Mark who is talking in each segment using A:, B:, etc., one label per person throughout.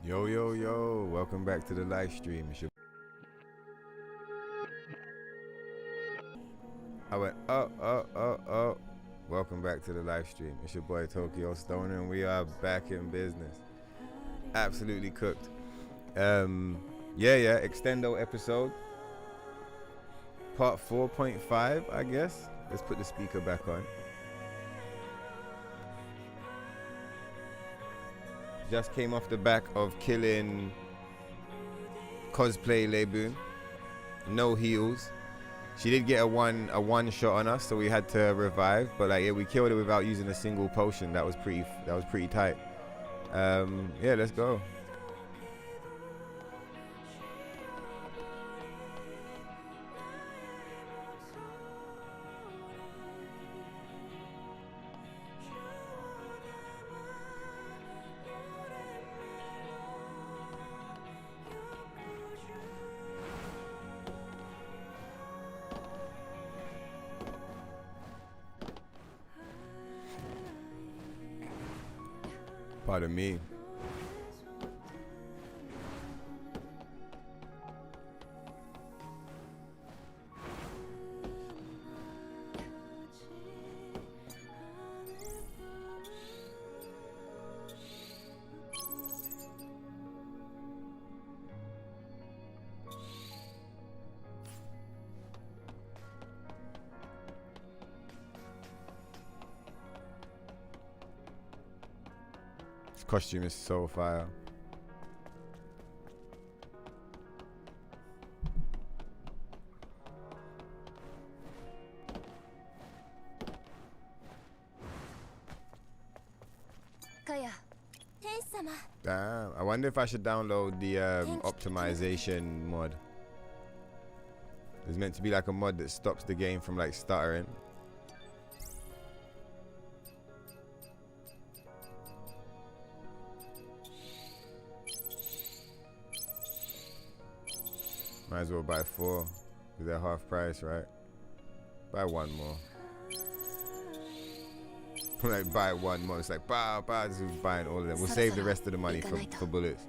A: Yo, yo, yo, welcome back to the live stream. I went, oh. Welcome back to the live stream. It's your boy Tokyo Stoner, and we are back in business. Absolutely cooked. Yeah, extendo episode. Part 4.5, I guess. Let's put the speaker back on. Just came off the back of killing cosplay Lebun. No heals. She did get a one shot on us, so we had to revive. But like, yeah, we killed it without using a single potion. That was pretty tight. Yeah, let's go. Pardon me. Costume is so fire. Damn, I wonder if I should download the optimization mod. There's meant to be like a mod that stops the game from like stuttering. Might as well buy 4, because they're half price, right? Buy 1 more. Like, buy 1 more. It's like, bah, this is buying all of them. We'll save the rest of the money for bullets.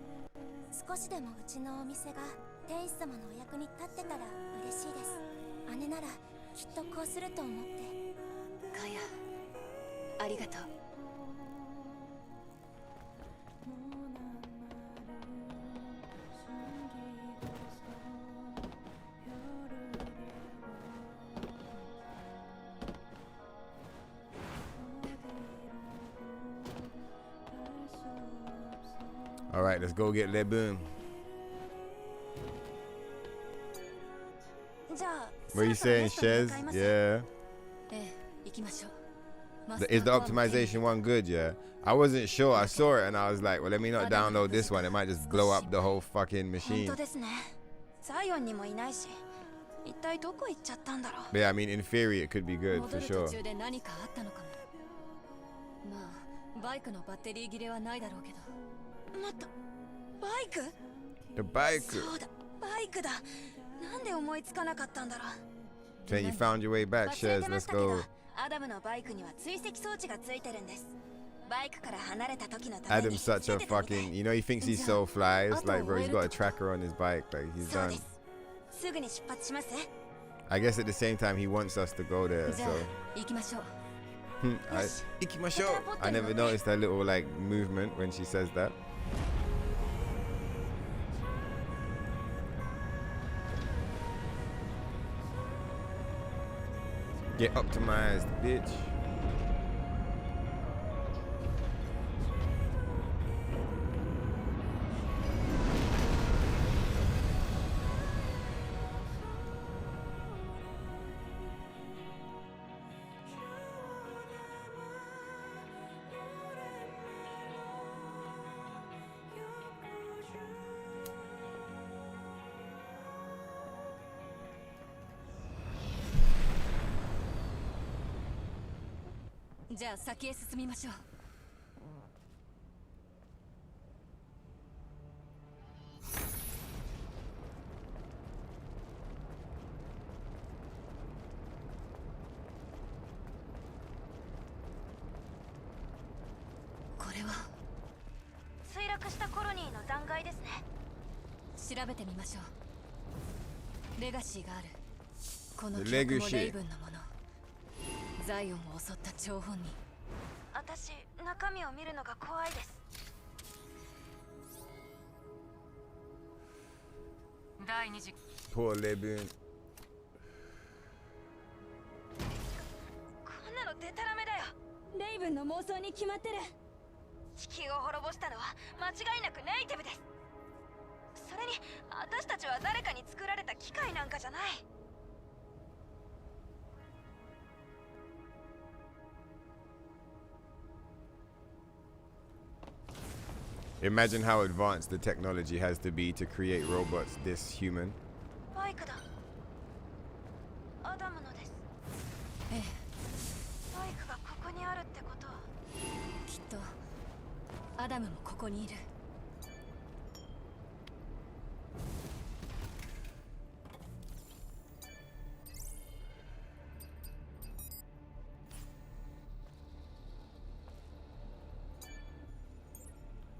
A: All right, let's go get Lebun. What are you saying, Shez? Yeah. Is the optimization one good? Yeah. I wasn't sure. I saw it and I was like, well, let me not download this one. It might just blow up the whole fucking machine. But yeah, I mean, in theory, it could be good for sure. The bike. So you found your way back, Shez. Let's go. Adam's such a fucking, you know, he thinks he's so fly. It's like, bro, he's got a tracker on his bike. Like, he's done. I guess at the same time, he wants us to go there, so. I never noticed that little, like, movement when she says that. Get optimized, bitch.
B: 調べてみましょう。レガシーがある。この
A: The
B: 記憶も
A: legacy.
B: レイブンのもの。ザイオンを襲った張本人。私、中身を見るのが怖いです。第二次
A: Poor Lebun.
B: こんなのデタラメだよ。レイブンの妄想に決まってる。地球を滅ぼしたのは間違いなくネイティブです。それに私たちは誰かに作られた機械なんかじゃない。
A: Imagine how advanced the technology has to be to create robots this human.
B: バイクだ。アダムのです。ええ。バイクがここにあるってことは、きっとアダムもここにいる。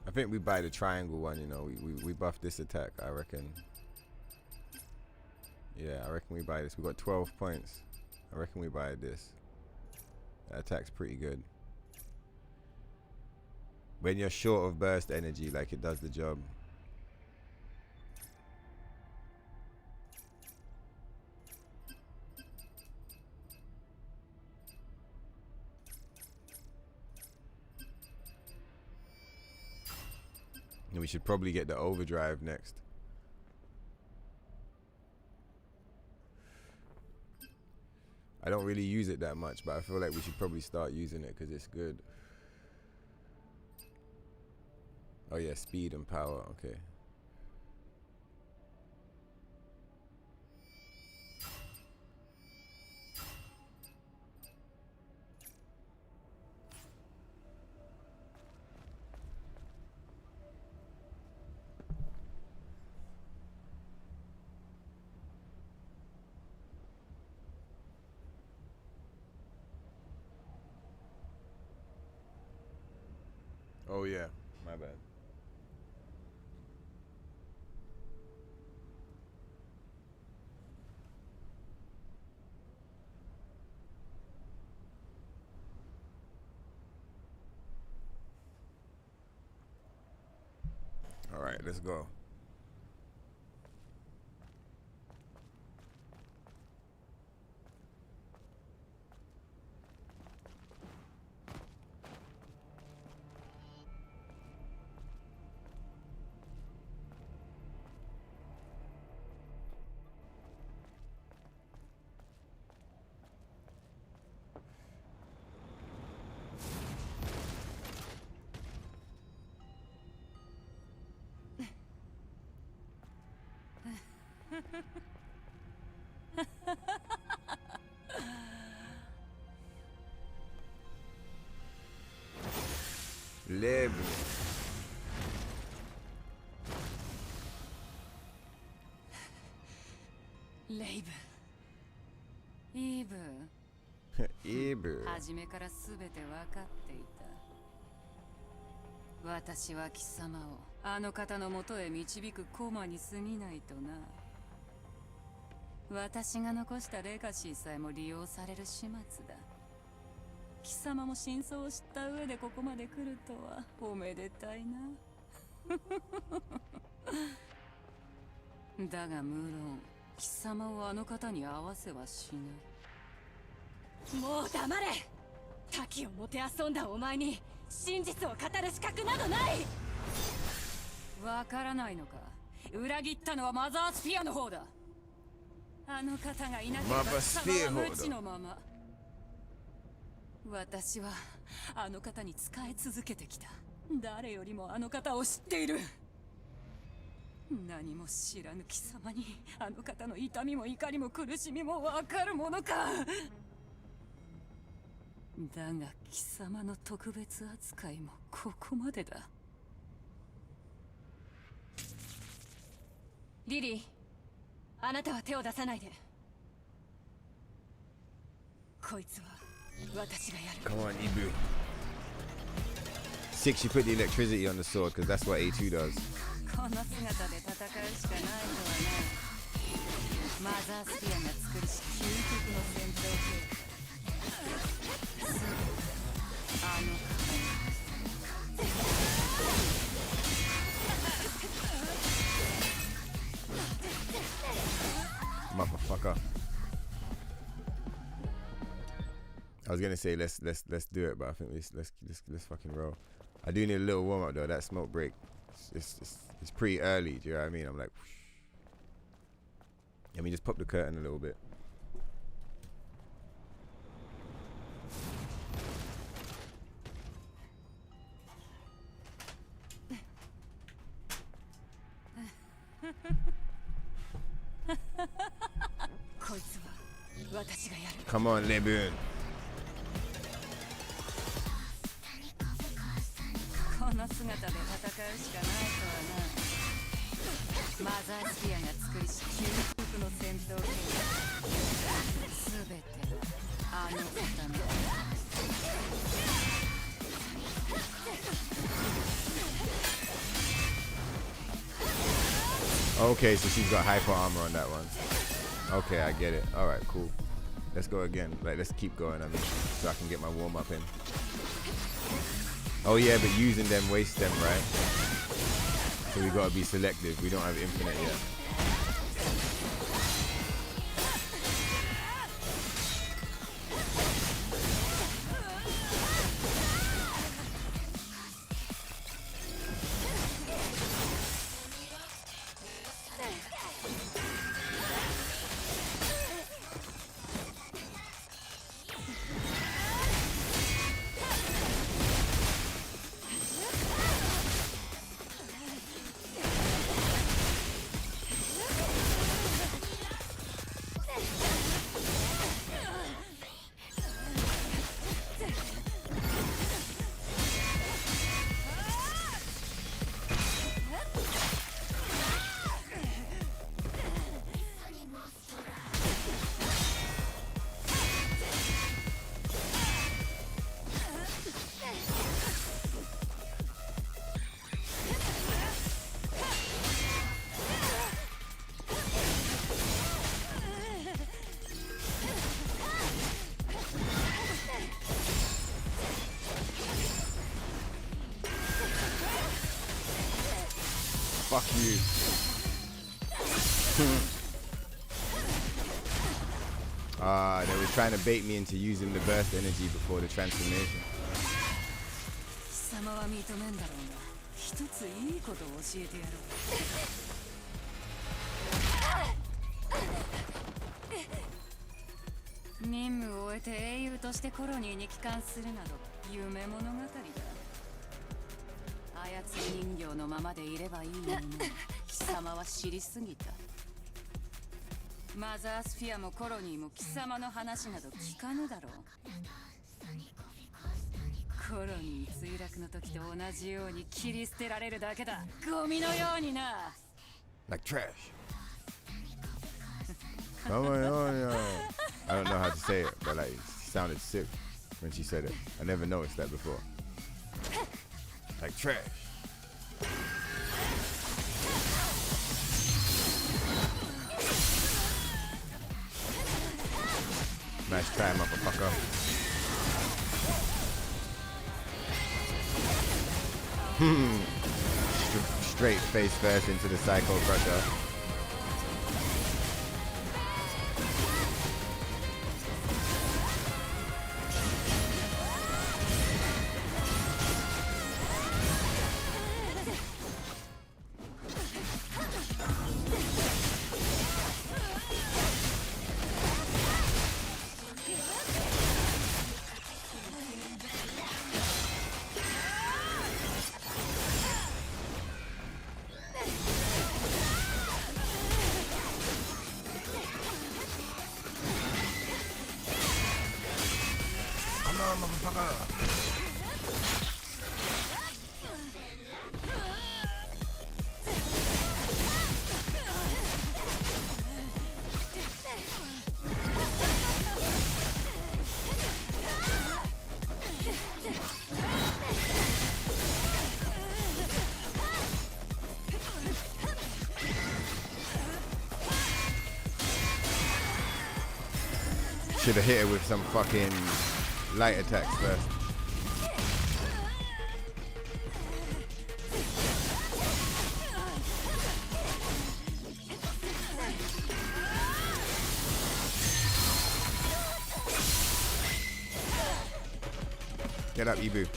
A: I think we buy the triangle one, you know. We buff this attack, I reckon. Yeah, I reckon we buy this. We got 12 points. I reckon we buy this. That attack's pretty good. When you're short of burst energy, like it does the job. And we should probably get the overdrive next. I don't really use it that much, but I feel like we should probably start using it because it's good. Oh yeah, speed and power, okay. Oh yeah, my bad. All right, let's go. Live.
B: レイブン、イーブン。
A: イーブン。
B: 初めからすべて分かっていた。私は貴様をあの方のもとへ導く駒に過ぎないとな。私が残したレガシーさえも利用される始末だ。貴様も真相を知った上でここまで来るとはおめでたいな。だが無論貴様をあの方に合わせはしない。もう黙れ。滝をもてあそんだお前に真実を語る資格などない。わからないのか。裏切ったのはマザースフィアの方だ。あの方がいなければ貴様は無知のまま。私はあの方に仕え続けてきた。誰よりもあの方を知っている。何も知らぬ貴様にあの方の痛みも怒りも苦しみもわかるものか。だが貴様の特別扱いもここまでだ。リリー、あなたは手を出さないで。こいつは私がやる。
A: Come on, Ibu. 6, you put the electricity on the sword because that's what A2 does.
B: この姿で戦うしかないとはな。マザースピアが作るし究極の戦闘系。すぐあの
A: Motherfucker. I was gonna say let's do it, but I think let's fucking roll. I do need a little warm up though. That smoke break, it's pretty early. Do you know what I mean? I'm like, let me just pop the curtain a little bit. Come on, Lebun.
B: この姿で戦うしかないとはな。マザースピアが作りし究極の戦闘系。すべてあの方の。
A: Okay, so she's got hyper armor on that one. Okay, I get it. All right, cool. Let's go again. Like, let's keep going. I mean, so I can get my warm up in. Oh yeah, but using them wastes them, right? So we gotta be selective. We don't have infinite yet. Fuck you. They were trying to bait me into using the burst energy before the transformation.
B: 貴様は認めんだろうが、一ついいことを教えてやろう。任務を終えて英雄としてコロニーに帰還するなど夢物語だ。操り人形のままでいればいいのに貴様は知りすぎた。マザースフィアもコロニーも貴様の話など聞かぬだろう。コロニー墜落の時と同じように切り捨てられるだけだ。ゴミのようにな。
A: Like trash. Oh my God. I don't know how to say it, but like, it sounded sick when she said it. I never noticed that before. Like trash. Nice try, motherfucker. Straight face first into the Psycho Crusher. should have hit her with some fucking light attacks first. Get up, Ibu.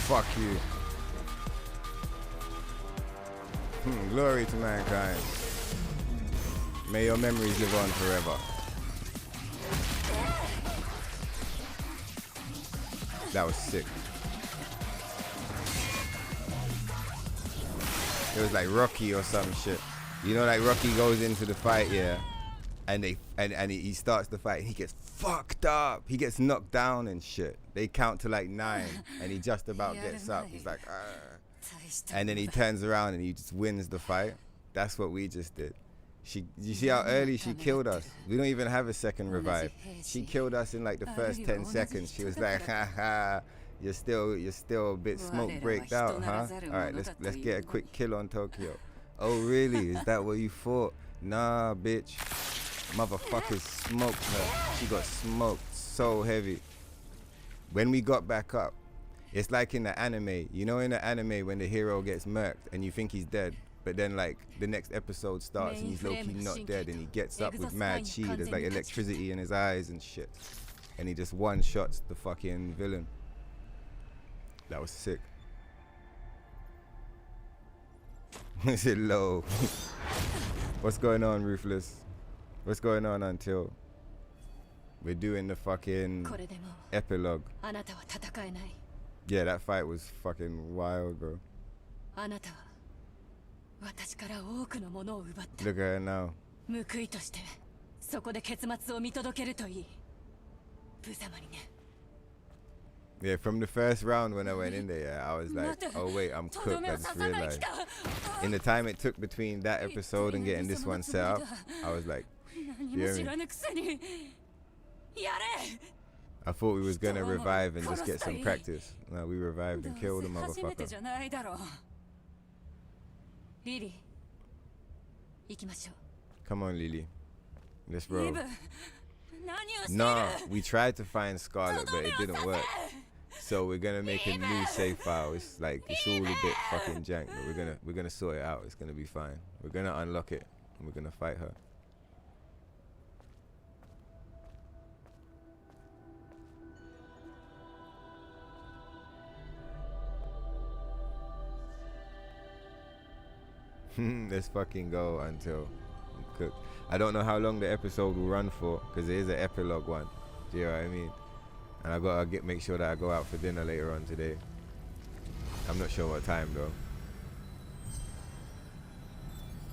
A: Fuck you. Glory to mankind. May your memories live on forever. That was sick. It was like Rocky or some shit. You know, like Rocky goes into the fight, yeah, and he starts the fight and he gets fucked up. He gets knocked down and shit. They count to like 9 and he just about gets up. He's like, and then he turns around and he just wins the fight. That's what we just did. You see how early she killed us? We don't even have a second revive. She killed us in like the first 10 seconds. She was like, ha ha, you're still a bit smoke breaked out, huh? All right, let's get a quick kill on Tokyo. Oh really? Is that what you thought? Nah, bitch. Motherfuckers smoked her. She got smoked so heavy. When we got back up, it's like in the anime. You know, in the anime when the hero gets murked and you think he's dead, but then like the next episode starts and he's low-key not dead and he gets up with mad chi. There's like electricity in his eyes and shit. And he just one-shots the fucking villain. That was sick. Is it low? What's going on, Ruthless? What's going on until? We're doing the fucking epilogue. Yeah, that fight was fucking wild, bro. Look at her now. Yeah, from the first round when I went in there, yeah, I was like, oh wait, I'm cooked. I just realized. In the time it took between that episode and getting this one set up, I was like, you hear me? I thought we was gonna revive and just get some practice. No, we revived and killed the motherfucker. Come on, Lily. Let's roll. Nah, we tried to find Scarlet, but it didn't work. So we're gonna make a new save file. It's like it's all a bit fucking jank, but we're gonna sort it out. It's gonna be fine. We're gonna unlock it and we're gonna fight her. Let's fucking go until I'm cooked. I don't know how long the episode will run for because it is an epilogue one. Do you know what I mean? And I gotta make sure that I go out for dinner later on today. I'm not sure what time though.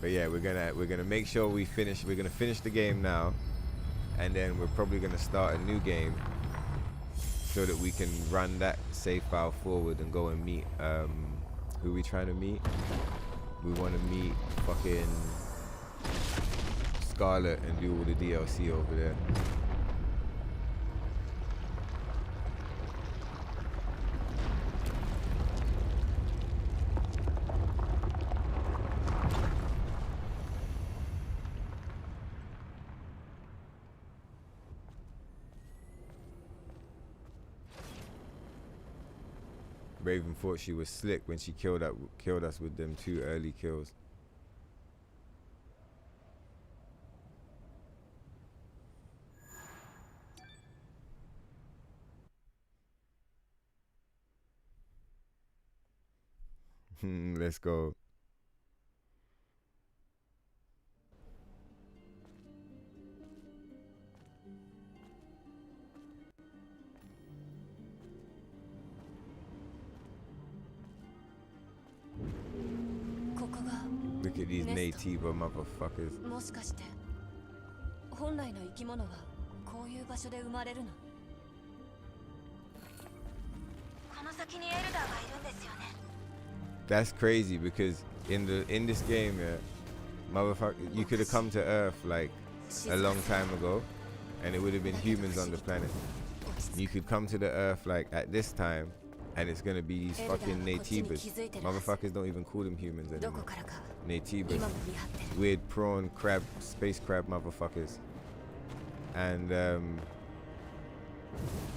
A: But yeah, we're gonna make sure we finish. We're gonna finish the game now, and then we're probably gonna start a new game so that we can run that save file forward and go and meet. Who we trying to meet? We want to meet fucking Scarlet and do all the DLC over there. Raven thought she was slick when she killed us with them 2 early kills. Let's go. Look at these native motherfuckers. That's crazy because in this game, yeah, motherfucker, you could have come to Earth like a long time ago, and it would have been humans on the planet. You could come to the Earth like at this time, and it's gonna be these fucking natives. Motherfuckers don't even call them humans anymore. Natives, weird prawn crab, space crab motherfuckers, and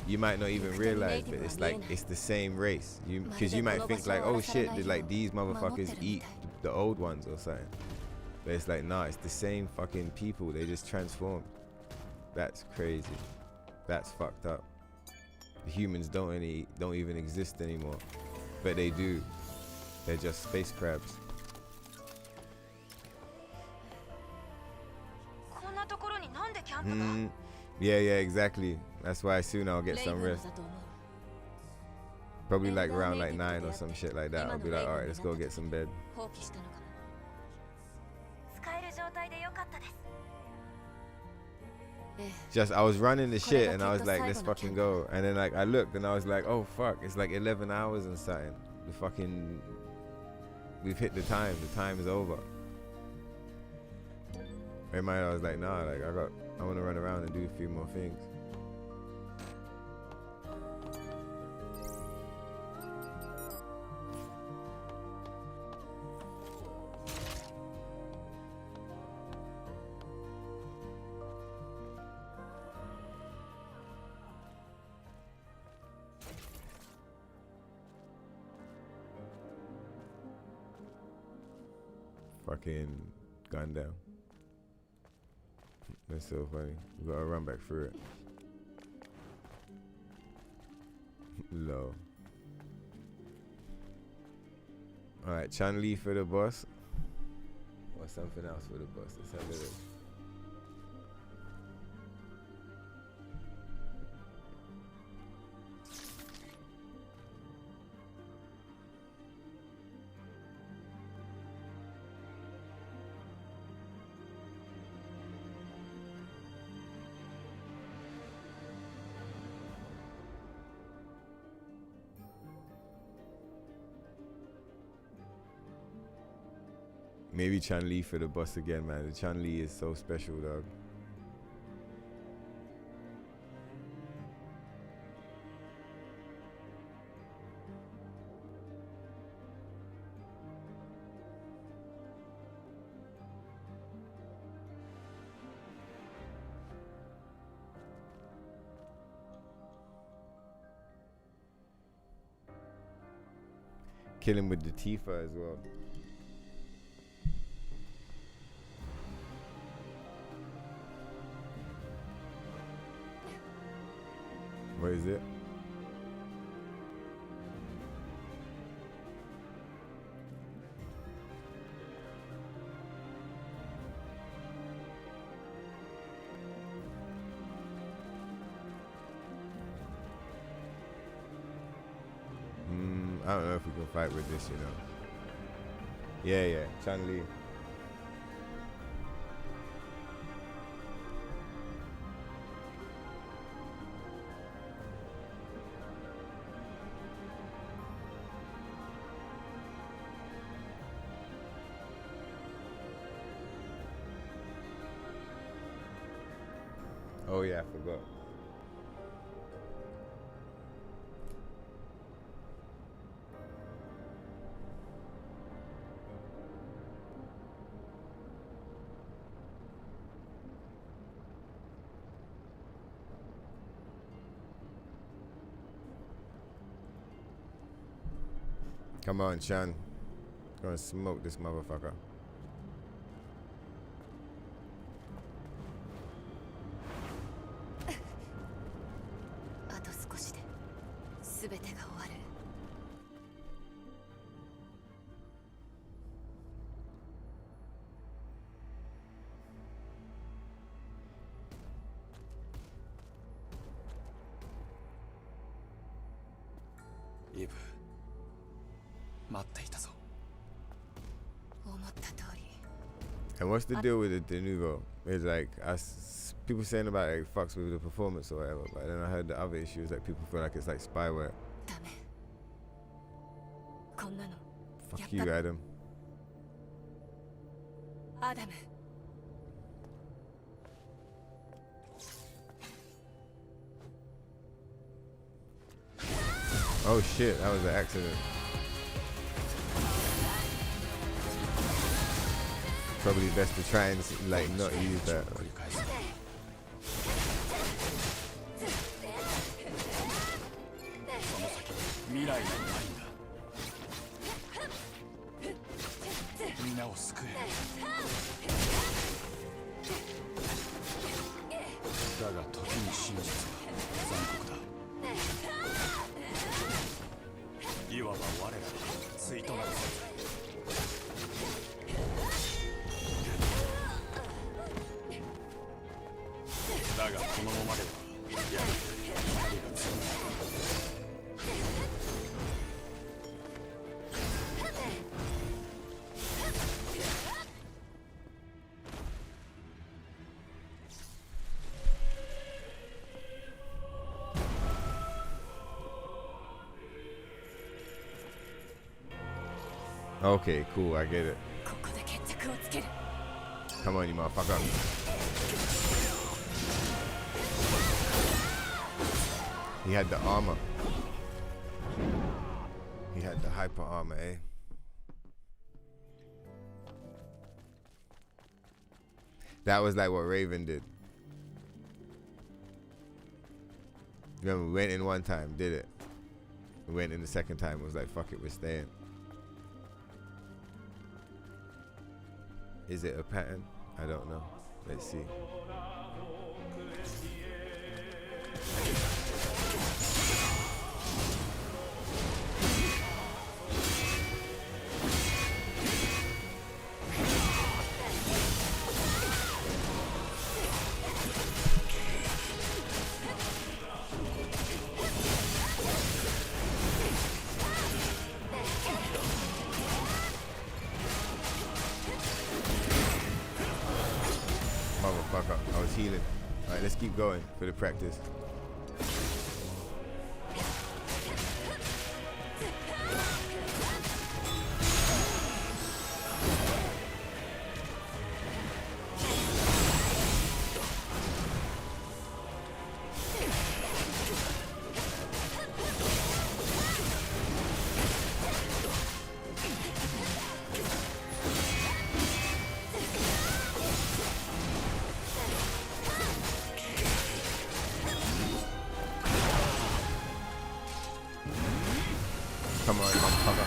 A: you might not even realize, but it's like it's the same race. Because you might think like, oh shit, like these motherfuckers eat the old ones or something. But it's like, nah, it's the same fucking people. They just transformed. That's crazy. That's fucked up. The humans don't even exist anymore, but they do. They're just space crabs. Yeah, exactly. That's why soon I'll get some rest. Probably like around like 9 or some shit like that. I'll be like, alright, let's go get some bed. Just, I was running the shit and I was like, let's fucking go. And then like I looked and I was like, oh fuck, it's like 11 hours and something. The fucking, we've hit the time. The time is over. In my mind I was like, nah, like I want to run around and do a few more things. Fucking gun down. That's so funny. We gotta run back through it. Low. Alright, Chun-Li for the boss. Or something else for the boss. Let's have a look. Maybe Chun-Li for the boss again, man. The Chun-Li is so special, dog. Kill him with the Tifa as well. What is it? I don't know if we can fight with this, you know. Yeah, Chun-Li. Oh yeah, I forgot. Come on, Chan. Gonna smoke this motherfucker. And what's the deal with the Denuvo? It's like people saying about it, like, fucks with the performance or whatever, but then I heard the other issues, like people feel like it's like spyware. Fuck you, Adam. Oh shit, that was an accident. Probably best to try and like not use that. Okay, cool, I get it. Come on, you motherfucker. He had the armor. He had the hyper armor, eh? That was like what Raven did. Remember, we went in one time, did it. We went in the second time, was like, fuck it, we're staying. Is it a pattern? I don't know. Let's see. Motherfucker, I was healing. Alright, let's keep going for the practice. Come on, motherfucker.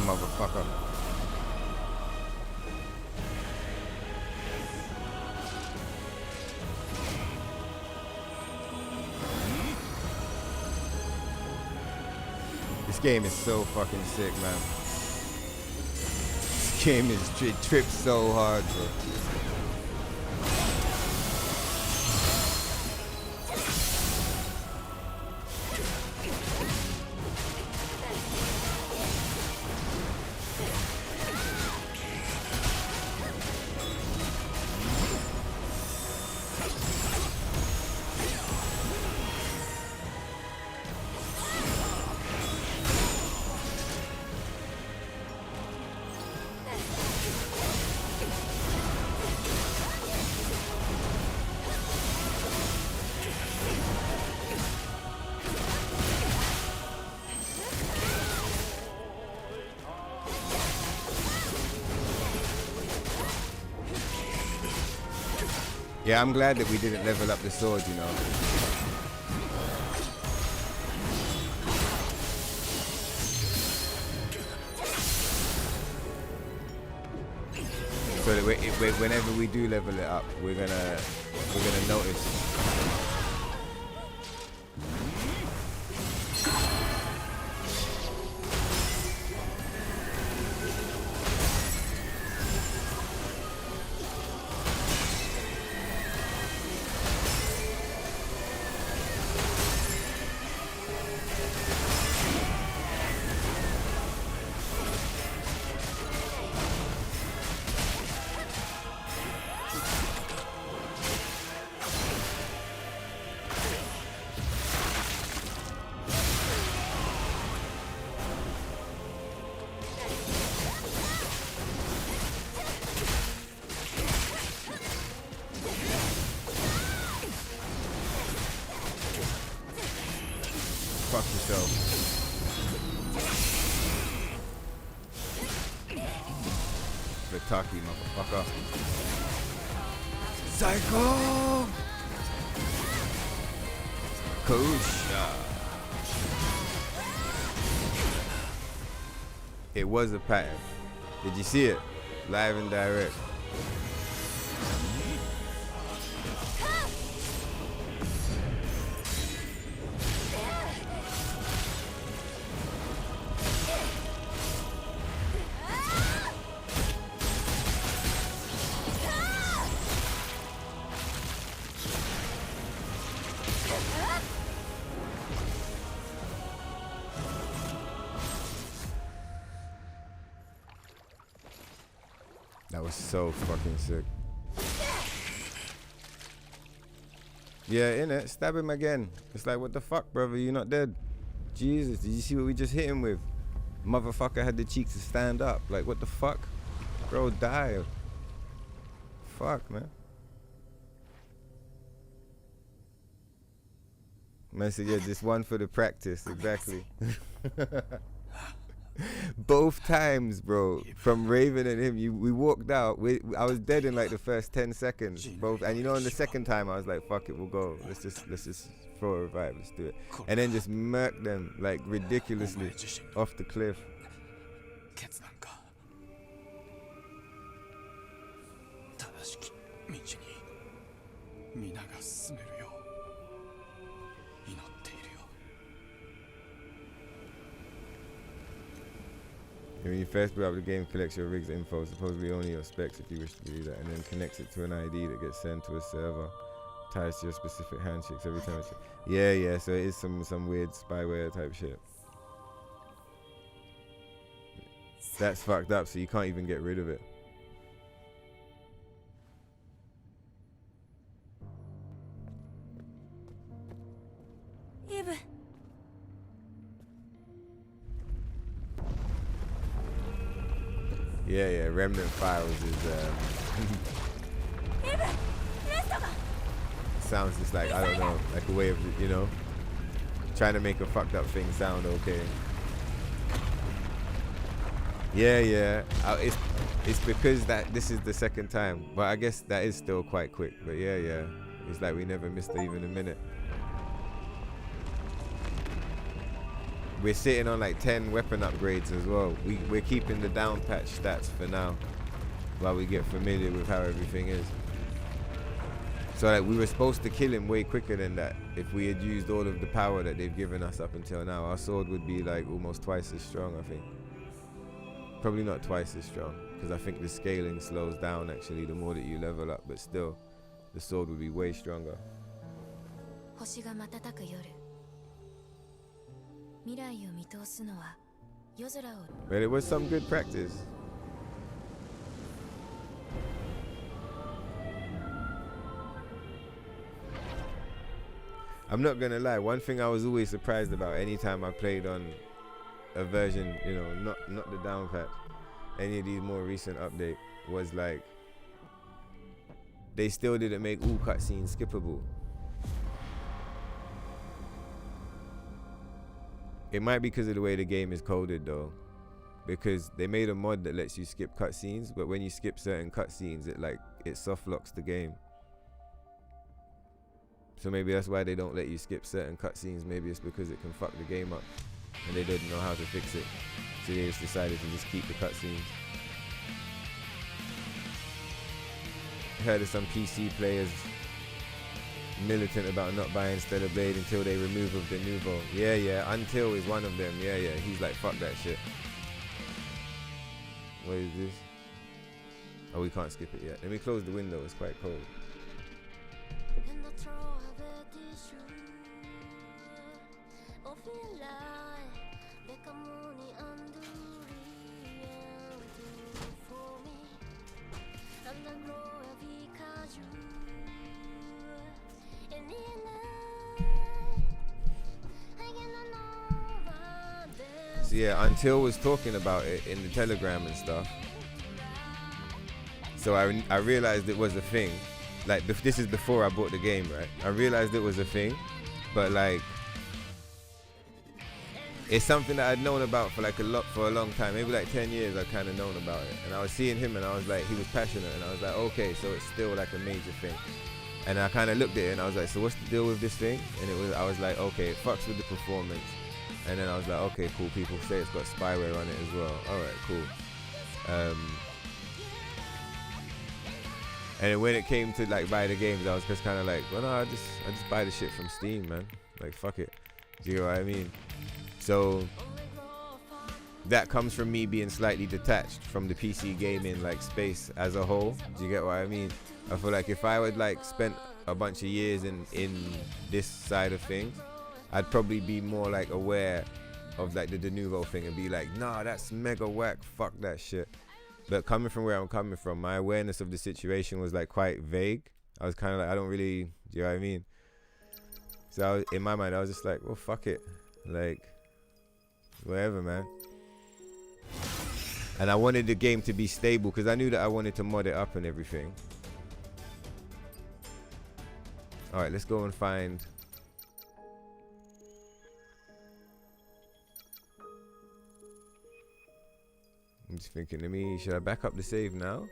A: Motherfucker. This game is so fucking sick, man. This game is trips so hard, bro. Yeah, I'm glad that we didn't level up the sword, you know. So that whenever we do level it up, we're gonna notice. Fuck yourself. Vitaki, motherfucker. Psycho! Kusha. It was a pattern. Did you see it? Live and direct. That was so fucking sick. Yeah, innit? Stab him again. It's like, what the fuck, brother? You're not dead. Jesus, did you see what we just hit him with? Motherfucker had the cheek to stand up. Like, what the fuck? Bro, die. Fuck, man. Man said, yeah, just one for the practice. Exactly. Both times, bro, from Raven and him, we walked out. I was dead in like the first 10 seconds. Both, and you know, on the second time, I was like, "Fuck it, we'll go. Let's just throw a revive. Let's do it." And then just murk them like ridiculously off the cliff. When you first boot up the game, collects your rig's info, supposedly only your specs if you wish to do that, and then connects it to an ID that gets sent to a server, ties to your specific handshakes every time. Yeah, so it is some weird spyware type shit. That's fucked up, so you can't even get rid of it. Yeah, Remnant Files is sounds just like, I don't know, like a way of, you know, trying to make a fucked up thing sound okay. Yeah, it's because that this is the second time, but I guess that is still quite quick. But yeah, it's like we never missed even a minute. We're sitting on like 10 weapon upgrades as well. We're keeping the down patch stats for now while we get familiar with how everything is. So like, we were supposed to kill him way quicker than that. If we had used all of the power that they've given us up until now, our sword would be like almost twice as strong, I think. Probably not twice as strong, because I think the scaling slows down actually the more that you level up, but still, the sword would be way stronger. But it was some good practice. I'm not gonna lie, one thing I was always surprised about anytime I played on a version, you know, not the down patch, any of these more recent update, was like they still didn't make all cutscenes skippable. It might be because of the way the game is coded though, because they made a mod that lets you skip cutscenes, but when you skip certain cutscenes, it soft locks the game. So maybe that's why they don't let you skip certain cutscenes. Maybe it's because it can fuck the game up, and they didn't know how to fix it, so they just decided to just keep the cutscenes. heard of some PC players militant about not buying Stellar Blade until they remove of Denuvo. Yeah, Until is one of them. Yeah, he's like, fuck that shit. What is this? Oh, we can't skip it yet. Let me close the window, it's quite cold. So yeah, Until was talking about it in the Telegram and stuff. So I realized it was a thing. Like, this is before I bought the game, right? I realized it was a thing, but like, it's something that I'd known about for a long time. Maybe like 10 years I've kind of known about it. And I was seeing him and I was like, he was passionate, and I was like, okay, so it's still like a major thing. And I kind of looked at it and I was like, so what's the deal with this thing? And I was like, okay, it fucks with the performance. And then I was like, okay, cool, people say it's got spyware on it as well. Alright, cool. And then when it came to like buy the games, I was just kind of like, well, no, I just buy the shit from Steam, man. Like, fuck it. Do you know what I mean? So that comes from me being slightly detached from the PC gaming like space as a whole. Do you get what I mean? I feel like if I would like spent a bunch of years in this side of things, I'd probably be more like aware of like the Denuvo thing and be like, nah, that's mega whack, fuck that shit. But coming from where I'm coming from, my awareness of the situation was like quite vague. I was kind of like, I don't really, do you know what I mean? So in my mind, I was just like, well, fuck it. Like, whatever, man. And I wanted the game to be stable because I knew that I wanted to mod it up and everything. All right, let's go and find... I'm just thinking, should I back up the save now?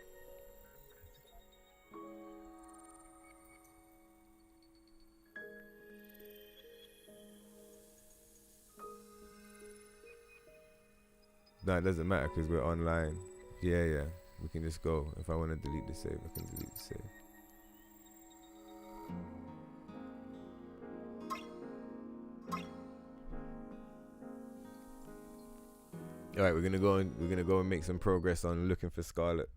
A: No, it doesn't matter because we're online. Yeah, we can just go. If I want to delete the save, I can delete the save. All right, we're gonna go and make some progress on looking for Scarlet.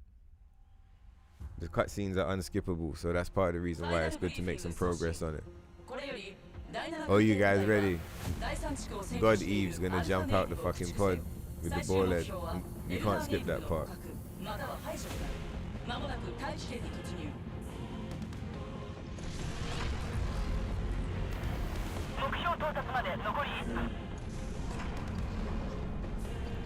A: The cutscenes are unskippable, so that's part of the reason why it's good to make some progress on it. Oh, you guys ready? God Eve's gonna jump out the fucking pod with the ball head. You can't skip that part.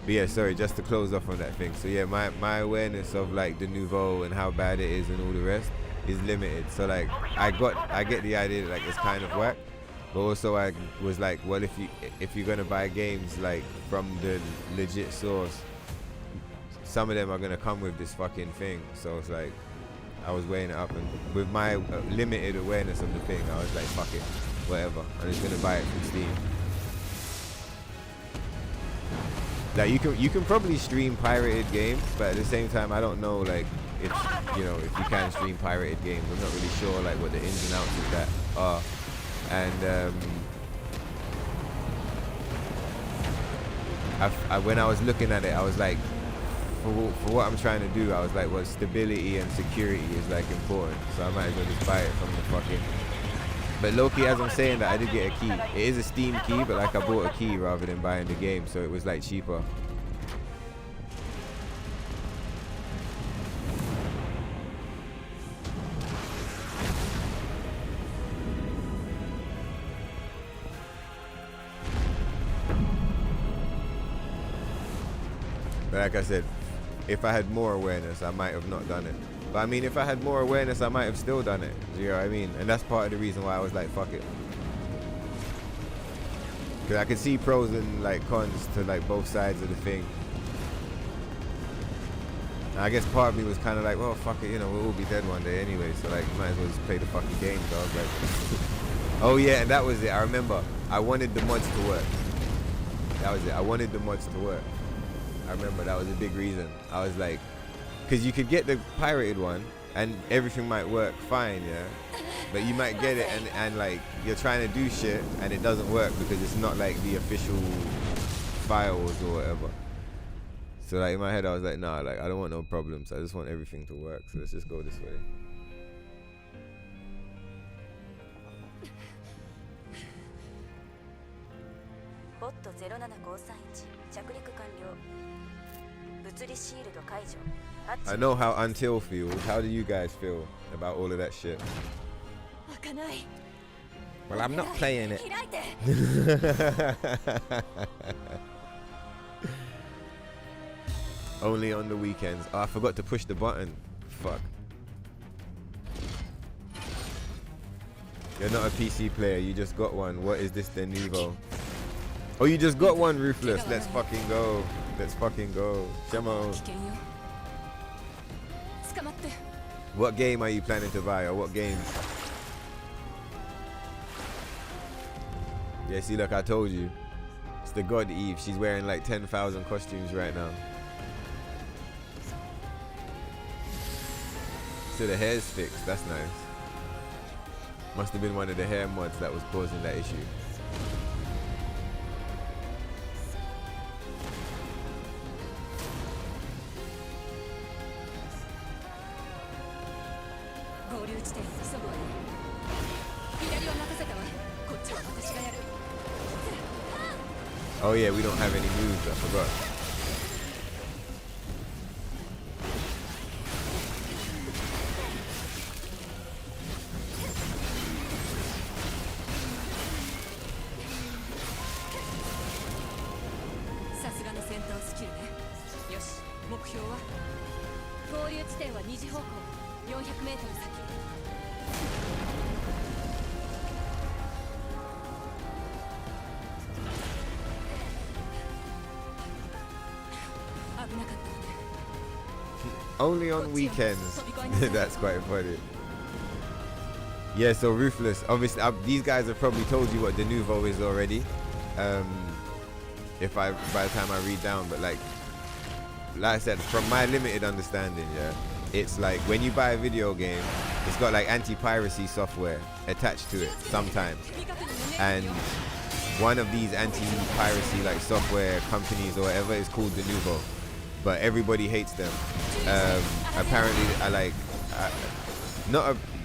A: But yeah, sorry, just to close off on that thing. So yeah, my awareness of like Denuvo and how bad it is and all the rest is limited. So like I get the idea that like it's kind of whack, but also I was like, well, if you're gonna buy games like from the legit source, some of them are gonna come with this fucking thing. So it's like I was weighing it up, and with my limited awareness of the thing, I was like, fuck it, whatever. I'm just gonna buy it from Steam. Like you can probably stream pirated games, but at the same time I don't know like if you can stream pirated games. I'm not really sure like what the ins and outs of that are. And when I was looking at it, I was like, for what I'm trying to do, I was like, well, stability and security is like important, so I might as well just buy it from the fucking... But low-key, as I'm saying that, I did get a key. It is a Steam key, but like I bought a key rather than buying the game, so it was like cheaper. But like I said, if I had more awareness, I might have not done it. But I mean, if I had more awareness, I might have still done it. Do you know what I mean? And that's part of the reason why I was like, fuck it. Because I could see pros and like cons to like both sides of the thing. And I guess part of me was kind of like, well, fuck it, we'll all be dead one day anyway. So like, might as well just play the fucking game, dog. Like, oh yeah, and that was it. I remember, I wanted the mods to work. That was it. I wanted the mods to work. I remember that was a big reason. I was like, because you could get the pirated one and everything might work fine, yeah. But you might get it and like you're trying to do shit and it doesn't work because it's not like the official files or whatever. So like in my head I was like, nah, like I don't want no problems. I just want everything to work. So let's just go this way. I know how Until feels. How do you guys feel about all of that shit? Well, I'm not playing it. Only on the weekends. Oh, I forgot to push the button. Fuck. You're not a PC player, you just got one. What is this, Denuvo? Oh, you just got one, Ruthless. Let's fucking go. Let's fucking go. Shemo. What game are you planning to buy, or what games? Yeah, see, look, I told you. It's the God Eve. She's wearing like 10,000 costumes right now. So the hair's fixed. That's nice. Must have been one of the hair mods that was causing that issue. Oh yeah, we don't have any moves, I forgot. Only on weekends. That's quite funny. Yeah, so Ruthless. Obviously, these guys have probably told you what Denuvo is already. If by the time I read down, but like I said, from my limited understanding, yeah, it's like when you buy a video game, it's got like anti-piracy software attached to it sometimes, and one of these anti-piracy like software companies or whatever is called Denuvo. But everybody hates them. Apparently,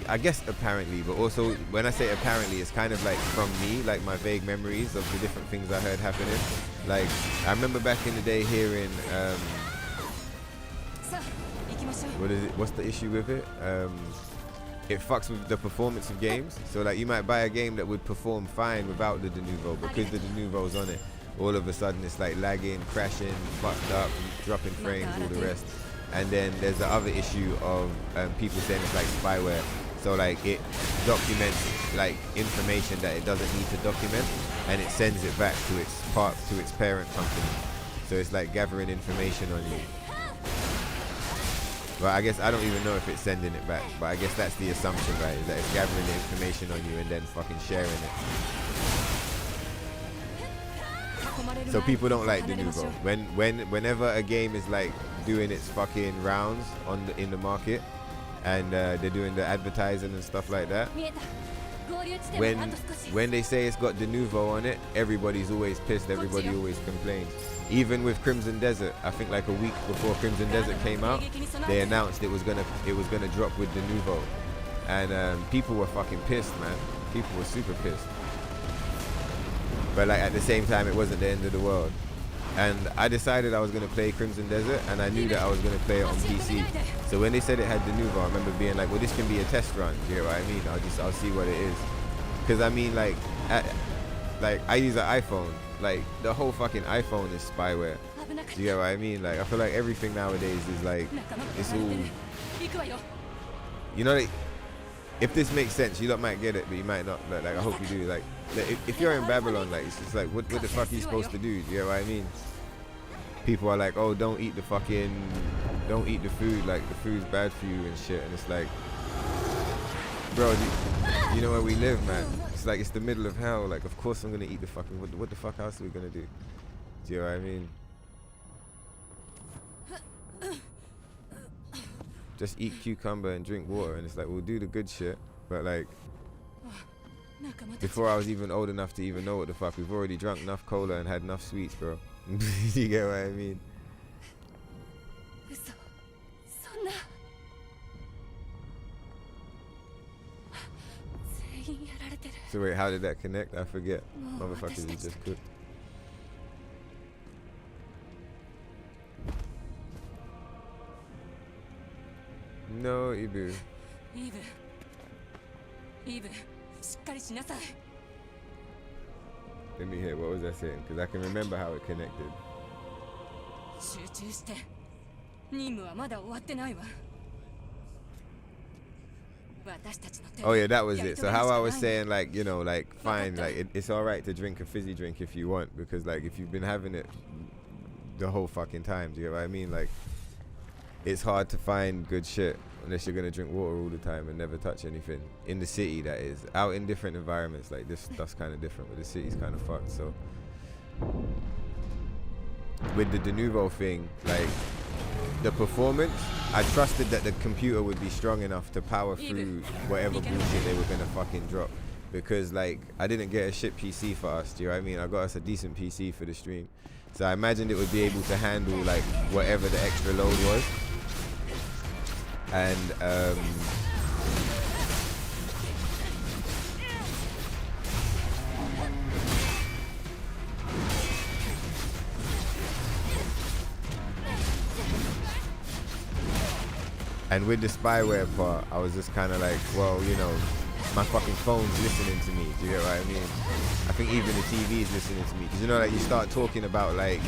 A: I guess apparently, but also when I say apparently, it's kind of like from me, like my vague memories of the different things I heard happening. Like I remember back in the day hearing, what is it? What's the issue with it? It fucks with the performance of games. So like you might buy a game that would perform fine without the Denuvo, because the Denuvo's on it. All of a sudden it's like lagging, crashing, fucked up, dropping frames, all the rest. And then there's the other issue of people saying it's like spyware. So like it documents like information that it doesn't need to document, and it sends it back to its parent company. So it's like gathering information on you. But I guess I don't even know if it's sending it back. But I guess that's the assumption, right? Is that it's gathering the information on you and then fucking sharing it. So people don't like Denuvo. Whenever a game is like doing its fucking rounds in the market, and they're doing the advertising and stuff like that, when they say it's got Denuvo on it, everybody's always pissed. Everybody always complains. Even with Crimson Desert, I think like a week before Crimson Desert came out, they announced it was gonna drop with Denuvo, and people were fucking pissed, man. People were super pissed. But like at the same time, it wasn't the end of the world. And I decided I was gonna play Crimson Desert, and I knew that I was gonna play it on PC. So when they said it had Denuvo, I remember being like, well, this can be a test run. Do you know what I mean? I'll see what it is. Because I mean, like I use an iPhone. Like the whole fucking iPhone is spyware. Do you know what I mean? Like I feel like everything nowadays is like, it's all, you know, like, if this makes sense, you lot might get it, but you might not. Like I hope you do. Like if you're in Babylon, like it's just like, what the fuck are you supposed to do? Do you know what I mean? People are like, oh, don't eat the food. Like the food's bad for you and shit. And it's like, bro, you know where we live, man. It's like it's the middle of hell. Like of course I'm gonna eat the fucking. What the fuck else are we gonna do? Do you know what I mean? just eat cucumber and drink water. And it's like, we'll do the good shit. But like, before I was even old enough to even know what the fuck, we've already drunk enough cola and had enough sweets, bro. You get what I mean? So wait, how did that connect? I forget. Motherfuckers, you just cooked. No, Ibu. Let me hear, what was I saying? Because I can remember how it connected. Oh yeah, that was it. So how I was saying, like, you know, like, fine, like, it's alright to drink a fizzy drink if you want, because like, if you've been having it the whole fucking time, do you get what I mean? Like, it's hard to find good shit unless you're gonna drink water all the time and never touch anything. In the city, that is. Out in different environments, like, this stuff's kind of different, but the city's kind of fucked. So with the Denuvo thing, like, the performance, I trusted that the computer would be strong enough to power through whatever bullshit they were gonna fucking drop, because like, I didn't get a shit PC for us, do you know what I mean? I got us a decent PC for the stream, so I imagined it would be able to handle like whatever the extra load was. And with the spyware part, I was just kind of like, well, you know, my fucking phone's listening to me. Do you get what I mean? I think even the TV is listening to me. Because, you know, like, you start talking about, like,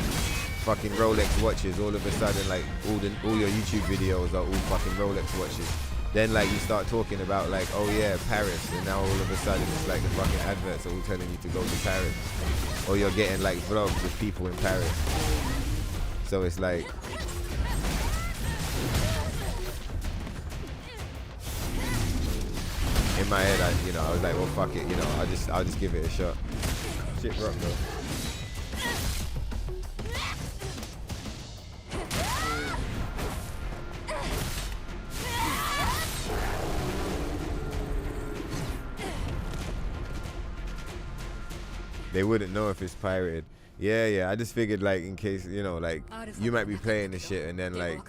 A: fucking Rolex watches. All of a sudden, like, all your YouTube videos are all fucking Rolex watches. Then, like, you start talking about, like, oh, yeah, Paris. And now all of a sudden, it's like the fucking adverts are all telling you to go to Paris. Or you're getting, like, vlogs with people in Paris. So it's like... in my head, I was like, well, fuck it, you know, I'll just give it a shot. Shit rock though. They wouldn't know if it's pirated. Yeah, I just figured, like, in case, you know, like, you might be playing the shit and then, like,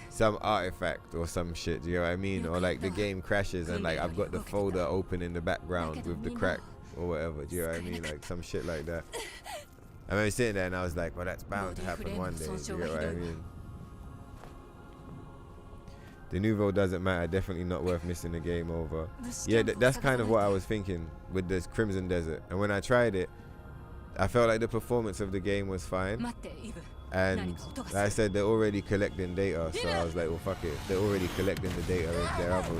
A: some artifact or some shit, do you know what I mean? Or like the game crashes and like I've got the folder open in the background with the crack or whatever, do you know what I mean? Like some shit like that. I remember sitting there and I was like, well, that's bound to happen one day, do you get what I mean? Denuvo doesn't matter, definitely not worth missing the game over. Yeah, that's kind of what I was thinking with this Crimson Desert. And when I tried it, I felt like the performance of the game was fine. And like I said, they're already collecting data, so I was like, well, fuck it. They're already collecting the data of their other...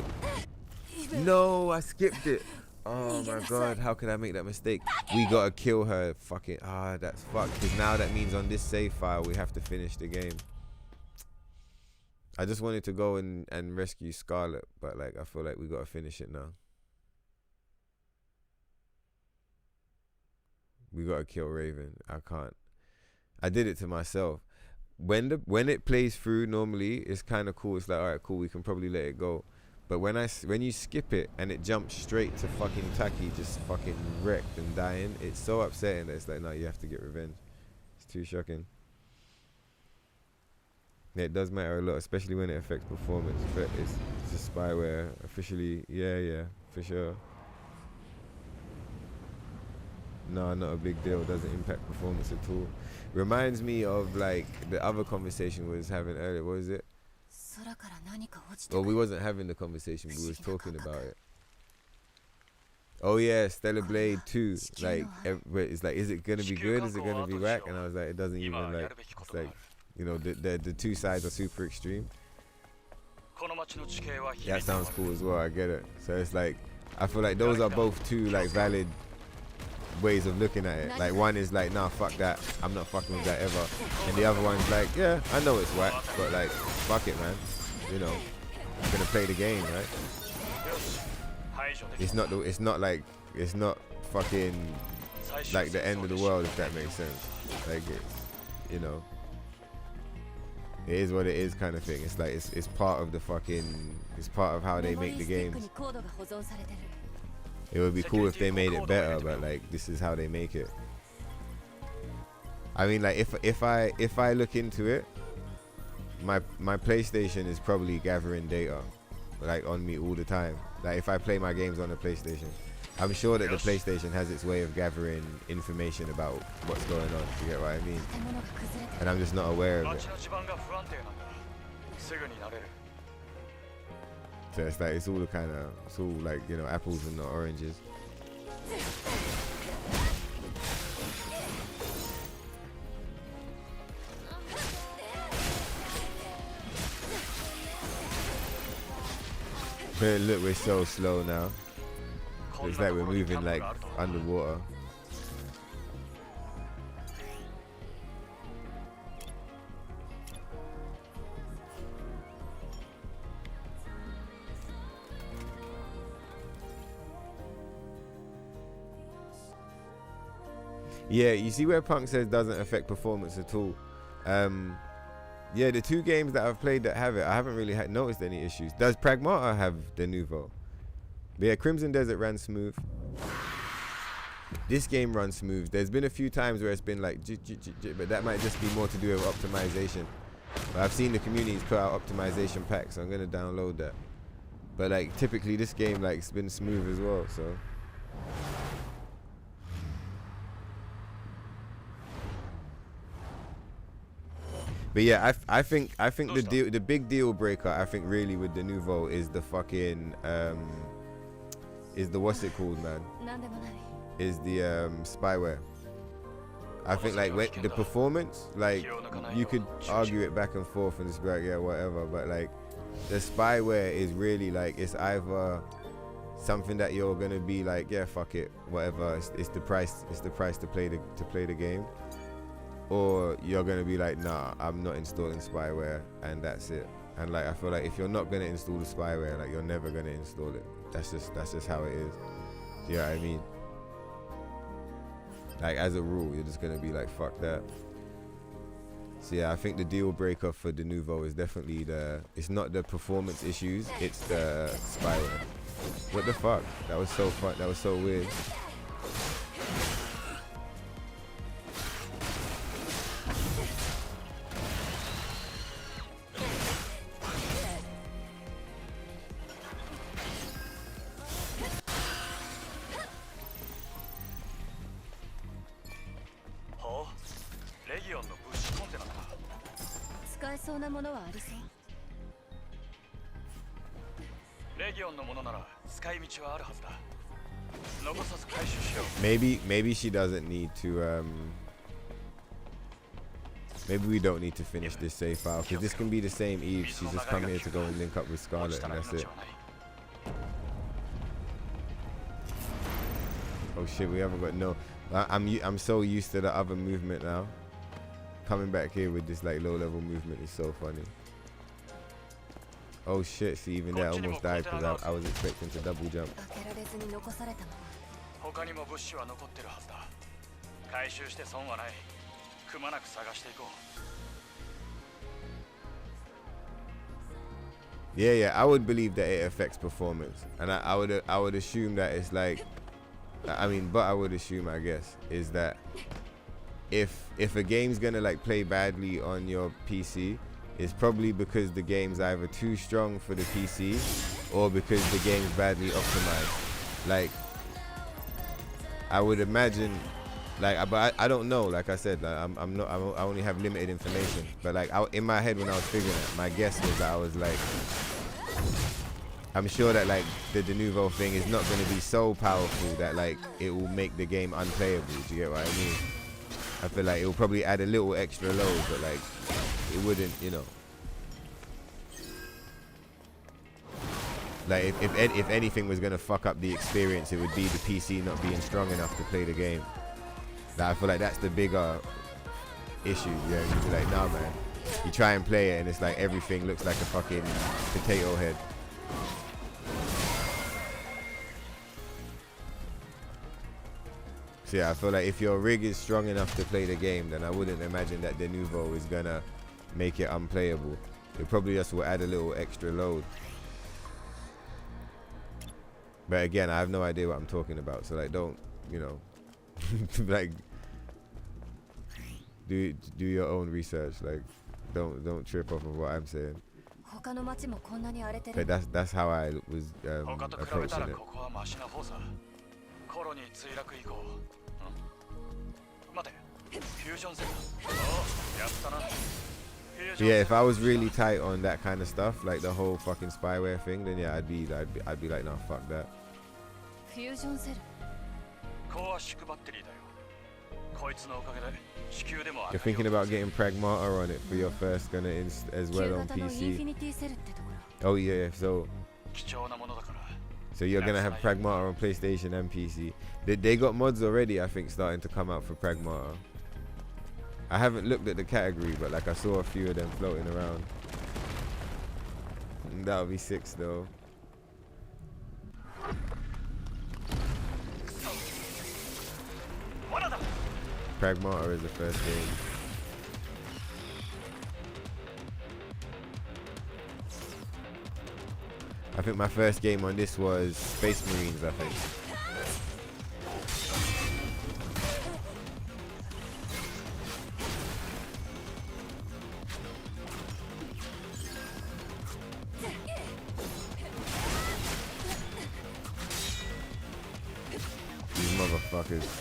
A: No, I skipped it. Oh my god, how could I make that mistake? We gotta kill her. Fucking... that's fucked. Because now that means on this save file, we have to finish the game. I just wanted to go and rescue Scarlet, but like, I feel like we gotta finish it now. We gotta kill Raven. I can't. I did it to myself. When it plays through, normally it's kind of cool. It's like, all right, cool, we can probably let it go. But when you skip it and it jumps straight to fucking Taki just fucking wrecked and dying, it's so upsetting that it's like, no, you have to get revenge. It's too shocking. Yeah, it does matter a lot, especially when it affects performance. It's just spyware officially. Yeah, for sure. No, not a big deal. Doesn't impact performance at all. Reminds me of like the other conversation we was having earlier. What was it? Well, we wasn't having the conversation. We was talking about it. Oh yeah, Stellar Blade 2. Like, it's like, is it gonna be good? Is it gonna be whack? And I was like, it doesn't even like. It's like, you know, the two sides are super extreme. That sounds cool as well. I get it. So it's like, I feel like those are both two like valid ways of looking at it. Like, one is like, nah, fuck that, I'm not fucking with that ever, and the other one's like, yeah, I know it's whack, but like, fuck it, man, you know, I'm gonna play the game, right? It's not fucking like the end of the world, if that makes sense. Like, it's, you know, it is what it is kind of thing. It's like it's part of the fucking, it's part of how they make the games. It would be cool if they made it better, but like this is how they make it. I mean, like if I look into it, my PlayStation is probably gathering data like on me all the time. Like if I play my games on the PlayStation, I'm sure that the PlayStation has its way of gathering information about what's going on. You get what I mean? And I'm just not aware of it. So it's like it's all the kind of, it's all like, you know, apples and not oranges. But look, we're so slow now. It's like we're moving like underwater. Yeah, you see where Punk says doesn't affect performance at all. Yeah, the two games that I've played that have it, I haven't really noticed any issues. Does Pragmata have Denuvo? But yeah, Crimson Desert ran smooth. This game runs smooth. There's been a few times where it's been like, but that might just be more to do with optimization. But I've seen the communities put out optimization packs, so I'm gonna download that. But like typically this game like it's been smooth as well, so. But yeah, I think the big deal breaker, I think really with Denuvo is the fucking is the, what's it called, man? Is the spyware. I think like the performance, like you could argue it back and forth and just be like, yeah, whatever, but like the spyware is really like, it's either something that you're gonna be like, yeah, fuck it, whatever, it's the price to play the game. Or you're gonna be like, nah, I'm not installing spyware, and that's it. And like I feel like if you're not gonna install the spyware, like you're never gonna install it. That's just how it is. Do you know what I mean? Like as a rule, you're just gonna be like, fuck that. So yeah, I think the deal breaker for Denuvo is definitely it's not the performance issues, it's the spyware. What the fuck? That was so fun. That was so weird. Maybe she doesn't need to maybe we don't need to finish this save file, because this can be the same Eve. She's just come here to go and link up with Scarlet, and that's it. Oh shit, we haven't got no. I'm so used to the other movement now. Coming back here with this like low level movement is so funny. Oh shit, see, even there I almost died because I was expecting to double jump. Yeah, I would believe that it affects performance, and I would assume that it's like, I mean, but I would assume, I guess, is that if a game's gonna like play badly on your PC, it's probably because the game's either too strong for the PC or because the game's badly optimized. Like, I would imagine, like, but I don't know. Like I said, like, I only have limited information. But like in my head when I was figuring it, my guess was that I was like, I'm sure that like the Denuvo thing is not going to be so powerful that like it will make the game unplayable. Do you get what I mean? I feel like it will probably add a little extra load, but like it wouldn't, you know. Like if anything was gonna fuck up the experience, it would be the PC not being strong enough to play the game. Like, I feel like that's the bigger issue. Yeah, you'd be like, nah, man. You try and play it, and it's like everything looks like a fucking potato head. Yeah, I feel like if your rig is strong enough to play the game, then I wouldn't imagine that Denuvo is gonna make it unplayable. It probably just will add a little extra load. But again, I have no idea what I'm talking about, so like, don't, you know, like, do your own research. Like, don't trip off of what I'm saying. But that's how I was approaching it. But yeah, if I was really tight on that kind of stuff, like the whole fucking spyware thing, then yeah, I'd be like, nah, fuck that. You're thinking about getting Pragmata on it for your first gunner as well on PC. Oh yeah, so you're gonna have Pragmata on PlayStation and PC. They got mods already, I think, starting to come out for Pragmata. I haven't looked at the category, but like I saw a few of them floating around. That would be sick though. Pragmata is the first game. I think my first game on this was Space Marines, I think. These motherfuckers.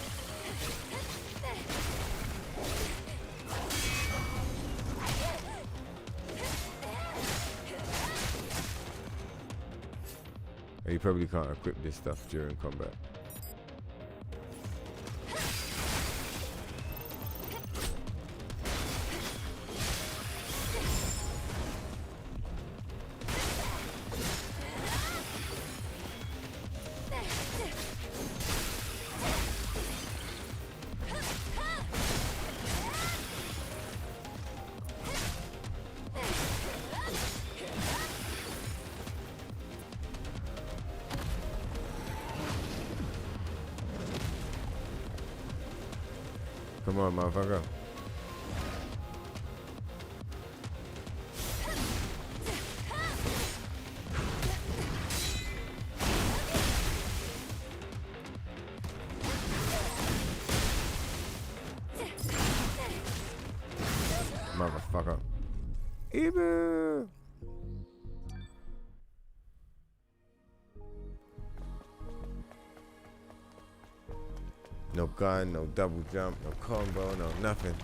A: You probably can't equip this stuff during combat. Come on, motherfucker. Motherfucker. Ibu. No gun, no double jump, no combo, no nothing.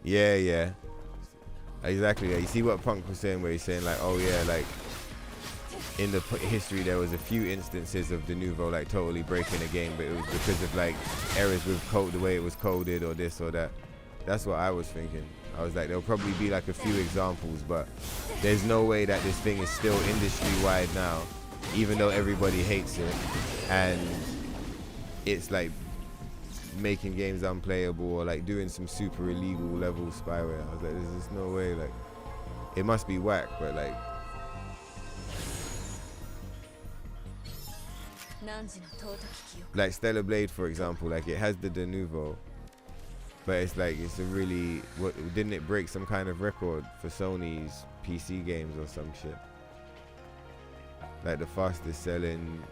A: Yeah. Exactly. You see what Punk was saying, where he's saying like, oh yeah, like in the history there was a few instances of Denuvo like totally breaking a game, but it was because of like errors with code, the way it was coded or this or that. That's what I was thinking. I was like, there'll probably be like a few examples, but there's no way that this thing is still industry-wide now, even though everybody hates it, and it's like making games unplayable or like doing some super illegal level spyware. I was like, there's just no way. Like, it must be whack, but like. like Stellar Blade, for example, like it has the Denuvo, but it's like it's a really didn't it break some kind of record for Sony's PC games or some shit? Like the fastest selling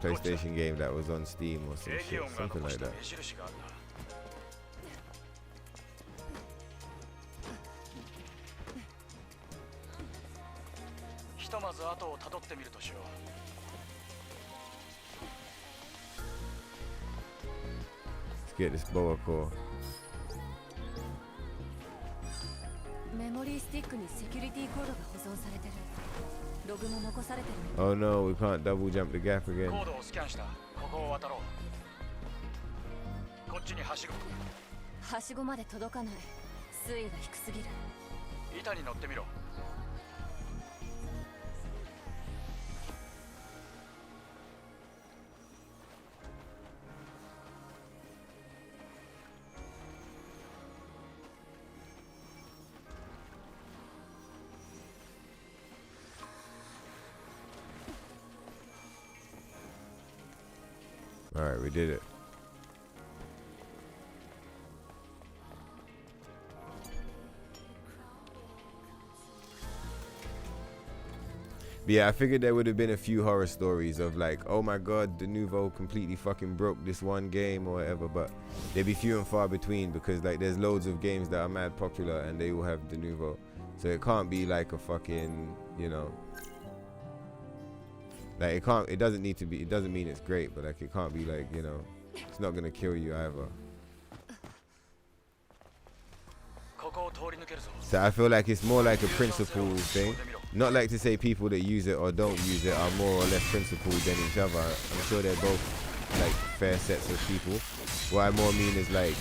A: PlayStation game that was on Steam or some shit, something like that. Let's get this boa core. Oh no, we can't double jump the gap again. Alright, we did it. But yeah, I figured there would have been a few horror stories of like, oh my god, Denuvo completely fucking broke this one game or whatever, but they'd be few and far between because like there's loads of games that are mad popular and they all have Denuvo. So it can't be like a fucking, you know, like it doesn't need to be, it doesn't mean it's great, but like it can't be like, you know, it's not gonna kill you either. So I feel like it's more like a principle thing. Not like to say people that use it or don't use it are more or less principled than each other. I'm sure they're both like fair sets of people. What I more mean is like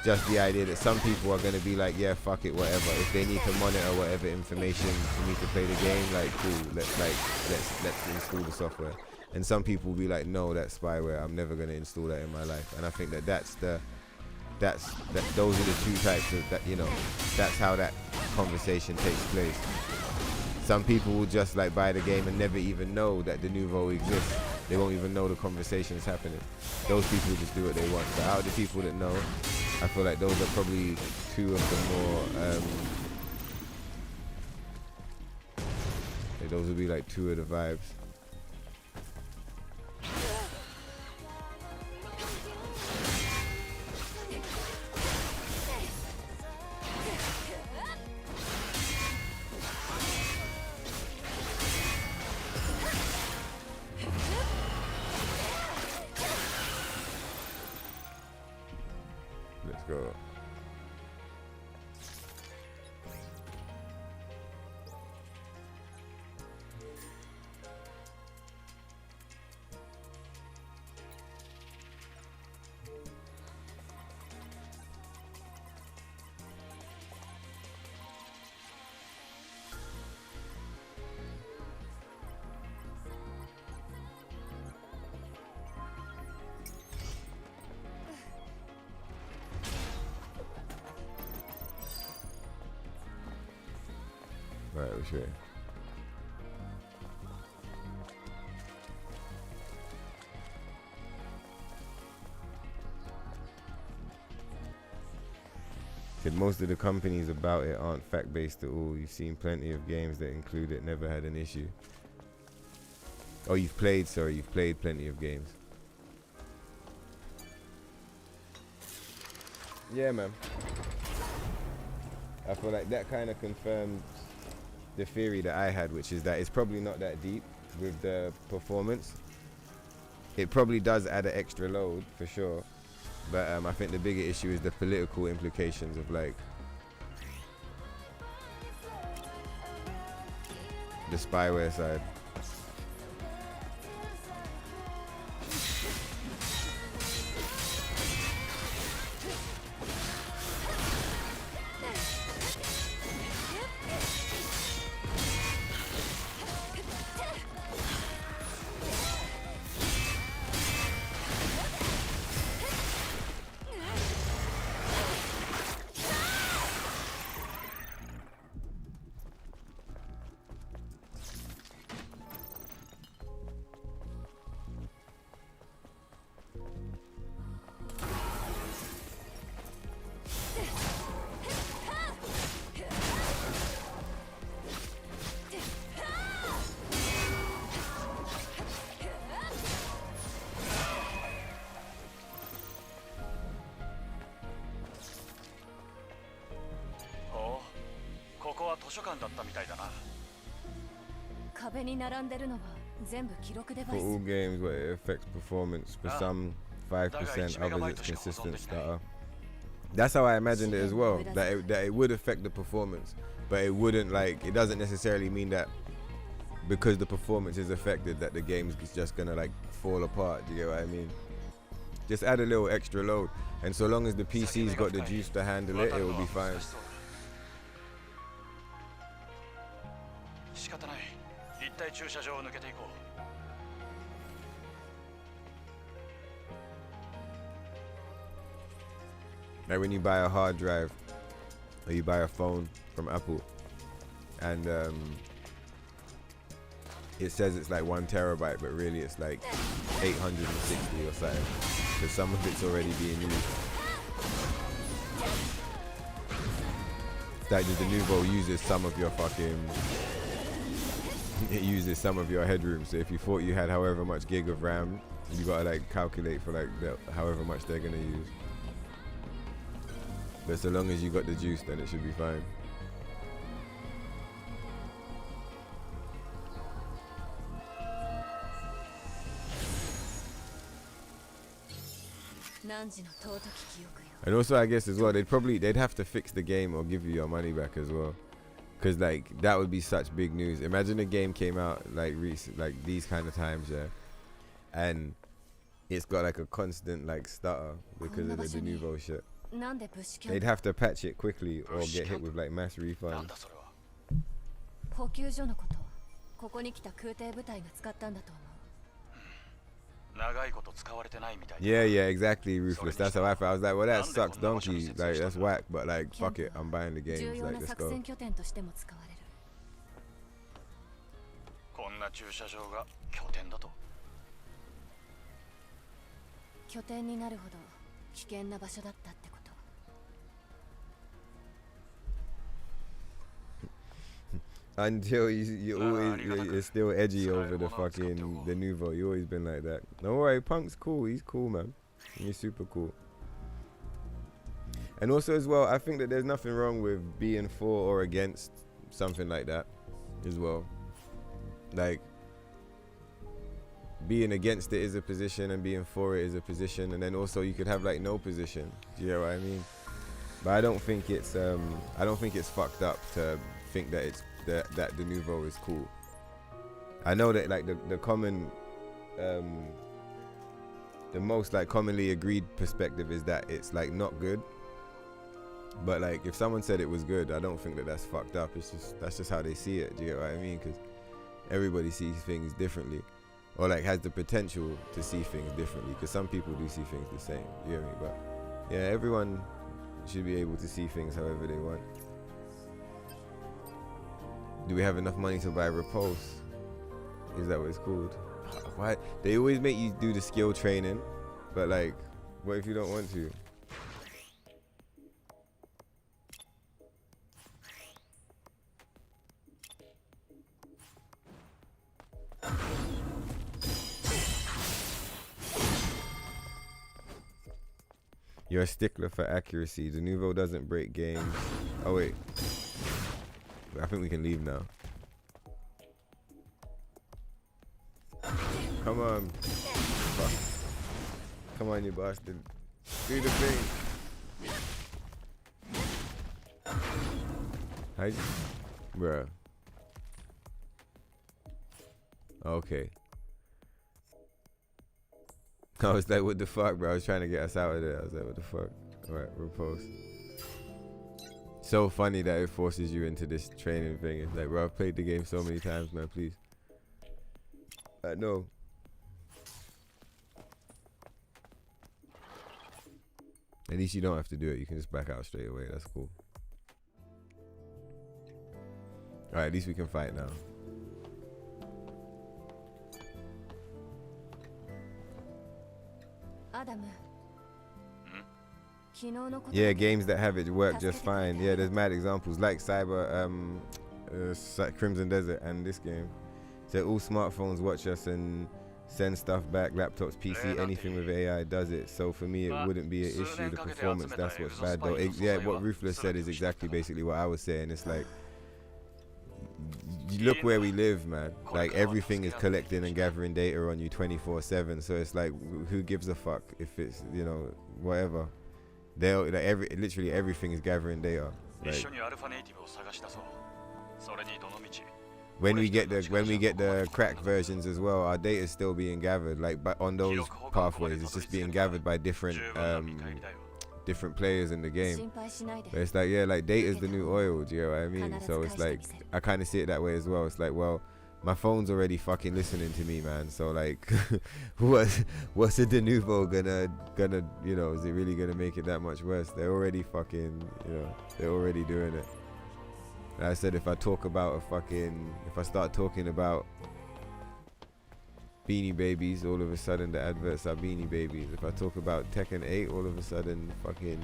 A: just the idea that some people are going to be like, yeah, fuck it, whatever. If they need to monitor whatever information for me to play the game, like cool, let's install the software. And some people will be like, no, that's spyware. I'm never going to install that in my life. And I think that those are the two types of that, you know, that's how that conversation takes place. Some people will just like buy the game and never even know that Denuvo exists. They won't even know the conversation is happening. Those people just do what they want. But out of the people that know, I feel like those are probably two of the more those would be like two of the vibes. Let's go. Alright, which way? Most of the companies about it aren't fact-based at all. You've seen plenty of games that include it, never had an issue. Oh, you've played plenty of games. Yeah, man. I feel like that kind of confirmed the theory that I had, which is that it's probably not that deep with the performance. It probably does add an extra load for sure, but I think the bigger issue is the political implications of like the spyware side.
B: 壁に並んでるのは全部記録デバ
A: For
B: イス
A: all games where it affects performance, for some 5%, others it's consistent stutter. That's how I imagined it as well, that it would affect the performance, but it wouldn't, like, it doesn't necessarily mean that because the performance is affected that the game's just gonna like fall apart. Do you get what I mean? Just add a little extra load, and so long as the PC's got the juice to handle it, it will be fine. Like when you buy a hard drive or you buy a phone from Apple and it says it's like 1 terabyte, but really it's like 860 or something, because some of it's already being used. It's like the Denuvo uses some of your it uses some of your headroom. So if you thought you had however much gig of RAM, you gotta like calculate for like however much they're gonna use. But so long as you got the juice, then it should be fine. And also I guess as well, they'd have to fix the game or give you your money back as well, because like that would be such big news. Imagine a game came out like these kind of times, yeah, and it's got like a constant like stutter because of the Denuvo shit. They'd have to patch it quickly or get hit with like mass refunds. Yeah, exactly, Ruthless. That's how I felt. I was like, well, that sucks, donkey. Like, that's whack, but like, fuck it, I'm buying the games. Like, let's go. Until you're still edgy over the fucking Denuvo. You always been like that. Don't worry, Punk's cool. He's cool, man. He's super cool. And also as well, I think that there's nothing wrong with being for or against something like that as well. Like, being against it is a position and being for it is a position, and then also you could have like no position. Do you know what I mean? But I don't think it's fucked up to think that it's that Denuvo is cool. I know that like the common the most like commonly agreed perspective is that it's like not good. But like if someone said it was good, I don't think that that's fucked up. That's just how they see it. Do you get what I mean? Because everybody sees things differently, or like has the potential to see things differently, because some people do see things the same. You know what I mean? But yeah, everyone should be able to see things however they want. Do we have enough money to buy Repulse? Is that what it's called? Why they always make you do the skill training, but like, what if you don't want to? You're a stickler for accuracy. Denuvo doesn't break games. Oh wait, I think we can leave now. Come on. Fuck. Come on, you bastard. Do the thing. Hi. Bruh. Okay. I was like, what the fuck, bro? I was trying to get us out of there. I was like, what the fuck? Alright, repose. So funny that it forces you into this training thing. It's like, bro, I've played the game so many times, man, please. No. At least you don't have to do it. You can just back out straight away. That's cool. Alright, at least we can fight now. Yeah, games that have it work just fine. Yeah, there's mad examples like Crimson Desert and this game. So all smartphones watch us and send stuff back. Laptops, PC, anything with AI does it. So for me, it wouldn't be an issue. The performance, that's what's bad though. Yeah, what Ruthless said is exactly basically what I was saying. It's like you look where we live, man. Like everything is collecting and gathering data on you 24/7. So it's like, who gives a fuck if it's, you know, whatever. They'll like literally everything is gathering data. Like, when we get the crack versions as well, our data is still being gathered. Like, but on those pathways, it's just being gathered by different players in the game. But it's like, yeah, like data's the new oil, do you know what I mean? So it's like, I kind of see it that way as well. It's like, well, my phone's already fucking listening to me, man. So like, what's a Denuvo gonna, you know, is it really gonna make it that much worse? They're already fucking, you know, they're already doing it. And I said, if I start talking about Beanie Babies, all of a sudden the adverts are Beanie Babies. If I talk about Tekken 8, all of a sudden fucking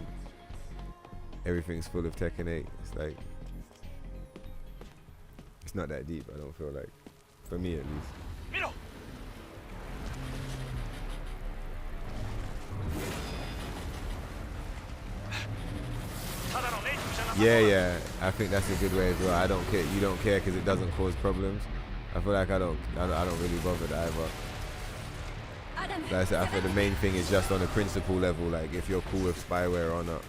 A: everything's full of Tekken 8. It's like, it's not that deep, I don't feel like. For me at least. Yeah, I think that's a good way as well. I don't care. You don't care because it doesn't cause problems. I feel like I don't really bother that either. Like I said, I feel the main thing is just on a principle level, like if you're cool with spyware or not.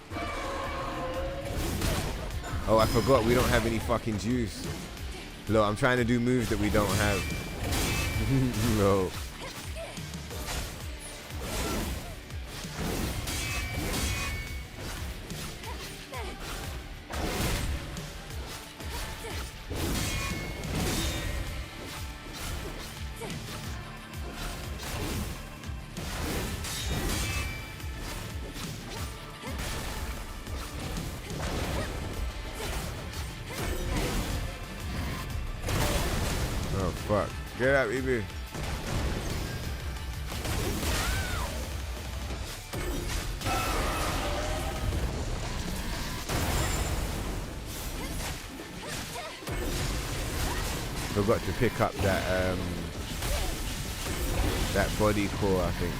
A: Oh, I forgot, we don't have any fucking juice. Look, I'm trying to do moves that we don't have. No. Fuck. Get out, baby. Forgot to pick up that body core, I think.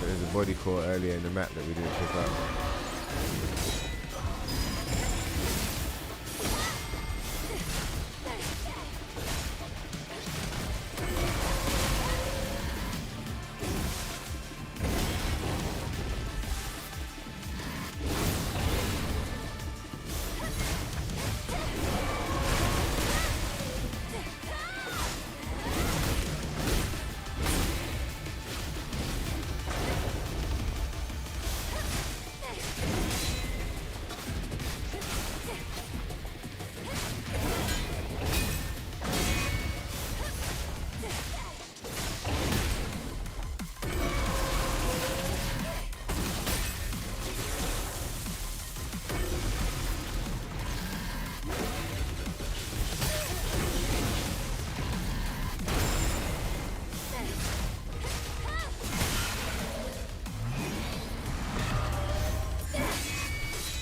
A: There's a body core earlier in the map that we didn't pick up.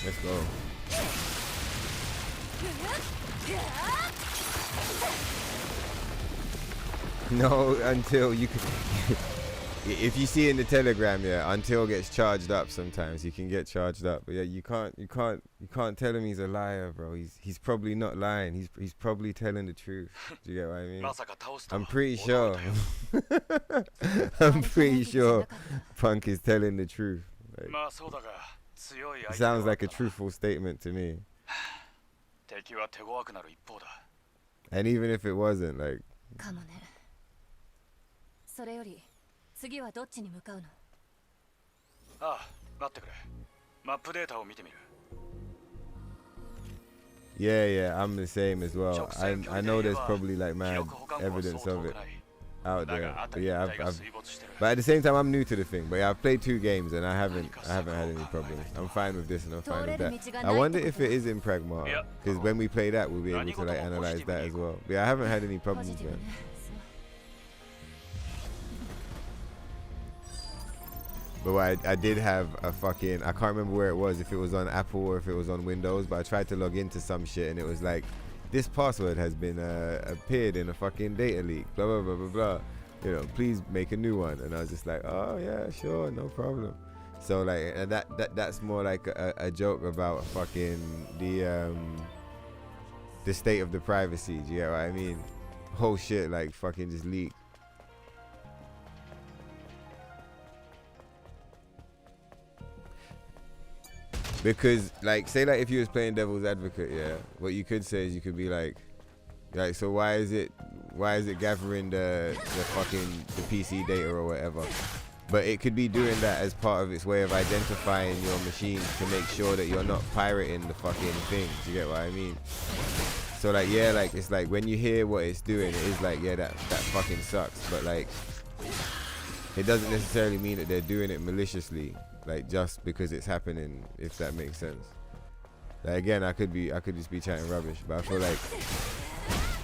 A: Let's go. No, until you can. If you see in the Telegram, yeah, until gets charged up. Sometimes he can get charged up, but yeah, you can't tell him he's a liar, bro. He's probably not lying. He's probably telling the truth. Do you get what I mean? I'm pretty sure. I'm pretty sure Punk is telling the truth. Like, it sounds like a truthful statement to me. And even if it wasn't, like.
B: それより次はどっちに向かうの？
C: ああ、待ってくれ。マップデータを見てみる。
A: Yeah, I'm the same as well. I know there's probably like mad evidence of it out there. But yeah, but at the same time, I'm new to the thing. But yeah, I've played 2 games and I haven't had any problems. I'm fine with this and I'm fine with that. I wonder if it is in Pragmata, because when we play that, we'll be able to like analyze that as well. But yeah, I haven't had any problems, man. But I did have a fucking, I can't remember where it was, if it was on Apple or if it was on Windows, but I tried to log into some shit and it was like, this password has been appeared in a fucking data leak, blah, blah, blah, blah, blah. You know, please make a new one. And I was just like, oh yeah, sure, no problem. So like, and that's more like a joke about fucking the the state of the privacy. Do you get what I mean? Whole shit like fucking just leaked. Because like, say like if you was playing devil's advocate, yeah, what you could say is you could be like so why is it gathering the fucking the PC data or whatever? But it could be doing that as part of its way of identifying your machine to make sure that you're not pirating the fucking thing. Do you get what I mean? So like, yeah, like it's like when you hear what it's doing, it is like, yeah, that fucking sucks. But like, it doesn't necessarily mean that they're doing it maliciously, like just because it's happening, if that makes sense. Like again, I could just be chatting rubbish, but I feel like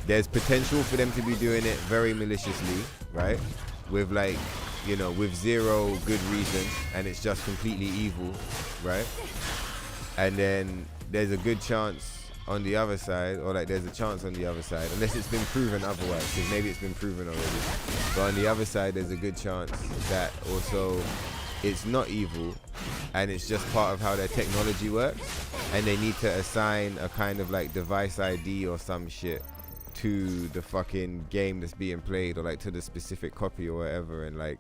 A: there's potential for them to be doing it very maliciously, right? With like, you know, with zero good reason, and it's just completely evil, right? And then there's a good chance on the other side, or like there's a chance on the other side, unless it's been proven otherwise, because maybe it's been proven already. But on the other side, there's a good chance that also it's not evil, and it's just part of how their technology works, and they need to assign a kind of like device ID or some shit to the fucking game that's being played, or like to the specific copy or whatever, and like,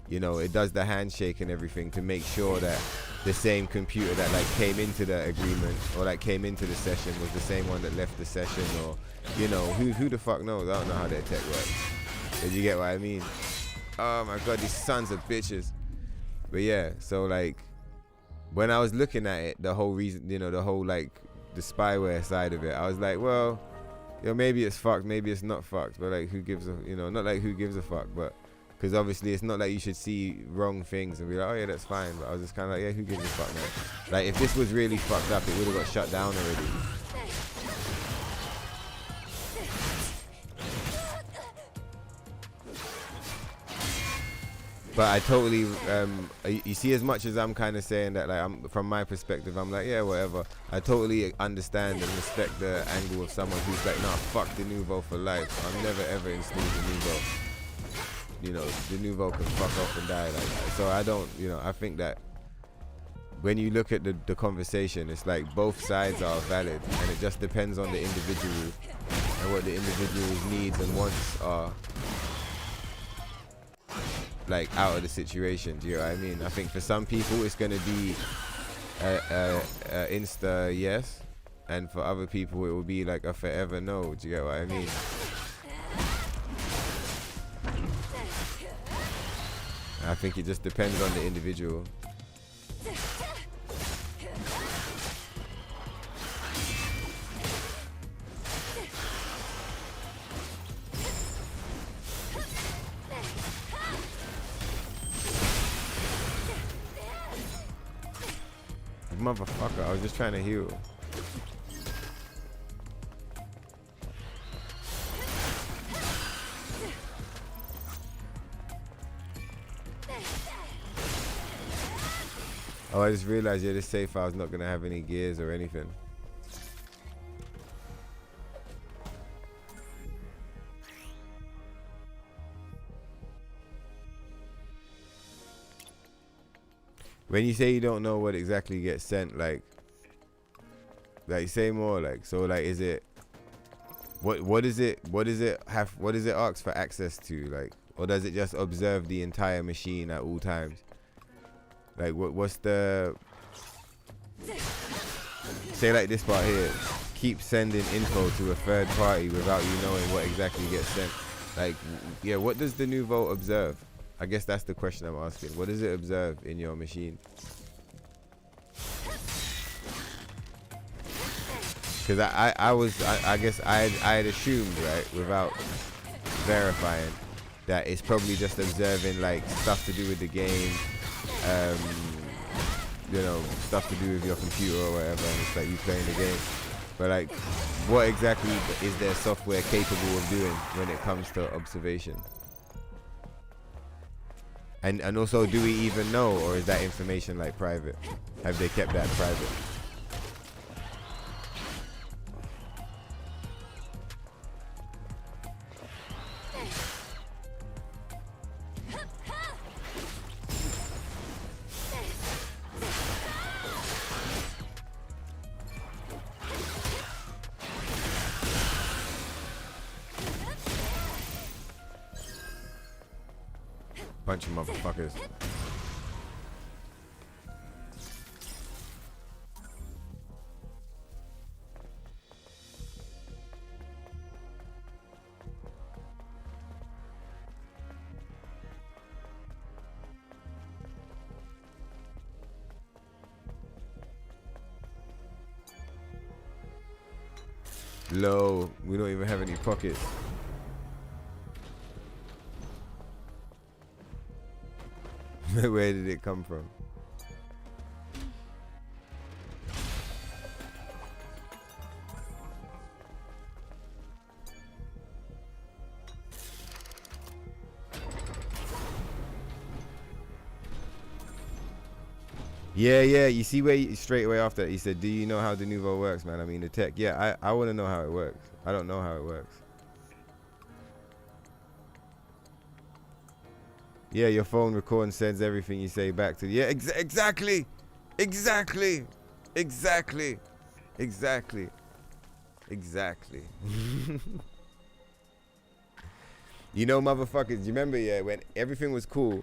A: you know, it does the handshake and everything to make sure that the same computer that like came into the agreement or like came into the session was the same one that left the session, or, you know, who the fuck knows? I don't know how their tech works. But you get what I mean? Oh my god, these sons of bitches. But yeah, so like when I was looking at it, the whole reason, you know, the whole like the spyware side of it, I was like, well, you know, maybe it's fucked, maybe it's not fucked, but like who gives a, you know, not like who gives a fuck, but because obviously it's not like you should see wrong things and be like, oh yeah, that's fine. But I was just kind of like, yeah, who gives a fuck, man? Like if this was really fucked up, it would have got shut down already. But I totally, you see, as much as I'm kind of saying that, like, I'm, from my perspective, I'm like, yeah, whatever. I totally understand and respect the angle of someone who's like, nah, fuck Denuvo for life. I'm never ever install Denuvo. You know, Denuvo can fuck off and die like that. So I don't, you know, I think that when you look at the conversation, it's like both sides are valid, and it just depends on the individual and what the individual's needs and wants are, like, out of the situation. Do you know what I mean? I think for some people it's gonna be insta yes, and for other people it will be like a forever no. Do you get what I mean? I think it just depends on the individual. Motherfucker, I was just trying to heal. Oh, I just realized, yeah, this save file is not gonna have any gears or anything. When you say you don't know what exactly gets sent, like say more, like, so like, is it, what is it ask for access to, like, or does it just observe the entire machine at all times? Like, what's the, say like this part here, keep sending info to a third party without you knowing what exactly gets sent. Like, yeah, what does Denuvo observe? I guess that's the question I'm asking. What does it observe in your machine? Because I guess I had assumed, right, without verifying, that it's probably just observing like stuff to do with the game, you know, stuff to do with your computer or whatever, and it's like you playing the game. But like, what exactly is their software capable of doing when it comes to observation? And also, do we even know, or is that information like private? Have they kept that private? Bunch of motherfuckers. Low, we don't even have any pockets. Where did it come from? Yeah, you see where straight away after that, he said, do you know how Denuvo works, man? I mean, the tech. Yeah, I want to know how it works. I don't know how it works. Yeah, your phone records and sends everything you say back to. Yeah, exactly. You know, motherfuckers, you remember, yeah, when everything was cool,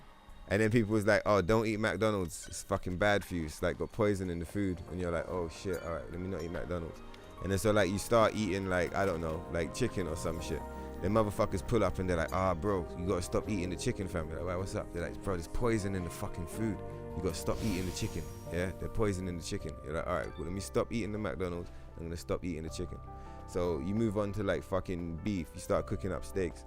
A: and then people was like, oh, don't eat McDonald's. It's fucking bad for you. It's like got poison in the food. And you're like, oh shit, all right, let me not eat McDonald's. And then so like you start eating like, I don't know, like chicken or some shit. Then motherfuckers pull up and they're like, ah, bro, you gotta stop eating the chicken, fam. You're like, wait, what's up? They're like, bro, there's poison in the fucking food. You gotta stop eating the chicken. Yeah, they're poisoning the chicken. You're like, all right, well, let me stop eating the McDonald's. I'm gonna stop eating the chicken. So you move on to like fucking beef. You start cooking up steaks.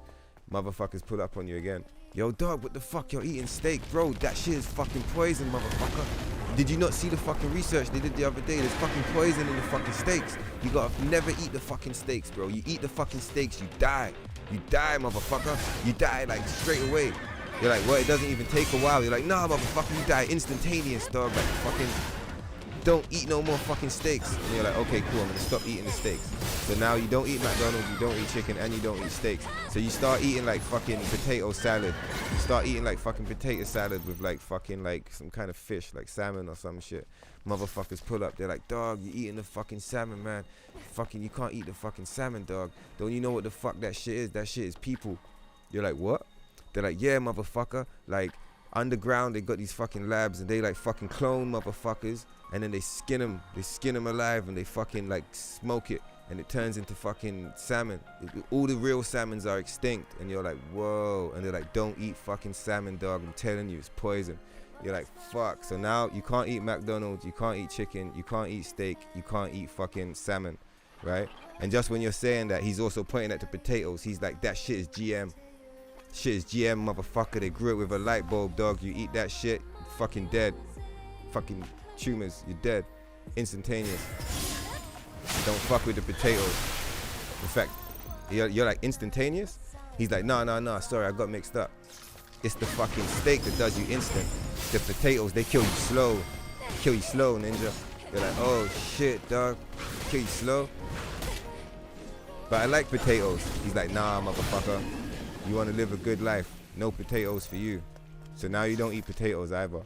A: Motherfuckers pull up on you again. Yo, dog, what the fuck? You're eating steak, bro. That shit is fucking poison, motherfucker. Did you not see the fucking research they did the other day? There's fucking poison in the fucking steaks. You gotta never eat the fucking steaks, bro. You eat the fucking steaks, you die. You die, motherfucker. You die like straight away. You're like, well, it doesn't even take a while. You're like, nah, motherfucker, you die instantaneous, dog. Like, fucking, don't eat no more fucking steaks. And you're like, okay, cool, I'm gonna stop eating the steaks. So now you don't eat McDonald's, you don't eat chicken, and you don't eat steaks. So you start eating like fucking potato salad. You start eating like fucking potato salad with like fucking like some kind of fish, like salmon or some shit. Motherfuckers pull up, they're like, dog, you eating the fucking salmon, man. Fucking, you can't eat the fucking salmon, dog. Don't you know what the fuck that shit is? That shit is people. You're like, what? They're like, yeah, motherfucker. Like, underground, they got these fucking labs and they like fucking clone motherfuckers. And then they skin them alive and they fucking like smoke it. And it turns into fucking salmon. All the real salmons are extinct. And you're like, whoa. And they're like, don't eat fucking salmon, dog. I'm telling you, it's poison. You're like, fuck. So now you can't eat McDonald's, you can't eat chicken, you can't eat steak, you can't eat fucking salmon, right? And just when you're saying that, he's also pointing at the potatoes. He's like, that shit is GM. Shit is GM, motherfucker. They grew it with a light bulb, dog. You eat that shit, you're fucking dead. Fucking tumors, you're dead. Instantaneous. Don't fuck with the potatoes. In fact, you're like, instantaneous? He's like, nah, sorry, I got mixed up. It's the fucking steak that does you instant. The potatoes, they kill you slow. Kill you slow, ninja. You're like, oh shit, dog. Kill you slow. But I like potatoes. He's like, nah, motherfucker. You want to live a good life. No potatoes for you. So now you don't eat potatoes either.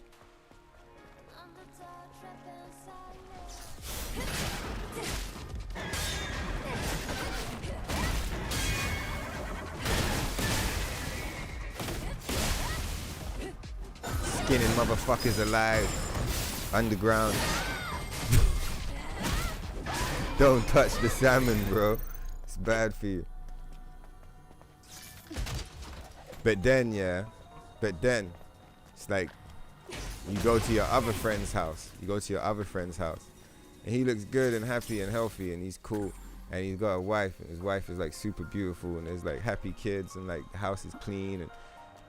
A: Skinning motherfuckers alive. Underground. Don't touch the salmon, bro. It's bad for you. But then, it's like you go to your other friend's house. And he looks good and happy and healthy and he's cool. And he's got a wife and his wife is like super beautiful and there's like happy kids and like the house is clean and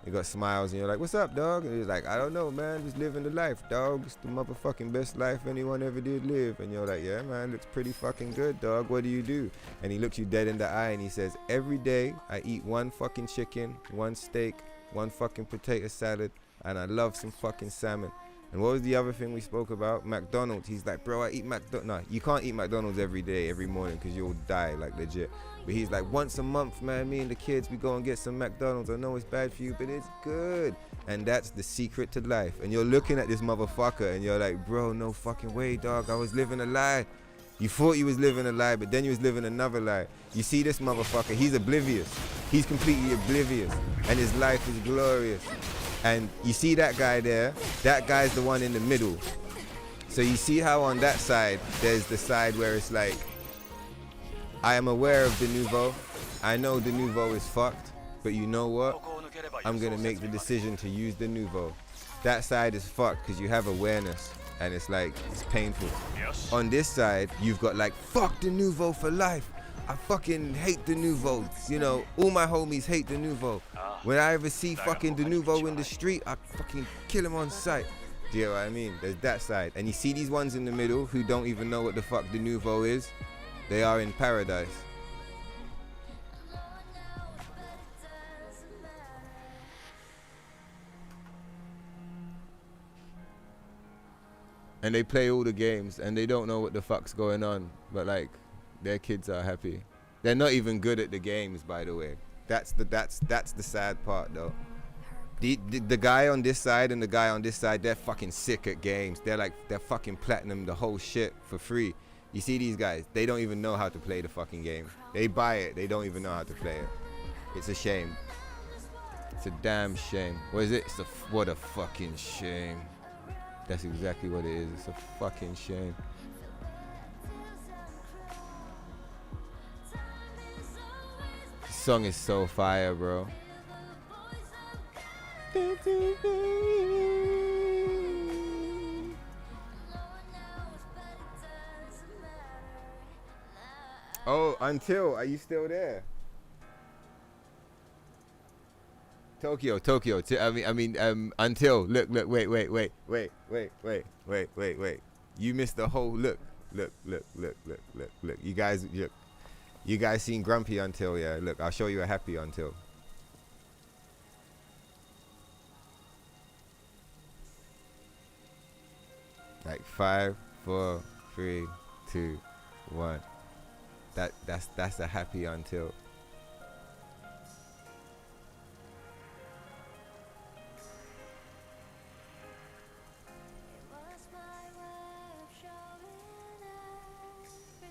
A: they got smiles and you're like, what's up, dog? And he's like, I don't know, man, just living the life, dog. It's the motherfucking best life anyone ever did live. And you're like, yeah, man, looks pretty fucking good, dog. What do you do? And he looks you dead in the eye and he says, every day I eat one fucking chicken, one steak, one fucking potato salad, and I love some fucking salmon. And what was the other thing we spoke about? McDonald's. He's like, bro, I eat McDonald's. No, you can't eat McDonald's every day, every morning, because you'll die, like, legit. But he's like, once a month, man, me and the kids, we go and get some McDonald's. I know it's bad for you, but it's good. And that's the secret to life. And you're looking at this motherfucker, and you're like, bro, no fucking way, dog. I was living a lie. You thought you was living a lie, but then you was living another lie. You see this motherfucker, he's oblivious. He's completely oblivious. And his life is glorious. And you see that guy there? That guy's the one in the middle. So you see how on that side, there's the side where it's like, I am aware of Denuvo. I know Denuvo is fucked, but you know what? I'm gonna make the decision to use Denuvo. That side is fucked because you have awareness, and it's like, it's painful. On this side, you've got like, fuck Denuvo for life. I fucking hate Denuvo. You know, all my homies hate Denuvo. When I ever see fucking Denuvo in the street, I fucking kill him on sight. Do you know what I mean? There's that side. And you see these ones in the middle who don't even know what the fuck Denuvo is. They are in paradise. And they play all the games and they don't know what the fuck's going on. But like, their kids are happy. They're not even good at the games, by the way. That's the sad part though. The guy on this side and the guy on this side, they're fucking sick at games. They're fucking platinum the whole shit for free. You see these guys, they don't even know how to play the fucking game. They buy it, they don't even know how to play it. It's a shame. It's a damn shame. What is it? What a fucking shame. That's exactly what it is. It's a fucking shame. This song is so fire, bro. Oh, Until, are you still there? Tokyo. Until, look, wait. You missed the whole look. You guys seen grumpy Until, yeah? Look, I'll show you a happy Until. Like 5, 4, 3, 2, 1. That's a happy Until.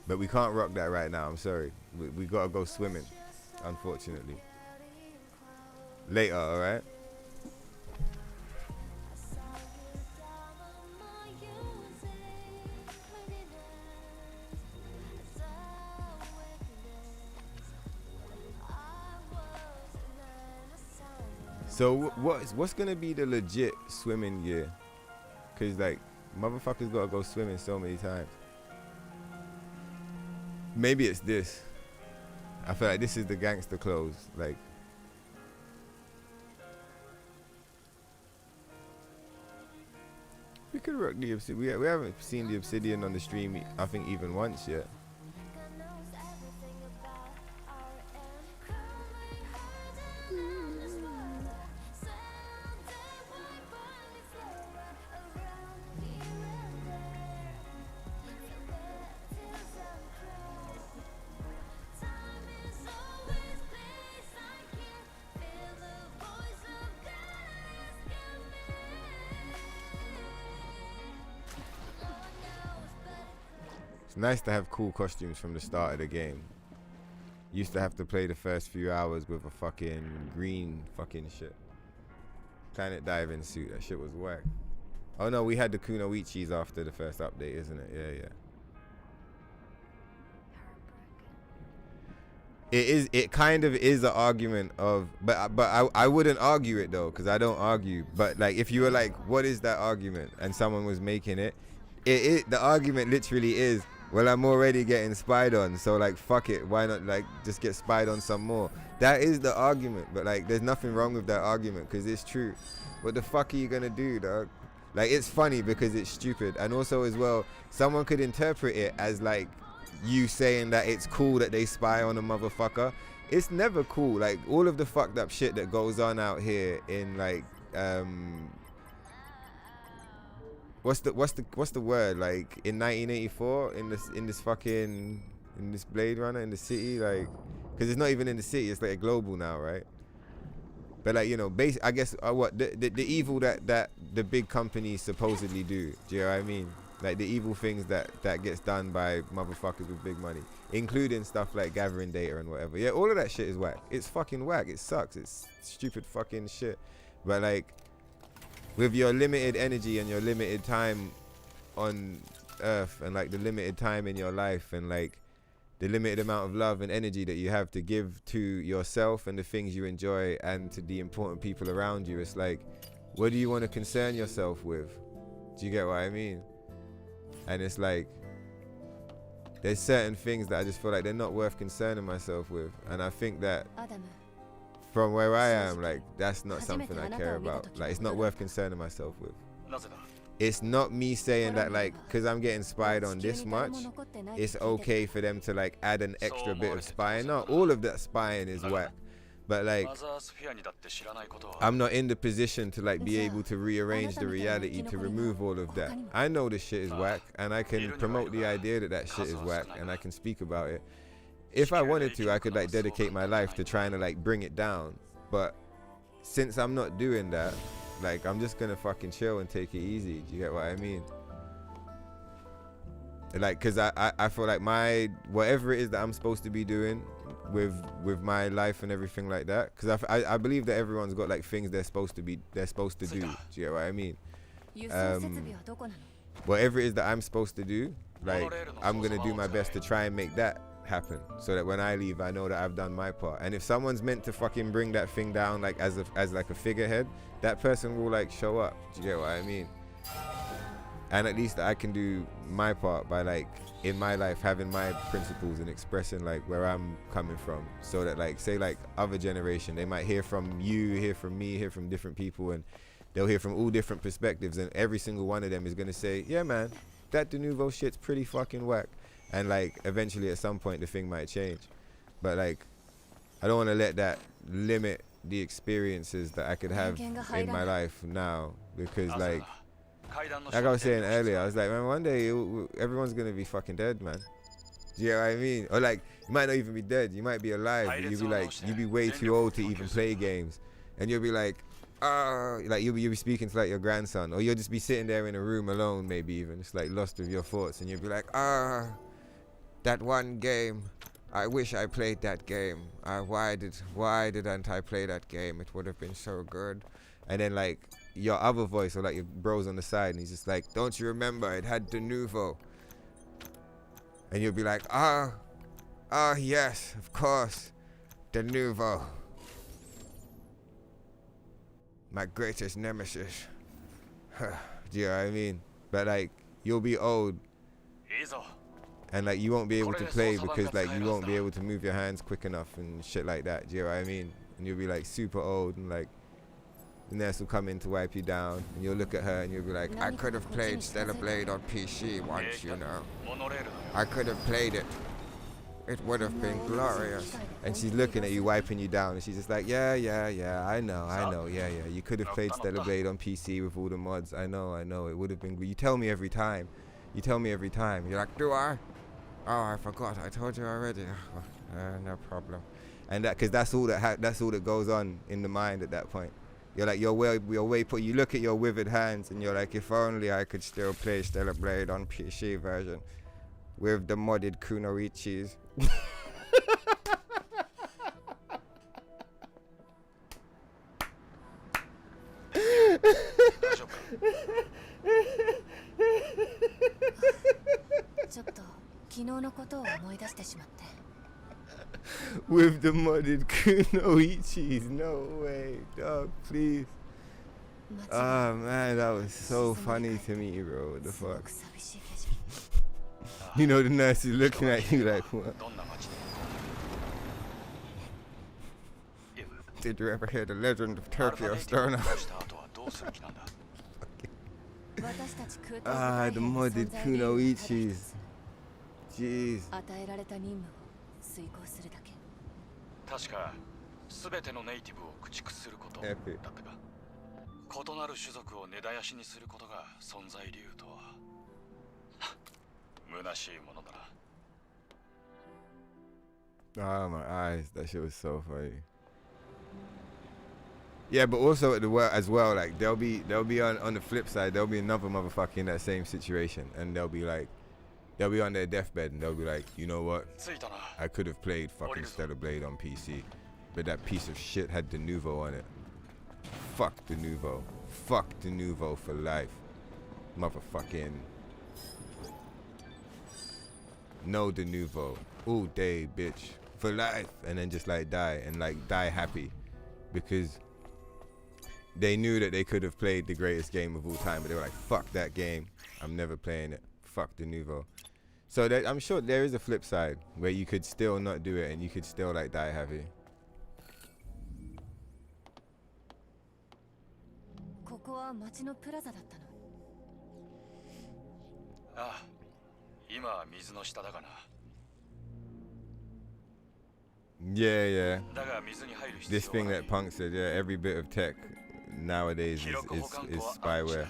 A: But we can't rock that right now, I'm sorry. We gotta go swimming, unfortunately. Later, alright? So what's gonna be the legit swimming gear? Cause like motherfuckers gotta go swimming so many times. Maybe it's this. I feel like this is the gangster clothes. Like, we could rock the obsidian. We haven't seen the obsidian on the stream, I think, even once yet. Nice to have cool costumes from the start of the game. Used to have to play the first few hours with a fucking green fucking shit. Planet diving suit, that shit was whack. Oh no, we had the Kunoichis after the first update, isn't it? Yeah. It kind of is an argument of, but I wouldn't argue it though, because I don't argue. But like, if you were like, what is that argument? And someone was making it, the argument literally is, well, I'm already getting spied on, so like, fuck it, why not like just get spied on some more? That is the argument, but like, there's nothing wrong with that argument because it's true. What the fuck are you gonna do, dog? Like, it's funny because it's stupid, and also as well, someone could interpret it as like you saying that it's cool that they spy on a motherfucker. It's never cool. Like, all of the fucked up shit that goes on out here in like what's the word, like in 1984 in this Blade Runner in the city, like, because it's not even in the city, it's like a global now, right? But like, you know, I guess what the evil that the big companies supposedly do you know what I mean? Like the evil things that gets done by motherfuckers with big money, including stuff like gathering data and whatever. Yeah, all of that shit is whack. It's fucking whack. It sucks. It's stupid fucking shit. But like, with your limited energy and your limited time on earth, and like the limited time in your life, and like the limited amount of love and energy that you have to give to yourself and the things you enjoy and to the important people around you, it's like, what do you want to concern yourself with? Do you get what I mean? And it's like, there's certain things that I just feel like they're not worth concerning myself with. And I think that from where I am, like, that's not something I care about. Like, it's not worth concerning myself with. It's not me saying that, like, because I'm getting spied on this much, it's okay for them to, like, add an extra bit of spying. No, all of that spying is whack. But, like, I'm not in the position to, like, be able to rearrange the reality to remove all of that. I know this shit is whack, and I can promote the idea that that shit is whack, and I can speak about it. If I wanted to, I could, like, dedicate my life to trying to, like, bring it down. But since I'm not doing that, like, I'm just gonna fucking chill and take it easy. Do you get what I mean? Like, cause I feel like my, whatever it is that I'm supposed to be doing with my life and everything like that, cause I believe that everyone's got like things they're supposed to do. Do you get what I mean? Whatever it is that I'm supposed to do, like, I'm gonna do my best to try and make that happen, so that when I leave, I know that I've done my part. And if someone's meant to fucking bring that thing down, like as like a figurehead, that person will like show up. Do you get what I mean? And at least I can do my part by, like, in my life having my principles and expressing like where I'm coming from, so that, like, say like other generation, they might hear from you, hear from me, hear from different people, and they'll hear from all different perspectives, and every single one of them is gonna say, yeah man, that Denuvo shit's pretty fucking whack. And like eventually at some point the thing might change. But like, I don't want to let that limit the experiences that I could have in my life now, because like I was saying earlier, I was like, man, one day everyone's gonna be fucking dead, man. Do you know what I mean? Or like, you might not even be dead, you might be alive, but you'll be like, you'll be way too old to even play games, and you'll be like, like you'll be speaking to like your grandson, or you'll just be sitting there in a room alone, maybe even just like lost with your thoughts, and you'll be like, that one game, I wish I played that game. Why didn't I play that game? It would have been so good. And then like your other voice, or like your bros on the side, and he's just like, don't you remember, it had Denuvo? And you'll be like, yes, of course, Denuvo, my greatest nemesis. Do you know what I mean? But like, you'll be old, and like you won't be able to play because like you won't be able to move your hands quick enough and shit like that. Do you know what I mean? And you'll be like super old, and like the nurse will come in to wipe you down, and you'll look at her and you'll be like, I could have played Stellar Blade on PC once, you know. I could have played it. It would have been glorious. And she's looking at you, wiping you down, and she's just like, yeah, I know, yeah. You could have played Stellar Blade on PC with all the mods. I know, it would have been good. You tell me every time. You're like, do I? Oh, I forgot. I told you already. No problem. And that, because that's all that goes on in the mind at that point. You're like, you look at your withered hands, and you're like, if only I could still play Stellar Blade on PC version with the modded kunoichis. With the modded kunoichis, no way, dog, please. Oh man, that was so funny to me, bro. What the fuck? You know, the nurse is looking at you like, what? Did you ever hear the legend of Turkey or Sterna? The modded kunoichis. Jeez.
C: 確か全てのネイティブを駆逐することだったが、異なる種族を根絶やしにすることが存在理由とは虚しいものだな。
A: Oh my eyes, that shit was so funny. Yeah, but also at the work as well, like they'll be on the flip side, there'll be another motherfucker in that same situation, and they'll be on their deathbed, and they'll be like, you know what? I could have played fucking Stellar Blade on PC, but that piece of shit had Denuvo on it. Fuck Denuvo. fuck Denuvo for life. Motherfucking no Denuvo all day, bitch, for life, and then just like die, and like die happy, because they knew that they could have played the greatest game of all time, but they were like, fuck that game, I'm never playing it, fuck Denuvo. So that, I'm sure there is a flip side where you could still not do it and you could still like die happy.
B: ここは町のプラザだったの。
C: ああ、今は水の下だがな。
A: Yeah, yeah.
C: だが水に入る必
A: This
C: 要
A: thing
C: はない。
A: that Punk said, yeah, every bit of tech nowadays is spyware.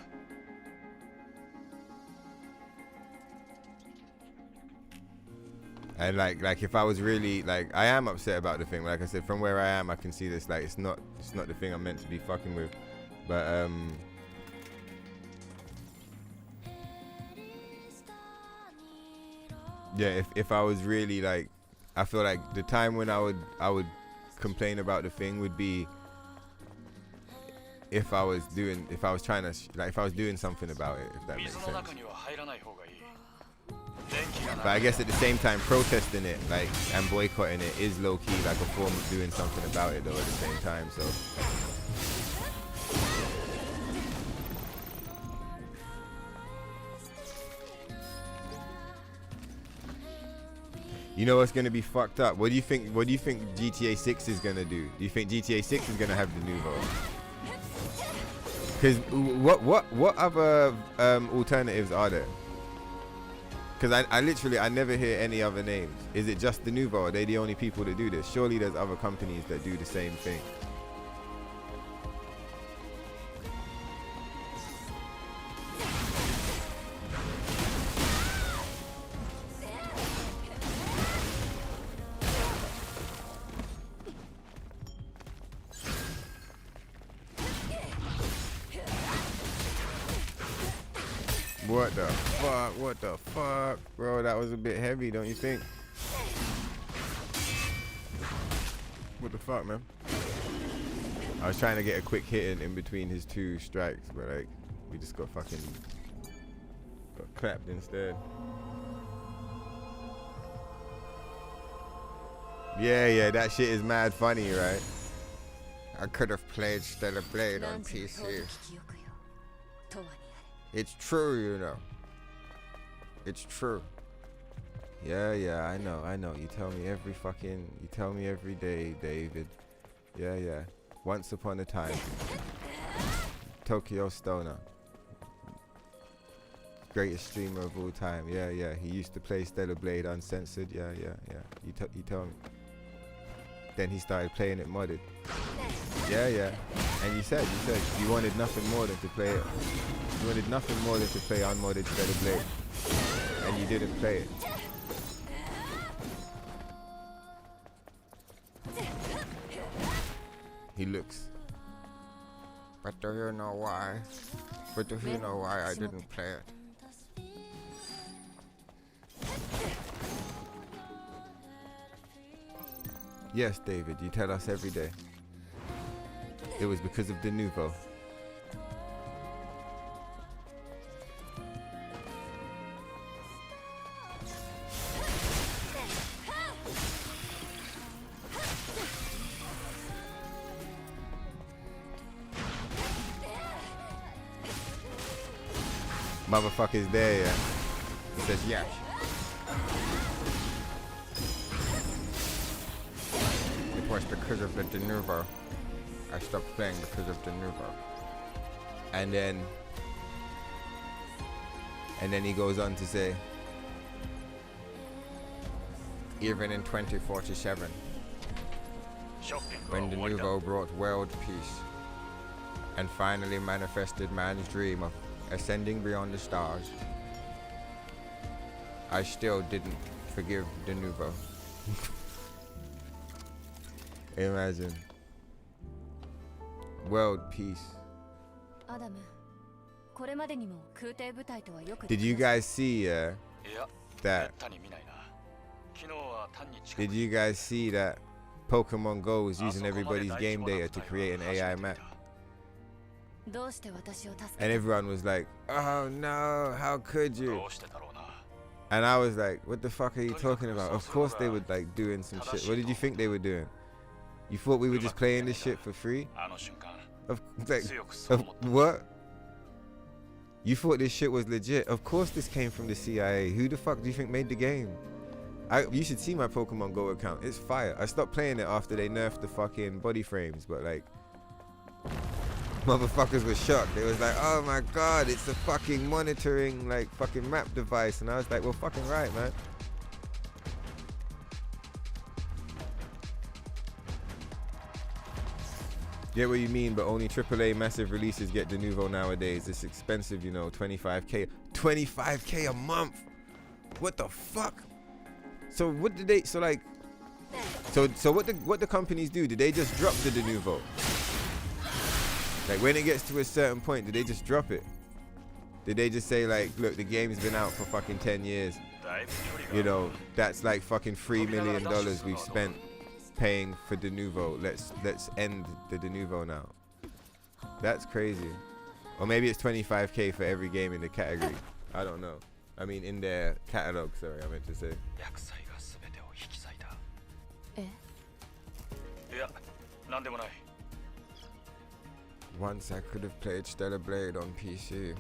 A: And like if I was really like, I am upset about the thing. Like I said, from where I am, I can see this. Like it's not the thing I'm meant to be fucking with. But yeah, if I was really like, I feel like the time when I would complain about the thing would be if I was doing something about it, if that makes sense. But I guess at the same time, protesting it like and boycotting it is low key like a form of doing something about it though at the same time. So you know what's gonna be fucked up? What do you think GTA 6 is gonna do? Do you think GTA 6 is gonna have Denuvo? Because what other alternatives are there? Because I never hear any other names. Is it just Denuvo? Are they the only people that do this? Surely there's other companies that do the same thing. What the fuck? Bro, that was a bit heavy, don't you think? What the fuck, man? I was trying to get a quick hit in between his two strikes, but like, we just got clapped instead. Yeah, that shit is mad funny, right? I could have played Stellar Blade on PC. It's true, you know. It's true. Yeah, I know. You tell me every day, David. Yeah. Once upon a time. Tokyo Stoner. Greatest streamer of all time. Yeah. He used to play Stellar Blade Uncensored. Yeah. You tell me. Then he started playing it modded. Yeah. And you said you wanted nothing more than to play it. You wanted nothing more than to play unmodded Stellar Blade. And you didn't play it. He looks. But do you know why? I didn't play it? Yes, David, you tell us every day. It was because of Denuvo. Motherfucker's there, yeah. He says yes. It was because of the Denuvo. I stopped playing because of Denuvo. And then he goes on to say, even in 2047, when Denuvo brought world peace and finally manifested man's dream of ascending beyond the stars, I still didn't forgive Denuvo. Imagine. World peace. Did you guys see that? Did you guys see that Pokemon Go is using everybody's game data to create an AI map? And everyone was like, oh no, how could you? And I was like, what the fuck are you talking about? Of course they were like doing some shit. What did you think they were doing? You thought we were just playing this shit for free? What? You thought this shit was legit? Of course this came from the CIA. Who the fuck do you think made the game? You should see my Pokemon Go account. It's fire. I stopped playing it after they nerfed the fucking body frames, but like, motherfuckers were shocked. They was like, oh my god, it's a fucking monitoring like fucking map device. And I was like, well, fucking right, man. Get what you mean, but only AAA massive releases get Denuvo nowadays. It's expensive, you know, 25k. 25k a month. What the fuck? So what did they? So like, so what the companies do? Did they just drop the Denuvo? Like when it gets to a certain point, did they just drop it? Did they just say like, look, the game's been out for fucking 10 years. You know, that's like fucking $3 million we've spent paying for Denuvo. Let's end the Denuvo now. That's crazy. Or maybe it's 25k for every game in the category. I don't know. I mean, in their catalog. Sorry, I meant to say. Once I could have played Stellar Blade on PC.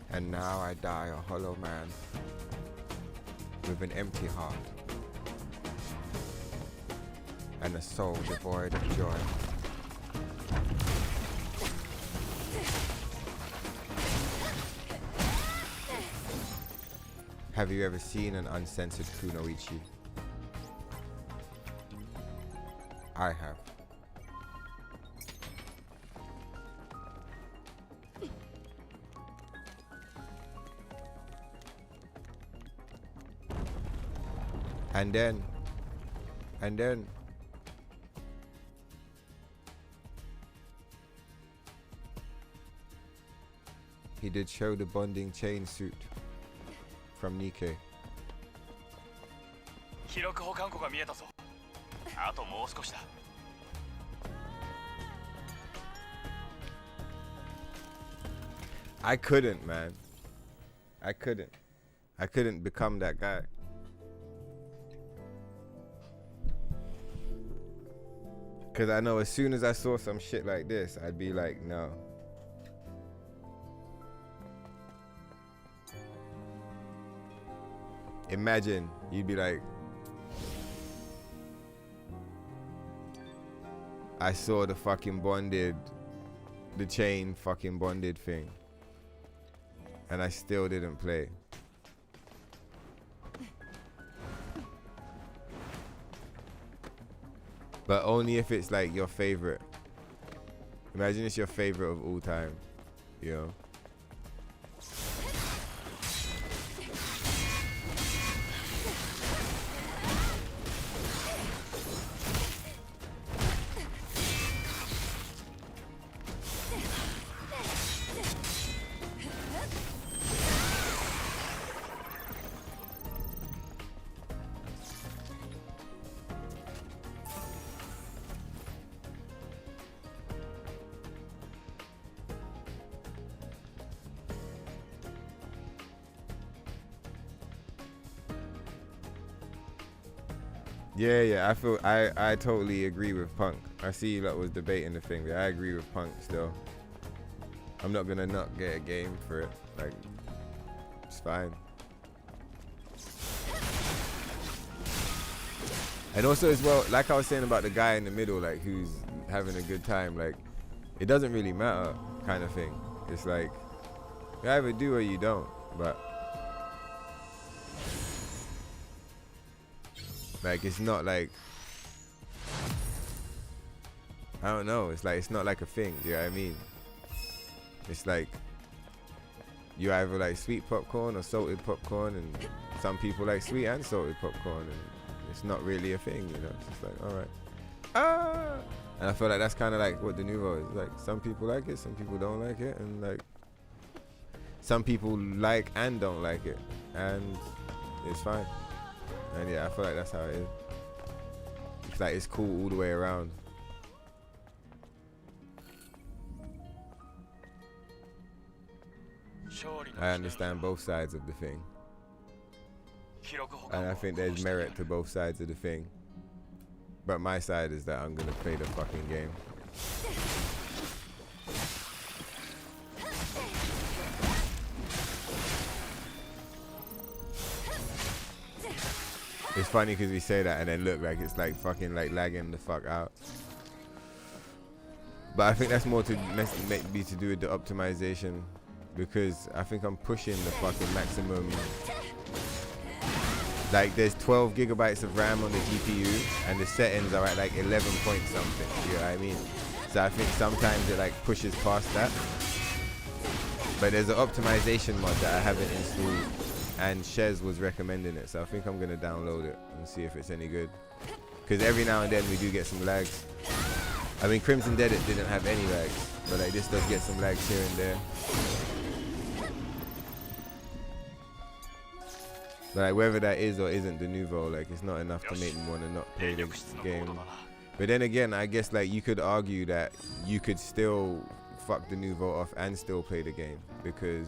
A: And now I die a hollow man with an empty heart and a soul devoid of joy. Have you ever seen an uncensored kunoichi? I have. And then he did show the bonding chain suit from Nikkei. I couldn't, man. I couldn't become that guy. Cause I know as soon as I saw some shit like this, I'd be like, no. Imagine you'd be like, I saw the fucking bonded, the chain fucking bonded thing, and I still didn't play. But only if it's like your favorite. Imagine it's your favorite of all time, you know? Yeah, I totally agree with Punk. I see you lot was debating the thing. I agree with Punk still. I'm not gonna not get a game for it. Like, it's fine. And also as well, like I was saying about the guy in the middle, like who's having a good time, like it doesn't really matter kind of thing. It's like you either do or you don't, but like it's not like, I don't know, it's like, it's not like a thing, do you know what I mean? It's like you either like sweet popcorn or salted popcorn, and some people like sweet and salted popcorn, and it's not really a thing, you know? It's just like, alright. And I feel like that's kind of like what Denuvo is. Like some people like it, some people don't like it, and like some people like and don't like it, and it's fine. And yeah, I feel like that's how it is. It's like it's cool all the way around. I understand both sides of the thing, and I think there's merit to both sides of the thing. But my side is that I'm gonna play the fucking game. It's funny because we say that and then look like it's like fucking like lagging the fuck out. But I think that's more to maybe to do with the optimization, because I think I'm pushing the fucking maximum. Like there's 12 gigabytes of RAM on the GPU and the settings are at like 11 point something, you know what I mean? So I think sometimes it like pushes past that. But there's an optimization mod that I haven't installed and Shez was recommending it, so I think I'm gonna download it and see if it's any good. Because every now and then we do get some lags. I mean, Crimson Dead it didn't have any lags, but like this does get some lags here and there. But like whether that is or isn't Denuvo, like it's not enough to make me want to not play the game. But then again, I guess like you could argue that you could still fuck Denuvo off and still play the game, because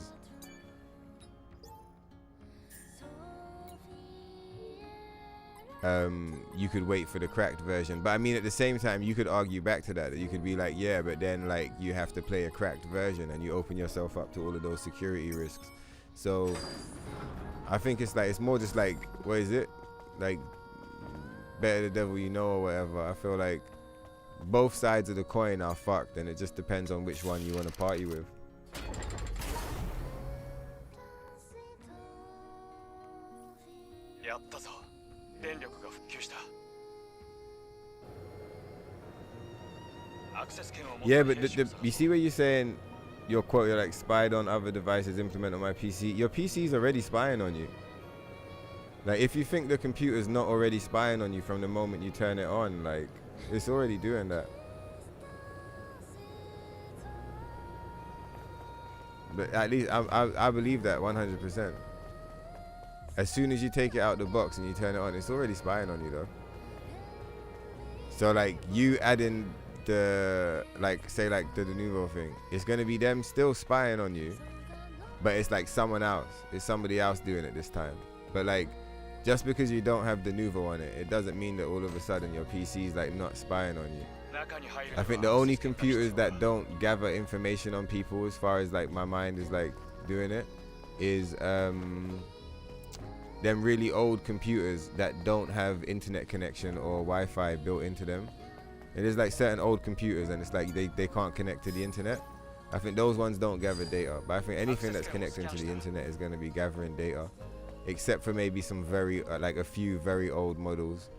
A: you could wait for the cracked version. But I mean, at the same time, you could argue back to that you could be like, yeah, but then like you have to play a cracked version and you open yourself up to all of those security risks. So I think it's like, it's more just like, what is it? Like, better the devil you know or whatever. I feel like both sides of the coin are fucked, and it just depends on which one you want to party with. Yeah, but you see where you're saying your quote, you're like spied on other devices, implement on my PC. Your PC's already spying on you. Like if you think the computer's not already spying on you from the moment you turn it on, like it's already doing that. But at least I believe that 100%. As soon as you take it out the box and you turn it on, it's already spying on you though. So like you adding the, like say like the Denuvo thing, it's gonna be them still spying on you, but it's like someone else, it's somebody else doing it this time. But like just because you don't have Denuvo on it, it doesn't mean that all of a sudden your PC's like not spying on you. I think the only computers that don't gather information on people, as far as like my mind is like doing it, is them really old computers that don't have internet connection or Wi-Fi built into them. It is like certain old computers and it's like they can't connect to the internet. I think those ones don't gather data, but I think anything that's connecting to the internet is going to be gathering data, except for maybe some very like a few very old models.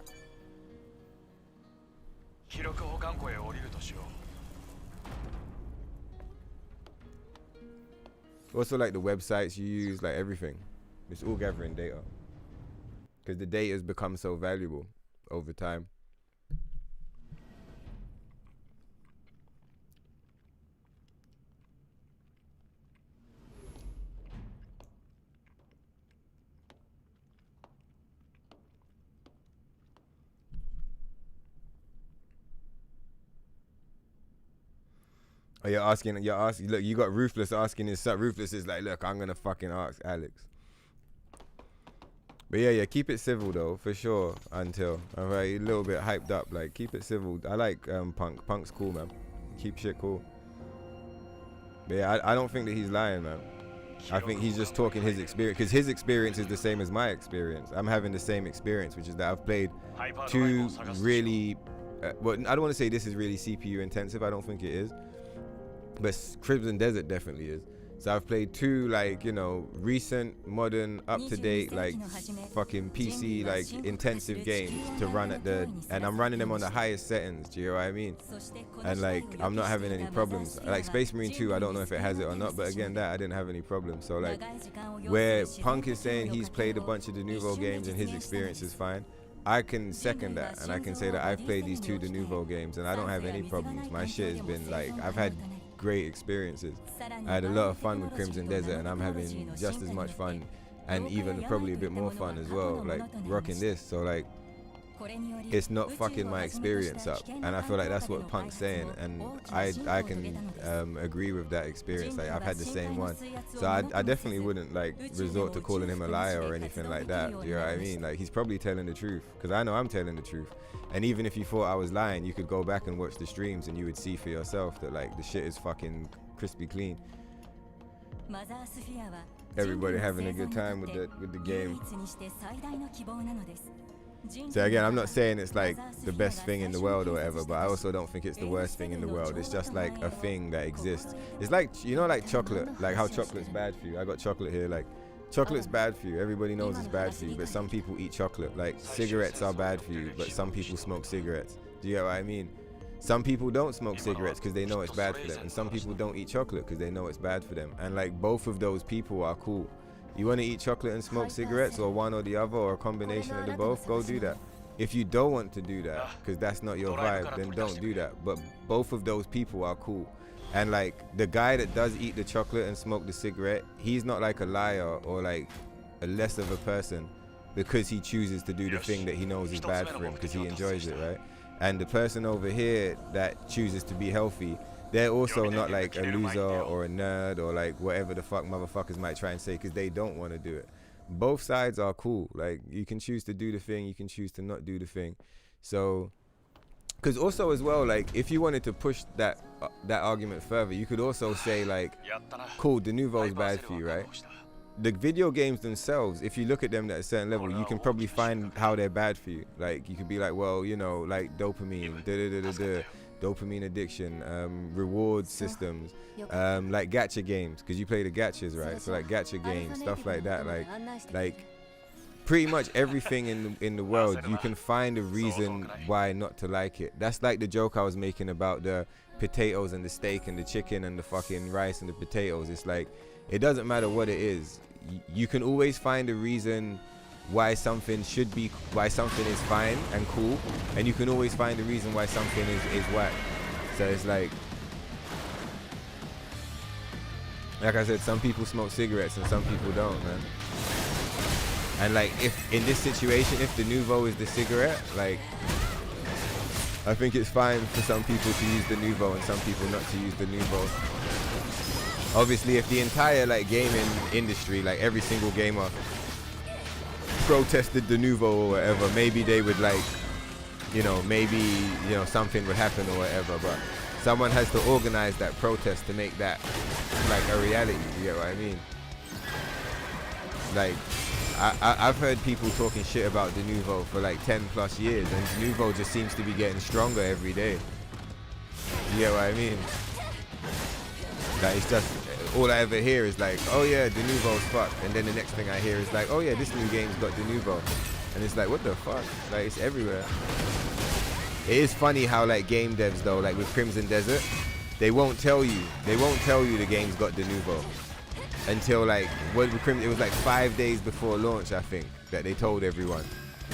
A: Also like the websites you use, like everything, it's all gathering data, because the data has become so valuable over time. Oh, you're asking, look, you got Ruthless asking his son. Ruthless is like, look, I'm going to fucking ask Alex. But yeah, keep it civil though, for sure, until. I'm a little bit hyped up, like, keep it civil. I like Punk. Punk's cool, man. Keep shit cool. But yeah, I don't think that he's lying, man. I think he's just talking his experience, because his experience is the same as my experience. I'm having the same experience, which is that I've played two really, well, I don't want to say this is really CPU intensive, I don't think it is. But Crimson Desert definitely is. So I've played two, like, you know, recent, modern, up-to-date, like, fucking PC, like, intensive games to run at the, and I'm running them on the highest settings, do you know what I mean? And, like, I'm not having any problems. Like, Space Marine 2, I don't know if it has it or not, but again, that, I didn't have any problems. So, like, where Punk is saying he's played a bunch of Denuvo games and his experience is fine, I can second that, and I can say that I've played these two Denuvo games and I don't have any problems. My shit has been, like, I've had great experiences. I had a lot of fun with Crimson Desert, and I'm having just as much fun, and even probably a bit more fun as well, like rocking this. So like, it's not fucking my experience up, and I feel like that's what Punk's saying, and I can agree with that experience. Like I've had the same one, so I definitely wouldn't like resort to calling him a liar or anything like that. You know what I mean? Like he's probably telling the truth, because I know I'm telling the truth. And even if you thought I was lying, you could go back and watch the streams and you would see for yourself that like the shit is fucking crispy clean. Everybody having a good time with the game. So again, I'm not saying it's like the best thing in the world or whatever, but I also don't think it's the worst thing in the world. It's just like a thing that exists. It's like, you know, like chocolate, like how chocolate's bad for you. I got chocolate here, like chocolate's bad for you. Everybody knows it's bad for you, but some people eat chocolate. Like cigarettes are bad for you, but some people smoke cigarettes. Do you get what I mean? Some people don't smoke cigarettes because they know it's bad for them, and some people don't eat chocolate because they know it's bad for them. And like both of those people are cool. You want to eat chocolate and smoke cigarettes, or one or the other, or a combination of the both, go do that. If you don't want to do that because that's not your vibe, then don't do that. But both of those people are cool. And like the guy that does eat the chocolate and smoke the cigarette, he's not like a liar or like a less of a person because he chooses to do the thing that he knows is bad for him because he enjoys it, right? And the person over here that chooses to be healthy, they're also not like a loser or a nerd or like whatever the fuck motherfuckers might try and say because they don't want to do it. Both sides are cool. Like you can choose to do the thing, you can choose to not do the thing. So, because also as well, like if you wanted to push that argument further, you could also say like, cool, Denuvo is bad for you, right? The video games themselves, if you look at them at a certain level, you can probably find how they're bad for you. Like you could be like, well, you know, like dopamine, dopamine addiction, reward systems, like gacha games, because you play the gachas, right? So like gacha games, stuff like that, like pretty much everything in the world, you can find a reason why not to like it. That's like the joke I was making about the potatoes and the steak and the chicken and the fucking rice and the potatoes. It's like, it doesn't matter what it is. You can always find a reason why something why something is fine and cool, and you can always find a reason why something is whack. So it's like I said, some people smoke cigarettes and some people don't, man. And like, if in this situation, if the Denuvo is the cigarette, like I think it's fine for some people to use the Denuvo and some people not to use the Denuvo. Obviously, if the entire like gaming industry, like every single gamer protested the Denuvo or whatever, maybe they would like, you know, maybe, you know, something would happen or whatever, but someone has to organize that protest to make that like a reality. You get what I mean? Like I've heard people talking shit about Denuvo for like 10 plus years, and Denuvo just seems to be getting stronger every day. You get what I mean? Like it's just, all I ever hear is like, oh yeah, Denuvo's fucked, and then the next thing I hear is like, oh yeah, this new game's got Denuvo, and it's like, what the fuck? Like it's everywhere. It is funny how like game devs though, like with Crimson Desert, they won't tell you the game's got Denuvo until like it was like 5 days before launch, I think, that they told everyone,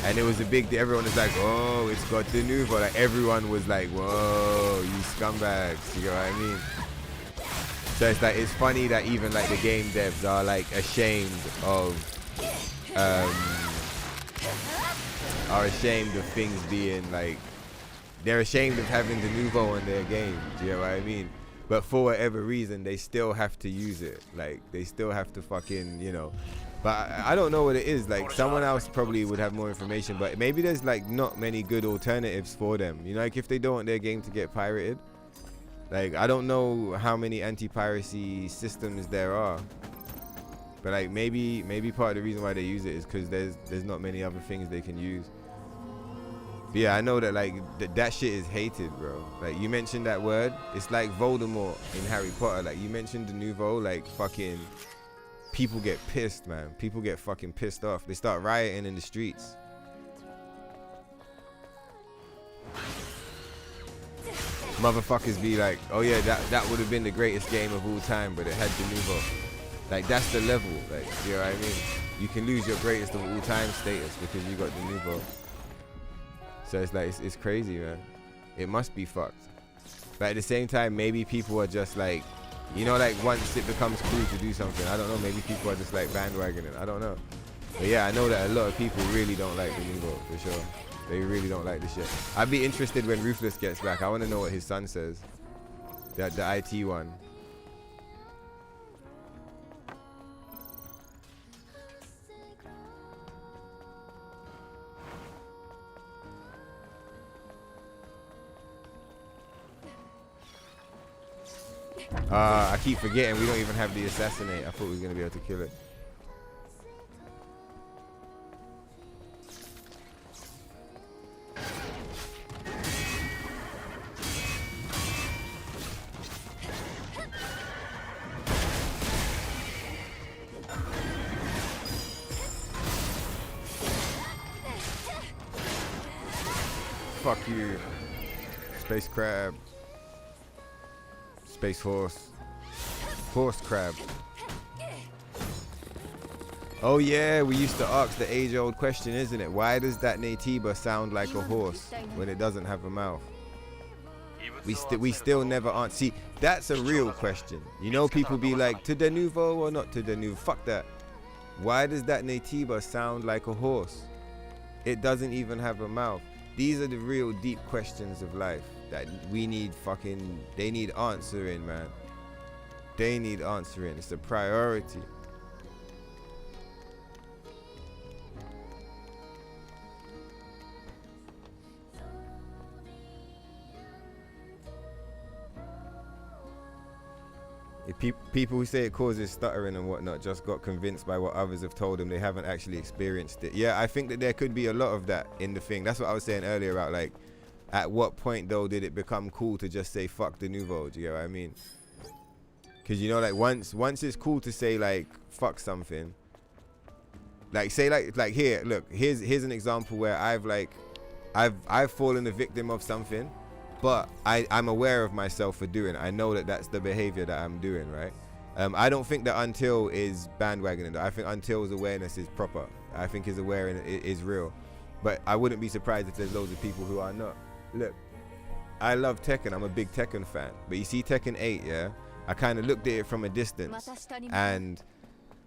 A: and it was a big deal. Everyone was like, oh, it's got Denuvo. Like everyone was like, whoa, you scumbags. You know what I mean? So it's like, it's funny that even like the game devs are like ashamed of things being like, they're ashamed of having the Denuvo in their game. Do you know what I mean? But for whatever reason, they still have to use it. Like they still have to fucking, you know. But I don't know what it is. Like someone else probably would have more information, but maybe there's like not many good alternatives for them. You know, like if they don't want their game to get pirated. Like, I don't know how many anti-piracy systems there are, but like maybe part of the reason why they use it is because there's not many other things they can use. But yeah, I know that like that shit is hated, bro. Like you mentioned that word, it's like Voldemort in Harry Potter. Like you mentioned Denuvo, like fucking people get pissed, man. People get fucking pissed off. They start rioting in the streets. Motherfuckers be like, oh yeah, that would have been the greatest game of all time, but it had Denuvo. Like that's the level, like, you know what I mean? You can lose your greatest of all time status because you got Denuvo. So it's like, it's crazy, man. It must be fucked. But at the same time, maybe people are just like, you know, like once it becomes cool to do something, I don't know, maybe people are just like bandwagoning. I don't know. But yeah, I know that a lot of people really don't like Denuvo, for sure. They really don't like the shit. I'd be interested when Ruthless gets back. I want to know what his son says. The IT one. I keep forgetting we don't even have the assassinate. I thought we were going to be able to kill it. Fuck you. Space crab. Space horse. Horse crab. Oh yeah, we used to ask the age-old question, isn't it? Why does that Natiba sound like a horse when it doesn't have a mouth? We still never answer. See, that's a real question. You know, people be like, to Denuvo or not to Denuvo? Fuck that. Why does that Natiba sound like a horse? It doesn't even have a mouth. These are the real deep questions of life that we need fucking, they need answering, man. They need answering. It's a priority. If people who say it causes stuttering and whatnot just got convinced by what others have told them, they haven't actually experienced it. Yeah, I think that there could be a lot of that in the thing. That's what I was saying earlier about, like, at what point though did it become cool to just say fuck Denuvo? Do you get what I mean? Because, you know, like once it's cool to say like fuck something, like say like here, look, here's an example where I've fallen a victim of something, but I'm aware of myself for doing it. I know that that's the behavior that I'm doing, right? I don't think that Until is bandwagoning. I think Until's awareness is proper. I think his awareness is real. But I wouldn't be surprised if there's loads of people who are not. Look, I love Tekken. I'm a big Tekken fan. But you see Tekken 8, yeah? I kind of looked at it from a distance. And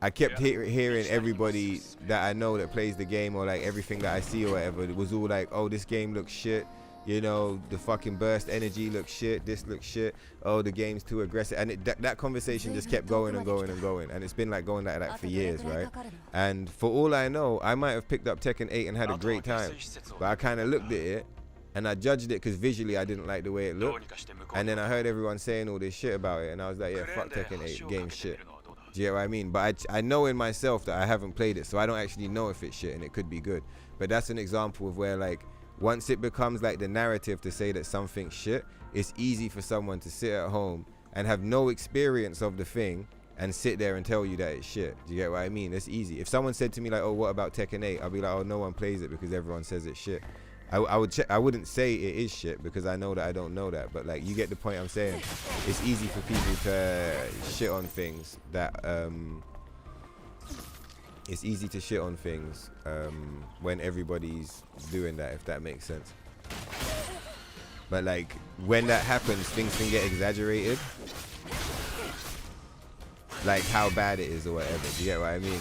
A: I kept hearing everybody that I know that plays the game, or like everything that I see or whatever, it was all like, oh, this game looks shit. You know, the fucking burst energy looks shit. This looks shit. Oh, the game's too aggressive. And that conversation just kept going and going and going. And it's been like going like that for years, right? And for all I know, I might have picked up Tekken 8 and had a great time. But I kind of looked at it and I judged it because visually I didn't like the way it looked. And then I heard everyone saying all this shit about it. And I was like, yeah, fuck Tekken 8. Game shit. Do you get what I mean? But I know in myself that I haven't played it. So I don't actually know if it's shit, and it could be good. But that's an example of where, like, once it becomes like the narrative to say that something's shit, it's easy for someone to sit at home and have no experience of the thing and sit there and tell you that it's shit. Do you get what I mean? It's easy. If someone said to me like, oh, what about Tekken 8? I'll be like, oh, no one plays it because everyone says it's shit. I wouldn't say it is shit because I know that I don't know that. But like, you get the point I'm saying. It's easy for people to shit on things that it's easy to shit on things when everybody's doing that, if that makes sense. But like, when that happens, things can get exaggerated, like how bad it is or whatever. Do you get what I mean?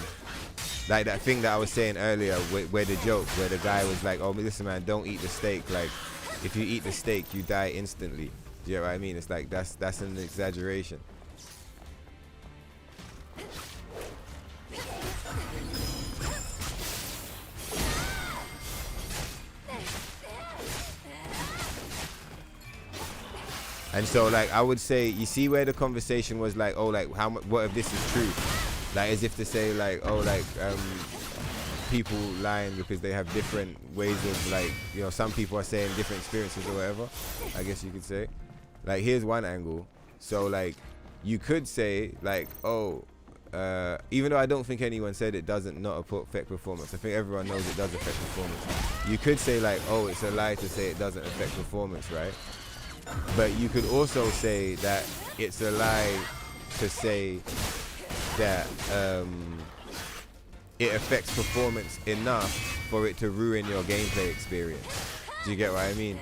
A: Like that thing that I was saying earlier, where the joke, where the guy was like, oh, listen man, don't eat the steak. Like, if you eat the steak, you die instantly. Do you get what I mean? It's like, that's an exaggeration. And so, like, I would say, you see where the conversation was like, oh, like, what if this is true? Like, as if to say, like, oh, like, people lying because they have different ways of, like, you know, some people are saying different experiences or whatever, I guess you could say. Like, here's one angle. So, like, you could say, like, oh, even though I don't think anyone said it doesn't not affect performance, I think everyone knows it does affect performance. You could say, like, oh, it's a lie to say it doesn't affect performance, right? But you could also say that it's a lie to say that it affects performance enough for it to ruin your gameplay experience. Do you get what I mean?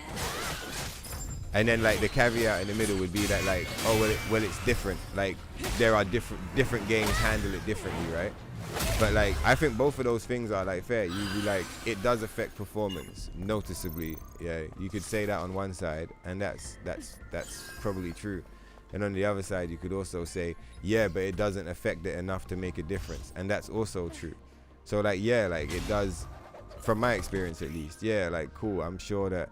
A: And then like the caveat in the middle would be that like, oh well, it's different. Like there are different games handle it differently, right? But like I think both of those things are like fair. You be like, it does affect performance noticeably. Yeah, you could say that on one side, and that's probably true. And on the other side, you could also say, yeah, but it doesn't affect it enough to make a difference, and that's also true. So like, yeah, like it does, from my experience at least. Yeah, like cool. I'm sure that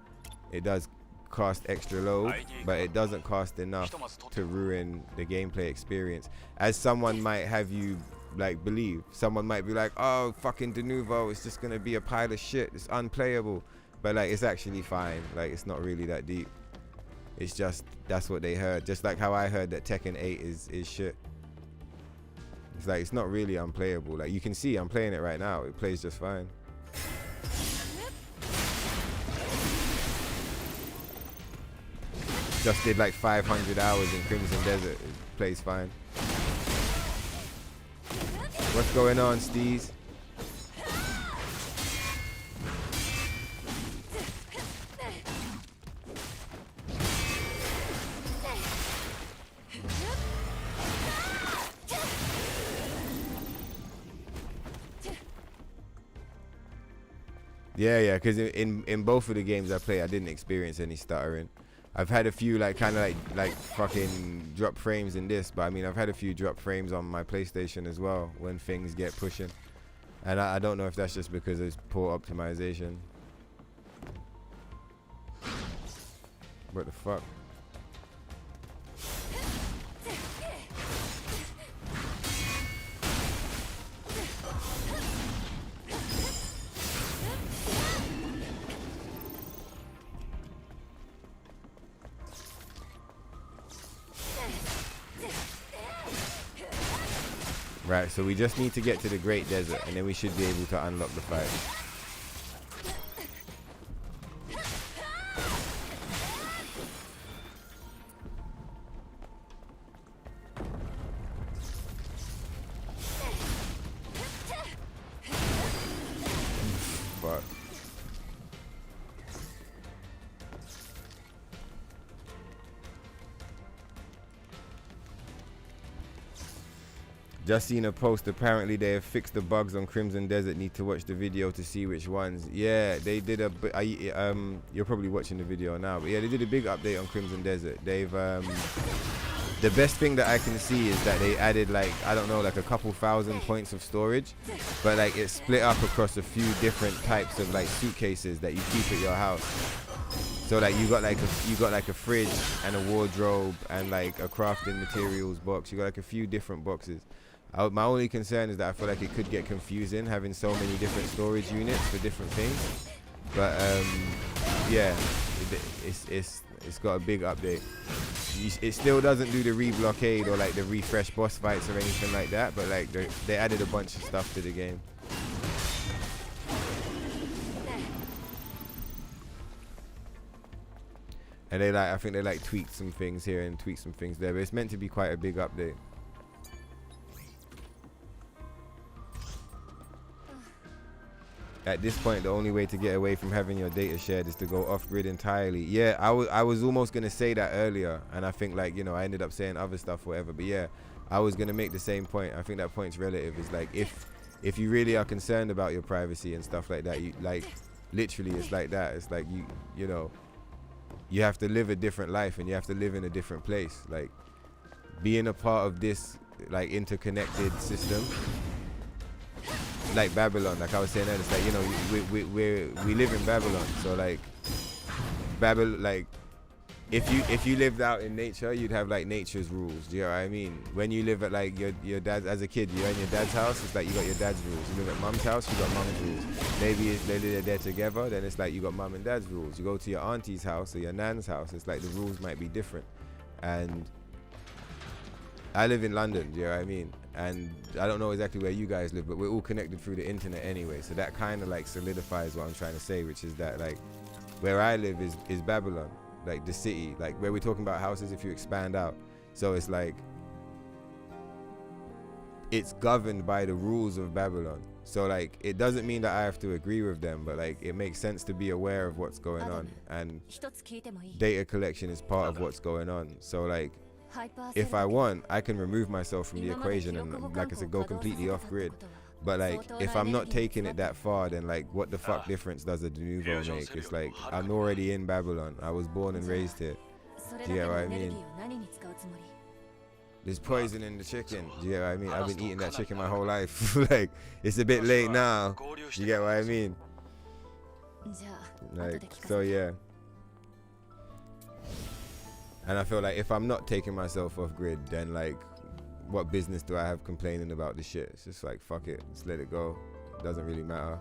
A: it does cost extra load, but it doesn't cost enough to ruin the gameplay experience, as someone might have you like believe. Someone might be like, oh, fucking Denuvo, it's just gonna be a pile of shit, it's unplayable. But like, it's actually fine. Like, it's not really that deep. It's just, that's what they heard. Just like how I heard that Tekken 8 is shit. It's like, it's not really unplayable. Like, you can see I'm playing it right now. It plays just fine. Just did like 500 hours in Crimson Desert. It plays fine. What's going on, Steez? Yeah, because in both of the games I play, I didn't experience any stuttering. I've had a few like kind of like fucking drop frames in this, but I mean I've had a few drop frames on my PlayStation as well when things get pushing, and I don't know if that's just because it's poor optimization. What the fuck? Right, so we just need to get to the Great Desert, and then we should be able to unlock the fight. Fuck. Just seen a post, apparently they have fixed the bugs on Crimson Desert. Need to watch the video to see which ones. Yeah, they did a you're probably watching the video now, but yeah, they did a big update on Crimson Desert. They've the best thing that I can see is that they added like, I don't know, like a couple thousand points of storage, but like it's split up across a few different types of like suitcases that you keep at your house. So like you got like a fridge and a wardrobe and like a crafting materials box. You got like a few different boxes. My only concern is that I feel like it could get confusing having so many different storage units for different things. But yeah, it's got a big update. It still doesn't do the reblockade or like the refresh boss fights or anything like that, but like they added a bunch of stuff to the game. And they like, I think they like tweaked some things here and tweaked some things there, but it's meant to be quite a big update. At this point, the only way to get away from having your data shared is to go off-grid entirely. Yeah, I was almost gonna say that earlier, and I think like, you know, I ended up saying other stuff, whatever. But yeah, I was gonna make the same point. I think that point's relative. It's like if you really are concerned about your privacy and stuff like that, you like literally it's like that. It's like you know, you have to live a different life and you have to live in a different place. Like being a part of this like interconnected system. Like Babylon, like I was saying earlier, it's like, you know, we live in Babylon, so like Babylon, like if you lived out in nature, you'd have like nature's rules. Do you know what I mean? When you live at like your dad as a kid, you're in your dad's house, it's like you got your dad's rules. You live at mum's house, you got mum's rules. Maybe they're there together, then it's like you got mum and dad's rules. You go to your auntie's house or your nan's house, it's like the rules might be different. And I live in London, do you know what I mean? And I don't know exactly where you guys live, but we're all connected through the internet anyway. So that kind of like solidifies what I'm trying to say, which is that like where I live is Babylon, like the city, like where we're talking about houses if you expand out. So it's like, it's governed by the rules of Babylon. So like it doesn't mean that I have to agree with them, but like it makes sense to be aware of what's going on, and data collection is part of what's going on. So like if I want, I can remove myself from the equation and, like I said, go completely off grid. But like if I'm not taking it that far, then like what the fuck difference does a Denuvo make? It's like I'm already in Babylon. I was born and raised here. Do you get what I mean? There's poison in the chicken. Do you get what I mean? I've been eating that chicken my whole life. Like, it's a bit late now. Do you get what I mean? Like, so yeah. And I feel like if I'm not taking myself off grid, then like, what business do I have complaining about this shit? It's just like, fuck it. Just let it go. It doesn't really matter.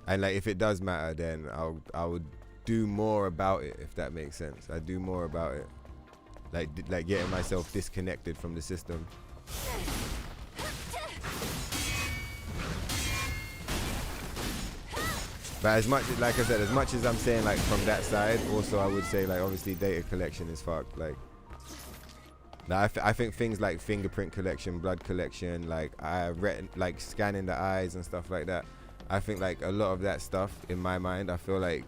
A: And like, if it does matter, then I would do more about it, if that makes sense. I do more about it. Like getting myself disconnected from the system. But as much, like I said, as much as I'm saying like from that side, also I would say like obviously data collection is fucked. Like I think things like fingerprint collection, blood collection, like like scanning the eyes and stuff like that. I think like a lot of that stuff in my mind, I feel like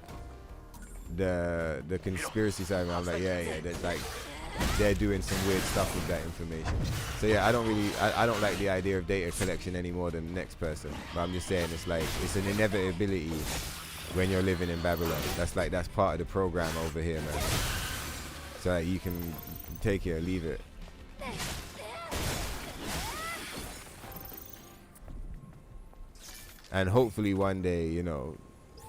A: the conspiracy side of it, I'm like, yeah, there's like they're doing some weird stuff with that information. So yeah, I don't like the idea of data collection any more than the next person. But I'm just saying it's like it's an inevitability when you're living in Babylon. That's part of the program over here, man. So like, you can take it or leave it. And hopefully one day, you know,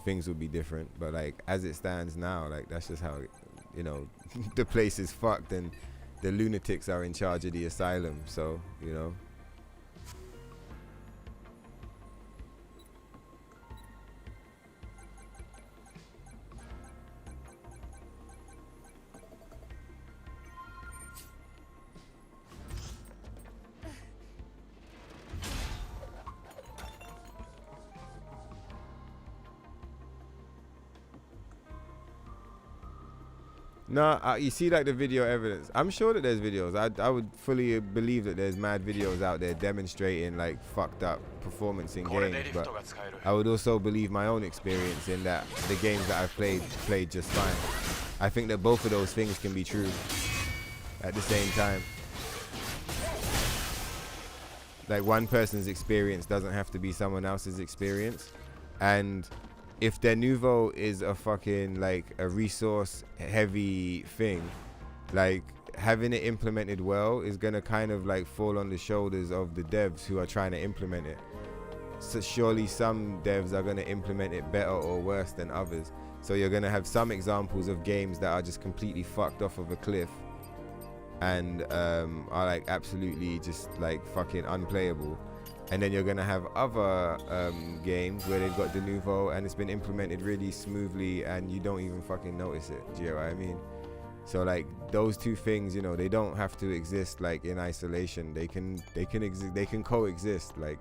A: things will be different. But like as it stands now, like that's just how it, you know, the place is fucked and the lunatics are in charge of the asylum. So, you know. No, you see like the video evidence. I'm sure that there's videos. I would fully believe that there's mad videos out there demonstrating like fucked up performance in games. But I would also believe my own experience in that the games that I've played just fine. I think that both of those things can be true at the same time. Like one person's experience doesn't have to be someone else's experience. And if Denuvo is a fucking like a resource heavy thing, like having it implemented well is gonna kind of like fall on the shoulders of the devs who are trying to implement it. So surely some devs are gonna implement it better or worse than others. So you're gonna have some examples of games that are just completely fucked off of a cliff and are like absolutely just like fucking unplayable. And then you're gonna have other games where they've got Denuvo and it's been implemented really smoothly and you don't even fucking notice it. Do you know what I mean? So like those two things, you know, they don't have to exist like in isolation. They can coexist. Like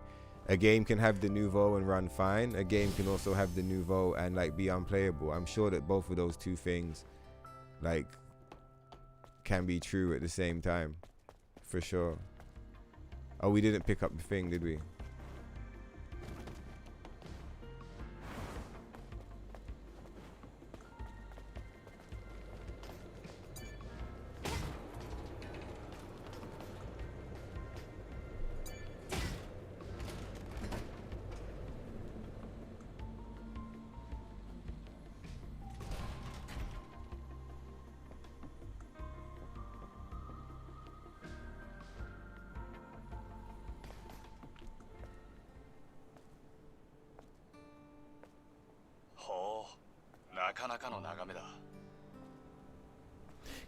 A: a game can have Denuvo and run fine. A game can also have Denuvo and like be unplayable. I'm sure that both of those two things like can be true at the same time, for sure. Oh, we didn't pick up the thing, did we?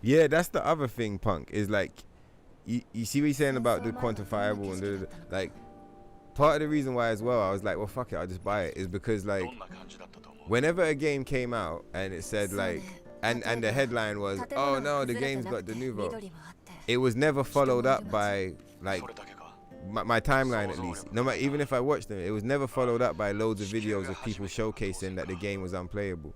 A: Yeah, that's the other thing, Punk, is like you see what he's saying about the quantifiable and like part of the reason why as well I was like, well fuck it, I'll just buy it, is because like whenever a game came out and it said like and the headline was, oh no, the game's got Denuvo, it was never followed up by like my timeline, at least, no matter, even if I watched them, it was never followed up by loads of videos of people showcasing that the game was unplayable.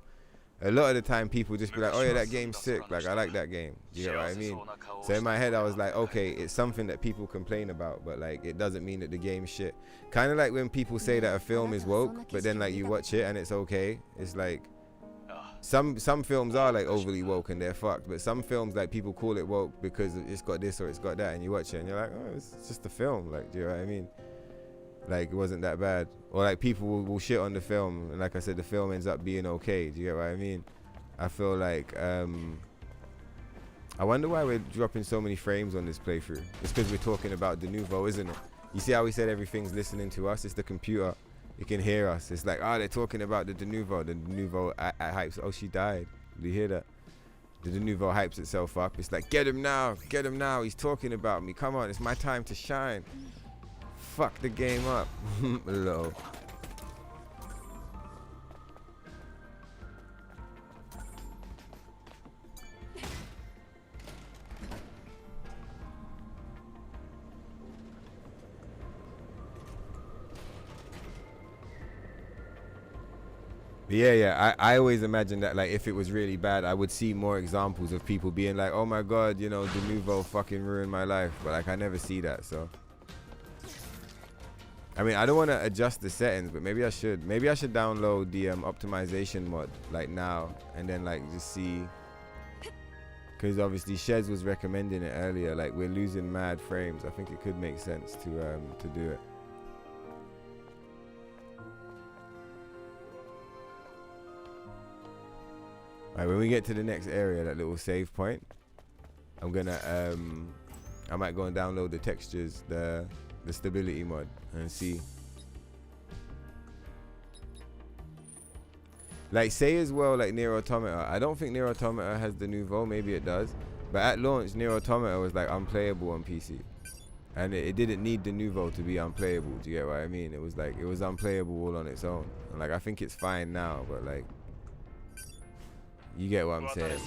A: a lot of the time people just be like, oh yeah, that game's sick, like I like that game, you know what I mean? So in my head I was like, okay, it's something that people complain about, but like it doesn't mean that the game's shit. Kind of like when people say that a film is woke, but then like you watch it and it's okay. It's like some films are like overly woke and they're fucked, but some films like people call it woke because it's got this or it's got that, and you watch it and you're like, oh, it's just a film, like, do you know what I mean? Like it wasn't that bad. Or like people will shit on the film, and like I said, the film ends up being okay. Do you get what I mean? I feel like I wonder why we're dropping so many frames on this playthrough. It's because we're talking about Denuvo, isn't it? You see how we said everything's listening to us? It's the computer. It can hear us. It's like, oh, they're talking about the Denuvo. The Denuvo hypes. Oh, she died. Do you hear that? The Denuvo hypes itself up. It's like, get him now. Get him now. He's talking about me. Come on, it's my time to shine. Fuck the game up. Hello. Yeah, I always imagined that, like, if it was really bad, I would see more examples of people being like, oh my god, you know, Denuvo fucking ruined my life. But like, I never see that, so. I mean, I don't want to adjust the settings, but maybe I should. Maybe I should download the optimization mod, like, now, and then, like, just see. Because obviously Sheds was recommending it earlier, like, we're losing mad frames. I think it could make sense to do it. Alright, when we get to the next area, that little save point, I'm gonna I might go and download the textures, the stability mod, and see. Like, say as well, like Nier Automata. I don't think Nier Automata has Denuvo, maybe it does. But at launch, Nier Automata was like unplayable on PC. And it didn't need Denuvo to be unplayable, do you get what I mean? It was like, it was unplayable all on its own. And like, I think it's fine now, but like, you get what I'm saying.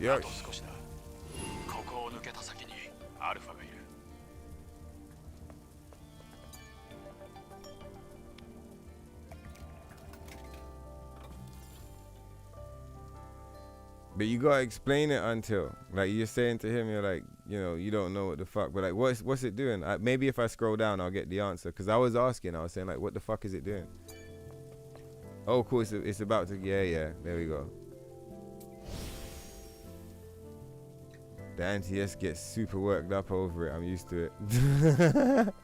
A: Yosh. But you gotta explain it until, like, you're saying to him, you're like, you know, you don't know what the fuck, but like, what's it doing? Maybe if I scroll down, I'll get the answer. Cause I was asking, I was saying like, what the fuck is it doing? Oh, cool, it's about to, yeah, there we go. The anti-S gets super worked up over it. I'm used to it.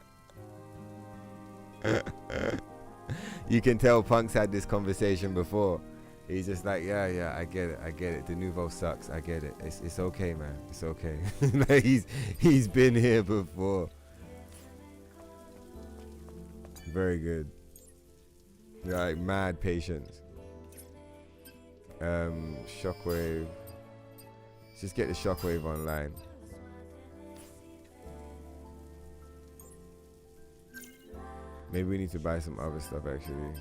A: You can tell Punk's had this conversation before. He's just like, yeah, I get it. Denuvo sucks. I get it. It's okay, man. It's okay. Like, he's been here before. Very good. You're like mad patience. Shockwave. Let's just get the Shockwave online. Maybe we need to buy some other stuff actually.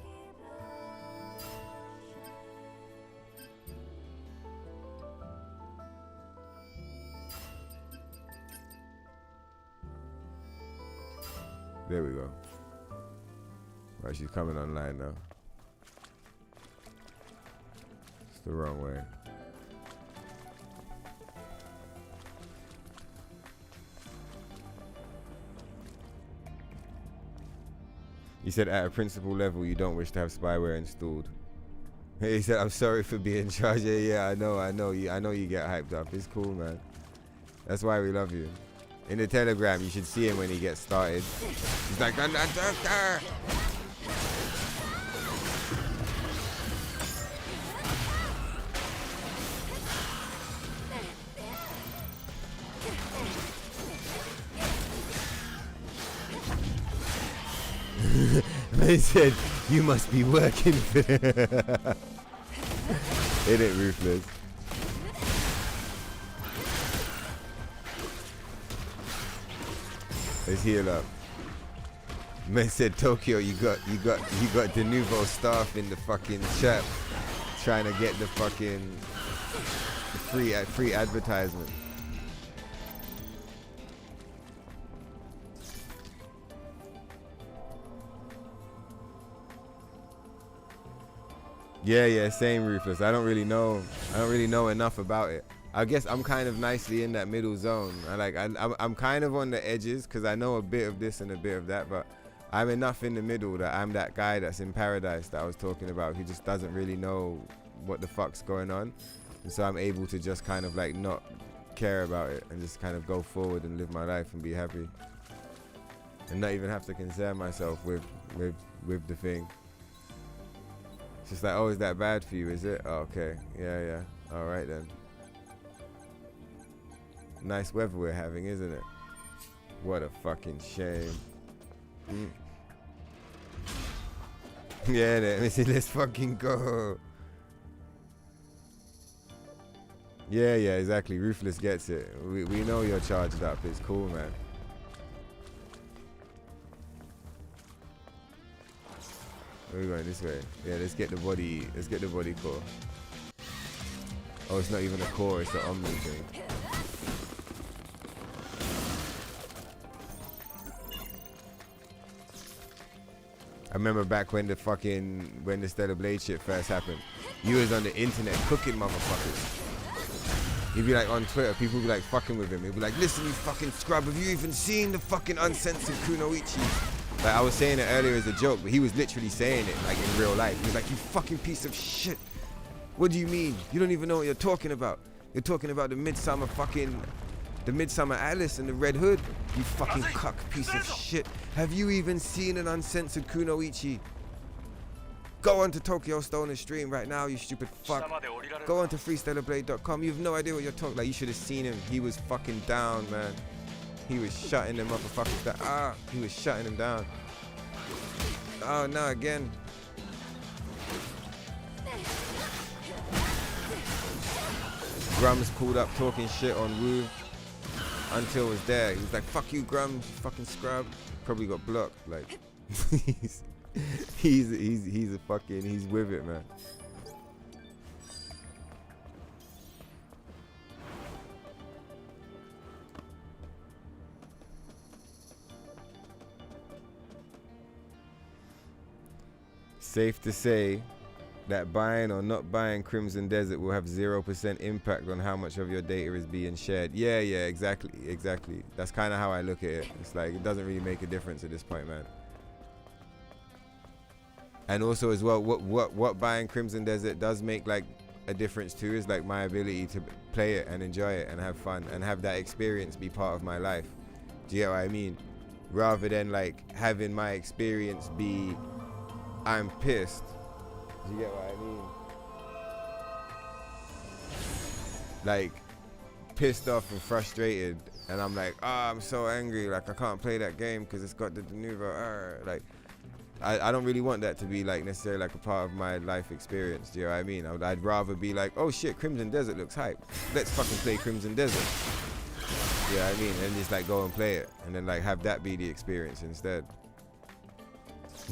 A: There we go. Right, she's coming online now. It's the wrong way. He said at a principal level you don't wish to have spyware installed. He said, I'm sorry for being charged. Yeah, I know you get hyped up. It's cool, man. That's why we love you. In the Telegram, you should see him when he gets started. He's like, They said, you must be working for it. It ain't ruthless. Let's heal up. Man said Tokyo, you got Denuvo staff in the fucking chat trying to get the fucking free advertisement. Yeah, same Ruthless. I don't really know enough about it. I guess I'm kind of nicely in that middle zone. I'm kind of on the edges because I know a bit of this and a bit of that, but I'm enough in the middle that I'm that guy that's in paradise that I was talking about who just doesn't really know what the fuck's going on. And so I'm able to just kind of like not care about it and just kind of go forward and live my life and be happy. And not even have to concern myself with the thing. It's just like, oh, is that bad for you, is it? Oh, okay, yeah. All right then. Nice weather we're having, isn't it? What a fucking shame. Yeah, let's fucking go. Yeah, exactly. Ruthless gets it. We know you're charged up. It's cool, man. Where are we going? This way. Yeah, let's get the body core. Oh, it's not even a core, it's an omni thing. I remember back when the Stellar Blade shit first happened. You was on the internet cooking motherfuckers. He'd be like on Twitter, people would be like fucking with him. He'd be like, listen, you fucking scrub, have you even seen the fucking uncensored Kunoichi? Like I was saying it earlier as a joke, but he was literally saying it like in real life. He was like, you fucking piece of shit. What do you mean? You don't even know what you're talking about. You're talking about the Midsummer Alice and the Red Hood. You fucking cuck piece of shit. Have you even seen an uncensored Kunoichi? Go on to Tokyo Stoner stream right now, you stupid fuck. Go on to freestellarblade.com. You have no idea what you're talking. Like, you should have seen him. He was fucking down, man. He was shutting them motherfuckers down. He was shutting them down. Oh, no, again. Grums pulled up talking shit on Wu. Until was there. He was like, fuck you, Grums, you fucking scrub. Probably got blocked. Like, he's with it, man. Safe to say that buying or not buying Crimson Desert will have 0% impact on how much of your data is being shared. Yeah, exactly. That's kind of how I look at it. It's like, it doesn't really make a difference at this point, man. And also as well, what buying Crimson Desert does make like a difference too is like my ability to play it and enjoy it and have fun and have that experience be part of my life. Do you get what I mean? Rather than like having my experience be, I'm pissed. Do you get what I mean? Like, pissed off and frustrated, and I'm like, I'm so angry, like I can't play that game because it's got the Denuvo. Like, I don't really want that to be like necessarily like a part of my life experience. Do you know what I mean? I'd rather be like, oh shit, Crimson Desert looks hype. Let's fucking play Crimson Desert. You know what I mean? And just like go and play it, and then like have that be the experience instead.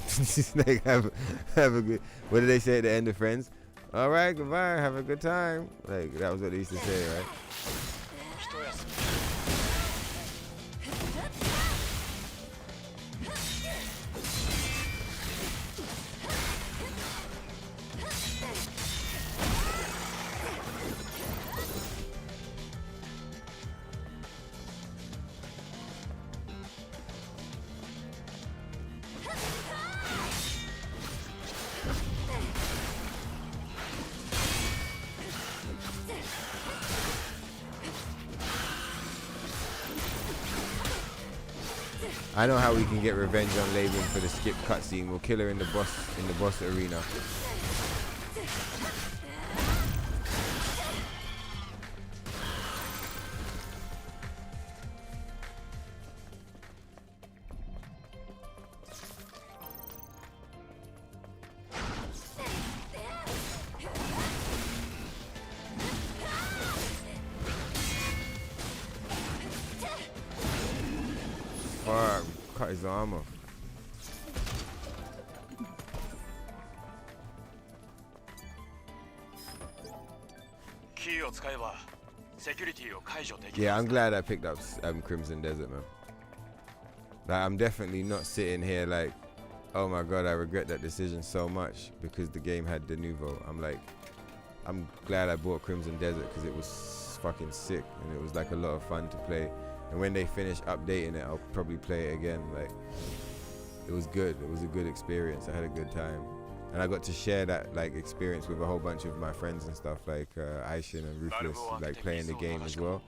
A: Just like have a good. What did they say at the end of Friends? All right, goodbye, have a good time. Like that was what they used to say, right? I know how we can get revenge on Laban for the skip cutscene. We'll kill her in the boss arena. fuck. Cut his arm off. Yeah, I'm glad I picked up Crimson Desert, man. Like, I'm definitely not sitting here like, oh my god, I regret that decision so much because the game had Denuvo. I'm glad I bought Crimson Desert because it was fucking sick and it was like a lot of fun to play. And when they finish updating it, I'll probably play it again. Like, it was good. It was a good experience. I had a good time. And I got to share that like experience with a whole bunch of my friends and stuff, like Aishin and Ruthless, like playing the game as well.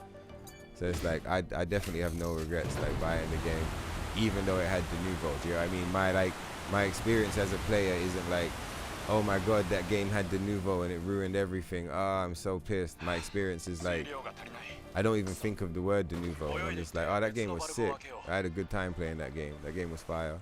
A: So it's like I definitely have no regrets like buying the game, even though it had Denuvo. Do you know what I mean? My experience as a player isn't like, oh my god, that game had Denuvo and it ruined everything. Ah, I'm so pissed. My experience is like, I don't even think of the word Denuvo. And I'm just like, oh, that game was sick. I had a good time playing that game. That game was fire.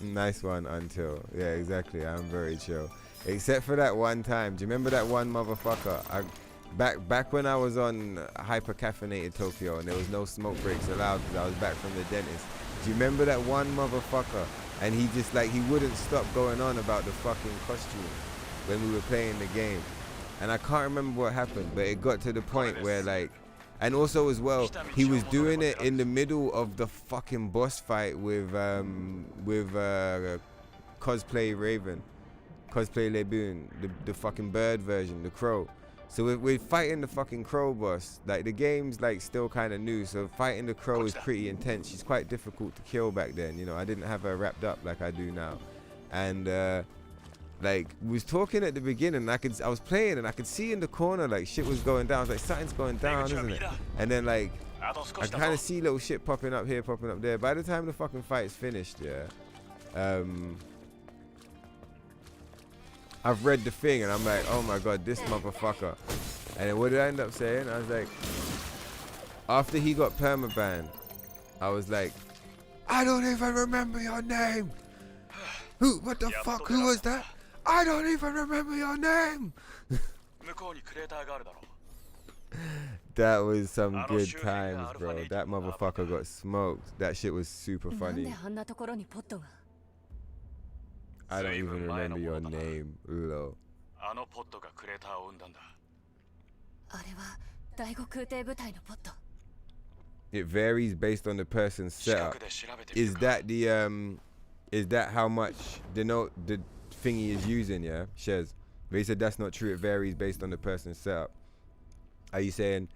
A: Nice one, Until. Yeah, exactly. I'm very chill. Except for that one time. Do you remember that one motherfucker? Back when I was on hyper caffeinated Tokyo and there was no smoke breaks allowed because I was back from the dentist. Do you remember that one motherfucker? And he just like, he wouldn't stop going on about the fucking costume when we were playing the game. And I can't remember what happened, but it got to the point where like, and also as well, he was doing it in the middle of the fucking boss fight with Cosplay Raven, Cosplay Leboon, the fucking bird version, the crow. So we're fighting the fucking crow boss. Like, the game's like still kind of new, so fighting the crow is pretty intense. She's quite difficult to kill back then, you know. I didn't have her wrapped up like I do now. And like, we was talking at the beginning, and I was playing and I could see in the corner like shit was going down. I was like, something's going down, isn't it? And then like, I kind of see little shit popping up here, popping up there. By the time the fucking fight's finished, yeah, I've read the thing and I'm like, oh my god, this motherfucker. And then what did I end up saying? I was like, after he got permabanned, I was like, I don't even remember your name. Who? What the fuck? Who was that? I don't even remember your name. That was some good times, bro. That motherfucker got smoked. That shit was super funny. I don't even remember your name, Ulo. It varies based on the person's setup. Is that the is that how much the thingy is using, yeah? Shez. But he said that's not true, it varies based on the person's setup. Are you saying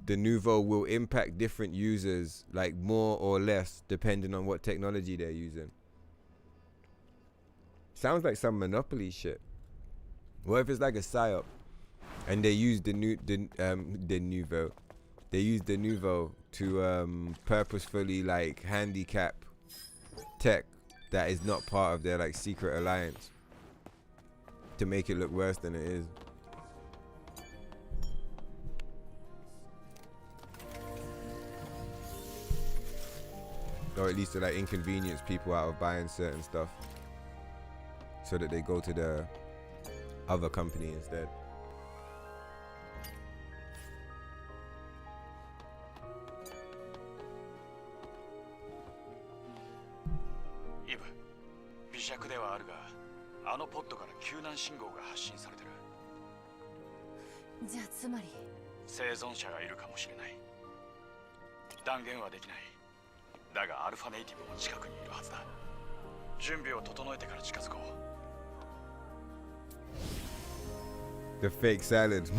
A: Denuvo will impact different users like more or less depending on what technology they're using? Sounds like some Monopoly shit. What if it's like a psyop and they use Denuvo? They use Denuvo to purposefully like handicap tech that is not part of their like secret alliance to make it look worse than it is. Or at least to like inconvenience people out of buying certain stuff so that they go to the other company instead. The fake salads.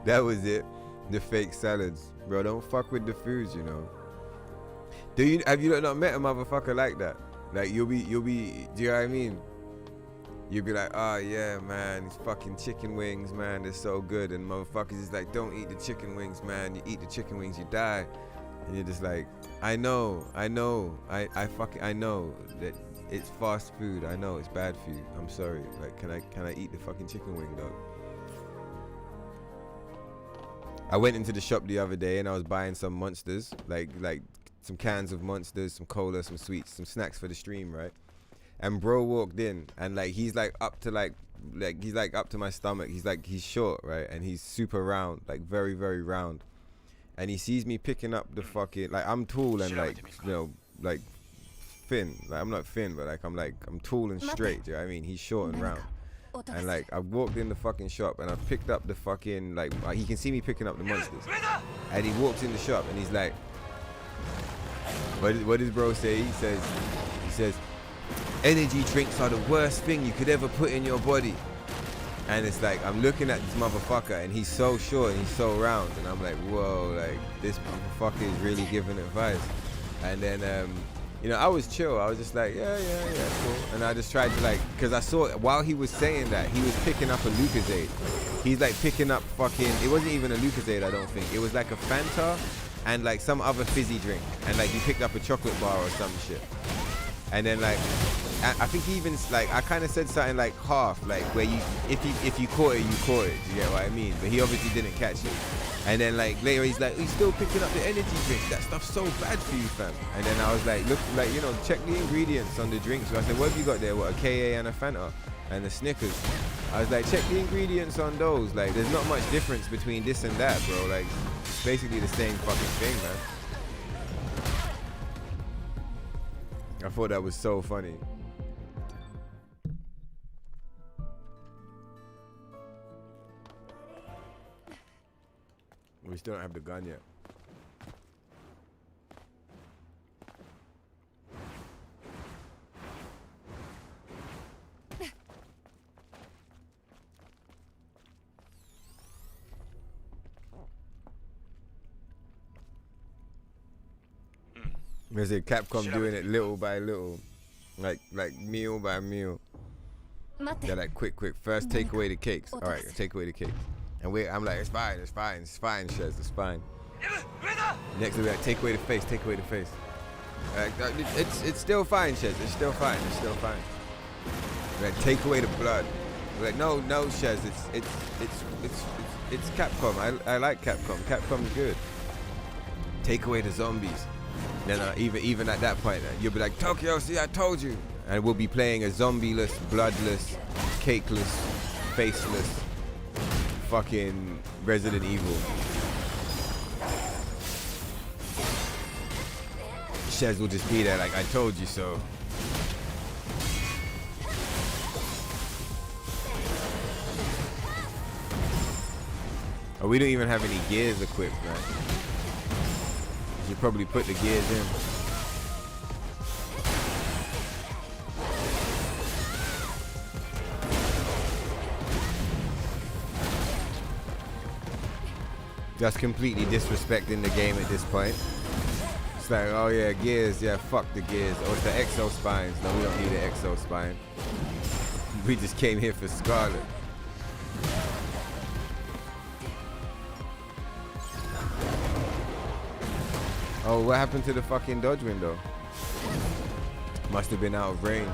A: That was it. The fake salads. Bro, don't fuck with the foods, you know. Have you not met a motherfucker like that? Like, you'll be, do you know what I mean? you'd be like, oh yeah, man, these fucking chicken wings, man, they're so good. And motherfuckers is like, don't eat the chicken wings, man. You eat the chicken wings, you die. And you're just like, I know that it's fast food. I know it's bad for you. I'm sorry. Like, can I eat the fucking chicken wing, dog? I went into the shop the other day and I was buying some monsters, like some cans of monsters, some cola, some sweets, some snacks for the stream, right? And bro walked in and like he's like up to he's like up to my stomach. He's short, right? And he's super round, like very, very round. And he sees me picking up the fucking, like I'm tall and like, you know, like thin. Like I'm not thin, but like I'm tall and straight. Do you know what I mean? He's short and round. And like I walked in the fucking shop and I picked up the fucking, like he can see me picking up the monsters. And he walks in the shop and he's like, what does bro say? He says, energy drinks are the worst thing you could ever put in your body. And it's like, I'm looking at this motherfucker and he's so short and he's so round. And I'm like, whoa, like this motherfucker is really giving advice. And then, you know, I was chill. I was just like, yeah, cool. And I just tried to like, cause I saw, while he was saying that, he was picking up a Lucozade. He's like picking up fucking, it wasn't even a Lucozade, I don't think. It was like a Fanta and like some other fizzy drink. And like he picked up a chocolate bar or some shit. And then like, I think he even like, I kind of said something like half, like where you, if you caught it, you caught it. Do you get what I mean? But he obviously didn't catch it. And then like later he's like, he's still picking up the energy drink. That stuff's so bad for you, fam. And then I was like, look, like, you know, check the ingredients on the drinks. So I said, what have you got there? What, a KA and a Fanta and the Snickers? I was like, check the ingredients on those. Like, there's not much difference between this and that, bro. Like, it's basically the same fucking thing, man. I thought that was so funny. We still don't have the gun yet. There's a Capcom doing it little by little, like meal by meal. They're like quick. First take away the cakes. All right, take away the cakes. And I'm like, it's fine, Shez, it's fine. Next we're like, take away the face. Like, it's still fine, Shez, it's still fine. We're like, take away the blood. We're like, no, Shez, it's Capcom. I like Capcom. Capcom's good. Take away the zombies. Then even at that point, you'll be like, Tokyo, see, I told you. And we'll be playing a zombieless, bloodless, cakeless, faceless, fucking Resident Evil. Shez will just be there like, I told you so. Oh, we don't even have any gears equipped, man. You should probably put the gears in. Just completely disrespecting the game at this point. It's like, oh yeah, gears, yeah, fuck the gears. Oh, it's the exo spines. No, we don't need an exo spine. We just came here for Scarlet. Oh, what happened to the fucking dodge window? Must have been out of range.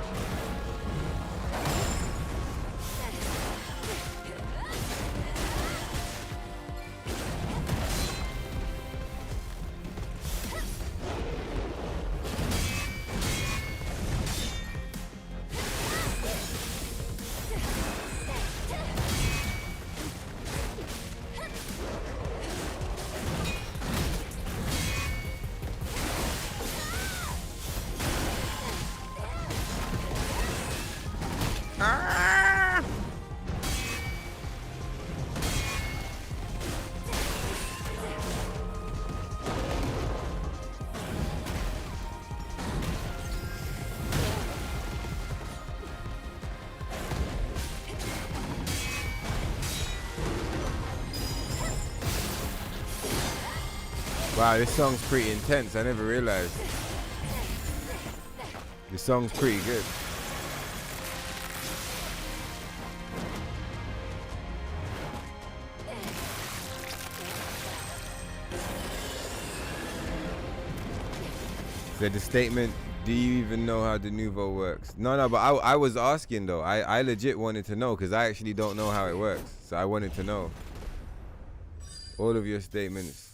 A: Wow, this song's pretty intense. I never realized. This song's pretty good. Said the statement, do you even know how Denuvo works? No, but I was asking though. I legit wanted to know because I actually don't know how it works. So I wanted to know. All of your statements.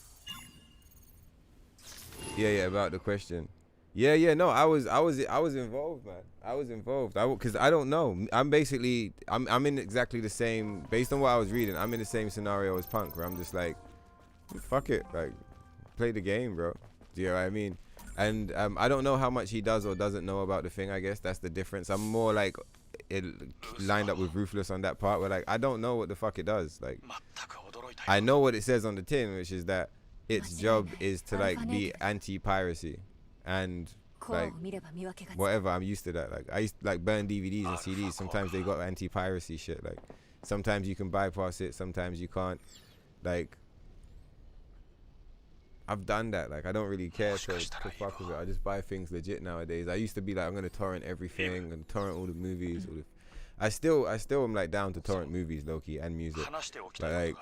A: Yeah, about the question. Yeah, no, I was involved, man. I was involved. Cause I don't know. I'm in exactly the same, based on what I was reading, I'm in the same scenario as Punk, where I'm just like, fuck it, like, play the game, bro. Do you know what I mean? And I don't know how much he does or doesn't know about the thing, I guess. That's the difference. I'm more like lined up with Ruthless on that part where like, I don't know what the fuck it does. Like, I know what it says on the tin, which is that its job is to like be anti-piracy. And like, whatever, I'm used to that. Like, I used to like burn DVDs and CDs. Sometimes they got anti-piracy shit. Like, sometimes you can bypass it, sometimes you can't. Like, I've done that. Like, I don't really care to fuck with it. I just buy things legit nowadays. I used to be like, I'm gonna torrent everything and torrent all the movies. I still am like down to torrent movies, low-key, and music. But like,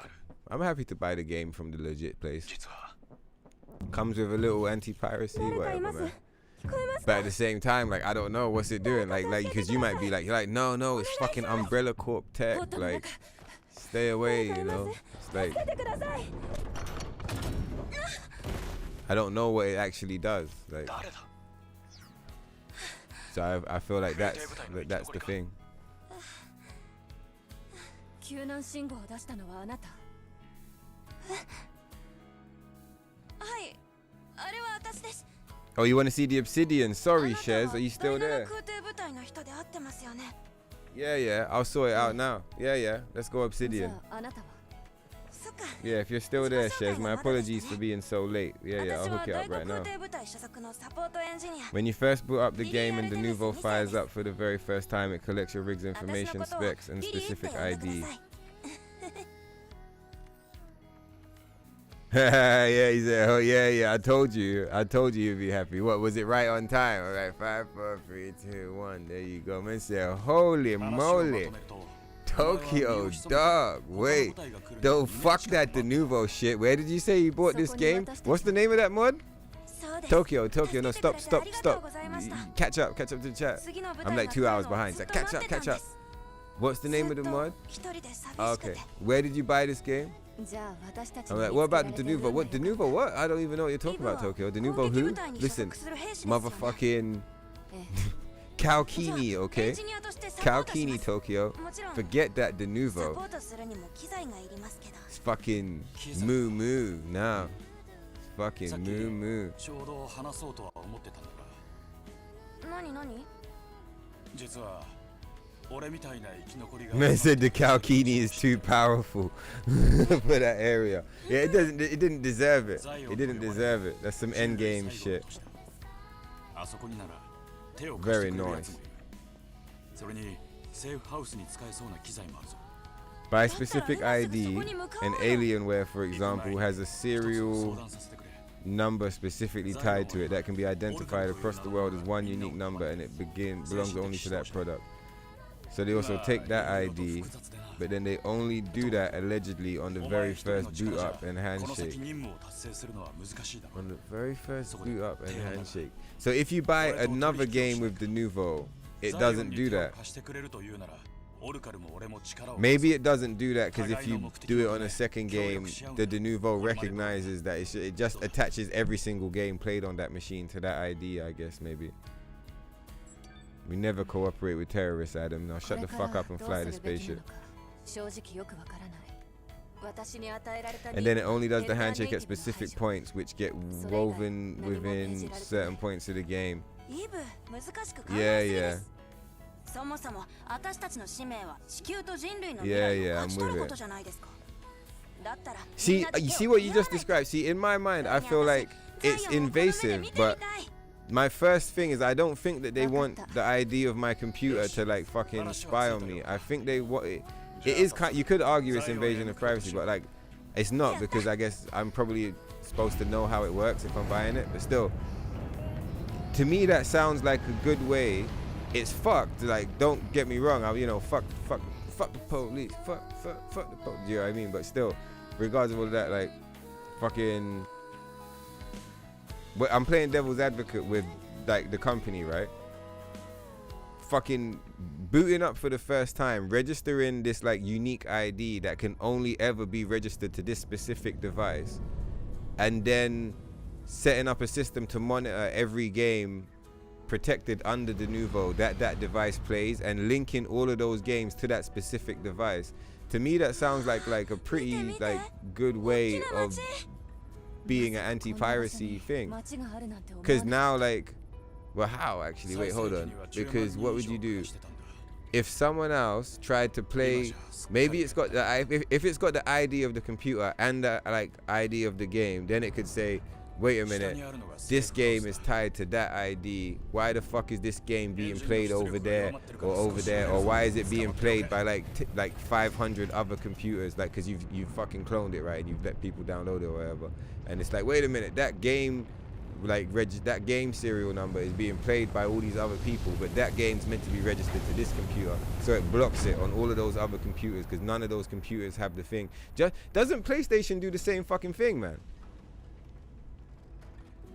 A: I'm happy to buy the game from the legit place. Comes with a little anti-piracy, whatever, man. But at the same time, like, I don't know what's it doing. Like, because you might be like, you're like, no, it's fucking Umbrella Corp tech. Like, stay away, you know. It's like, I don't know what it actually does. Like, so I feel like that's the thing. Oh, you want to see the Obsidian? Sorry, Shez, are you still there? Yeah, I'll sort it out now. Yeah, let's go Obsidian. Yeah, if you're still there, Shez, my apologies for being so late. Yeah, I'll hook it up right now. When you first boot up the game and Denuvo fires up for the very first time, it collects your rig's information, specs, and specific ID. Yeah, he said, oh yeah, I told you you'd be happy. What, was it right on time? All right, 5, 4, 3, 2, 1. There you go. Man said, holy moly. Tokyo, dog. Wait, don't fuck that Denuvo shit. Where did you say you bought this game? What's the name of that mod? Tokyo, no, stop. Catch up to the chat. I'm like 2 hours behind. So catch up. What's the name of the mod? Oh, okay, where did you buy this game? I'm like, what about the Denuvo? What Denuvo? What? I don't even know what you're talking about, Tokyo. Denuvo who? Listen, motherfucking Kalkini, okay? Kalkini, Tokyo. Forget that Denuvo. It's fucking moo now. It's fucking moo. Man said the Kalkini is too powerful for that area. Yeah, it didn't deserve it. It didn't deserve it. That's some endgame shit. Very nice. By specific ID, an Alienware, for example, has a serial number specifically tied to it that can be identified across the world as one unique number, and it belongs only to that product. So they also take that ID, but then they only do that allegedly on the very first boot up and handshake. On the very first boot up and handshake. So if you buy another game with Denuvo, it doesn't do that. Maybe it doesn't do that because if you do it on a second game, the Denuvo recognizes that it just attaches every single game played on that machine to that ID, I guess, maybe. We never cooperate with terrorists, Adam. Now shut the fuck up and fly the spaceship. And then it only does the handshake at specific points, which get woven within certain points of the game. Yeah, I'm with it. See, you see what you just described? See, in my mind, I feel like it's invasive, but my first thing is I don't think that they want the ID of my computer to like fucking spy on me. I think they want it. It is kind. You could argue it's invasion of privacy, but like, it's not, because I guess I'm probably supposed to know how it works if I'm buying it. But still, to me that sounds like a good way. It's fucked. Like, don't get me wrong. Fuck the police. Fuck the police. You know what I mean? But still, regardless of all of that, like, fucking. I'm playing devil's advocate with like the company, right? Fucking booting up for the first time, registering this like unique ID that can only ever be registered to this specific device, and then setting up a system to monitor every game protected under Denuvo that device plays, and linking all of those games to that specific device. To me, that sounds like a pretty like good way of being an anti-piracy thing. Because now, like, well, how actually? Wait, hold on. Because what would you do if someone else tried to play? Maybe it's got the if it's got the ID of the computer and the like ID of the game, then it could say, wait a minute, this game is tied to that ID. Why the fuck is this game being played over there or over there? Or why is it being played by like 500 other computers? Like, because you've fucking cloned it, right? And you've let people download it or whatever. And it's like, wait a minute, that game, like that game serial number is being played by all these other people, but that game's meant to be registered to this computer. So it blocks it on all of those other computers because none of those computers have the thing. Doesn't PlayStation do the same fucking thing, man?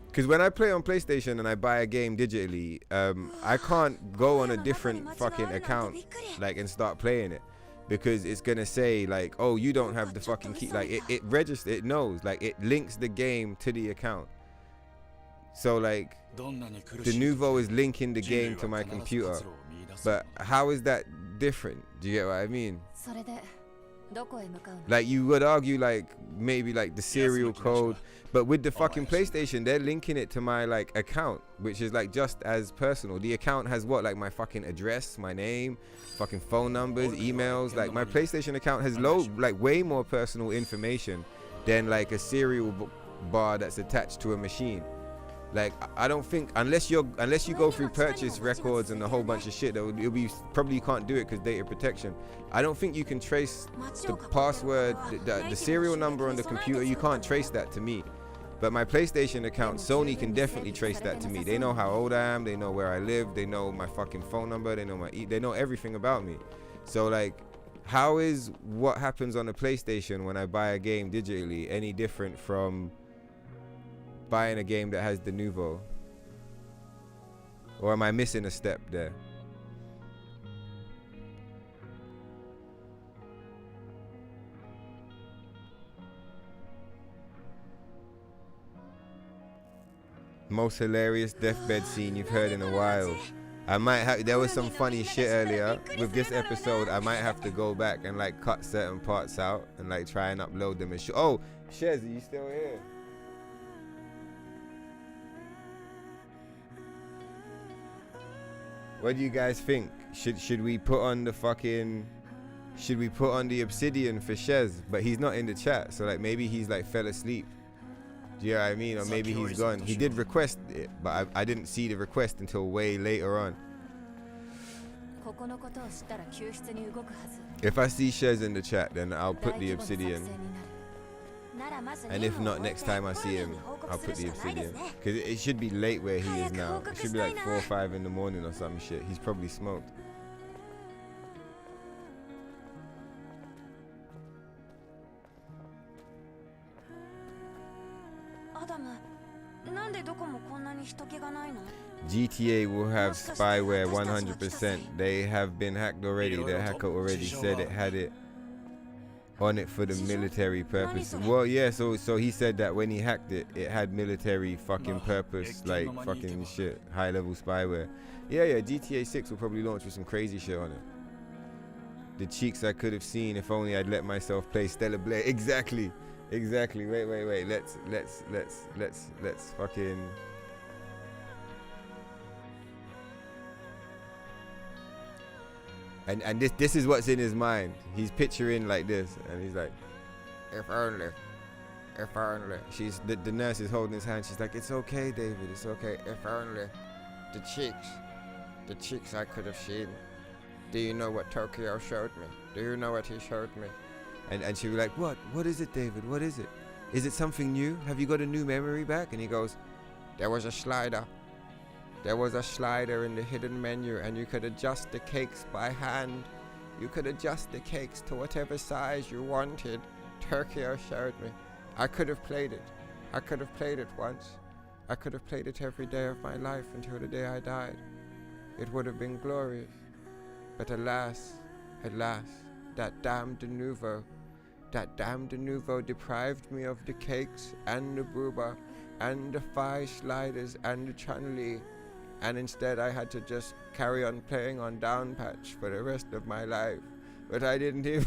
A: Because when I play on PlayStation and I buy a game digitally, I can't go on a different fucking account like and start playing it, because it's gonna say like, oh, you don't have the fucking key. Like it registers, it knows, like it links the game to the account. So like Denuvo is linking the game to my computer, but how is that different? Do you get what I mean? Like you would argue like maybe like the serial code, but with the fucking PlayStation, they're linking it to my like account, which is like just as personal. The account has what, like my fucking address, my name, fucking phone numbers, emails. Like my PlayStation account has like way more personal information than like a serial bar that's attached to a machine. Like I don't think unless you go through purchase records and a whole bunch of shit, it'll be probably you can't do it because data protection. I don't think you can trace the password, the serial number on the computer. You can't trace that to me. But my PlayStation account, Sony can definitely trace that to me. They know how old I am. They know where I live. They know my fucking phone number. They know they know everything about me. So like, how is what happens on the PlayStation when I buy a game digitally any different from buying a game that has Denuvo? Or am I missing a step there? Most hilarious deathbed scene you've heard in a while. I might have, there was some funny shit earlier with this episode. I might have to go back and like cut certain parts out and like try and upload them and oh, Shez, are you still here? What do you guys think? Should we put on the fucking, should we put on the obsidian for Shez? But he's not in the chat, so like maybe he's like fell asleep. Do you know what I mean? Or maybe he's gone. He did request it, but I didn't see the request until way later on. If I see Shez in the chat, then I'll put the obsidian. And if not, next time I see him, I'll put the obsidian. Because it should be late where he is now. It should be like 4 or 5 in the morning or some shit. He's probably smoked. GTA will have spyware 100%. They have been hacked already. The hacker already said it had it on it for the military purpose. Well, yeah, so he said that when he hacked it, it had military fucking purpose, like fucking shit, high level spyware. Yeah, GTA 6 will probably launch with some crazy shit on it. The cheeks I could have seen if only I'd let myself play Stellar Blade. Exactly. Wait. Let's fucking. And this is what's in his mind. He's picturing like this, and he's like, if only. She's the nurse is holding his hand. She's like, it's okay, David, it's okay. If only the cheeks I could have seen. Do you know what Tokyo showed me? Do you know what he showed me? And she'd be like, what? What is it, David? What is it? Is it something new? Have you got a new memory back? And he goes, there was a slider. There was a slider in the hidden menu, and you could adjust the cakes by hand. You could adjust the cakes to whatever size you wanted. Tokyo showed me. I could have played it. I could have played it once. I could have played it every day of my life until the day I died. It would have been glorious. But alas, that damn Denuvo deprived me of the cakes and the booba and the 5 sliders and the chun-li, and instead I had to just carry on playing on down patch for the rest of my life. But I didn't even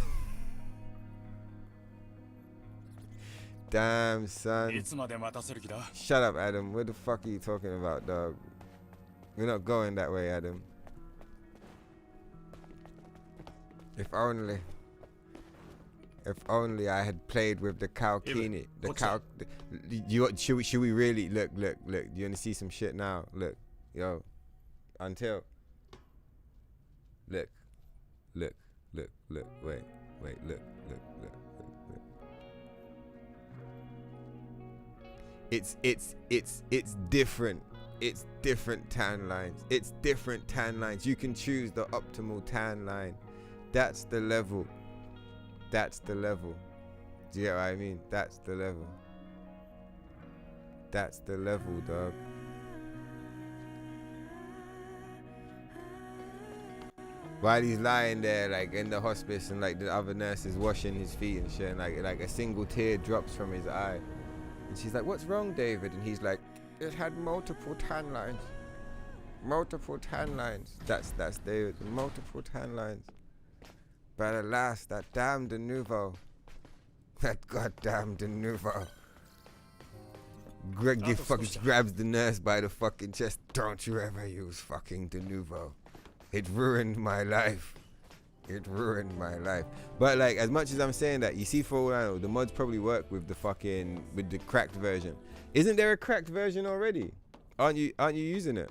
A: damn, son. Shut up, Adam. What the fuck are you talking about, dog? We're not going that way, Adam. If only I had played with the Kalkini. The cow. Should we really look? You wanna see some shit now? Look, yo. Until. Look. Wait. Look. It's different. It's different tan lines. It's different tan lines. You can choose the optimal tan line. That's the level. That's the level. Do you get what I mean? That's the level. That's the level, dog. While he's lying there, like in the hospice, and like the other nurse is washing his feet and shit, and like a single tear drops from his eye, and she's like, "What's wrong, David?" And he's like, "It had multiple tan lines. Multiple tan lines." That's David. Multiple tan lines. But alas, that damn Denuvo. That goddamn Denuvo. Greg fucking grabs the nurse by the fucking chest. Don't you ever use fucking Denuvo. It ruined my life. It ruined my life. But like, as much as I'm saying that, you see, for all I know, the mods probably work with the cracked version. Isn't there a cracked version already? Aren't you using it?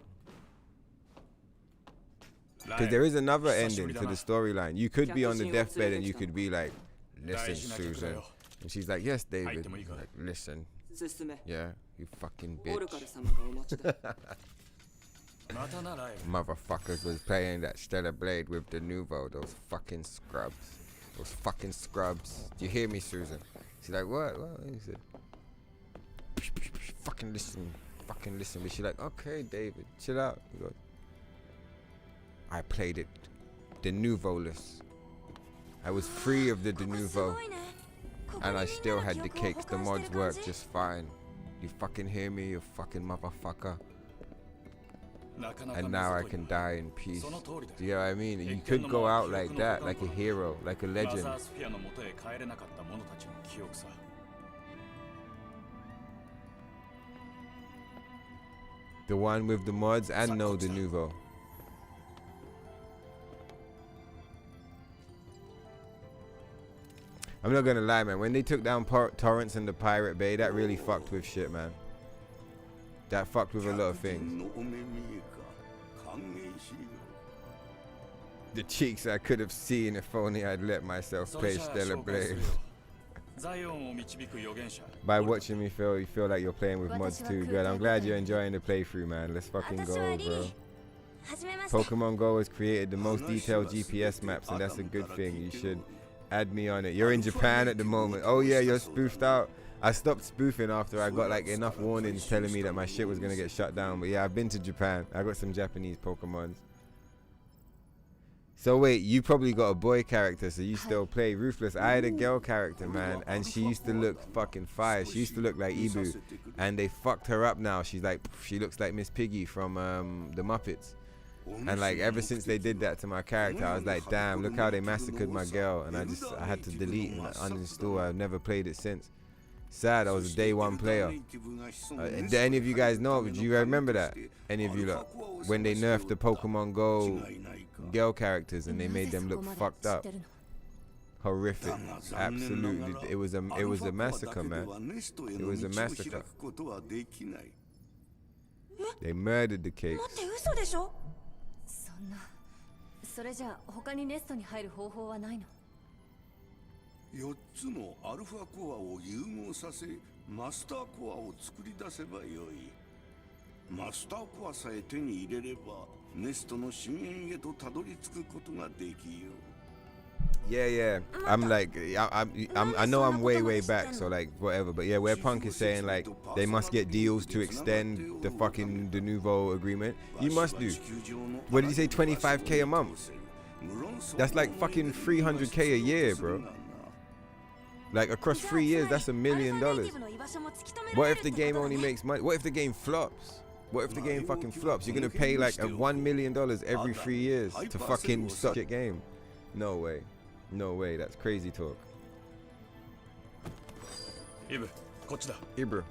A: Because there is another ending to the storyline. You could be on the deathbed and you could be like, "Listen, Susan." And she's like, "Yes, David." Like, "Listen. Yeah, you fucking bitch." Motherfuckers was playing that Stellar Blade with Denuvo. Those fucking scrubs. Do you hear me, Susan? She's like, "What?" He said, fucking listen. But she's like, "Okay, David, chill out." He goes, "I played it Denuvo-less. I was free of the Denuvo, and I still had the cakes. The mods worked just fine. You fucking hear me, you fucking motherfucker? And now I can die in peace." Do you know what I mean? You could go out like that, like a hero, like a legend. The one with the mods and no Denuvo. I'm not gonna lie, man. When they took down Torrance and the Pirate Bay, that really fucked with shit, man. That fucked with a lot of things. The cheeks I could have seen if only I'd let myself play Stellar Blade. By watching me you feel like you're playing with mods too. Good. I'm glad you're enjoying the playthrough, man. Let's fucking go, bro. Pokemon Go has created the most detailed GPS maps, and that's a good thing. You should add me on it. You're in Japan at the moment. Oh yeah, you're spoofed out. I stopped spoofing after I got like enough warnings telling me that my shit was gonna get shut down. But yeah, I've been to Japan. I got some Japanese Pokemons. So wait, you probably got a boy character, so you still play Ruthless. I had a girl character, man, and she used to look fucking fire. She used to look like Ibu, and they fucked her up now. She looks like Miss Piggy from the Muppets. And like ever since they did that to my character, I was like, damn, look how they massacred my girl. And I had to delete and uninstall. I've never played it since. Sad, I was a day one player. Do any of you guys know? Do you remember that? Any of you lot? When they nerfed the Pokemon Go girl characters and they made them look fucked up. Horrific. Absolutely. It was a massacre, man. It was a massacre. They murdered the cakes.
B: それじゃあ他にネストに入る方法はないの
D: 4つのアルファコアを融合させマスターコアを作り出せばよい。マスターコアさえ手に入れればネストの深淵へとたどり着くことができよう。
A: Yeah. I'm like, I know I'm way back, so like whatever. But yeah, where Punk is saying like they must get deals to extend the fucking Denuvo agreement. You must do. What did you say? 25k a month. That's like fucking 300k a year, bro. Like across 3 years, that's $1 million. What if the game only makes money? What if the game flops? What if the game fucking flops? You're gonna pay like $1 million every 3 years to fucking such a game? No way. No way. That's crazy talk. Ibra.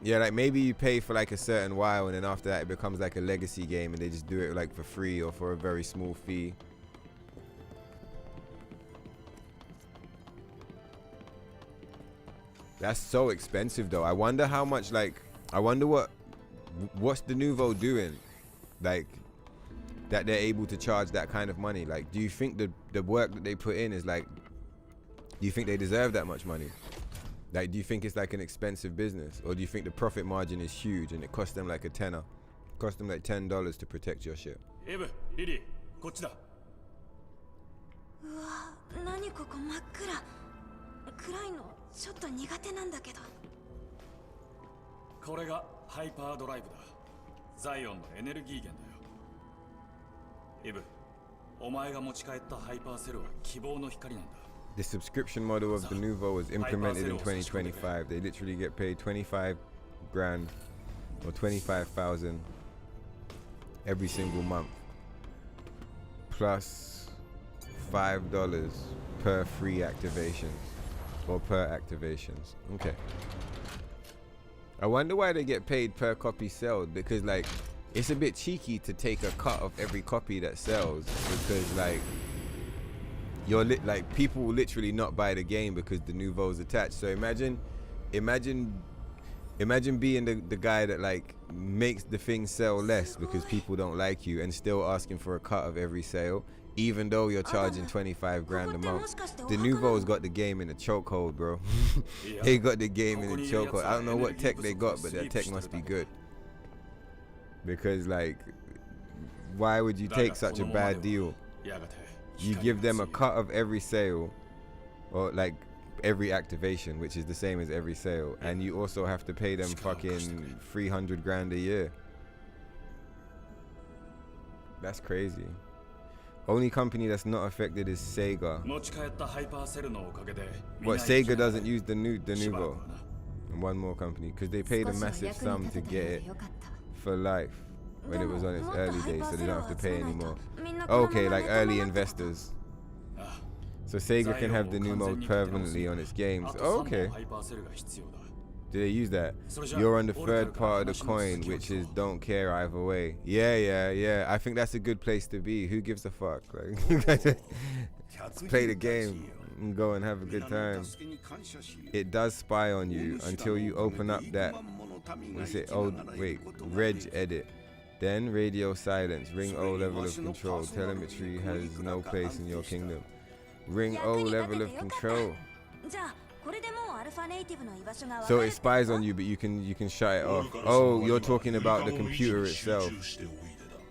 A: Yeah, like maybe you pay for like a certain while and then after that it becomes like a legacy game and they just do it like for free or for a very small fee. That's so expensive though. I wonder how much like, I wonder what's Denuvo doing? Like, that they're able to charge that kind of money. Like, do you think the work that they put in is like, do you think they deserve that much money? Like, do you think it's like an expensive business? Or do you think the profit margin is huge and it costs them like a tenner? It costs them like $10 to protect your shit. The subscription model of Denuvo was implemented in 2025. They literally get paid 25 grand or 25,000 every single month, plus $5 per free activations or per activations. Okay. I wonder why they get paid per copy sold, because like it's a bit cheeky to take a cut of every copy that sells, because like you're like people will literally not buy the game because Denuvo's attached. So imagine being the guy that like makes the thing sell less because people don't like you and still asking for a cut of every sale, even though you're charging 25 grand a month. Denuvo's got the game in a chokehold, bro. They got the game in a chokehold. I don't know what tech they got, but their tech must be good. Because like, why would you take such a bad deal? You give them a cut of every sale, or like every activation, which is the same as every sale, and you also have to pay them fucking 300 grand a year. That's crazy. Only company that's not affected is Sega. What, Sega doesn't use the Denuvo? And one more company, because they paid a massive sum to get it for life when it was on its early days, so they don't have to pay anymore. Okay, like early investors. So Sega can have the Denuvo permanently on its games. Okay. Do they use that? You're on the third part of the coin, which is don't care either way. Yeah. I think that's a good place to be. Who gives a fuck? Like, play the game and go and have a good time. It does spy on you until you open up that, what's it? Oh, wait, reg edit. Then radio silence, ring O level of control. Telemetry has no place in your kingdom. Ring O level of control. So it spies on you, but you can shut it off. Oh, you're talking about the computer itself.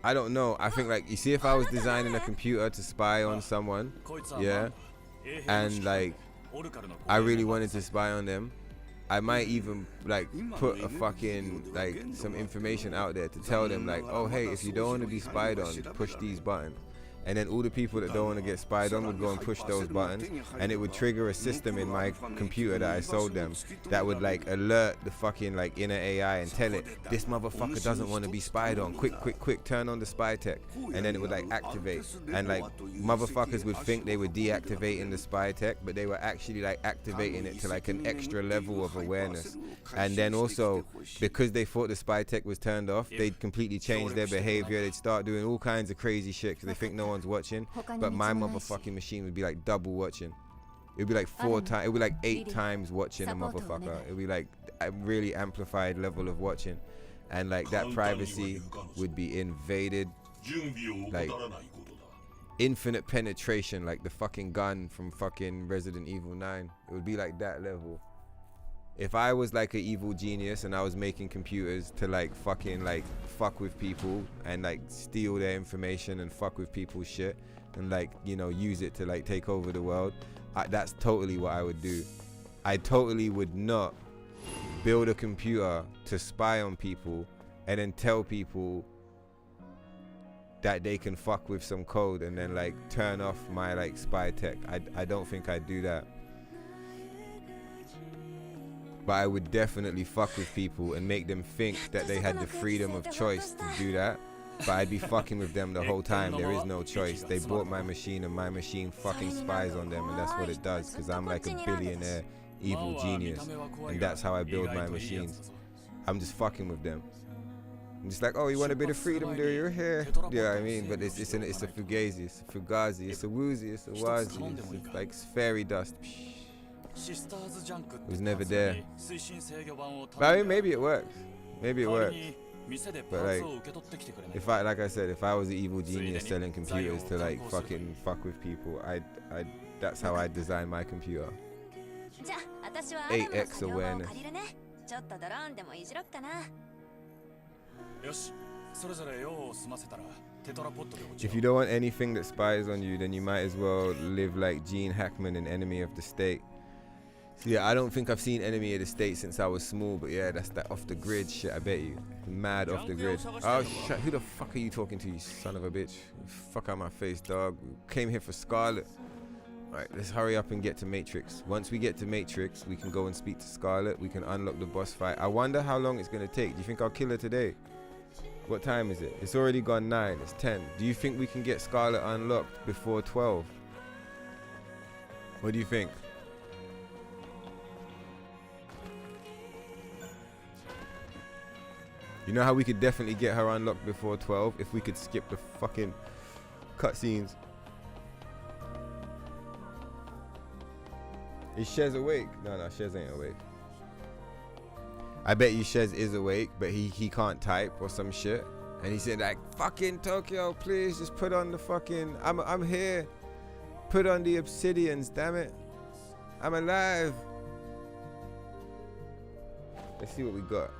A: I don't know. I think like, you see, if I was designing a computer to spy on someone, yeah, and like I really wanted to spy on them, I might even like put a fucking like some information out there to tell them like, oh hey, if you don't want to be spied on, push these buttons. And then all the people that don't want to get spied on would go and push those buttons, and it would trigger a system in my computer that I sold them that would like alert the fucking like inner AI and tell it, this motherfucker doesn't want to be spied on, quick, turn on the spy tech. And then it would like activate, and like motherfuckers would think they were deactivating the spy tech, but they were actually like activating it to like an extra level of awareness. And then also, because they thought the spy tech was turned off, they'd completely change their behavior. They'd start doing all kinds of crazy shit because they think no one's watching, but my motherfucking machine would be like double watching. It would be like 4 times, it would be like 8 times watching a motherfucker. It would be like a really amplified level of watching, and like that privacy would be invaded, like infinite penetration, like the fucking gun from fucking Resident Evil 9. It would be like that level. If I was like an evil genius and I was making computers to like fucking like fuck with people and like steal their information and fuck with people's shit, and like, you know, use it to like take over the world, that's totally what I would do. I totally would not build a computer to spy on people and then tell people that they can fuck with some code and then like turn off my like spy tech. I don't think I'd do that. But I would definitely fuck with people and make them think that they had the freedom of choice to do that. But I'd be fucking with them the whole time. There is no choice. They bought my machine and my machine fucking spies on them, and that's what it does, because I'm like a billionaire evil genius, and that's how I build my machines. I'm just fucking with them. I'm just like, oh, you want a bit of freedom, do you? Here. You know what I mean? But it's a fugazi, it's a fugazi, it's a woozy, it's a wazi, it's like fairy dust. It was never there. But I mean, maybe it works. Maybe it works. But like, like I said, if I was an evil genius selling computers to like fucking fuck with people, that's how I design my computer. 8x awareness. If you don't want anything that spies on you, then you might as well live like Gene Hackman in Enemy of the State. So yeah, I don't think I've seen Enemy of the State since I was small, but yeah, that's that off the grid shit, I bet you. Mad off the grid. Oh shit, who the fuck are you talking to, you son of a bitch? Fuck out my face, dog. Came here for Scarlet. Alright, let's hurry up and get to Matrix. Once we get to Matrix, we can go and speak to Scarlet. We can unlock the boss fight. I wonder how long it's gonna take. Do you think I'll kill her today? What time is it? It's already gone 9. It's 10. Do you think we can get Scarlet unlocked before 12? What do you think? You know how we could definitely get her unlocked before 12 if we could skip the fucking cutscenes. Is Shez awake? No, Shez ain't awake. I bet you Shez is awake, but he can't type or some shit. And he said like, fucking Tokyo, please just put on the fucking, I'm here. Put on the obsidians, damn it. I'm alive. Let's see what we got.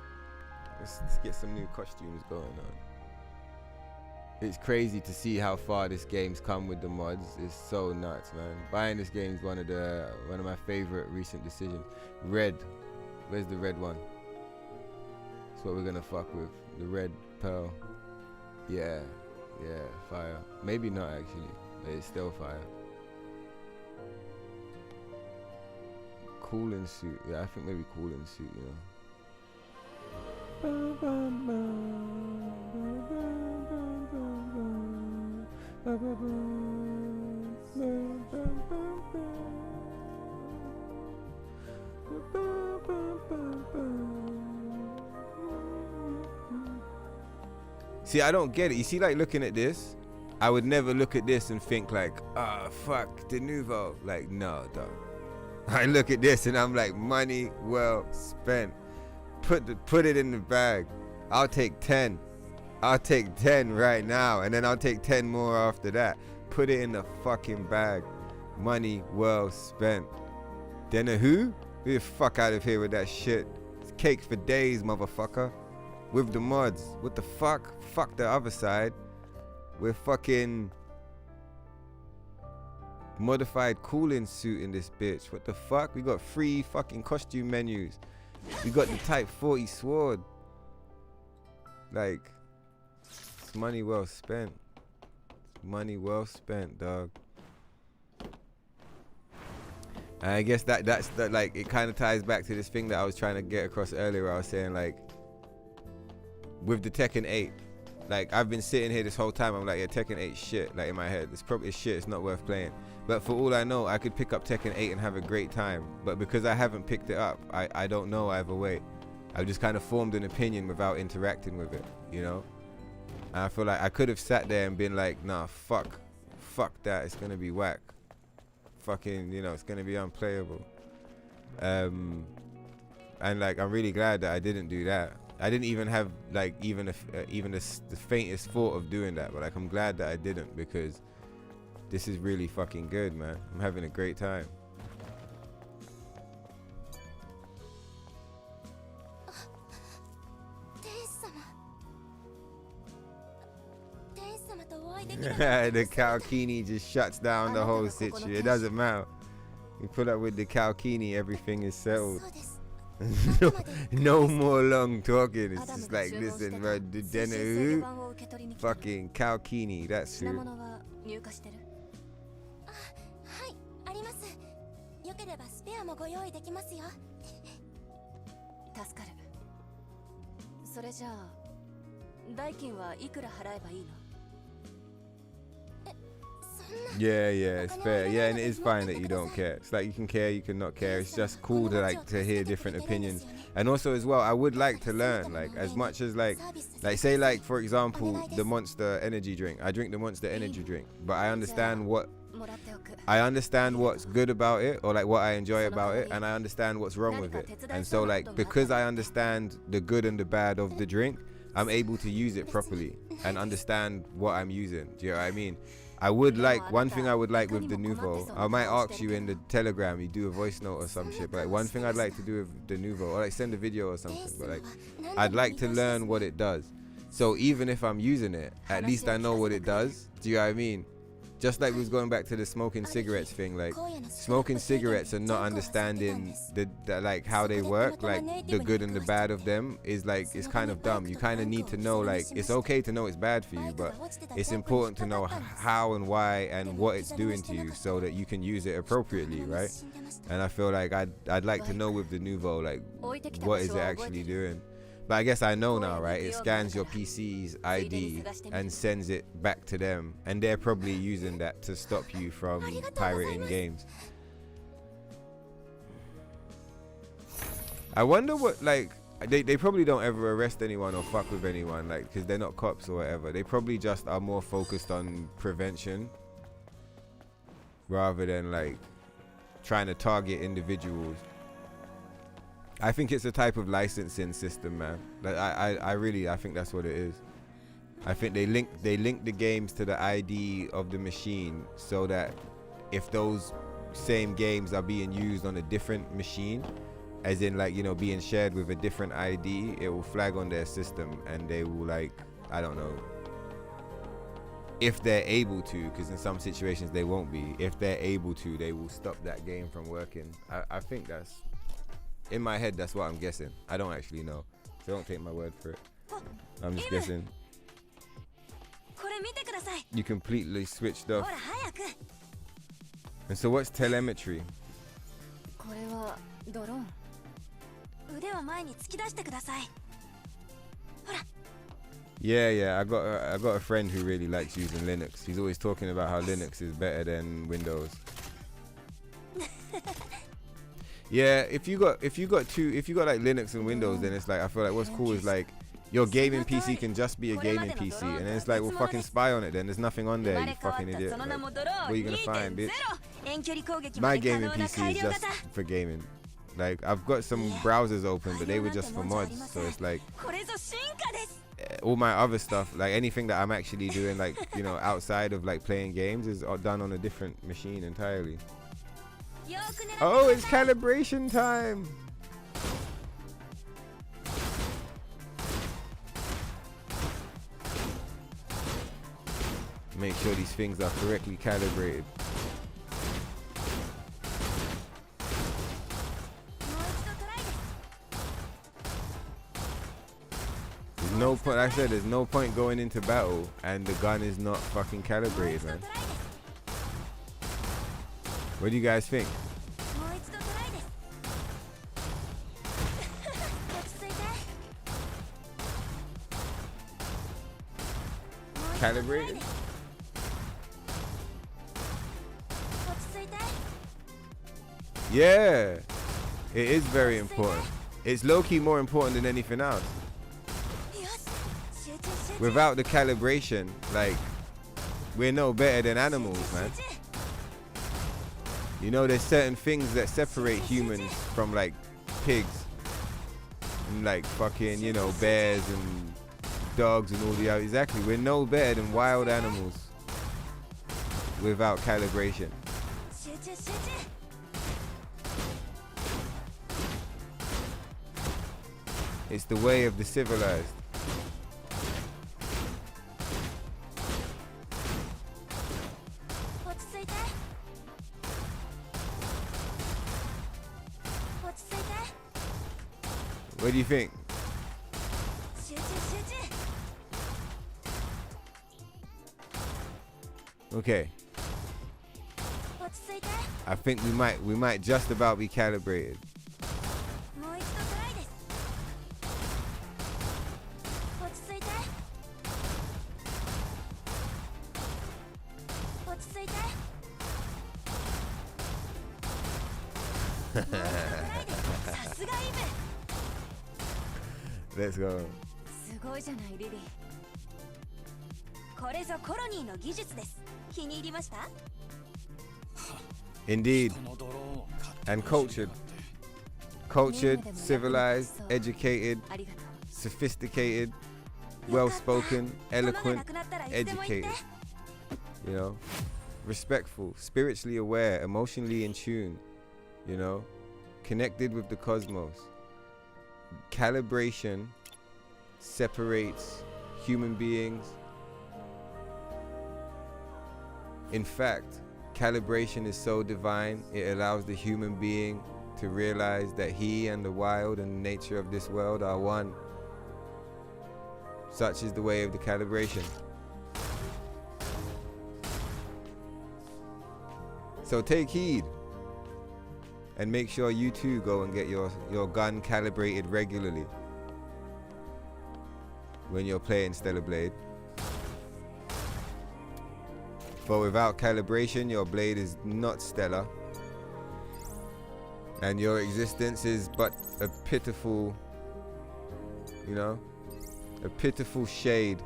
A: Let's get some new costumes going on. It's crazy to see how far this game's come with the mods. It's so nuts, man. Buying this game is one of my favorite recent decisions. Red, where's the red one? That's what we're gonna fuck with. The red pearl. Yeah, fire. Maybe not actually, but it's still fire. Cooling suit. Yeah, I think maybe cooling suit. You know. See, I don't get it. You see, like looking at this, I would never look at this and think like, ah, fuck, Denuvo. Like, no, dog. I look at this and I'm like, money well spent. Put it in the bag. I'll take 10. I'll take 10 right now, and then I'll take 10 more after that. Put it in the fucking bag. Money well spent. Then who? Get the fuck out of here with that shit. It's cake for days, motherfucker. With the mods. What the fuck? Fuck the other side. We're fucking modified cooling suit in this bitch. What the fuck? We got free fucking costume menus. We got the Type 40 sword. Like, it's money well spent. It's money well spent, dog. And I guess that's like, it kind of ties back to this thing that I was trying to get across earlier. I was saying like, with the Tekken 8, like I've been sitting here this whole time. I'm like, yeah, Tekken 8 shit. Like in my head, it's probably shit. It's not worth playing. But for all I know, I could pick up Tekken 8 and have a great time. But because I haven't picked it up, I don't know either way. I've just kind of formed an opinion without interacting with it, you know? And I feel like I could have sat there and been like, nah, fuck that. It's gonna be whack. Fucking, you know, it's gonna be unplayable. And like, I'm really glad that I didn't do that. I didn't even have like even the faintest thought of doing that. But like, I'm glad that I didn't, because this is really fucking good, man. I'm having a great time. The Kalkini just shuts down the whole situation. It doesn't matter. You put up with the Kalkini, everything is settled. no more long talking. It's just like, listen, bro, Denuvo, fucking Kalkini, that's who.
E: あります。よければスペアもご用意できますよ。
B: 助かる。それじゃあ代金はいくら払えばいいの？
A: Yeah, it's fair. Yeah, and it is fine that you don't care. It's like you can care, you can not care. It's just cool to like to hear different opinions. And also as well, I would like to learn, like as much as like say like for example the Monster energy drink. I drink the Monster energy drink, but I understand what's good about it, or like what I enjoy about it, and I understand what's wrong with it. And so like because I understand the good and the bad of the drink, I'm able to use it properly and understand what I'm using. Do you know what I mean? I would like, one thing I would like with Denuvo, I might ask you in the Telegram, you do a voice note or some shit, but like one thing I'd like to do with Denuvo, or like send a video or something, but like I'd like to learn what it does. So even if I'm using it, at least I know what it does. Do you know what I mean? Just like we was going back to the smoking cigarettes thing, like smoking cigarettes and not understanding the like how they work, like the good and the bad of them is like, it's kind of dumb. You kind of need to know, like it's okay to know it's bad for you, but it's important to know how and why and what it's doing to you so that you can use it appropriately, right? And I feel like I'd like to know with the Denuvo, like what is it actually doing. But I guess I know now, right? It scans your PC's ID and sends it back to them, and they're probably using that to stop you from pirating games. I wonder what, like, they probably don't ever arrest anyone or fuck with anyone, like, because they're not cops or whatever. They probably just are more focused on prevention rather than like trying to target individuals. I think it's a type of licensing system, man. Like I think that's what it is. I think they link the games to the ID of the machine so that if those same games are being used on a different machine, as in like, you know, being shared with a different ID, it will flag on their system and they will, like, I don't know, if they're able to, because in some situations they won't be, if they're able to, they will stop that game from working. I think that's, in my head, that's what I'm guessing. I don't actually know, so don't take my word for it. I'm just guessing. You completely switched off. And so what's telemetry? Yeah, I got a friend who really likes using Linux. He's always talking about how Linux is better than Windows. Yeah, if you got like Linux and Windows, then it's like, I feel like what's cool is like your gaming PC can just be a gaming PC, and then it's like, well, fucking spy on it then. There's nothing on there, you fucking idiot. Like, what are you gonna find, bitch? My gaming PC is just for gaming. Like, I've got some browsers open, but they were just for mods, so it's like all my other stuff, like anything that I'm actually doing, like, you know, outside of like playing games, is done on a different machine entirely. Oh, it's calibration time. Make sure these things are correctly calibrated. There's no point, like I said, there's no point going into battle and the gun is not fucking calibrated, man. What do you guys think? Calibrated? Yeah, it is very important. It's low-key more important than anything else. Without the calibration, like, we're no better than animals, man. You know, there's certain things that separate humans from like pigs and like fucking, you know, bears and dogs and all the other. Exactly, we're no better than wild animals without calibration. It's the way of the civilized. What do you think?
E: 集中集中
A: Okay.
E: 落ち着いて
A: I think we might just about be calibrated.
E: もう一度トライです落ち着いて落ち着いてもう一度トライですさすがイブ
A: Let's go.
E: すごいじゃないリリーこれぞコロニーの技術です気に入りました
A: Indeed. And cultured. Cultured, civilized, educated,
E: ありがとう
A: sophisticated, well-spoken, eloquent, educated. You know, respectful, spiritually aware, emotionally in tune. You know, connected with the cosmos. Calibration separates human beings. In fact, calibration is so divine, it allows the human being to realize that he and the wild and nature of this world are one. Such is the way of the calibration. So take heed and make sure you too go and get your gun calibrated regularly when you're playing Stellar Blade. For without calibration, your blade is not stellar, and your existence is but a pitiful, you know, a pitiful shade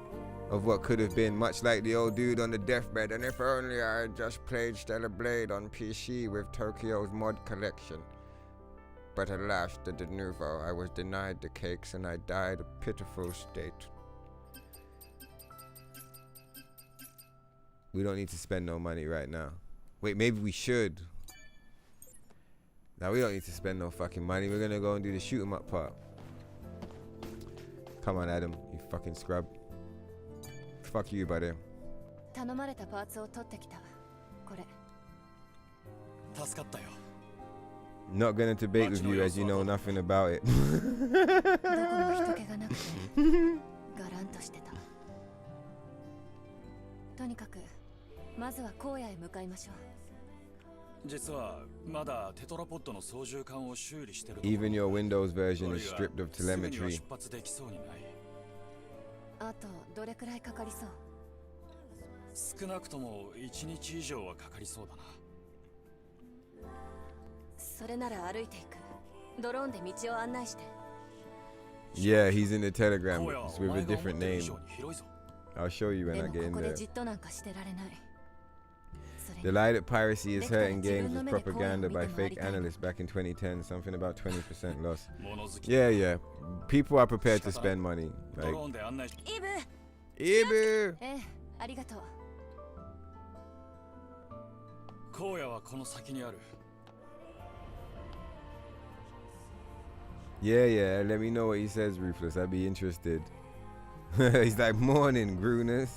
A: of what could have been, much like the old dude on the deathbed. And if only I had just played Stellar Blade on PC with Tokyo's mod collection. But alas, the Denuvo, I was denied the cakes and I died a pitiful state. We don't need to spend no money right now. Wait, maybe we should. Now we don't need to spend no fucking money. We're gonna go and do the shoot 'em up part. Come on, Adam, you fucking scrub. Fuck you, buddy.
E: 頼まれたパーツを取ってきたこれ
C: 助かったよ。
A: Not gonna debate with you as you know nothing about it.
E: どこも人気がなくてガランとしてたとにかくまずは荒野へ向かいましょう
C: 実はまだテトラポッドの操縦桿を修理してる。
A: Even your Windows version is stripped of
C: すぐには
A: telemetry.
C: 出発できそうにない。
E: あとどれくらいかかりそう
C: 少なくとも1日以上はかかりそうだな。
E: それなら歩いていくドローンで道を案内して
A: Yeah, he's in the Telegram
C: 荒野は
A: it's
C: お
A: with
C: 前
A: a
C: が思っ
A: different
C: てる以
A: name.
C: 上に広いぞ。
A: I'll show you when
E: で
A: I
E: も
A: get
E: こ
A: in
E: こで
A: there.
E: じっとなんかしてられないそれ
A: The
E: に
A: lie that piracy is hurting games was propaganda by fake analysts back in 2010. Something about 20% loss.
C: 物好き
A: Yeah, yeah. People are prepared to spend money.
C: ド
A: Like,
C: ローンで案内し
E: イブ
A: Ibu!
E: ええありがとう
C: 荒野はこの先にある。
A: Yeah, yeah. Let me know what he says, Ruthless. I'd be interested. He's like, morning, Grooners.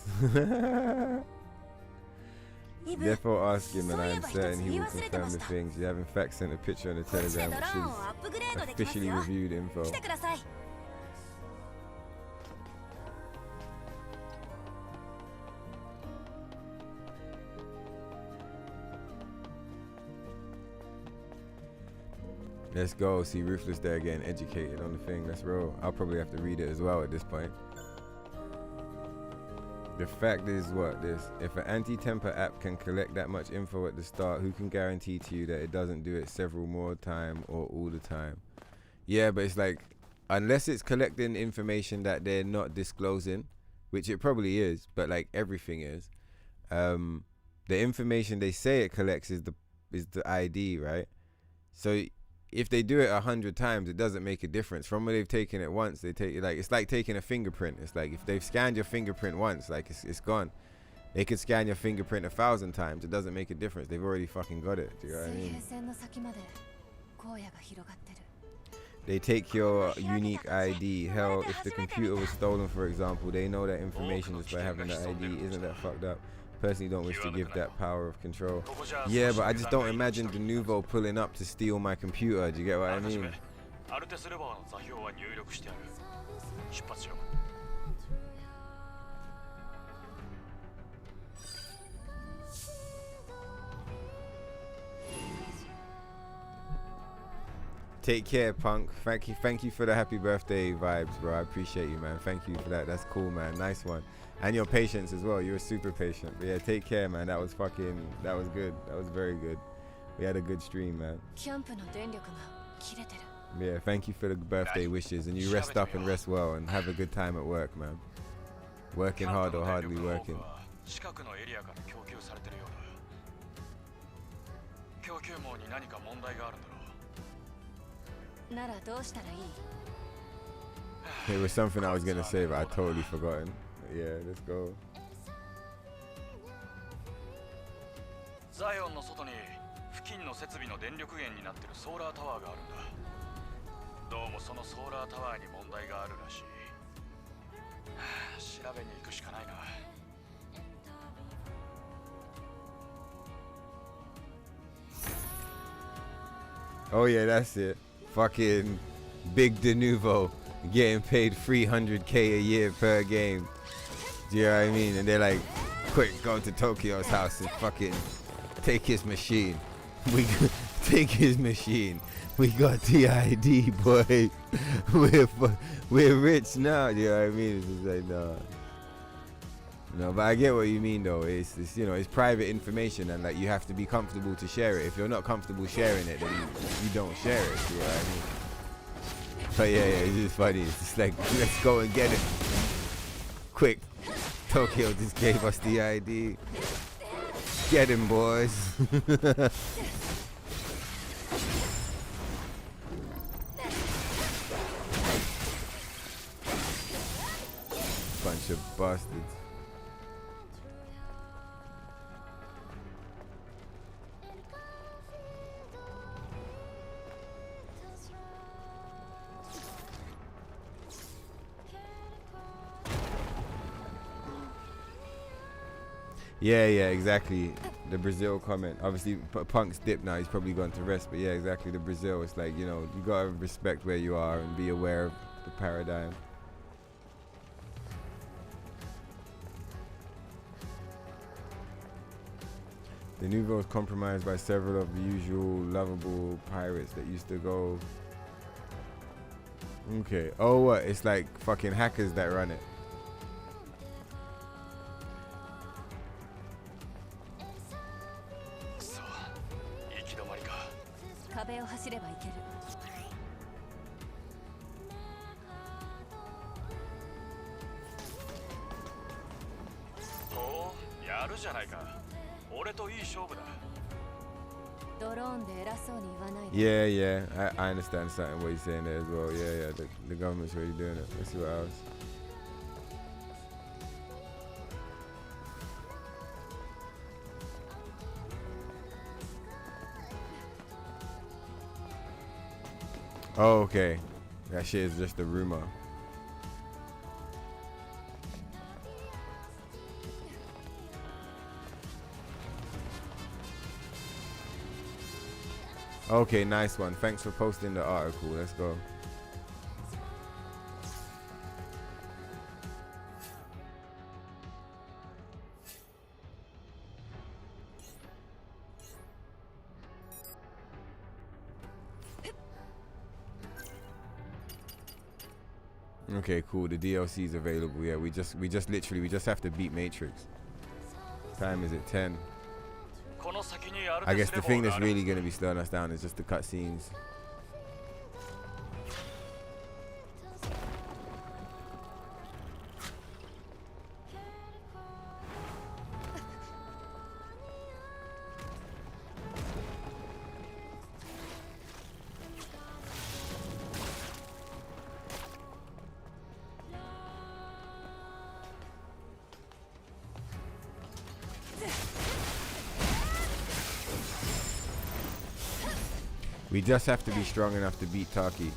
E: イブ
A: Therefore, ask him, and
E: So
A: I
E: yeah,
A: am
E: but
A: certain he will
E: it's-
A: confirm the things. You have, in fact, sent a picture on the
E: こっちで
A: Telegram,
E: ドロ
A: which
E: ーンをアップグレード
A: is
E: できます
A: officially
E: よ
A: reviewed info.
E: 来てください
A: Let's go. See Ruthless there getting educated on the thing. Let's roll. I'll probably have to read it as well at this point. The fact is what this. If an anti-temper app can collect that much info at the start, who can guarantee to you that it doesn't do it several more time or all the time? Yeah, but it's like, unless it's collecting information that they're not disclosing, which it probably is, but like everything is, the information they say it collects is the ID, right? So if they do it 100 times, it doesn't make a difference. From when they've taken it once, they take it like, it's like taking a fingerprint. It's like if they've scanned your fingerprint once, like it's gone. They could scan your fingerprint 1,000 times. It doesn't make a difference. They've already fucking got it. Do you know what I
E: 水
A: mean?
E: 平線の先まで荒野が広がってる
A: They take your unique ID. Hell, if the computer was stolen, for example, they know that information just by having that ID. Isn't that fucked up? Personally, don't wish to give that power of control. Yeah, but I just don't imagine Denuvo pulling up to steal my computer. Do you get what I mean?
C: アルテスレバーの座標は入力してある。出発しよう。
A: Take care, Punk. Thank you for the happy birthday vibes, bro. I appreciate you, man. Thank you for that. That's cool, man. Nice one. And your patience as well. You were super patient. But yeah, take care, man. That was good. That was very good. We had a good stream, man. Yeah, thank you for the birthday wishes. And you rest up and rest well and have a good time at work, man. Working hard or hardly working.
C: 近くのエリアから供給されてるようだ。供給網に何か問題があるんだろう。
A: It was something I was gonna say, but I totally forgotten. Yeah, let's go.
C: ザイオンの外に付近の設備の電力源になってるソーラータワーがあるんだ。どうもそのソーラータワーに問題があるらしい。調べに行くしかないな。
A: Oh yeah, that's it. Fucking big Denuvo getting paid 300k a year per game. Do you know what I mean? And they're like, quick, go to Tokyo's house and fucking take his machine. We take his machine. We got the ID, boy. We're rich now. Do you know what I mean? It's just like, no. No, but I get what you mean though. It's you know, it's private information and like you have to be comfortable to share it. If you're not comfortable sharing it, then you don't share it. You know what I mean? But yeah, it's just funny. It's just like, let's go and get it. Quick. Tokyo just gave us the ID. Get him, boys. Bunch of bastards. Yeah, exactly. The Brazil comment. Obviously, Punk's dipped now. He's probably gone to rest. But yeah, exactly. The Brazil. It's like, you know, you gotta respect where you are and be aware of the paradigm. Denuvo was compromised by several of the usual lovable pirates that used to go. Okay. Oh, what? It's like fucking hackers that run it. Yeah, I understand something what he's saying there as well. Yeah, the government's already doing it. Let's see what else. Oh, okay. That shit is just a rumor. Okay, nice one. Thanks for posting the article. Let's go. Okay, cool. The DLC is available. Yeah, we just have to beat Matrix. Time is at 10. I guess the thing that's really going to be slowing us down is just the cutscenes. We just have to be strong enough to beat Taki.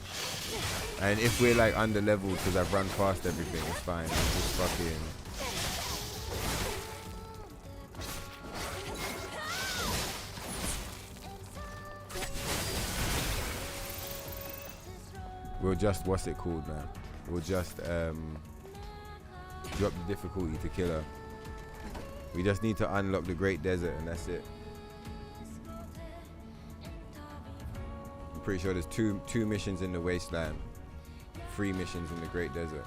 A: And if we're like under leveled because I've run past everything, it's fine. I'm just fucking... we'll just, what's it called now? We'll just drop the difficulty to killer. We just need to unlock the Great Desert and that's it. I'm pretty sure there's two missions in the Wasteland, 3 missions in the Great Desert.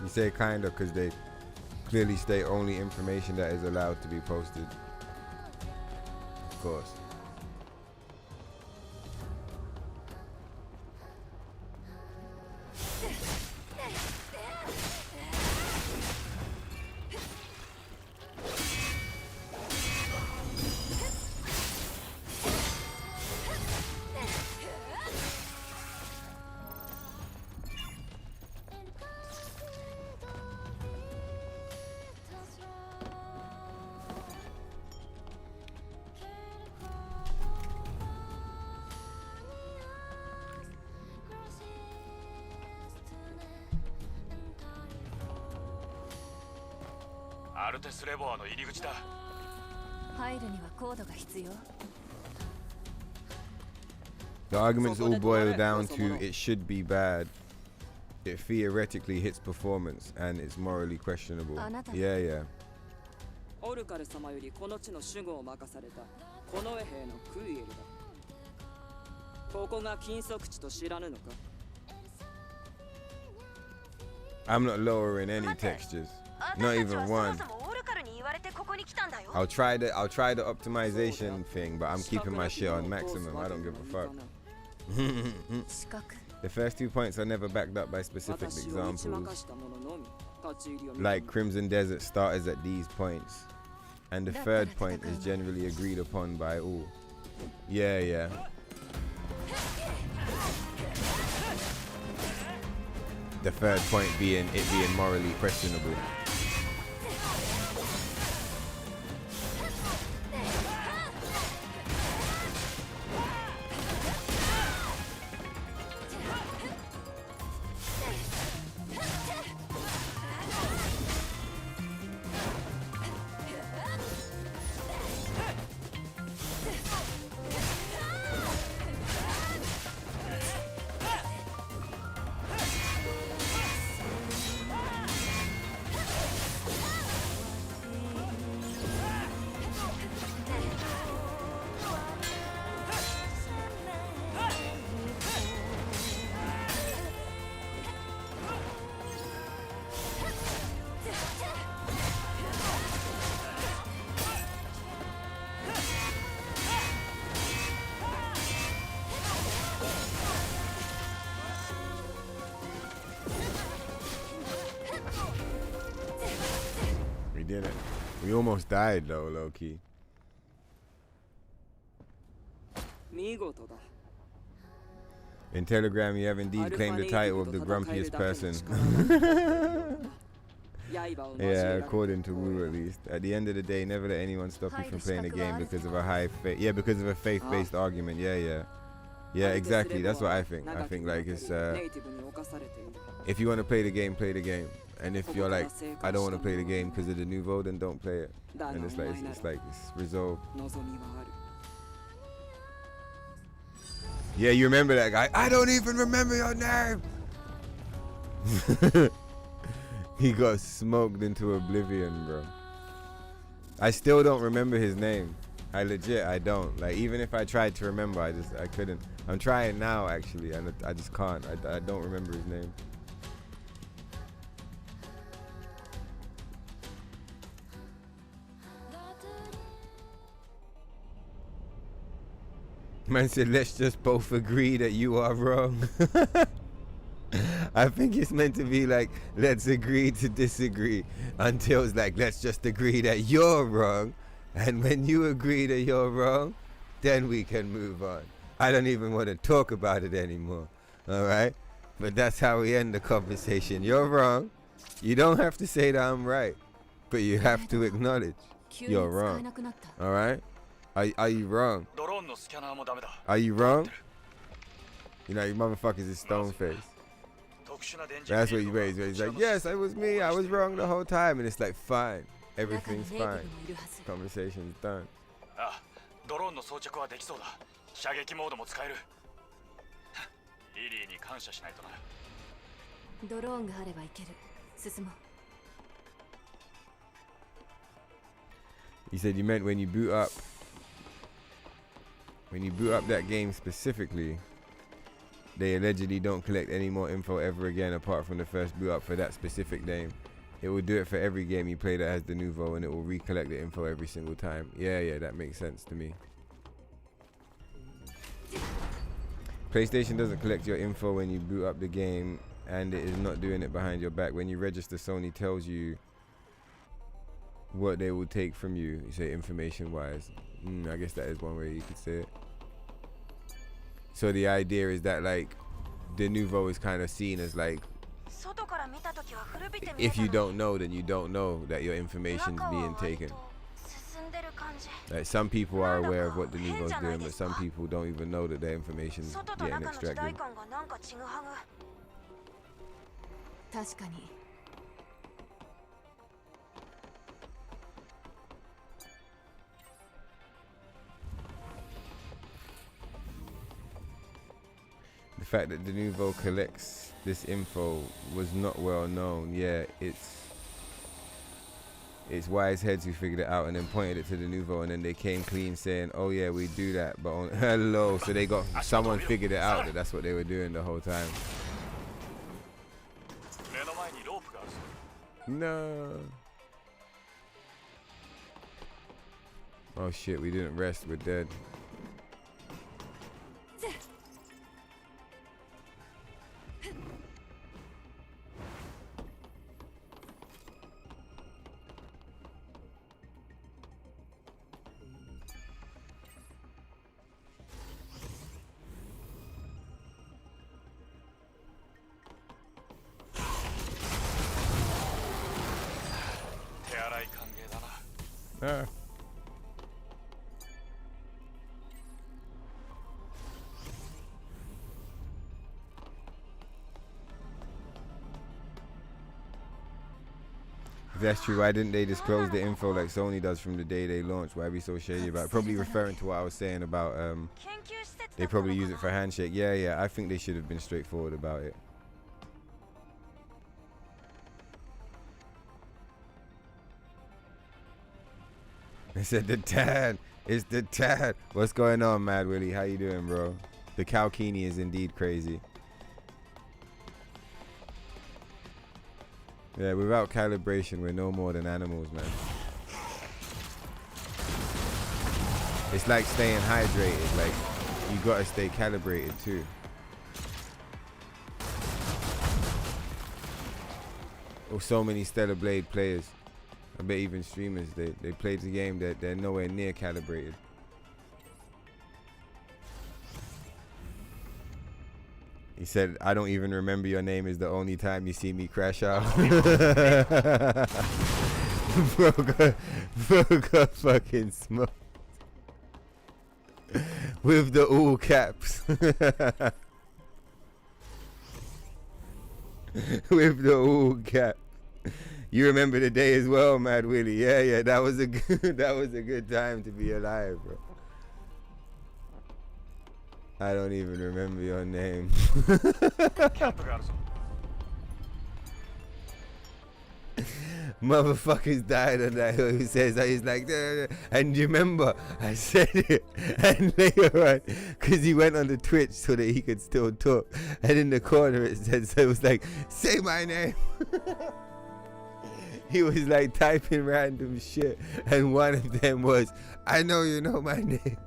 A: You say kinda because they clearly state only information that is allowed to be posted. Of course. The arguments all boil down to it should be bad. It theoretically hits performance and it's morally questionable. Yeah, yeah. I'm not lowering any textures. Not even one. I'll try the optimization thing, but I'm keeping my shit on maximum. I don't give a fuck. The first 2 points are never backed up by specific examples. Like Crimson Desert starters at these points. And the third point is generally agreed upon by all. Yeah, yeah. The third point being it being morally questionable. We almost died though, low key. In Telegram, you have indeed claimed the title of the grumpiest person. Yeah, according to Wu at least. At the end of the day, never let anyone stop you from playing a game because of a because of a faith-based argument. Yeah, yeah. Yeah, exactly. That's what I think. I think like it's if you want to play the game, play the game. And if you're like, I don't want to play the game because of the Denuvo, then don't play it. And it's resolved. Yeah, you remember that guy? I don't even remember your name. He got smoked into oblivion, bro. I still don't remember his name. I don't. Like, even if I tried to remember, I couldn't. I'm trying now, actually, and I just can't. I don't remember his name. Man said, let's just both agree that you are wrong. I think it's meant to be like, let's agree to disagree, until it's like, let's just agree that you're wrong. And when you agree that you're wrong, then we can move on. I don't even want to talk about it anymore. All right? But that's how we end the conversation. You're wrong. You don't have to say that I'm right, but you have to acknowledge you're wrong. All right? Are you wrong? Are you wrong? You know, you motherfuckers is stone faced. That's what you raise. He's like, yes, it was me. I was wrong the whole time. And it's like, fine. Everything's fine. Conversation's done. He said you meant when you boot up that game specifically, they allegedly don't collect any more info ever again apart from the first boot up for that specific game. It will do it for every game you play that has Denuvo, and it will recollect the info every single time. Yeah, that makes sense to me. PlayStation doesn't collect your info when you boot up the game, and it is not doing it behind your back. When you register, Sony tells you what they will take from you. You say information wise. I guess that is one way you could say it. So the idea is that like Denuvo is kind of seen as like, if you don't know, then you don't know that your information's being taken. Like some people are aware of what Denuvo's doing, but some people don't even know that their information's getting extracted. The fact that Denuvo collects this info was not well known. Yeah, it's wise heads who figured it out and then pointed it to Denuvo, and then they came clean saying, oh yeah, we do that, but hello, so they got someone figured it out that that's what they were doing the whole time. No. Oh shit, we didn't rest, we're dead. If that's true, why didn't they disclose the info like Sony does from the day they launched? Why be so shady about it? Probably referring to what I was saying about they probably use it for handshake. Yeah, I think they should have been straightforward about it. They said the Tad. It's the Tad. What's going on, Mad Willie? How you doing, bro? The Kalkini is indeed crazy. Yeah, without calibration, we're no more than animals, man. It's like staying hydrated. Like, you gotta stay calibrated too. Oh, so many Stellar Blade players. I bet even streamers, they played the game that they're nowhere near calibrated. He said, I don't even remember your name is the only time you see me crash out. Bro got fucking smoked. With the all caps. With the all caps. You remember the day as well, Mad Willie. Yeah, that was a good time to be alive, bro. I don't even remember your name. Motherfuckers died on that hill. Who says that? He's like, and you remember I said it, and later on, because he went on the Twitch so that he could still talk, and in the corner it said, so it was like, say my name. He was like typing random shit, and one of them was, I know you know my name.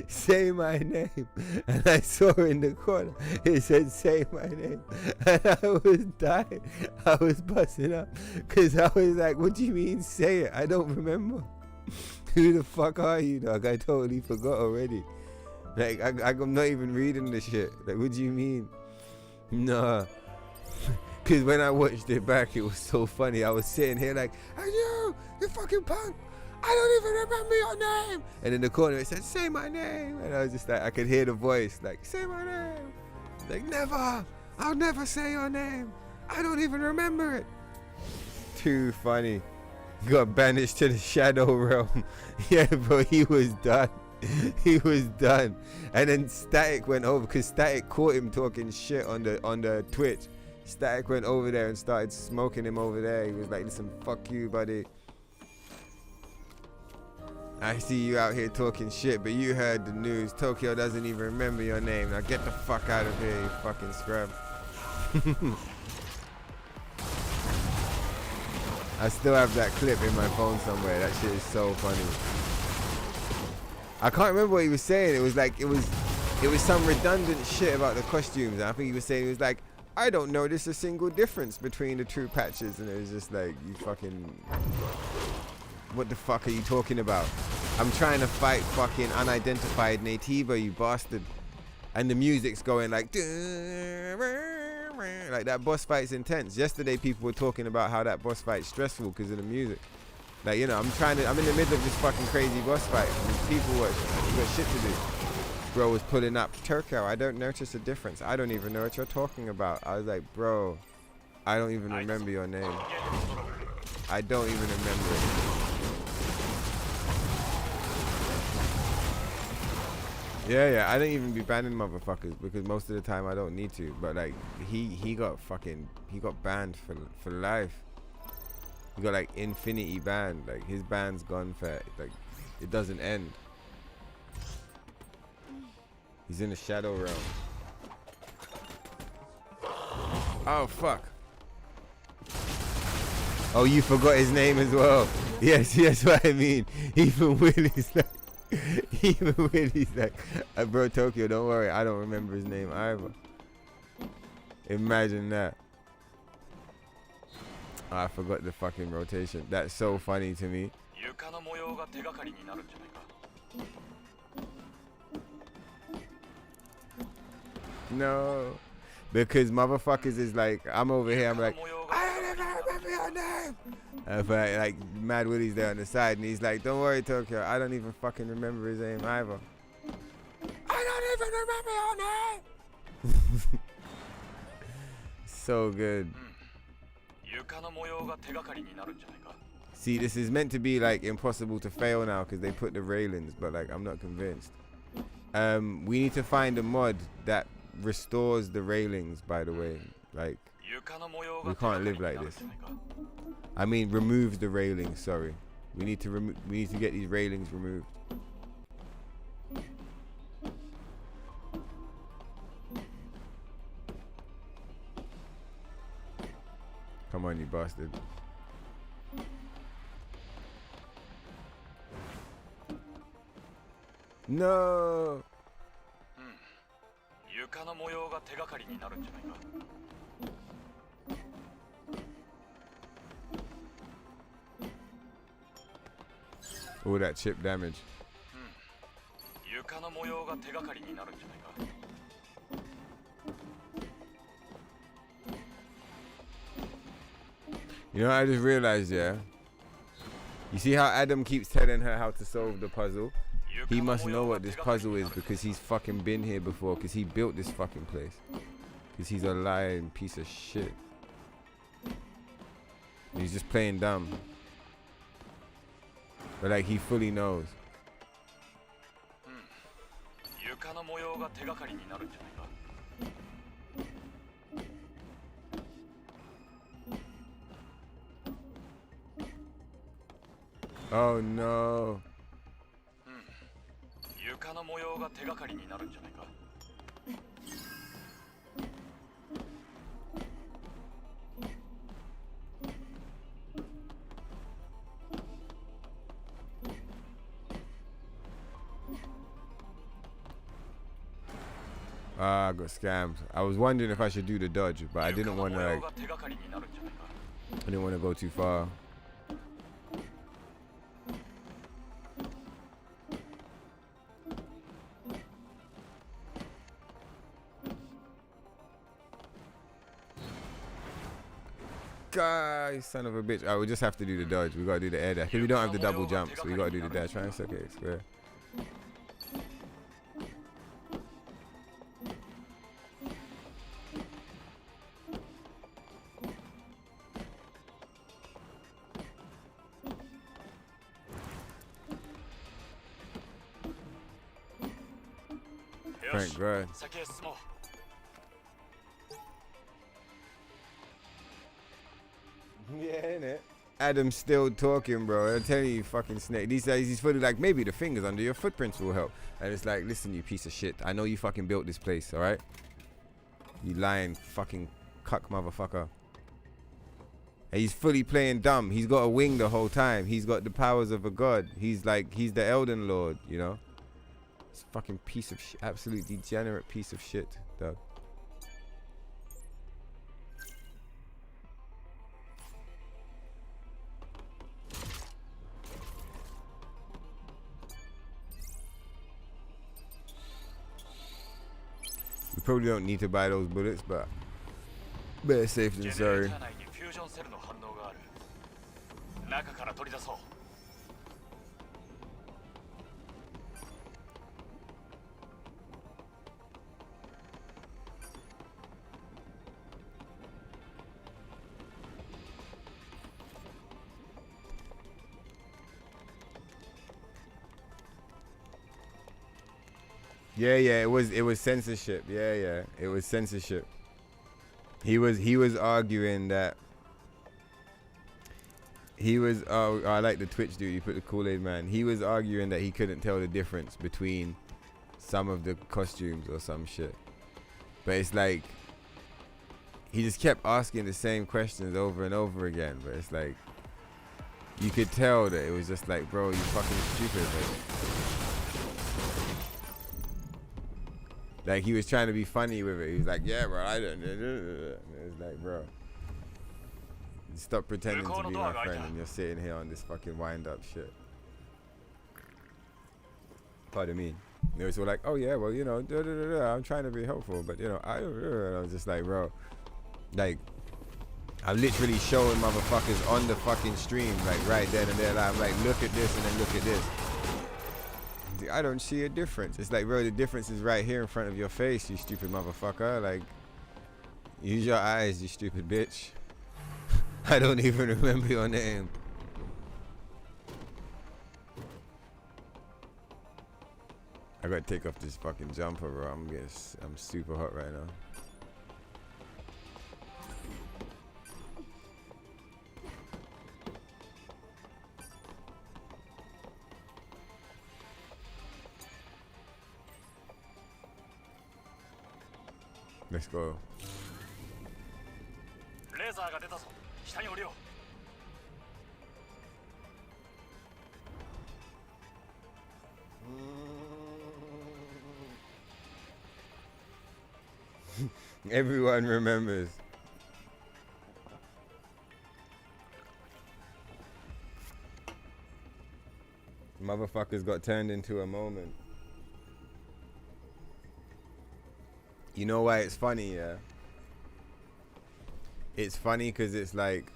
A: Say my name. And I saw in the corner it said say my name, and I was dying. I was busting up because I was like, what do you mean say it? I don't remember. Who the fuck are you, dog? I totally forgot already. Like I'm not even reading the shit. Like, what do you mean? Nah, Because when I watched it back, it was so funny. I was sitting here like, hey, you fucking punk. I don't even remember your name. And in the corner it said, say my name. And I was just like, I could hear the voice like, say my name. Like, never. I'll never say your name. I don't even remember it. Too funny. Got banished to the shadow realm. Yeah, bro, he was done. He was done. And then Static went over because Static caught him talking shit on the Twitch. Static went over there and started smoking him over there. He was like, listen, fuck you, buddy. I see you out here talking shit, but you heard the news. Tokyo doesn't even remember your name. Now get the fuck out of here, you fucking scrub. I still have that clip in my phone somewhere. That shit is so funny. I can't remember what he was saying. It was like, it was some redundant shit about the costumes. I think he was saying, he was like, I don't notice a single difference between the two patches. And it was just like, you fucking... What the fuck are you talking about? I'm trying to fight fucking unidentified Nativo, you bastard. And the music's going like that boss fight's intense. Yesterday people were talking about how that boss fight's stressful because of the music. Like, you know, I'm in the middle of this fucking crazy boss fight. And people got shit to do. Bro was pulling up, Turko, I don't notice a difference. I don't even know what you're talking about. I was like, bro, I don't even remember your name. I don't even remember it. Yeah, I don't even be banning motherfuckers because most of the time I don't need to. But like he got banned for life. He got like infinity banned. Like his ban's gone for like it doesn't end. He's in the shadow realm. Oh fuck. Oh, you forgot his name as well. Yes, that's what I mean. Even Willie's like bro, Tokyo, don't worry, I don't remember his name either. Imagine that. Oh, I forgot the fucking rotation. That's so funny to me. No, because motherfuckers is like, I'm over here, I'm like, I don't even remember your name. But like Mad Willie's there on the side and he's like, don't worry, Tokyo, I don't even fucking remember his name either. I don't even remember your name. So good. See, this is meant to be like impossible to fail now because they put the railings, but like I'm not convinced. We need to find a mod that restores the railings, by the way. Like, we can't live like this. I mean, removes the railings, sorry. We need to get these railings removed. Come on, you bastard. No. All that chip damage. You know what I just realized, yeah? You see how Adam keeps telling her how to solve the puzzle? He must know what this puzzle is because he's fucking been here before, because he built this fucking place. Because he's a lying piece of shit. He's just playing dumb. But like, he fully knows. Oh no. I got scammed. I was wondering if I should do the dodge, but I didn't want to like, I didn't want to go too far. guy, son of a bitch. Oh, we just have to do the dodge. We gotta do the air dash. Because we don't have the double jump, so we gotta do the dash. Right? It's okay, square. Thank God. Yeah, innit? Adam's still talking, bro. I'm telling you, fucking snake. These days, he's fully like, maybe the fingers under your footprints will help. And it's like, listen, you piece of shit. I know you fucking built this place, all right? You lying fucking cuck motherfucker. And he's fully playing dumb. He's got a wing the whole time. He's got the powers of a god. He's like, he's the Elden Lord, you know? This fucking piece of shit. Absolute degenerate piece of shit, dog. We probably don't need to buy those bullets, but better safe than sorry. Yeah, it was censorship. Yeah, it was censorship. He was arguing that oh, I like the Twitch dude. You put the Kool-Aid man. He was arguing that he couldn't tell the difference between some of the costumes or some shit. But it's like he just kept asking the same questions over and over again. But it's like you could tell that it was just like, bro, you fucking stupid, man. Like, he was trying to be funny with it. He was like, yeah, bro, I don't. It was like, bro, stop pretending to be my friend and you're sitting here on this fucking wind-up shit. Pardon me. They were so like, oh, yeah, well, you know, I'm trying to be helpful, but, you know, I was just like, bro, like, I'm literally showing motherfuckers on the fucking stream, like, right then and there. Like, I'm like, look at this and then look at this. I don't see a difference. It's like, bro, the difference is right here in front of your face, you stupid motherfucker. Like, use your eyes, you stupid bitch. I don't even remember your name. I gotta take off this fucking jumper, bro. I'm super hot right now. Let's go. Everyone remembers. Motherfuckers got turned into a moment. You know why it's funny, yeah? It's funny because it's like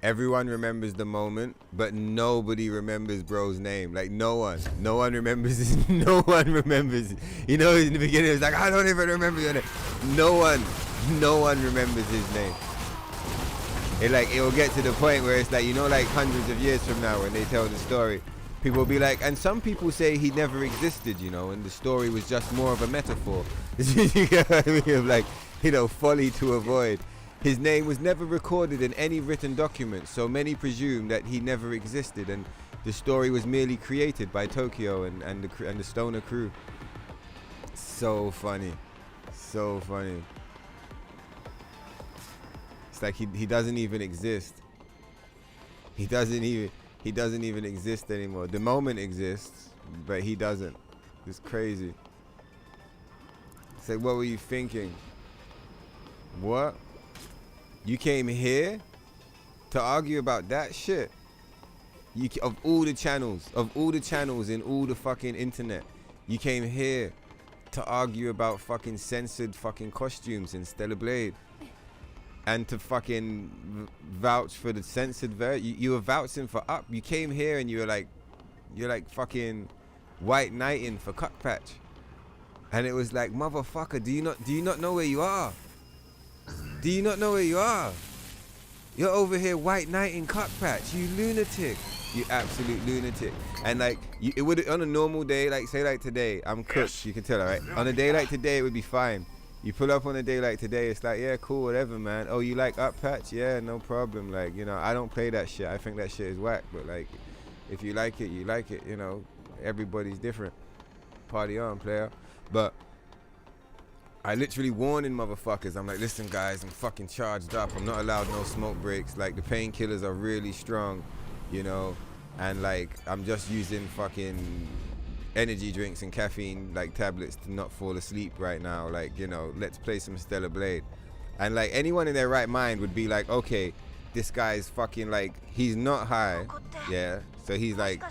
A: everyone remembers the moment, but nobody remembers bro's name. Like, no one remembers his, no one remembers. You know, in the beginning it was like, I don't even remember your name. No one remembers his name. It will get to the point where it's like, you know, like hundreds of years from now when they tell the story, people will be like, and some people say he never existed, you know, and the story was just more of a metaphor. You get what I mean? Like, you know, folly to avoid. His name was never recorded in any written document, so many presume that he never existed, and the story was merely created by Tokyo and the Stoner crew. So funny, so funny. It's like he doesn't even exist. He doesn't even exist anymore. The moment exists, but he doesn't. It's crazy. It's like, what were you thinking? What? You came here to argue about that shit? Of all the channels in all the fucking internet, you came here to argue about fucking censored fucking costumes in Stellar Blade. and to fucking vouch for the censored version. You were vouching for Up. You came here and you're like fucking white knighting for Cuckpatch. And it was like, motherfucker, do you not know where you are? Do you not know where you are? You're over here white knighting Cuckpatch, you lunatic. You absolute lunatic. And like, it would, on a normal day, like say like today, I'm cooked, you can tell, right? On a day like today, it would be fine. You pull up on a day like today, it's like, yeah, cool, whatever, man. Oh, you like Up Patch? Yeah, no problem. Like, you know, I don't play that shit. I think that shit is whack. But like, if you like it, you like it. You know, everybody's different. Party on, player. But I literally warning motherfuckers. I'm like, listen, guys, I'm fucking charged up. I'm not allowed no smoke breaks. Like, the painkillers are really strong, you know, and like, I'm just using fucking energy drinks and caffeine like tablets to not fall asleep right now. Like, you know, let's play some Stellar Blade. And like, anyone in their right mind would be like, okay, this guy's fucking like, he's not high, yeah, so he's like,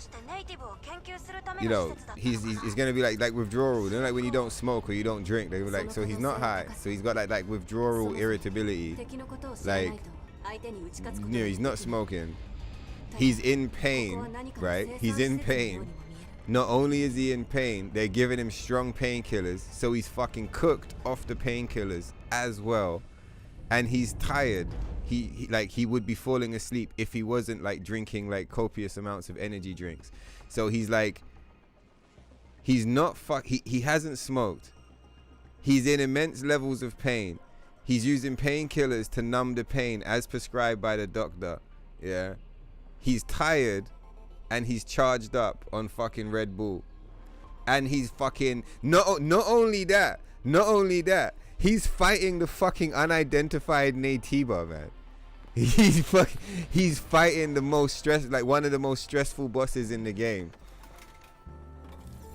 A: you know, he's gonna be like withdrawal. You know, like when you don't smoke or you don't drink, they were like, so he's not high, so he's got like withdrawal irritability. Like, you know, he's not smoking, he's in pain, right? He's in pain. Not only is he in pain, they're giving him strong painkillers, so he's fucking cooked off the painkillers as well, and he's tired. He would be falling asleep if he wasn't like drinking like copious amounts of energy drinks. So he's like, he's not he hasn't smoked. He's in immense levels of pain. He's using painkillers to numb the pain as prescribed by the doctor. Yeah. He's tired and he's charged up on fucking Red Bull. And he's fucking not only that, he's fighting the fucking unidentified Natiba, man. He's fighting the most one of the most stressful bosses in the game.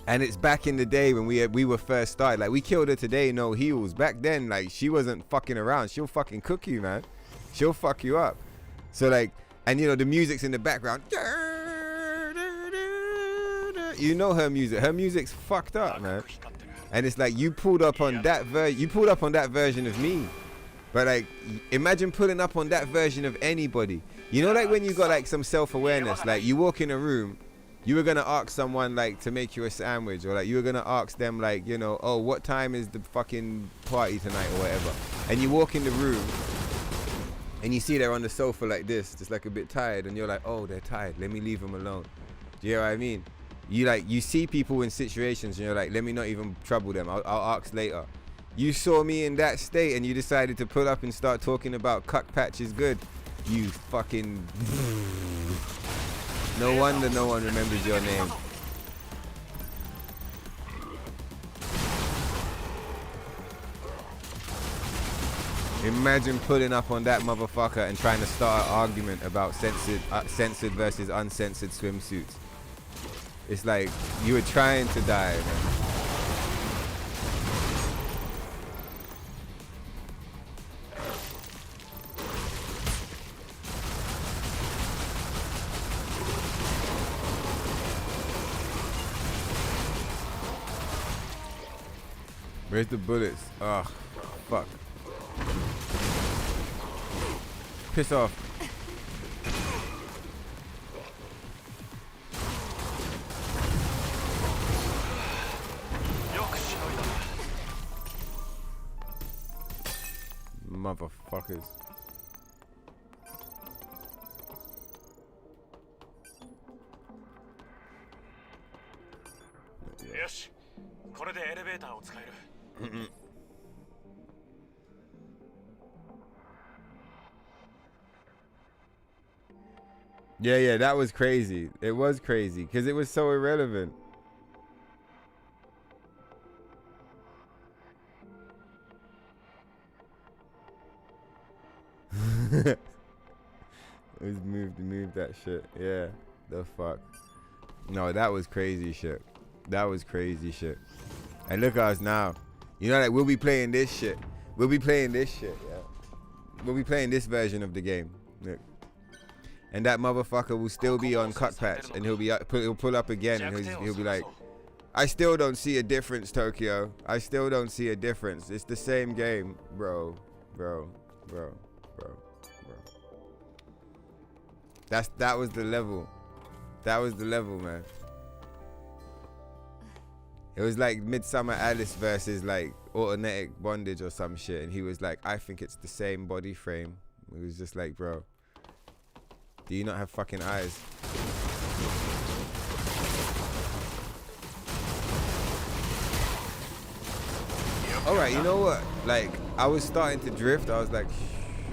A: And it's back in the day when we were first started. Like, we killed her today, no heals. Back then, like, she wasn't fucking around. She'll fucking cook you, man. She'll fuck you up. So like, and you know, the music's in the background. You know her music. Her music's fucked up, man. And it's like, you pulled up on that version of me. But like, imagine pulling up on that version of anybody. You know, like when you got like some self-awareness, like you walk in a room, you were gonna ask someone like to make you a sandwich, or like you were gonna ask them like, you know, oh, what time is the fucking party tonight or whatever. And you walk in the room and you see they're on the sofa like this, just like a bit tired, and you're like, oh, they're tired, let me leave them alone. Do you know what I mean? You see people in situations and you're like, let me not even trouble them, I'll ask later. You saw me in that state and you decided to pull up and start talking about Cuckpatch is good. You fucking... No wonder no one remembers your name. Imagine pulling up on that motherfucker and trying to start an argument about censored versus uncensored swimsuits. It's like you were trying to die, man. Where's the bullets? Oh, fuck. Piss off. Motherfuckers.
C: Yes. これでエレベーターを使える。
A: Yeah, that was crazy. It was crazy because it was so irrelevant. It was moved that shit. Yeah, the fuck. No, that was crazy shit. That was crazy shit. And look at us now. You know, like, we'll be playing this shit. We'll be playing this shit, yeah. We'll be playing this version of the game. Look. And that motherfucker will still be on Cuckpatch, and he'll pull up again, and he'll be like, I still don't see a difference, Tokyo. I still don't see a difference. It's the same game, bro. bro. That was the level. That was the level, man. It was like Midsummer Alice versus like Automatic Bondage or some shit, and he was like, I think it's the same body frame. It was just like, bro, do you not have fucking eyes? Alright, you know what? Like, I was starting to drift. I was like,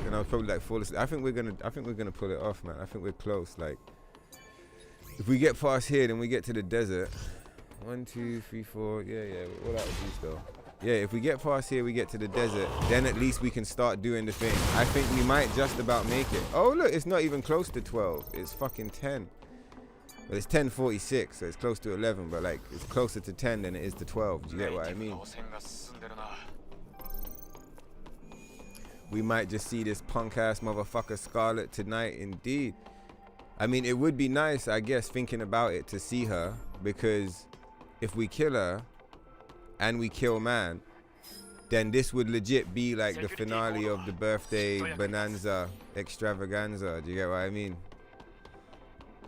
A: and I was probably like fall asleep. I think we're gonna pull it off, man. I think we're close. Like, if we get past here, then we get to the desert. 1, 2, 3, 4. Yeah, all out of juice though. Yeah, if we get past here, we get to the desert. Then at least we can start doing the thing. I think we might just about make it. Oh look, it's not even close to 12. It's fucking 10. But it's 10:46, so it's close to 11. But like, it's closer to 10 than it is to 12. Do you get what I mean? We might just see this punk ass motherfucker Scarlet tonight. Indeed. I mean, it would be nice, I guess, thinking about it, to see her, because if we kill her and we kill man, then this would legit be like the finale of the birthday bonanza extravaganza. Do you get what I mean?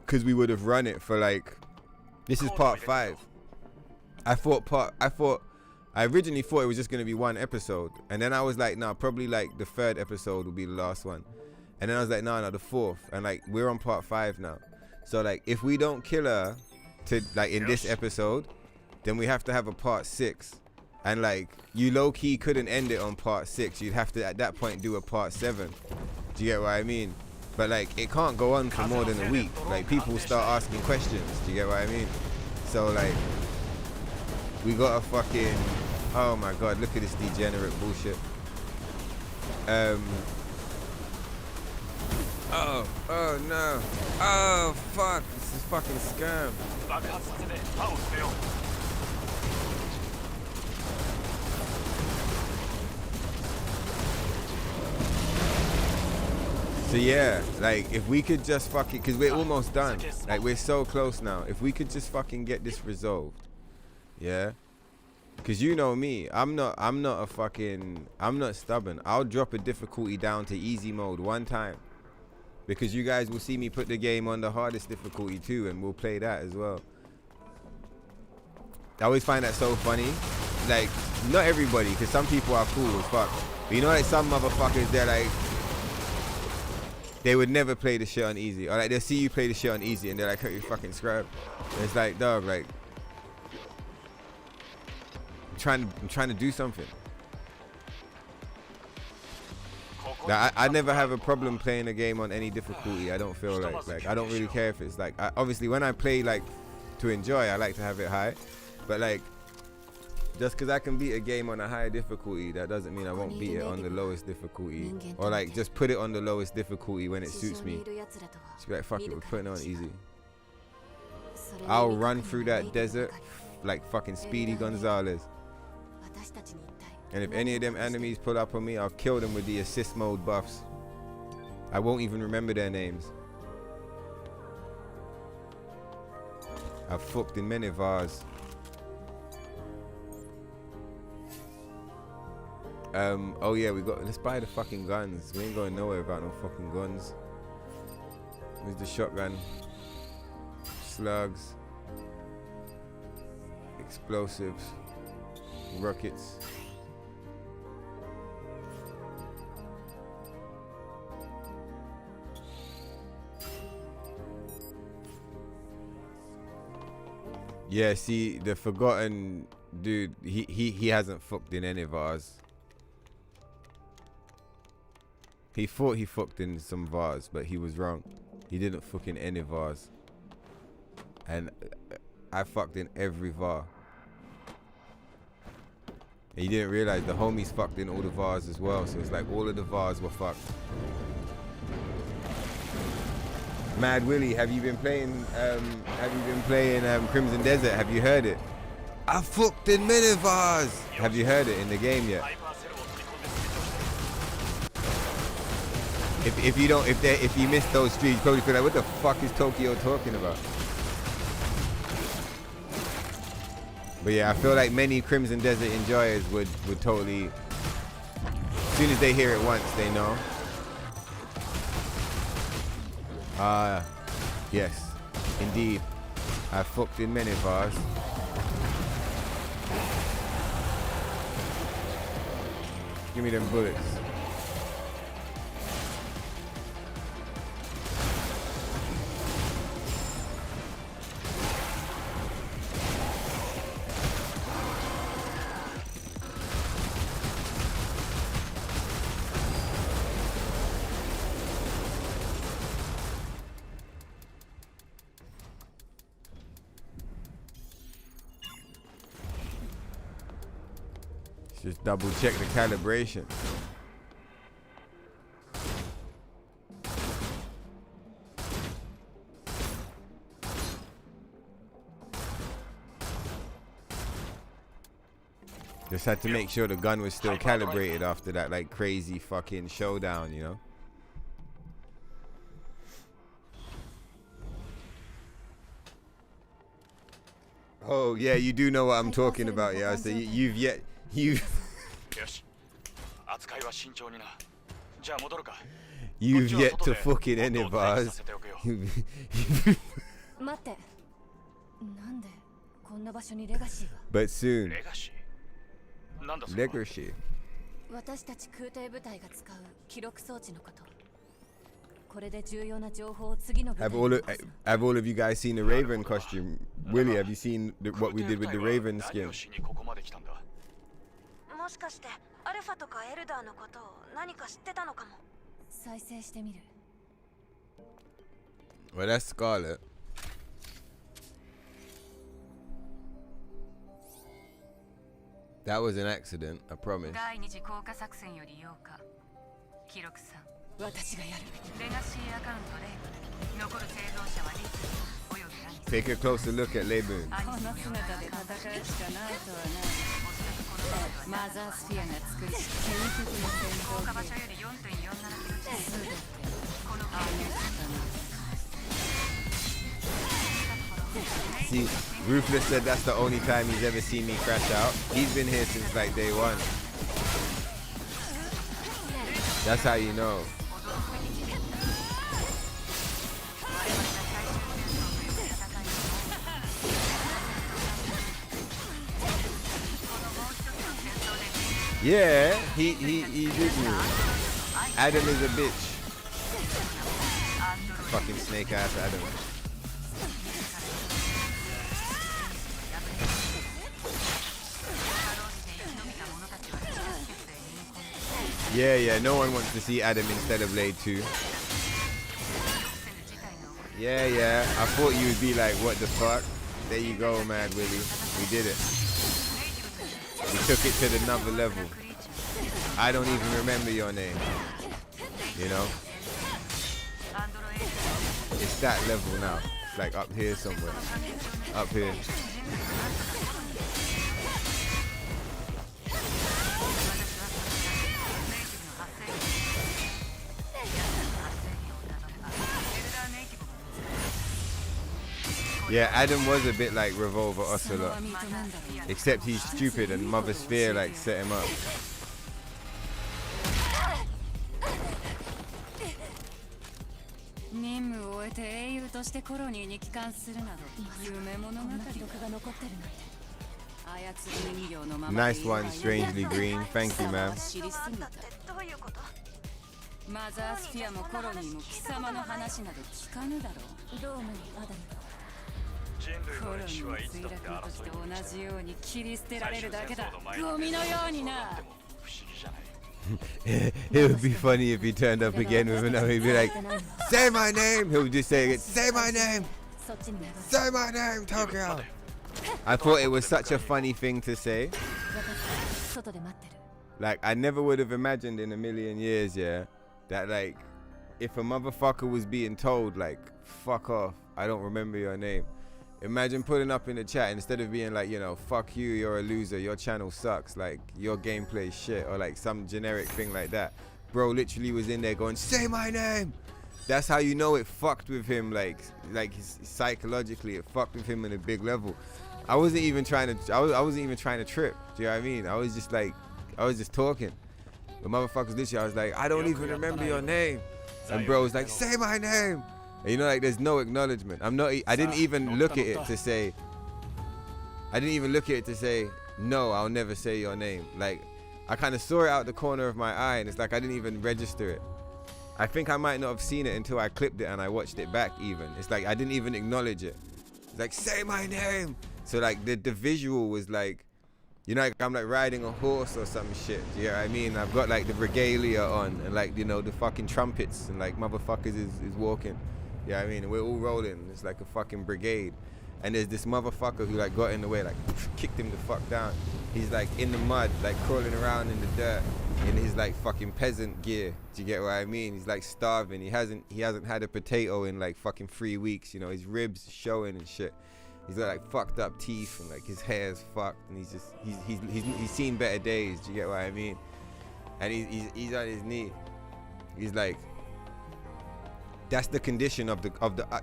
A: Because we would have run it for like, this is part 5. I originally thought it was just going to be 1 episode. And then I was like, nah, probably like the 3rd episode will be the last one. And then I was like, no, the 4th. And like, we're on part 5 now. So like, if we don't kill her to like in this episode, then we have to have a part 6. And like, you low-key couldn't end it on part 6. You'd have to, at that point, do a part 7. Do you get what I mean? But like, it can't go on for more than a week. Like, people will start asking questions. Do you get what I mean? So like, we got a fucking, oh my god, look at this degenerate bullshit. Oh no. Oh fuck, this is fucking scam. So yeah, like if we could just fucking, cause we're almost done. Like we're so close now. If we could just fucking get this resolved. Yeah. Cause you know me, I'm not stubborn. I'll drop a difficulty down to easy mode 1 time. Because you guys will see me put the game on the hardest difficulty too, and we'll play that as well. I always find that so funny. Like, not everybody, because some people are cool as fuck. But you know, like some motherfuckers, they're like, they would never play the shit on easy. Or like, they'll see you play the shit on easy, and they're like, oh, you fucking scrub. And it's like, dog, like, I'm trying to do something. Like, I never have a problem playing a game on any difficulty. I don't feel like I don't really care if it's like, obviously when I play like to enjoy, I like to have it high, but like just because I can beat a game on a higher difficulty, that doesn't mean I won't beat it on the lowest difficulty, or like just put it on the lowest difficulty when it suits me. Just be like, fuck it, we're putting it on easy. I'll run through that desert like fucking Speedy Gonzalez. And if any of them enemies pull up on me, I'll kill them with the assist mode buffs. I won't even remember their names. I've fucked in many vars. Oh yeah, let's buy the fucking guns. We ain't going nowhere without no fucking guns. Here's the shotgun. Slugs. Explosives. Rockets. Yeah, see, the forgotten dude, he hasn't fucked in any of ours. He thought he fucked in some vars, but he was wrong. He didn't fuck in any vars. And I fucked in every var. And he didn't realize the homies fucked in all the vars as well, so it's like all of the vars were fucked. Mad Willie, have you been playing Crimson Desert? Have you heard it? I fucked in many vars. Have you heard it in the game yet? If you missed those streams, you probably feel like, what the fuck is Tokyo talking about? But yeah, I feel like many Crimson Desert enjoyers would totally, as soon as they hear it once, they know. Ah, yes, indeed. I fucked in many bars. Give me them bullets. Just double check the calibration. Just had to make sure the gun was still calibrated after that like crazy fucking showdown, you know? Oh yeah, you do know what I'm talking about, yeah. So you've yet you've yet to fucking end it, bars.
B: 待って。なんでこんな場所にレガシーが
A: But soon.
C: レガシーなんだそれは。
A: Legacy.
B: 私たち空挺部隊が使う記録装置のこと。これで重要な情報を次の部隊
A: Have
B: に
A: all of,
B: 残す。
A: have all of you guys seen the Raven costume? Willie, have you seen what we did with the Raven
C: 何
A: skin?
C: をしにここまで来たんだ。
E: もしかしてアルファとかエルダーのことを何か知ってたのかも。
B: 再生してみる。
A: Well, that's Scarlet. That was an accident, I promise.
B: 第二次降下作戦より8日。記録3。私がやる。レガシーアカウントで残る生存者はリスおよびラニス。
A: Take a closer look at Laboon.
B: この姿で戦うしかないとはな。マザースフィアが作り究極の戦闘機。降下場所より 4.47 キロ地点。この研究室だな。
A: See, Ruthless said that's the only time he's ever seen me crash out. He's been here since like day one. That's how you know. Yeah, he did me. Adam is a bitch. Fucking snake ass Adam. Yeah, no one wants to see Adam instead of Blade 2. Yeah, I thought you would be like, what the fuck? There you go, Mad Willie. We did it. We took it to another level. I don't even remember your name. You know? It's that level now. It's like up here somewhere. Up here. Yeah, Adam was a bit like Revolver Ocelot, except he's stupid and Mother Sphere like set him up. Nice one, Strangely Green. Thank you, ma'am.
B: マザースフィアもコロニーも貴様の話など聞かぬだろう。ドームにアダムと。コロニーの墜落として同じように切り捨てられるだけだ。ゴミのようにな。
A: It would be funny if he turned up again with another. He'd be like, "Say my name." He would just say it. Say my name. Say my name, Tokyo. I thought it was such a funny thing to say. Like I never would have imagined in a million years, yeah, that like if a motherfucker was being told like fuck off, I don't remember your name. Imagine putting up in the chat instead of being like, you know, fuck you, you're a loser, your channel sucks, like your gameplay shit, or like some generic thing like that. Bro literally was in there going, say my name. That's how you know it fucked with him, like psychologically, it fucked with him in a big level. I wasn't even trying to, I wasn't even trying to trip. Do you know what I mean? I was just like, I was just talking. The motherfuckers literally, I was like, I don't even remember your name. And bro was like, say my name. And you know, like there's no acknowledgement. I didn't even look at it to say. I didn't even look at it to say no. I'll never say your name. Like I kind of saw it out the corner of my eye, and it's like I didn't even register it. I think I might not have seen it until I clipped it and I watched it back. Even it's like I didn't even acknowledge it. It's like say my name. So like the visual was like, you know, like I'm like riding a horse or some shit. You know what I mean? I've got like the regalia on and like, you know, the fucking trumpets and like motherfuckers is walking. You know what I mean? And we're all rolling. It's like a fucking brigade. And there's this motherfucker who like got in the way, like kicked him the fuck down. He's like in the mud, like crawling around in the dirt in his like fucking peasant gear. Do you get what I mean? He's like starving. He hasn't had a potato in like fucking 3 weeks. You know, his ribs showing and shit. He's got like fucked up teeth and like his hair's fucked and he's seen better days. Do you get what I mean? And he's on his knee. He's like, that's the condition of the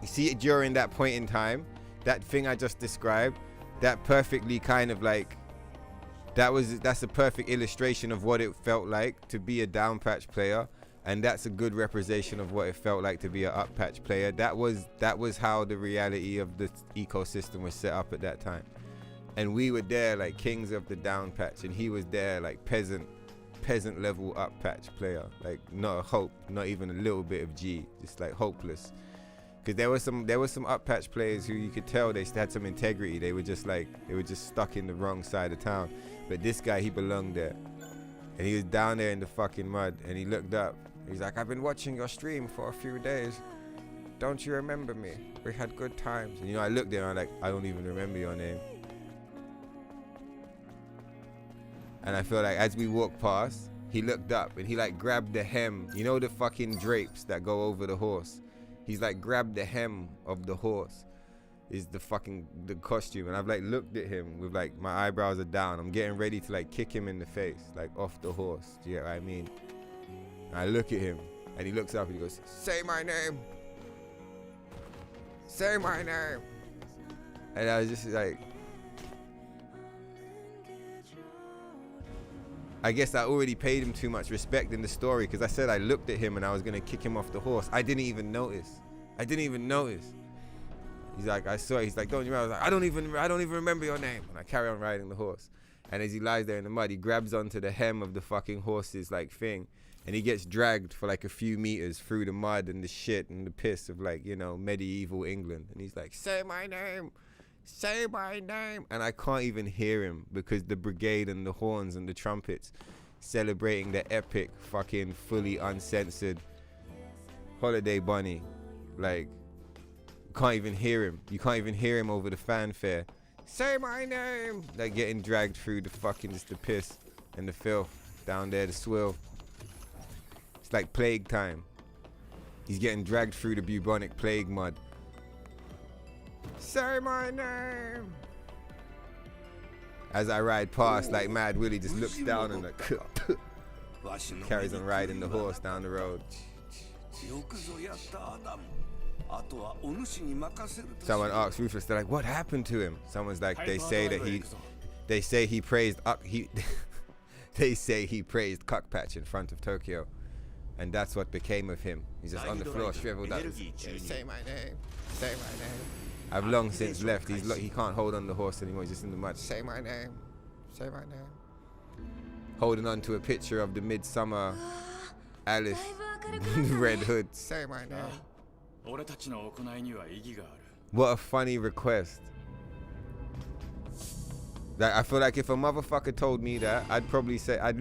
A: see it during that point in time. That thing I just described, that perfectly kind of like, that's a perfect illustration of what it felt like to be a down patch player, and that's a good representation of what it felt like to be an up patch player. That was how the reality of the ecosystem was set up at that time, and we were there like kings of the down patch, and he was there like peasant level up patch player, like not a hope, not even a little bit of G, just like hopeless. Because there were some up patch players who you could tell they had some integrity. They were just stuck in the wrong side of town. But this guy, he belonged there. And he was down there in the fucking mud, and he looked up. He's like, I've been watching your stream for a few days. Don't you remember me? We had good times. And you know, I looked there and I'm like, I don't even remember your name. And I feel like as we walked past, he looked up and he like grabbed the hem. You know the fucking drapes that go over the horse? He's like grabbed the hem of the horse is the costume, and I've like looked at him with like my eyebrows are down. I'm getting ready to like kick him in the face, like off the horse. Do you get what I mean? And I look at him and he looks up and he goes, say my name. Say my name. And I was just like, I guess I already paid him too much respect in the story, because I said I looked at him and I was gonna kick him off the horse. I didn't even notice. He's like, I saw it. He's like, don't you remember? I was like, I don't even remember your name. And I carry on riding the horse. And as he lies there in the mud, he grabs onto the hem of the fucking horse's like thing, and he gets dragged for like a few meters through the mud and the shit and the piss of like, you know, medieval England. And he's like, say my name. Say my name. And I can't even hear him because the brigade and the horns and the trumpets celebrating the epic fucking fully uncensored holiday bunny. Like, can't even hear him. You can't even hear him over the fanfare. Say my name. Like getting dragged through the fucking just the piss and the filth down there, the swill. It's like plague time. He's getting dragged through the bubonic plague mud. Say my name. As I ride past, like Mad Willie just looks down and like carries on riding the horse down the road. Someone asks Rufus, they're like, what happened to him? Someone's like, they say he praised Cockpatch in front of Tokyo, and that's what became of him. He's just on the floor, shriveled up. Say my name. Say my name. I've long since left. He can't hold on the horse anymore. He's just in the mud. Say my name. Say my name. Holding on to a picture of the Midsummer Alice Red Hood. Say my name. What a funny request. Like, I feel like if a motherfucker told me that, I'd probably say, I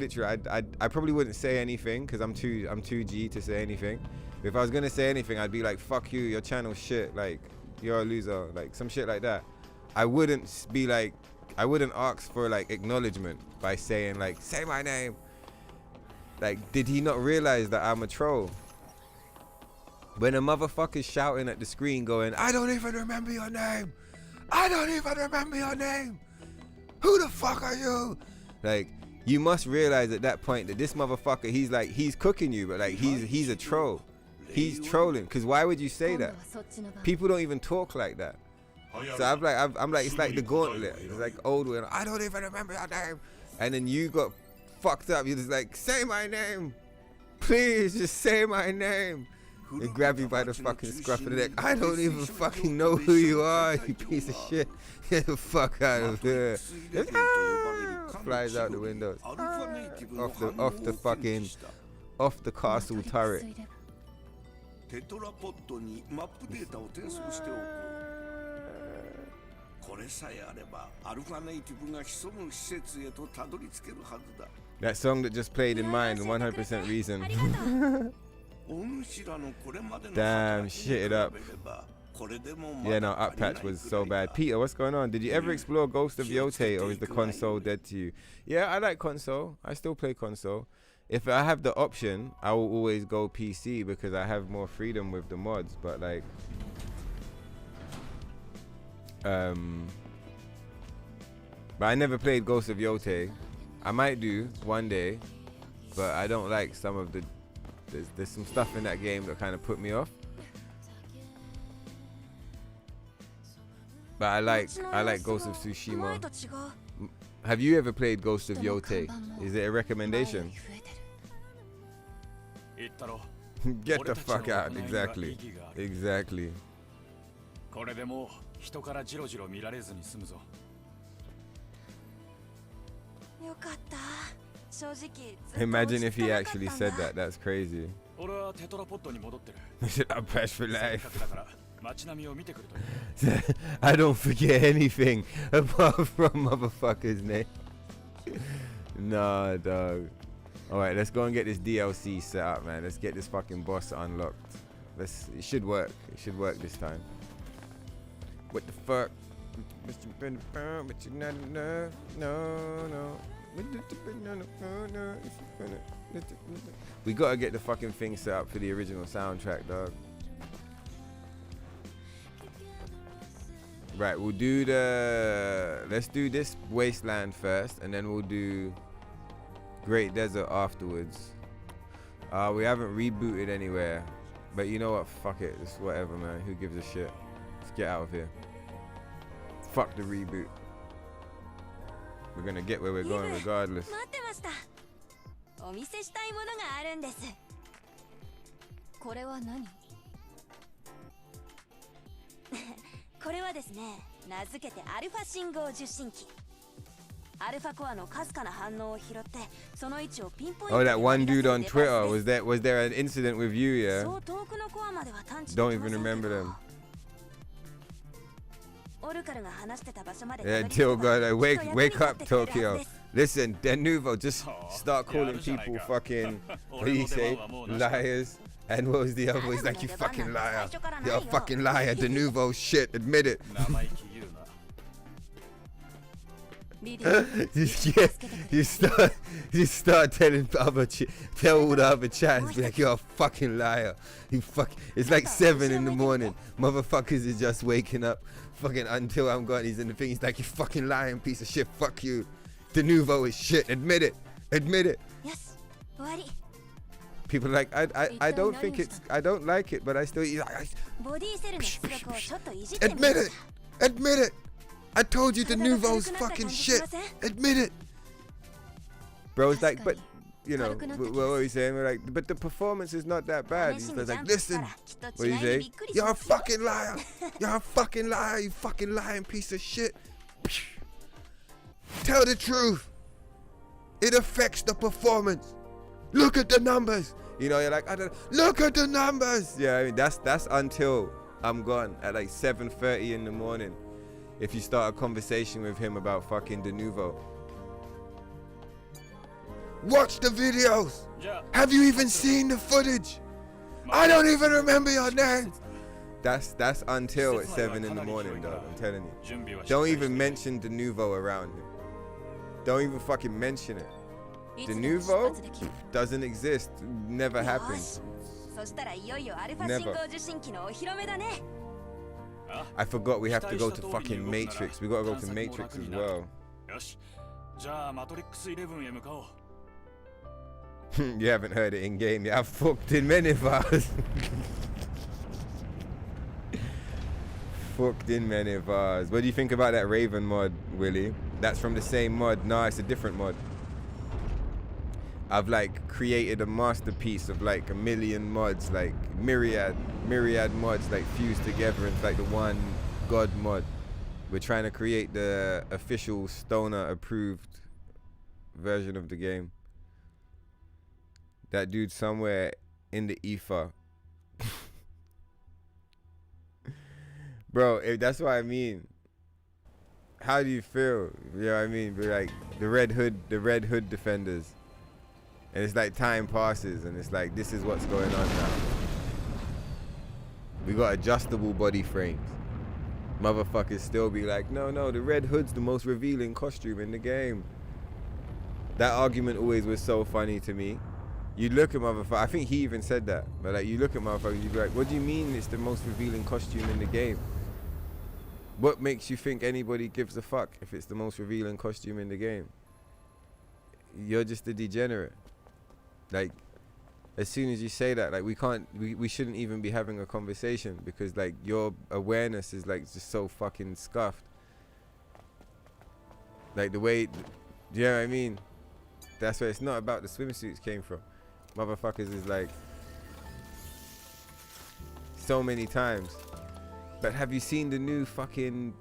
A: probably wouldn't say anything because I'm too G to say anything. If I was gonna say anything, I'd be like, fuck you, your channel shit, like, you're a loser, like some shit like that. I wouldn't ask for like acknowledgement by saying like, say my name. Like, did he not realize that I'm a troll? When a motherfucker's shouting at the screen going, I don't even remember your name. I don't even remember your name. Who the fuck are you? Like, you must realize at that point that this motherfucker, he's cooking you, but like he's a troll. He's trolling, because why would you say that? People don't even talk like that. So I'm like, it's like the gauntlet. It's like old one. I don't even remember your name. And then you got fucked up. You're just like, say my name. Please, just say my name. They grab you by the fucking scruff of the neck. I don't even fucking know who you are, you piece of shit. Get the fuck out of here. Flies out the windows. Off the castle turret.
D: テトラポッドにマップデータを転送しておく。これさえあればアルファネイティブが潜む施設へとたどり着けるはずだ。
A: That song that just played in mine, 100% reason. Damn, shit it up. Yeah, no, up patch was so bad. Peter, what's going on? Did you ever explore Ghost of Yote, or is the console dead to you? Yeah, I like console. I still play console. If I have the option, I will always go PC because I have more freedom with the mods. But like, but I never played Ghost of Yote. I might do one day, but I don't like some of the. There's some stuff in that game that kind of put me off. But I like Ghost of Tsushima. Have you ever played Ghost of Yote? Is it a recommendation? Get the fuck out. Exactly. Exactly. Imagine if he actually said that. That's crazy. I'm patched for life. I don't forget anything apart from motherfucker's name. Nah, dog. Alright, let's go and get this DLC set up, man. Let's get this fucking boss unlocked. It should work. It should work this time. What the fuck? No. We gotta get the fucking thing set up for the original soundtrack, dog. Right, we'll do let's do this Wasteland first, and then we'll do Great Desert afterwards. We haven't rebooted anywhere, but you know what? Fuck it. It's whatever, man. Who gives a shit? Let's get out of here. Fuck the reboot. We're gonna get where we're going regardless.
E: お見せしたいものがあるんです。
B: これは何？
E: これはですね、名付けてアルファ信号受信機。アルファコアのかすかな反応を拾って、その位置をピンポイント。
A: Oh, that one dude on Twitter, was there an incident with you, yeah?
E: そう遠くのコアまでは探知。
A: Don't even remember them. Yeah, Till God, like, wake up, Tokyo. Listen, Denuvo, just start calling people fucking, what do you say, liars. And what was the other? He's like, you fucking liar. You're a fucking liar, Denuvo, shit, admit it. you start telling tell all the other chats, be like, you're a fucking liar. It's like 7 in the morning. Motherfuckers is just waking up. Fucking until I'm gone, he's in the thing. He's like, you fucking lying piece of shit. Fuck you. Denuvo is shit. Admit it. Admit it.
E: Yes.
A: People are like, I don't think it's, I don't like it, but I still. Admit it. Admit it. I told you Denuvo's fucking shit. Admit it. Bro's like, but you know, what are we saying? We're like, but the performance is not that bad. He's like, listen, what do you say? You're a fucking liar. You're a fucking liar. You fucking lying piece of shit. Tell the truth. It affects the performance. Look at the numbers. You know, you're like, I don't. Look at the numbers. Yeah, I mean, that's until I'm gone at like 7:30 in the morning. If you start a conversation with him about fucking Denuvo. Watch the videos. Have you even seen the footage? I don't even remember your name. That's until it's 7 in the morning, dog. I'm telling you. Don't even mention Denuvo around him. Don't even fucking mention it. Denuvo doesn't exist. Never happened. Never. I forgot we have to go to fucking Matrix. We gotta go to Matrix as well. You haven't heard it in game. Yeah, I've fucked in many bars. Fucked in many bars. What do you think about that Raven mod, Willie? That's from the same mod. No, it's a different mod. I've like created a masterpiece of like a million mods, like myriad mods like fused together into like the one god mod. We're trying to create the official Stoner approved version of the game. That dude somewhere in the ether. Bro, that's what I mean. How do you feel? You know what I mean? We're like the red hood defenders. And it's like time passes and it's like this is what's going on now. We got adjustable body frames. Motherfuckers still be like, no, the red hood's the most revealing costume in the game. That argument always was so funny to me. You look at motherfucker, I think he even said that, but like you look at motherfuckers, you be like, what do you mean it's the most revealing costume in the game? What makes you think anybody gives a fuck if it's the most revealing costume in the game? You're just a degenerate. Like, as soon as you say that, like we shouldn't even be having a conversation because like your awareness is like just so fucking scuffed. Like the way, do you know what I mean? That's where it's not about the swimsuits came from. Motherfuckers is like, so many times. But have you seen the new fucking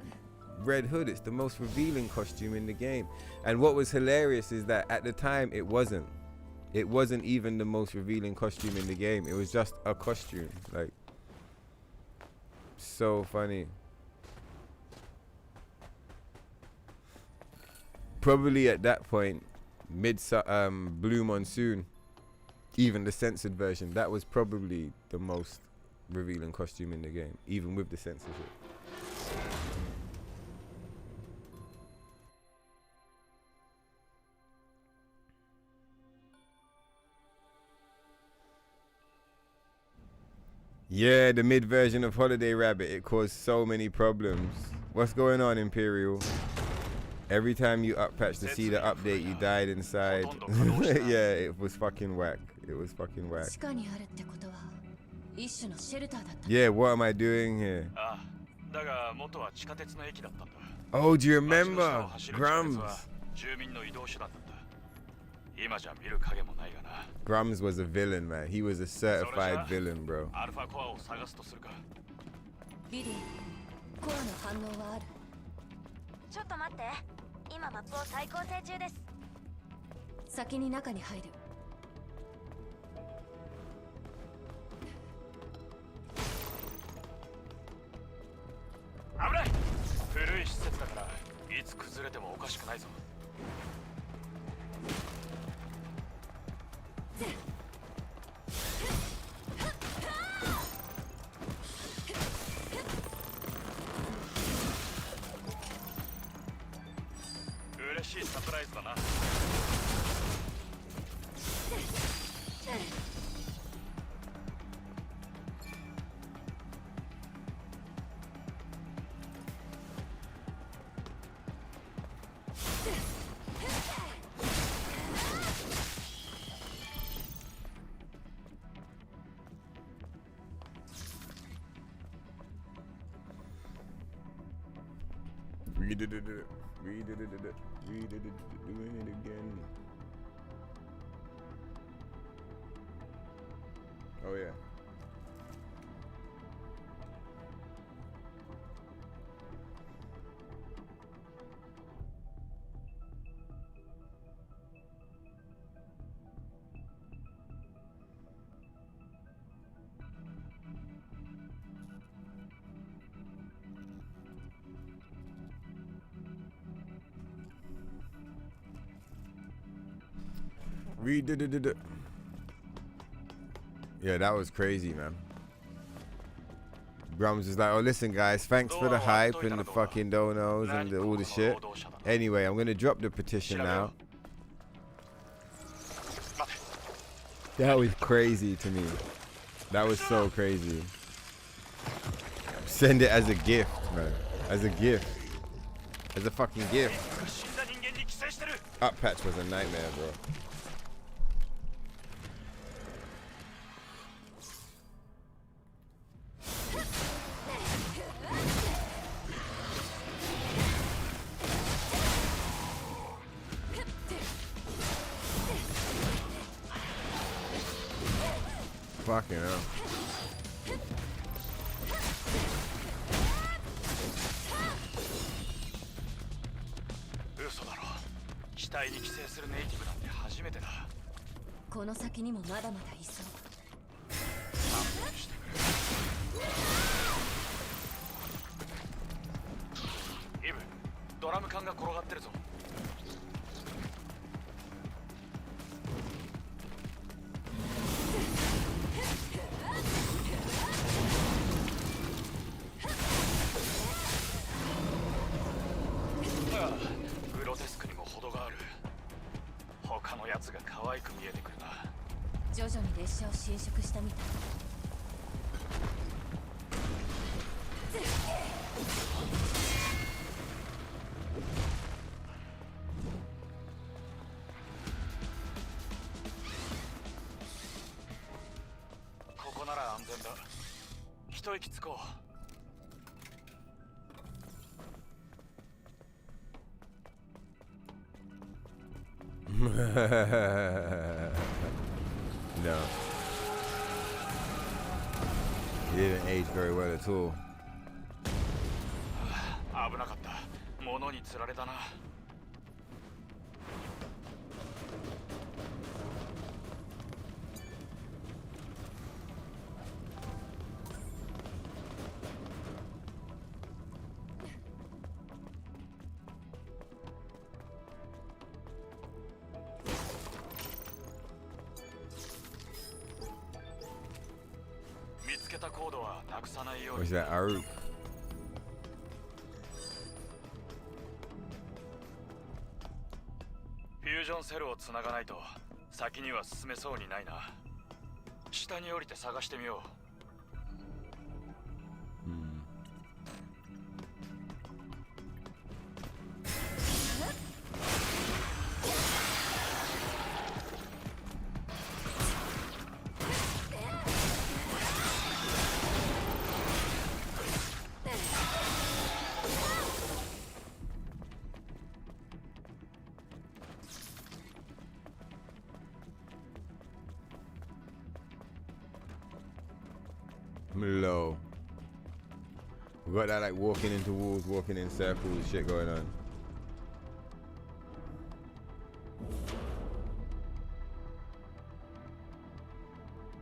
A: Red Hood? It's the most revealing costume in the game. And what was hilarious is that at the time it wasn't. It wasn't even the most revealing costume in the game. It was just a costume. Like, so funny. Probably at that point, Blue Monsoon, even the censored version, that was probably the most revealing costume in the game, even with the censorship. Yeah, the mid version of Holiday Rabbit, it caused so many problems. What's going on, Imperial? Every time you upatch to see the update, you died inside. Yeah, it was fucking whack. It was fucking whack. Yeah, what am I doing here? Oh, do you remember? Grums. Grums was a villain, man. He was a certified villain, bro.
E: ちょっと待って。今マップを再構成中です。
B: 先に中に入る。
C: 危ない。古い施設だからいつ崩れてもおかしくないぞ。嬉しいサプライズだな。
A: We did it again. Oh yeah. We did it. Yeah, that was crazy, man. Grums is like, oh, listen, guys, thanks for the hype and the fucking donos and all the shit. Anyway, I'm gonna drop the petition now. That was crazy to me. That was so crazy. Send it as a gift, man. As a gift. As a fucking gift. Up patch was a nightmare, bro. Fucking hell.
C: 嘘だろ。機体に寄生するネイティブなんて初めてだ。
B: この先にもまだまだいそう。
C: 勘弁してくれ。イブ、ドラム缶が転がってるぞ。グロテスクにも程がある。他のやつが可愛く見えてくるな。
B: 徐々に列車を侵食したみたい。
C: ここなら安全だ。一息つこう。
A: No. He didn't age very well at all.
C: 危なかった。物に釣られたな。見つけたコードはなくさないように。
A: What's that, Aruk?
C: フュージョンセルを繋がないと先には進めそうにないな。下に降りて探してみよう。
A: Low. We got that like walking into walls, walking in circles, shit going on.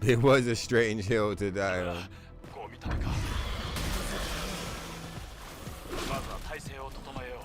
A: It was a strange hill to die on.
C: こう見た目か。まずは体勢を整えよう。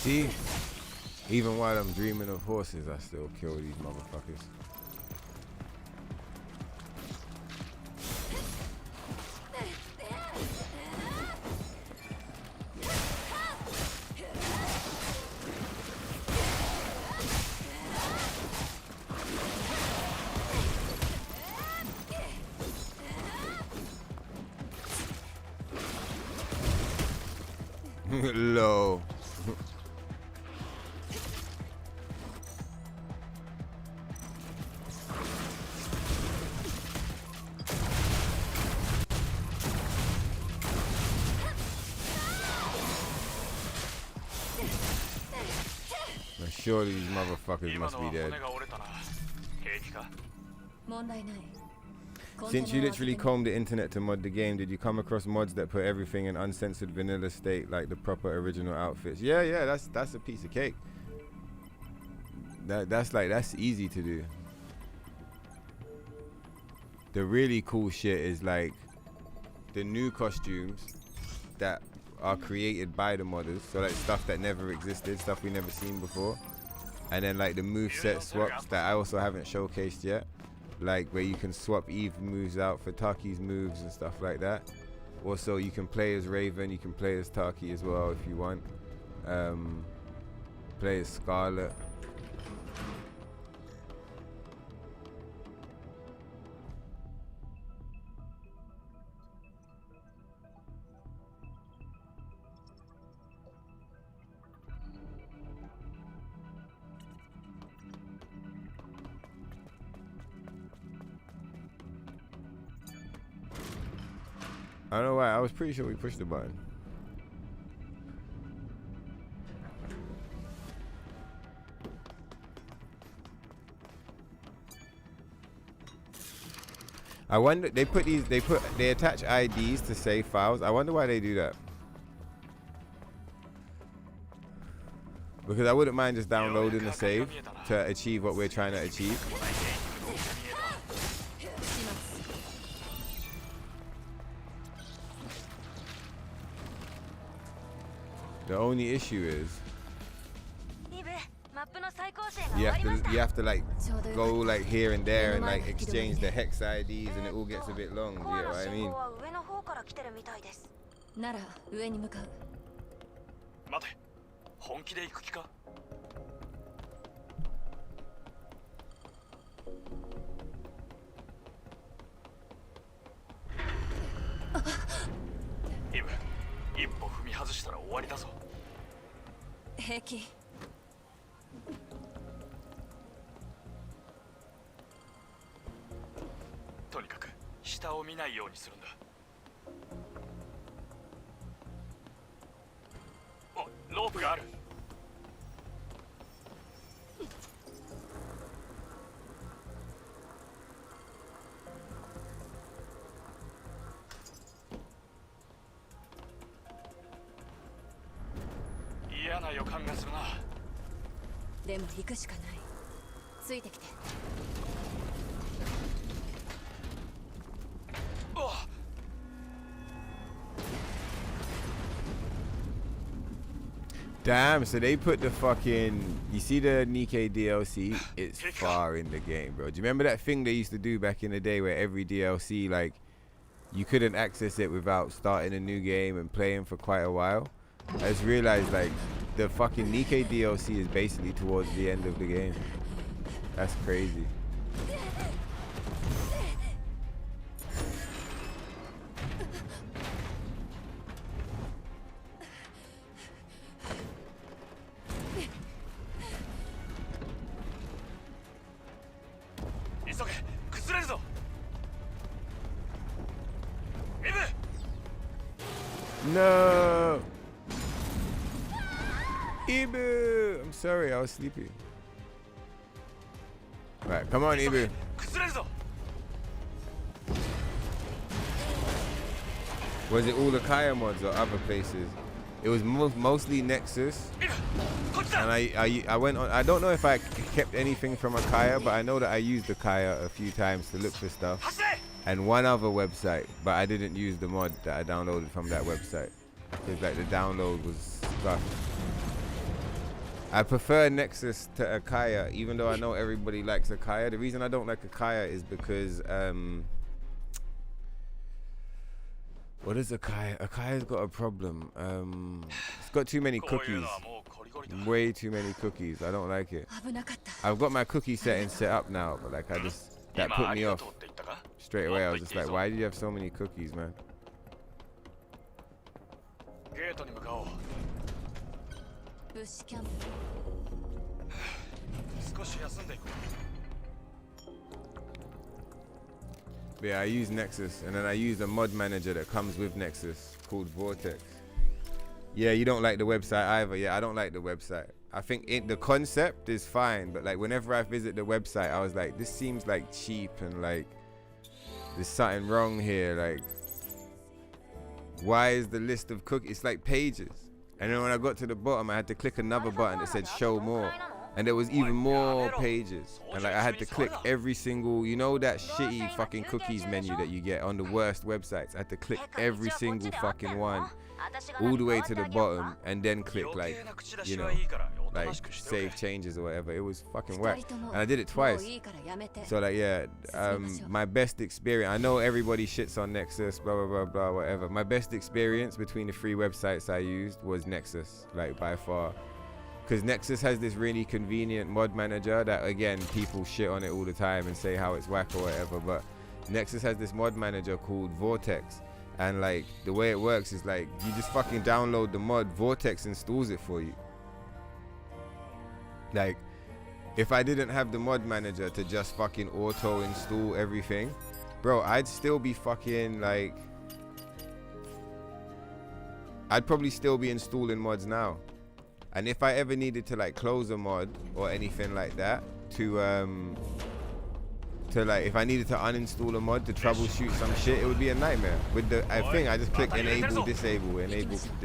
A: See? Even while I'm dreaming of horses, I still kill these motherfuckers. Low. Surely these motherfuckers must be dead.
B: 問題ない。
A: Since you literally combed the internet to mod the game, did you come across mods that put everything in uncensored vanilla state like the proper original outfits? Yeah, that's a piece of cake. That's easy to do. The really cool shit is like the new costumes that are created by the modders, so like stuff that never existed, stuff we never seen before, and then like the moveset swaps that I also haven't showcased yet, like where you can swap Eve moves out for Taki's moves and stuff like that. Also, you can play as Raven, you can play as Taki as well if you want. Play as Scarlet. I don't know why, I was pretty sure we pushed the button. I wonder, they attach IDs to save files. I wonder why they do that. Because I wouldn't mind just downloading the save to achieve what we're trying to achieve. The only issue is you have to like go like here and there and like exchange the hex IDs, and it all gets a bit long. You know what I mean?
B: なら上に向かう。
C: 待て、本気で行く気か？イブ、一歩踏み外したら終わりだぞ。
B: 平気。
C: とにかく下を見ないようにするんだ。お、ロープがある。嫌な予感がするな。
B: でも行くしかない。ついてきて。
A: Damn, so they put the fucking, you see the Nikkei DLC? It's far in the game, bro. Do you remember that thing they used to do back in the day where every DLC, like, you couldn't access it without starting a new game and playing for quite a while? I just realized, like, the fucking Nikkei DLC is basically towards the end of the game. That's crazy. No! Ibu! I'm sorry, I was sleepy. Right, come on, Ibu. Was it all the Kaya mods or other places? It was mostly Nexus. And I went on, I don't know if I kept anything from Akaya, but I know that I used Akaya a few times to look for stuff. And one other website, but I didn't use the mod that I downloaded from that website. Because like the download was stuff. I prefer Nexus to Akaya, even though I know everybody likes Akaya. The reason I don't like Akaya is because what is Akaya? Akaya's got a problem. It's got too many cookies. Way too many cookies. I don't like it. I've got my cookie settings set up now, but like that put me off. Straight away, I was just like, why do you have so many cookies, man? But yeah, I use Nexus, and then I use a mod manager that comes with Nexus called Vortex. Yeah, you don't like the website either. Yeah, I don't like the website. I think the concept is fine, but like whenever I visit the website, I was like, this seems like cheap and like there's something wrong here. Like, why is the list of cookies? It's like pages. And then when I got to the bottom, I had to click another button that said show more. And there was even more pages. And like I had to click every single, you know that shitty fucking cookies menu that you get on the worst websites. I had to click every single fucking one all the way to the bottom and then click like, you know, like save changes or whatever. It was fucking whack. And I did it twice. So like, yeah, my best experience, I know everybody shits on Nexus, blah, blah, blah, blah, whatever. My best experience between the 3 websites I used was Nexus, like by far. Because Nexus has this really convenient mod manager that, again, people shit on it all the time and say how it's whack or whatever, but Nexus has this mod manager called Vortex, and like the way it works is like you just fucking download the mod, Vortex installs it for you. Like, if I didn't have the mod manager to just fucking auto install everything, bro, I'd still be fucking like, I'd probably still be installing mods now. And if I ever needed to like close a mod or anything like that to like, if I needed to uninstall a mod to troubleshoot some shit, it would be a nightmare. With the thing, I just click enable, disable,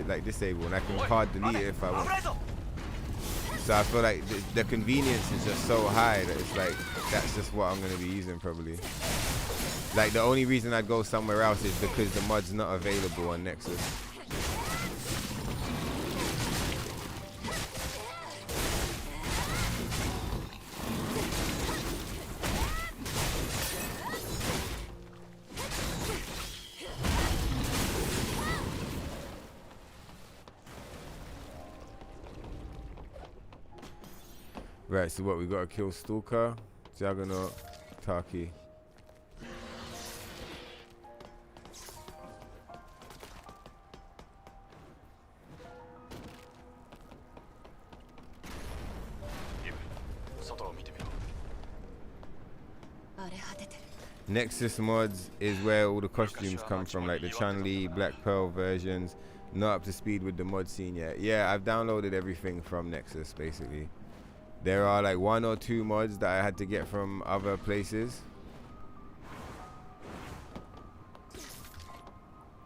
A: like disable, and I can hard delete it if I want. So I feel like the convenience is just so high that it's like, that's just what I'm gonna be using probably. Like the only reason I'd go somewhere else is because the mod's not available on Nexus. Right, so what, we gotta kill Stalker, Juggernaut, Taki. Nexus mods is where all the costumes come from, like the Chun-Li, Black Pearl versions. Not up to speed with the mod scene yet. Yeah, I've downloaded everything from Nexus, basically. There are like 1 or 2 mods that I had to get from other places.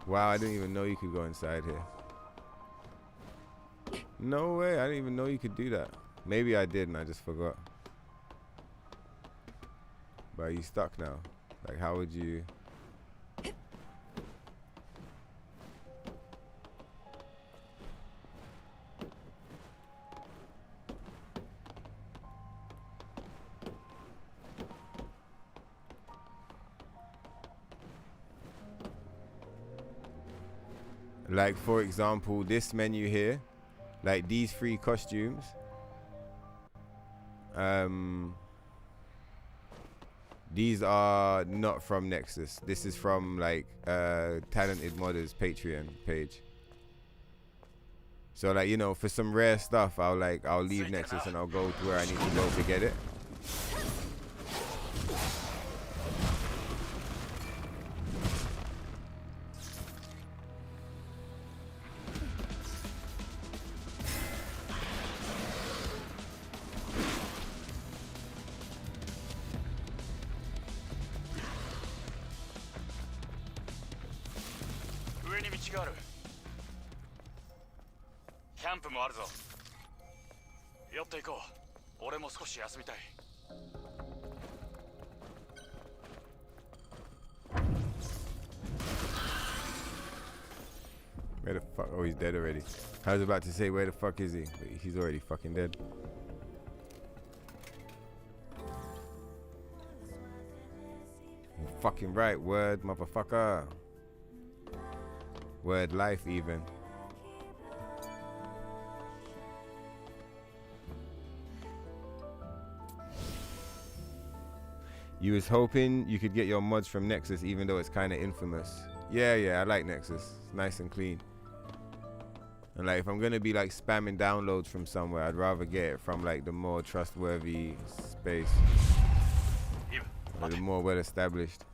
A: Wow, I didn't even know you could go inside here. No way, I didn't even know you could do that. Maybe I did and I just forgot. But are you stuck now? Like, how would you... Like, for example, this menu here, like these 3 costumes, these are not from Nexus. This is from like Talented Modders Patreon page. So like, you know, for some rare stuff, I'll leave Nexus and I'll go to where I need to go to get it. Where the fuck? Oh, he's dead already. I was about to say, where the fuck is he? But he's already fucking dead. You're fucking right, word, motherfucker. Word life, even. You was hoping you could get your mods from Nexus, even though it's kind of infamous. Yeah, I like Nexus. It's nice and clean. And like, if I'm gonna be like spamming downloads from somewhere, I'd rather get it from like the more trustworthy space, or the more well established.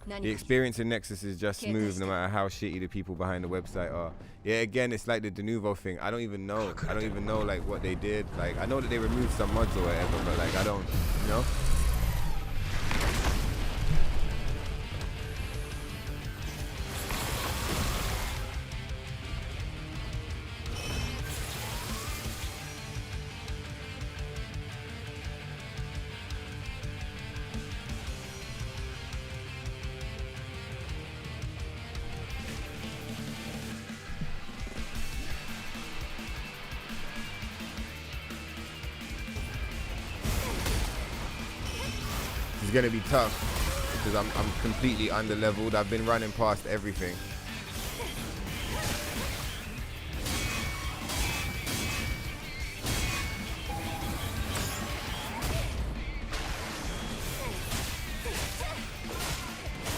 A: The experience in Nexus is just smooth, no matter how shitty the people behind the website are. Yeah, again, it's like the Denuvo thing. I don't even know like what they did. Like, I know that they removed some mods or whatever, but like, I don't, you know? gonna be tough because I'm completely under leveled. I've been running past everything.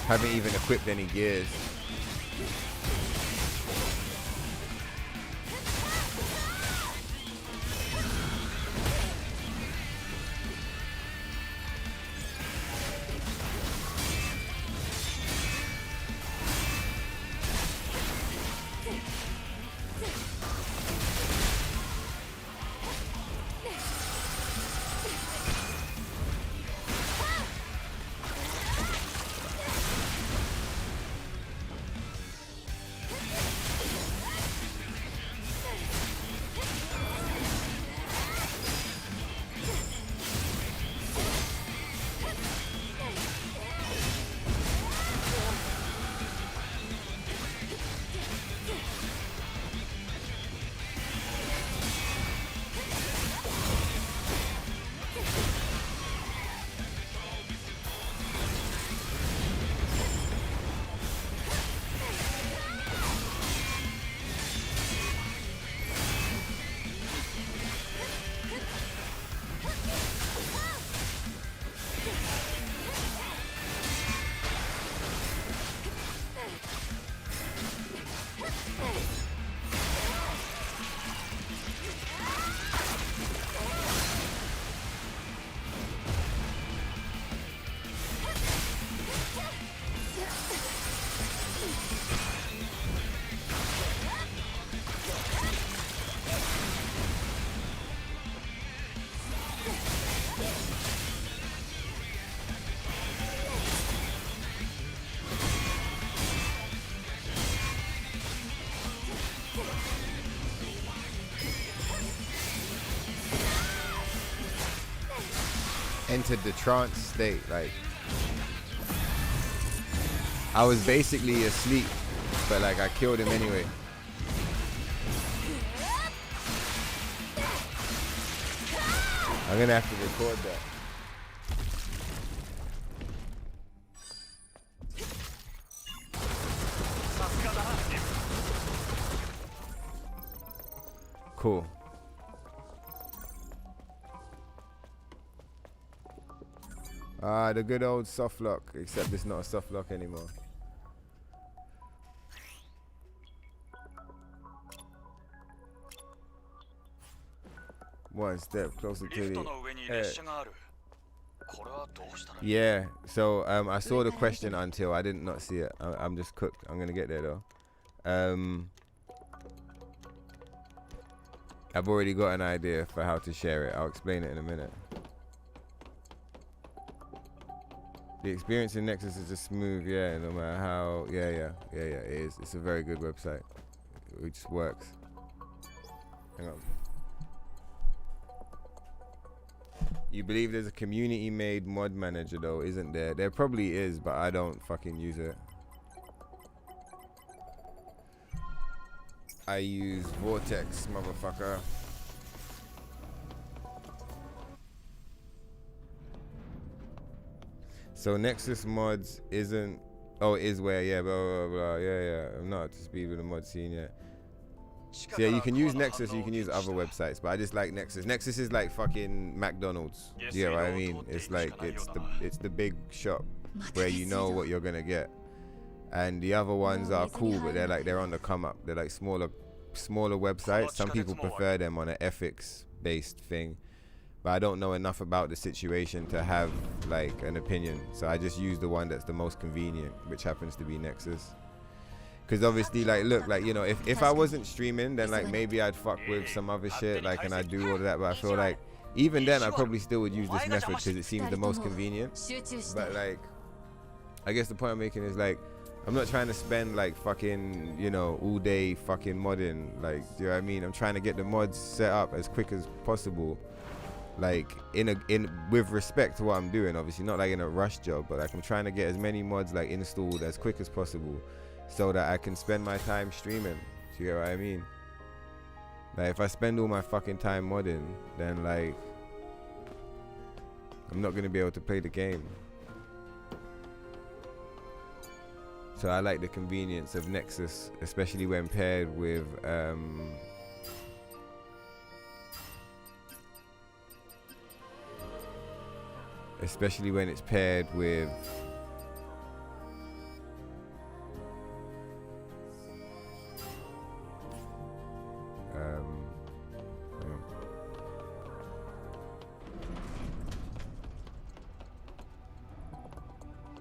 A: Haven't even equipped any gears. Entered the trance state. Like, I was basically asleep, but like I killed him anyway. I'm gonna have to record that. Cool. Ah, the good old soft lock, except it's not a soft lock anymore. One step closer to the edge. Yeah, so I saw the question until I did not see it. I'm just cooked. I'm gonna get there though. I've already got an idea for how to share it. I'll explain it in a minute. The experience in Nexus is just smooth, yeah, no matter how, yeah, it is. It's a very good website. It just works. Hang on. You believe there's a community-made mod manager though, isn't there? There probably is, but I don't fucking use it. I use Vortex, motherfucker. So Nexus mods isn't, oh, it is where, yeah, blah, blah, blah, yeah. I'm not up to speed with the mod scene yet. So yeah, you can use Nexus, you can use other websites, but I just like Nexus. Nexus is like fucking McDonald's. You know what I mean? It's like, it's the big shop where you know what you're gonna get. And the other ones are cool, but they're on the come up. They're like smaller websites. Some people prefer them on an ethics based thing. But I don't know enough about the situation to have like an opinion. So I just use the one that's the most convenient, which happens to be Nexus. Because obviously, like, look, like, you know, if I wasn't streaming, then like maybe I'd fuck with some other shit, like, and I'd do all of that. But I feel like even then I probably still would use this method because it seems the most convenient. But like, I guess the point I'm making is like, I'm not trying to spend like fucking, you know, all day fucking modding. Like, do you know what I mean? I'm trying to get the mods set up as quick as possible. Like with respect to what I'm doing, obviously not like in a rush job, but like I'm trying to get as many mods like installed as quick as possible so that I can spend my time streaming. Do you get what I mean? Like if I spend all my fucking time modding, then like I'm not gonna be able to play the game. So I like the convenience of Nexus, especially when paired with especially when it's paired with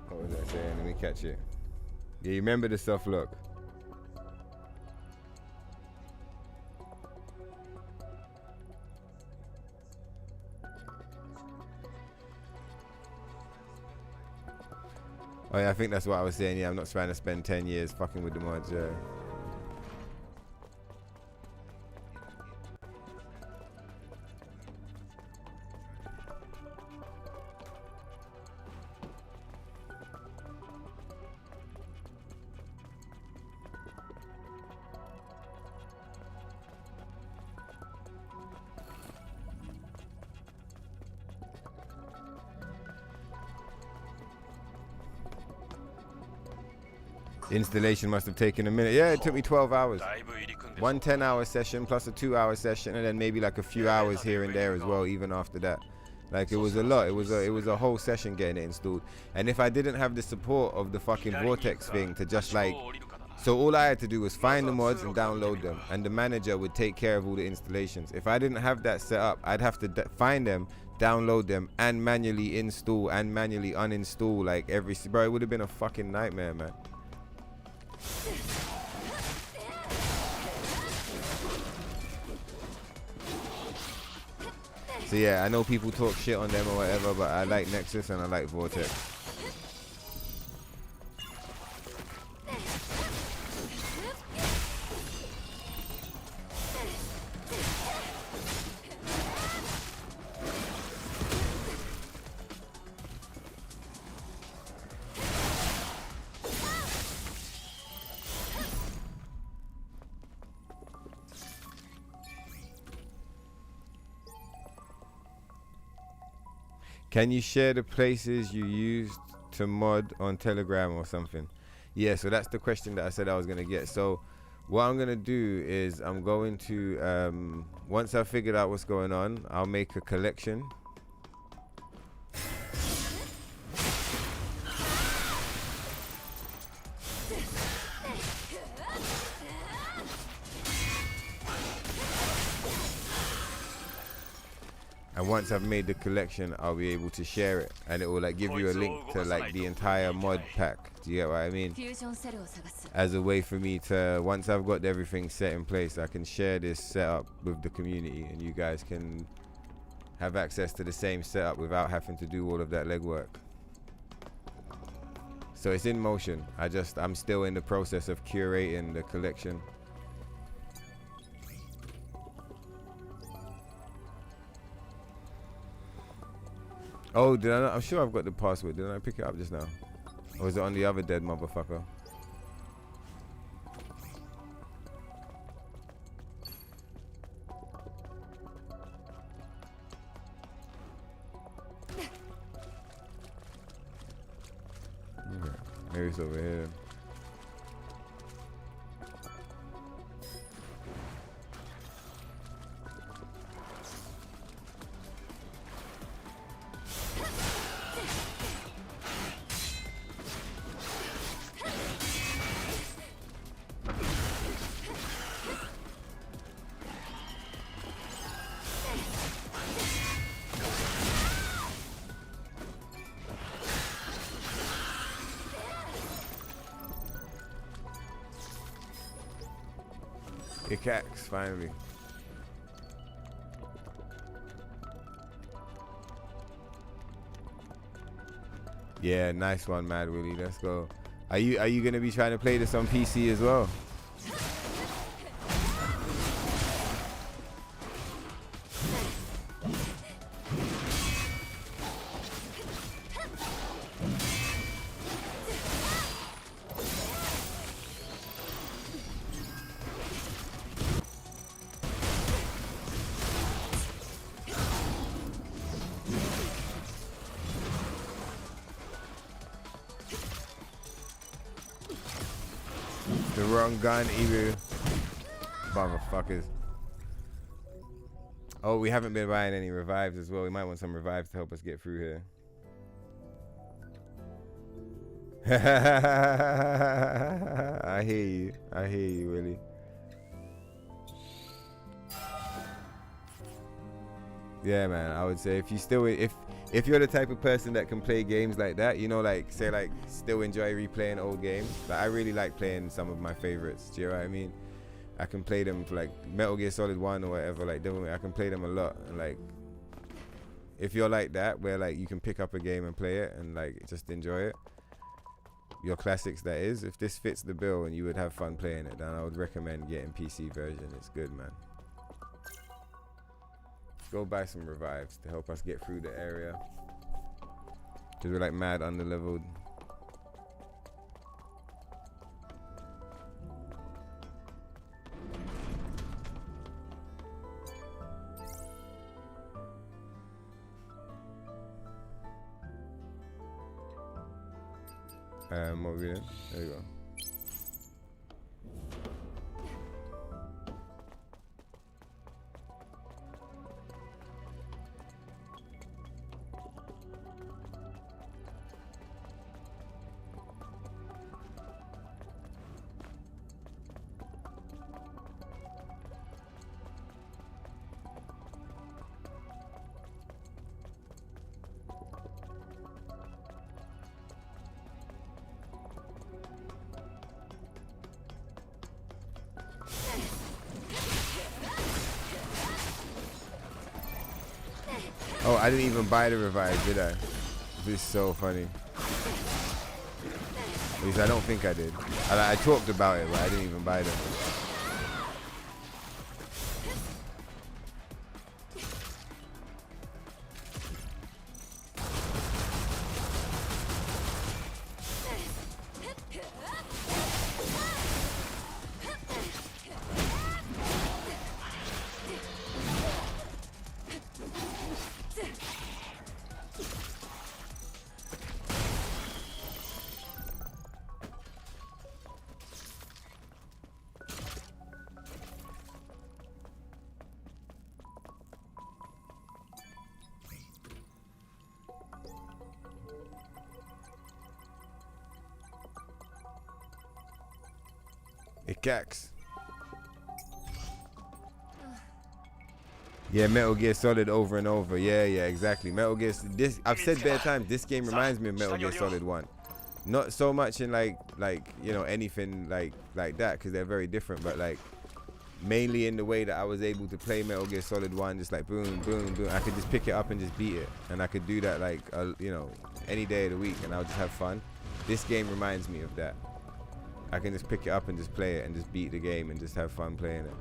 A: what was I saying? Let me catch it. Yeah, you remember the soft look. Oh yeah, I think that's what I was saying. Yeah, I'm not trying to spend 10 years fucking with the mods. Yeah. Installation must have taken a minute. Yeah, it took me 12 hours. One 10-hour session plus a 2-hour session, and then maybe like a few hours here and there as well, even after that. Like it was a lot. It was a whole session getting it installed. And if I didn't have the support of the fucking Vortex thing to just like, so all I had to do was find the mods and download them, and the manager would take care of all the installations. If I didn't have that set up, I'd have to find them, download them, and manually install and manually uninstall like every. Bro, it would have been a fucking nightmare, man. So yeah, I know people talk shit on them or whatever, but I like Nexus and I like Vortex. Can you share the places you used to mod on Telegram or something? Yeah, so that's the question that I said I was going to get. So what I'm going to do is I'm going to, once I've figured out what's going on, I'll make a collection. And once I've made the collection, I'll be able to share it, and it will like give you a link to like the entire mod pack. Do you get what I mean? As a way for me to, once I've got everything set in place, I can share this setup with the community, and you guys can have access to the same setup without having to do all of that legwork. So it's in motion. I'm still in the process of curating the collection. Oh, did I not? I'm sure I've got the password. Didn't I pick it up just now? Or is it on the other dead motherfucker? Okay. Maybe it's over here. Kickoff, finally. Yeah, nice one, Mad Willie. Let's go. Are you gonna be trying to play this on PC as well? wrong gun, Ibu. Motherfuckers. Oh, we haven't been buying any revives as well. We might want some revives to help us get through here. I hear you. I hear you, Willie. Yeah, man. I would say if you're the type of person that can play games like that, you know, like say like still enjoy replaying old games. Like I really like playing some of my favorites. Do you know what I mean? I can play them for like Metal Gear Solid 1 or whatever. Like I can play them a lot. And like if you're like that, where like you can pick up a game and play it and like just enjoy it, your classics that is. If this fits the bill and you would have fun playing it, then I would recommend getting PC version. It's good, man. Go buy some revives to help us get through the area. Cause we're like mad under-leveled. What are we doing? There you go. Oh, I didn't even buy the revive, did I? This is so funny. At least I don't think I did. I talked about it, but I didn't even buy them. Gax. Yeah, Metal Gear Solid over and over. Yeah, exactly. Metal Gear. This I've said bare times. This game reminds me of Metal Gear Solid 1. Not so much in like you know anything like that because they're very different, but like mainly in the way that I was able to play Metal Gear Solid 1, just like boom, boom, boom. I could just pick it up and just beat it, and I could do that like you know any day of the week, and I would just have fun. This game reminds me of that. I can just pick it up and just play it and just beat the game and just have fun playing it.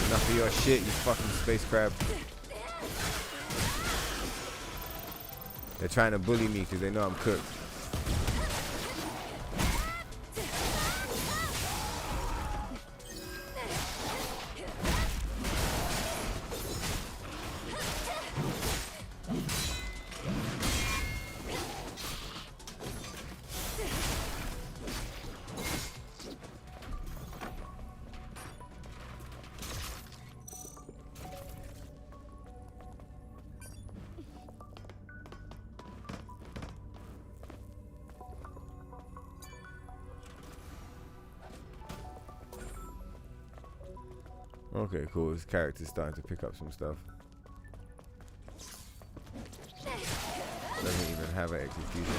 A: Enough of your shit, you fucking space crab. They're trying to bully me because they know I'm cooked. Okay, cool. His character's starting to pick up some stuff. Doesn't even have an execution.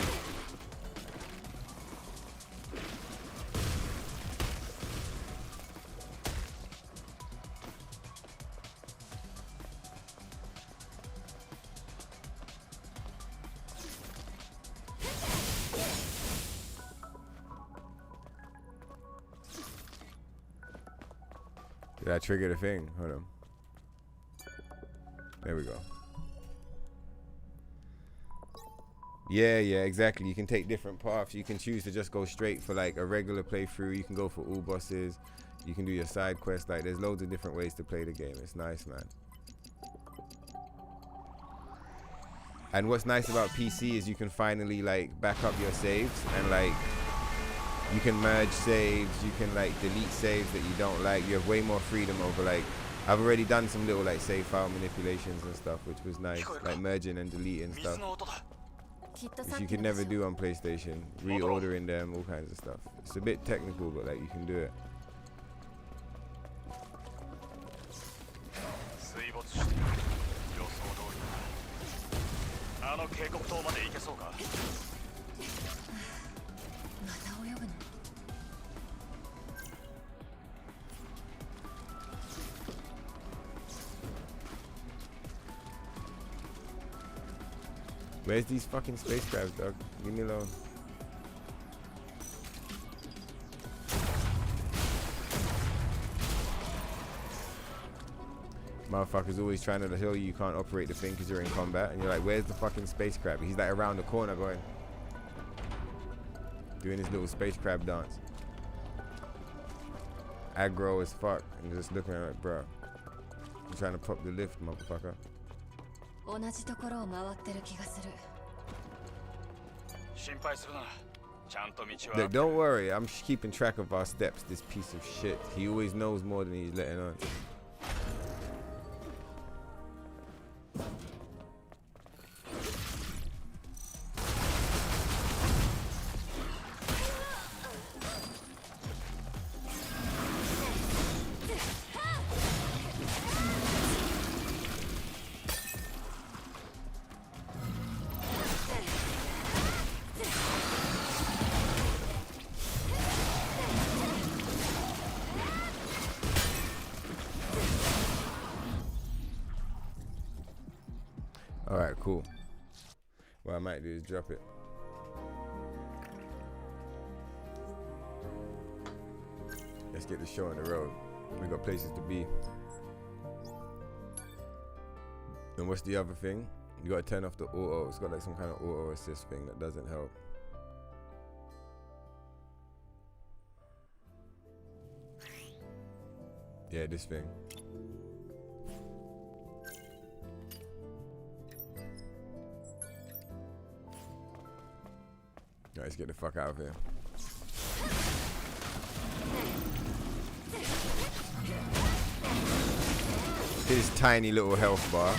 A: Did I trigger the thing? Hold on. There we go. Yeah, exactly. You can take different paths. You can choose to just go straight for like a regular playthrough. You can go for all bosses. You can do your side quests. Like, there's loads of different ways to play the game. It's nice, man. And what's nice about PC is you can finally like back up your saves, and like you can merge saves, you can like delete saves that you don't like. You have way more freedom over, like, I've already done some little like save file manipulations and stuff, which was nice, like merging and deleting stuff, which you could never do on PlayStation, reordering them, all kinds of stuff. It's a bit technical, but like you can do it. Where's these fucking spacecrafts, dog? Leave me alone. Motherfucker's always trying to tell you can't operate the thing because you're in combat, and you're like, where's the fucking spacecraft? He's like around the corner going, doing his little spacecraft dance. Aggro as fuck, and just looking at it like, bro, I'm trying to pop the lift, motherfucker. Look, don't worry, I'm keeping track of our steps, this piece of shit. He always knows more than he's letting on. Alright, cool. What I might do is drop it. Let's get the show on the road. We got places to be. And what's the other thing? You gotta turn off the auto. It's got like some kind of auto assist thing that doesn't help. Yeah, this thing. Let's get the fuck out of here. His tiny little health bar.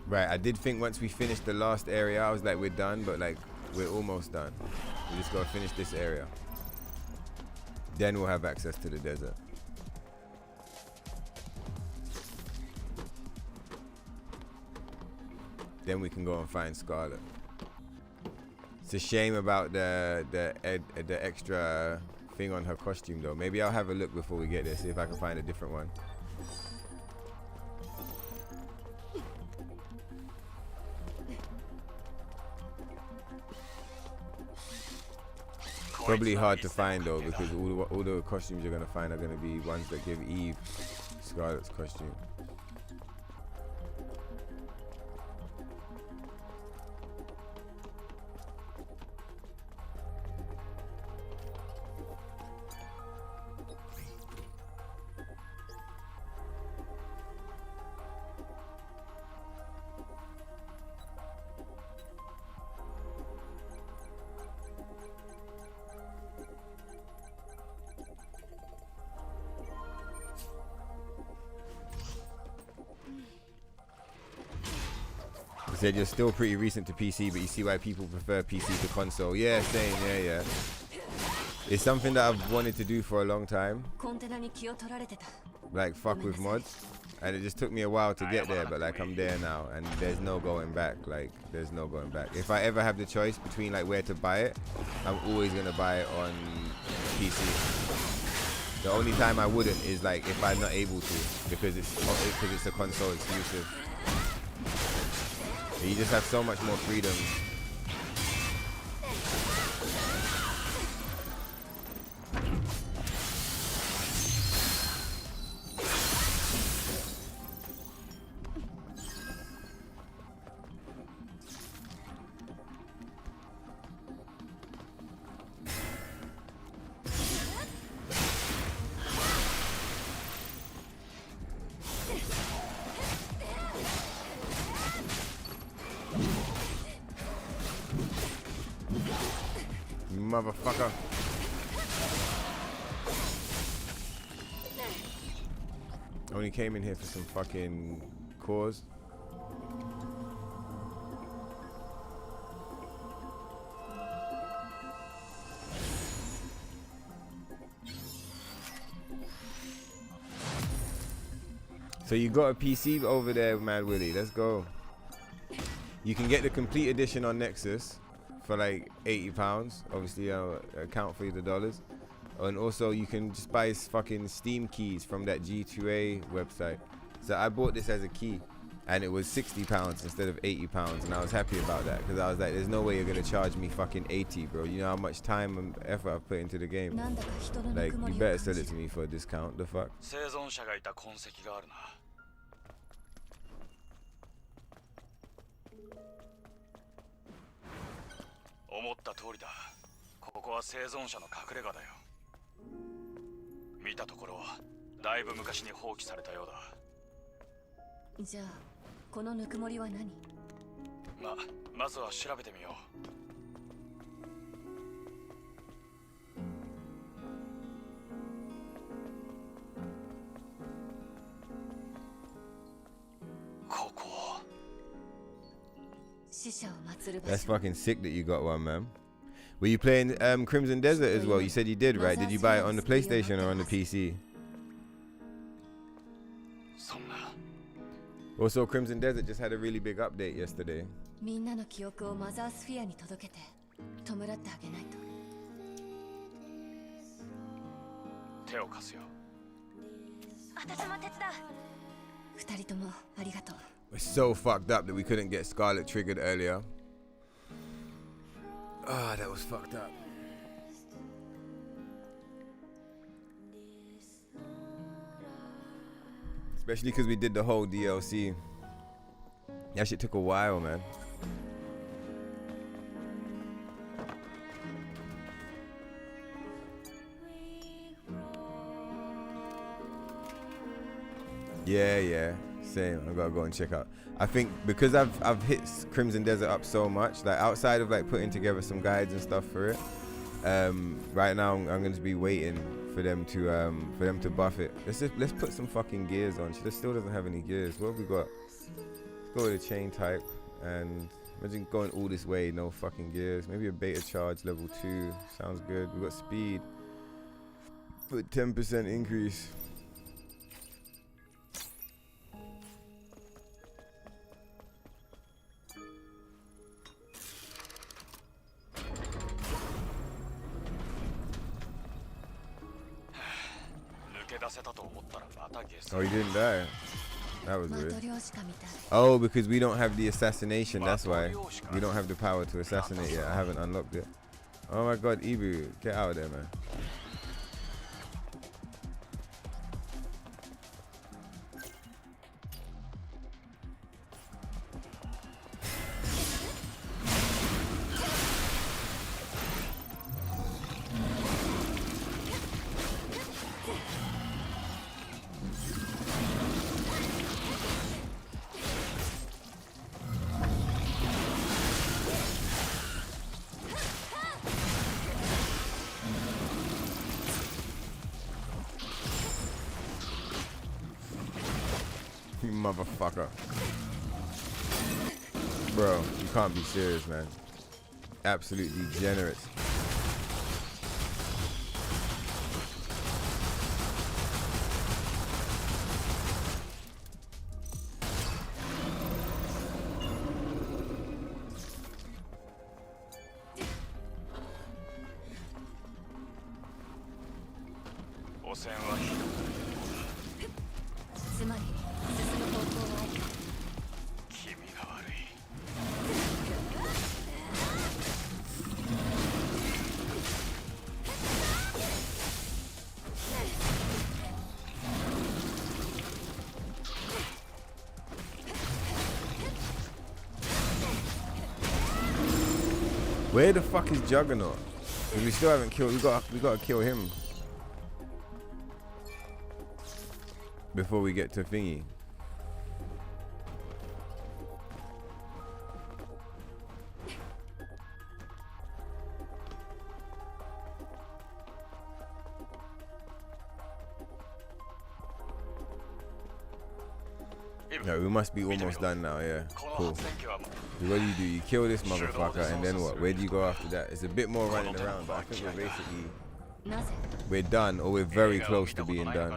A: Right, I did think once we finished the last area, I was like, we're done, but like, we're almost done. We just gotta finish this area. Then we'll have access to the desert. Then we can go and find Scarlet. It's a shame about the extra thing on her costume though. Maybe I'll have a look before we get there, see if I can find a different one. Probably hard to find though, because all the costumes you're gonna find are gonna be ones that give Eve Scarlet's costume. said you're still pretty recent to PC, but you see why people prefer PC to console. Yeah, same. Yeah. It's something that I've wanted to do for a long time. Like fuck with mods, and it just took me a while to get there, but like I'm there now, and there's no going back. Like there's no going back. If I ever have the choice between like where to buy it, I'm always gonna buy it on PC. The only time I wouldn't is like if I'm not able to, because it's a console exclusive. You just have so much more freedom. Motherfucker. Only came in here for some fucking cause. So you got a PC over there, Mad Willie. Let's go. You can get the complete edition on Nexus for like £80. Obviously, I'll account for the dollars. And also, you can just buy fucking Steam keys from that G2A website. So I bought this as a key, and it was £60 instead of £80, and I was happy about that because I was like, "There's no way you're gonna charge me fucking 80, bro. You know how much time and effort I've put into the game. Like, you better sell it to me for a discount. The fuck."
C: 思った通りだ。ここは生存者の隠れ家だよ。見たところだいぶ昔に放棄されたようだ。
B: じゃあこのぬくもりは何？
C: まずは調べてみよう。ここ。
A: That's fucking sick that you got one, man. Were you playing Crimson Desert as well? You said you did, right? Did you buy it on the PlayStation or on the PC? Also, Crimson Desert just had a really big update yesterday. It's so fucked up that we couldn't get Scarlet triggered earlier. Ah, that was fucked up. Especially because we did the whole DLC. That shit took a while, man. Yeah. Same. I gotta go and check out. I think because I've hit Crimson Desert up so much, like outside of like putting together some guides and stuff for it, right now I'm gonna be waiting for them to buff it. Let's put some fucking gears on. She still doesn't have any gears. What have we got? Let's go with a chain type, and imagine going all this way, no fucking gears. Maybe a beta charge level 2 sounds good. We got speed, but 10% increase. Oh, you didn't die. That was weird. Oh, because we don't have the assassination, that's why. We don't have the power to assassinate yet. I haven't unlocked it. Oh my god, Ibu, get out of there, man. You motherfucker. Bro, you can't be serious, man. Absolute degenerates. Where the fuck is Juggernaut? We still haven't killed. We gotta kill him before we get to thingy. No, we must be almost done now, yeah. Cool. What do? You kill this motherfucker and then what? Where do you go after that? It's a bit more running around, but I think we're basically... We're done, or we're very close to being done.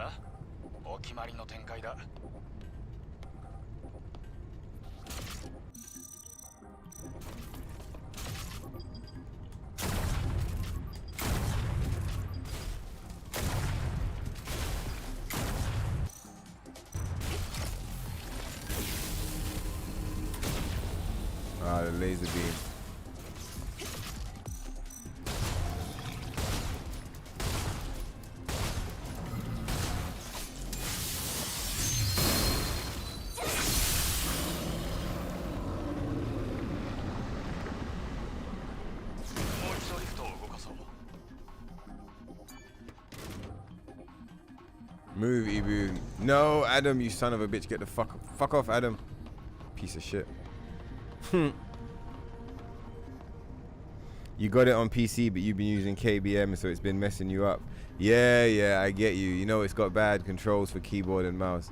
A: Ah, the laser beam. Move, Ibu. No, Adam, you son of a bitch. Get the fuck off, Adam. Piece of shit. You got it on PC, but you've been using KBM, so it's been messing you up. Yeah, I get you. You know it's got bad controls for keyboard and mouse.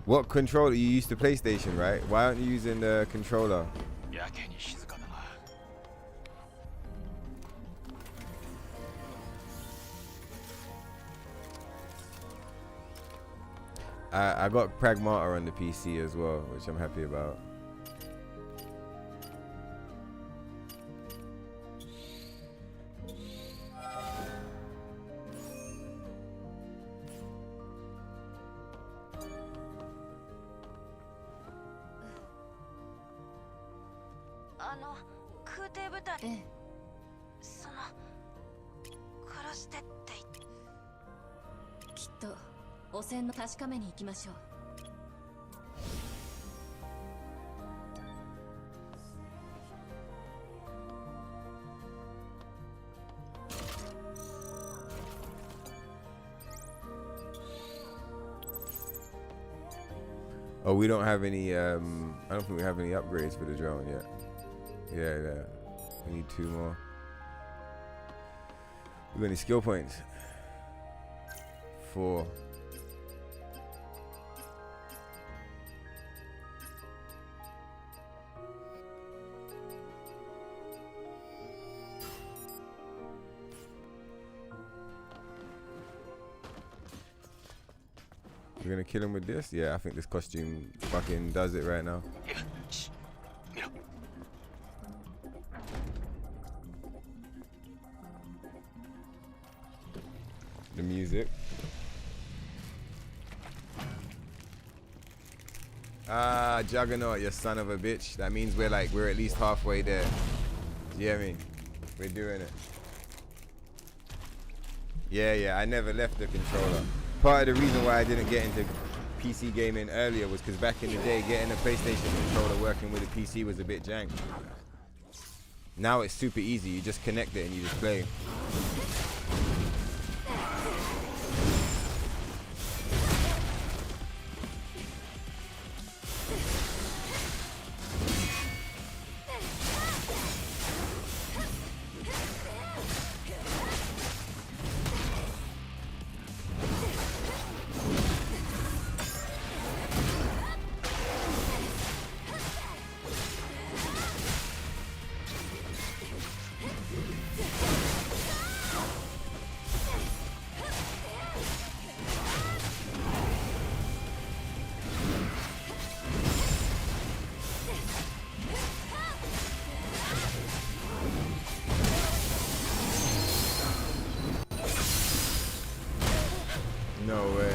A: What controller? You used the PlayStation, right? Why aren't you using the controller? I got Pragmata on the PC as well, which I'm happy about. Oh, we don't have any, I don't think we have any upgrades for the drone yet. Yeah. We need 2 more. We got any skill points? 4. We're gonna kill him with this? Yeah, I think this costume fucking does it right now. The music. Ah, Juggernaut, you son of a bitch. That means we're at least halfway there. You hear me? We're doing it. Yeah, I never left the controller. Part of the reason why I didn't get into PC gaming earlier was because back in the day, getting a PlayStation controller working with a PC was a bit jank. Now it's super easy. You just connect it and you just play. No way.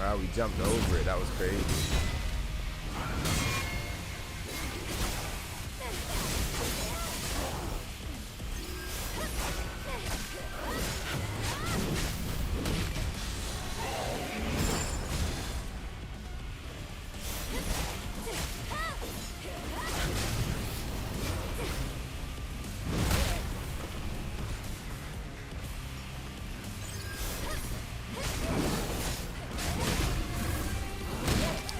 A: Wow, we jumped over it. That was crazy.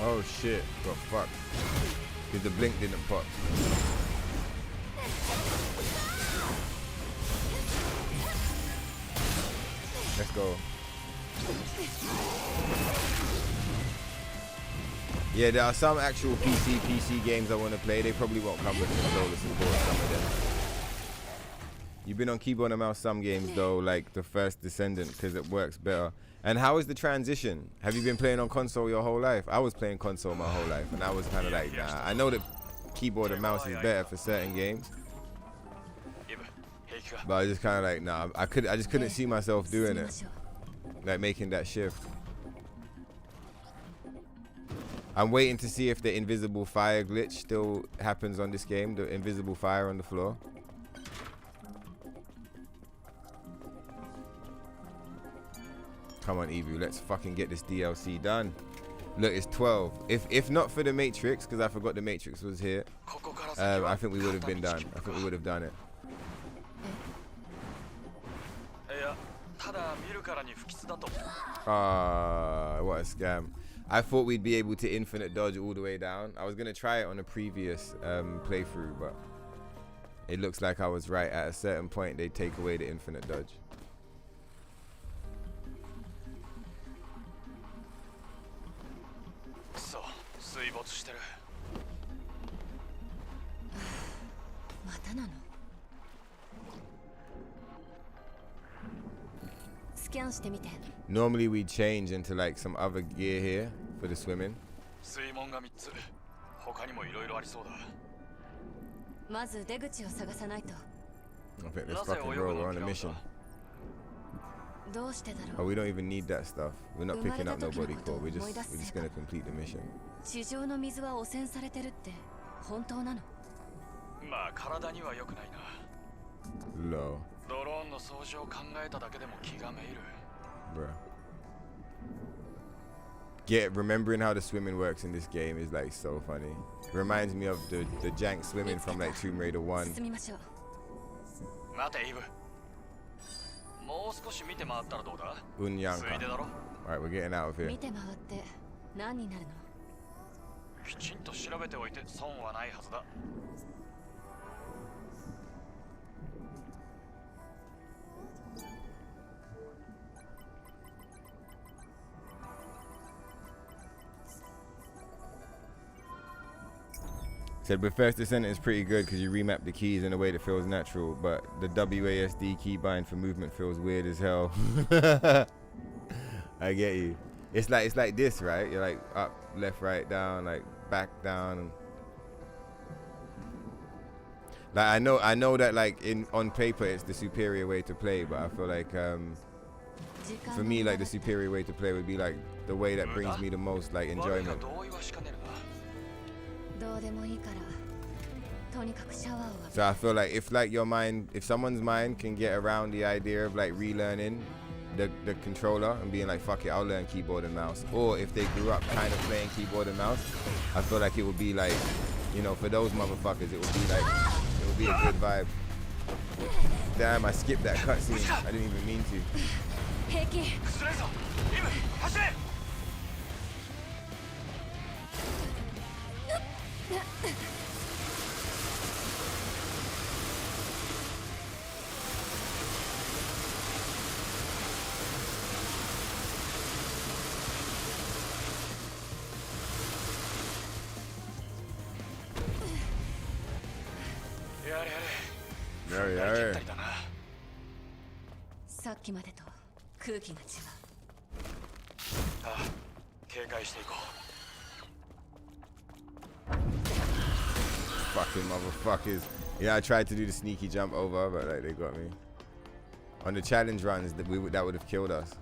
A: Oh shit, got fucked. Because the blink didn't pop. Let's go. Yeah, there are some actual PC games I want to play. They probably won't come with controller support, some of them. You've been on keyboard and mouse some games though, like the first Descendant, because it works better. And how is the transition? Have you been playing on console your whole life? I was playing console my whole life, and I was kind of like, nah. I know that keyboard and mouse is better for certain games, but I just kind of like, nah. I just couldn't see myself doing it, like making that shift. I'm waiting to see if the invisible fire glitch still happens on this game, the invisible fire on the floor. Come on, Evu, let's fucking get this DLC done. Look, it's 12. If not for the Matrix, because I forgot the Matrix was here, I think we would have been done. I think we would have done it. What a scam. I thought we'd be able to infinite dodge all the way down. I was going to try it on a previous playthrough, but it looks like I was right. At a certain point, they take away the infinite dodge. Normally we change into like some other gear here for the swimming. I think let's fucking roll. We're on a mission. Oh, we don't even need that stuff. We're not picking up no body core. We're just gonna complete the mission. Low. Bruh. Remembering how the swimming works in this game is like so funny. Reminds me of the jank swimming from like Tomb Raider 1. Unyanka. Alright, we're getting out of here. Said, but first Descendant is pretty good because you remap the keys in a way that feels natural, but the WASD keybind for movement feels weird as hell. I get you. It's like this, right? You're like up, left, right, down, like back, down. Like I know that like on paper it's the superior way to play, but I feel like for me like the superior way to play would be like the way that brings me the most like enjoyment. So I feel like if someone's mind can get around the idea of like relearning the controller and being like, fuck it, I'll learn keyboard and mouse, or if they grew up kind of playing keyboard and mouse, I feel like it would be like, you know, for those motherfuckers, it would be a good vibe. Damn, I skipped that cutscene. I didn't even mean to. Yeah, yeah.
B: さっきまでと空気が違う。
C: ああ、警戒していこう。
A: Fucking motherfuckers. Yeah, I tried to do the sneaky jump over, but like they got me. On the challenge runs, that would have killed us.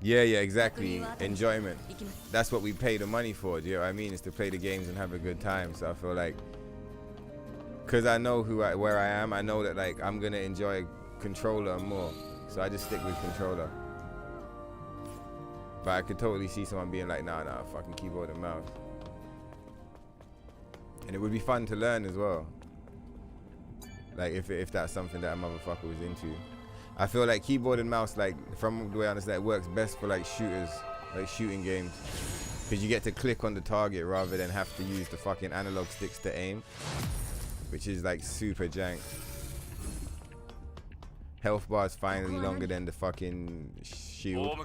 A: Yeah, yeah, exactly. Enjoyment. That's what we pay the money for. Do you know what I mean? Is to play the games and have a good time. So I feel like, cause I know where I am, I know that like I'm gonna enjoy controller more. So I just stick with controller. But I could totally see someone being like, nah, fucking keyboard and mouse. And it would be fun to learn as well. Like if that's something that a motherfucker was into. I feel like keyboard and mouse, like from the way I understand it, works best for like shooters, like shooting games. Because you get to click on the target rather than have to use the fucking analog sticks to aim. Which is like super jank. Health bar is finally longer than the fucking shield.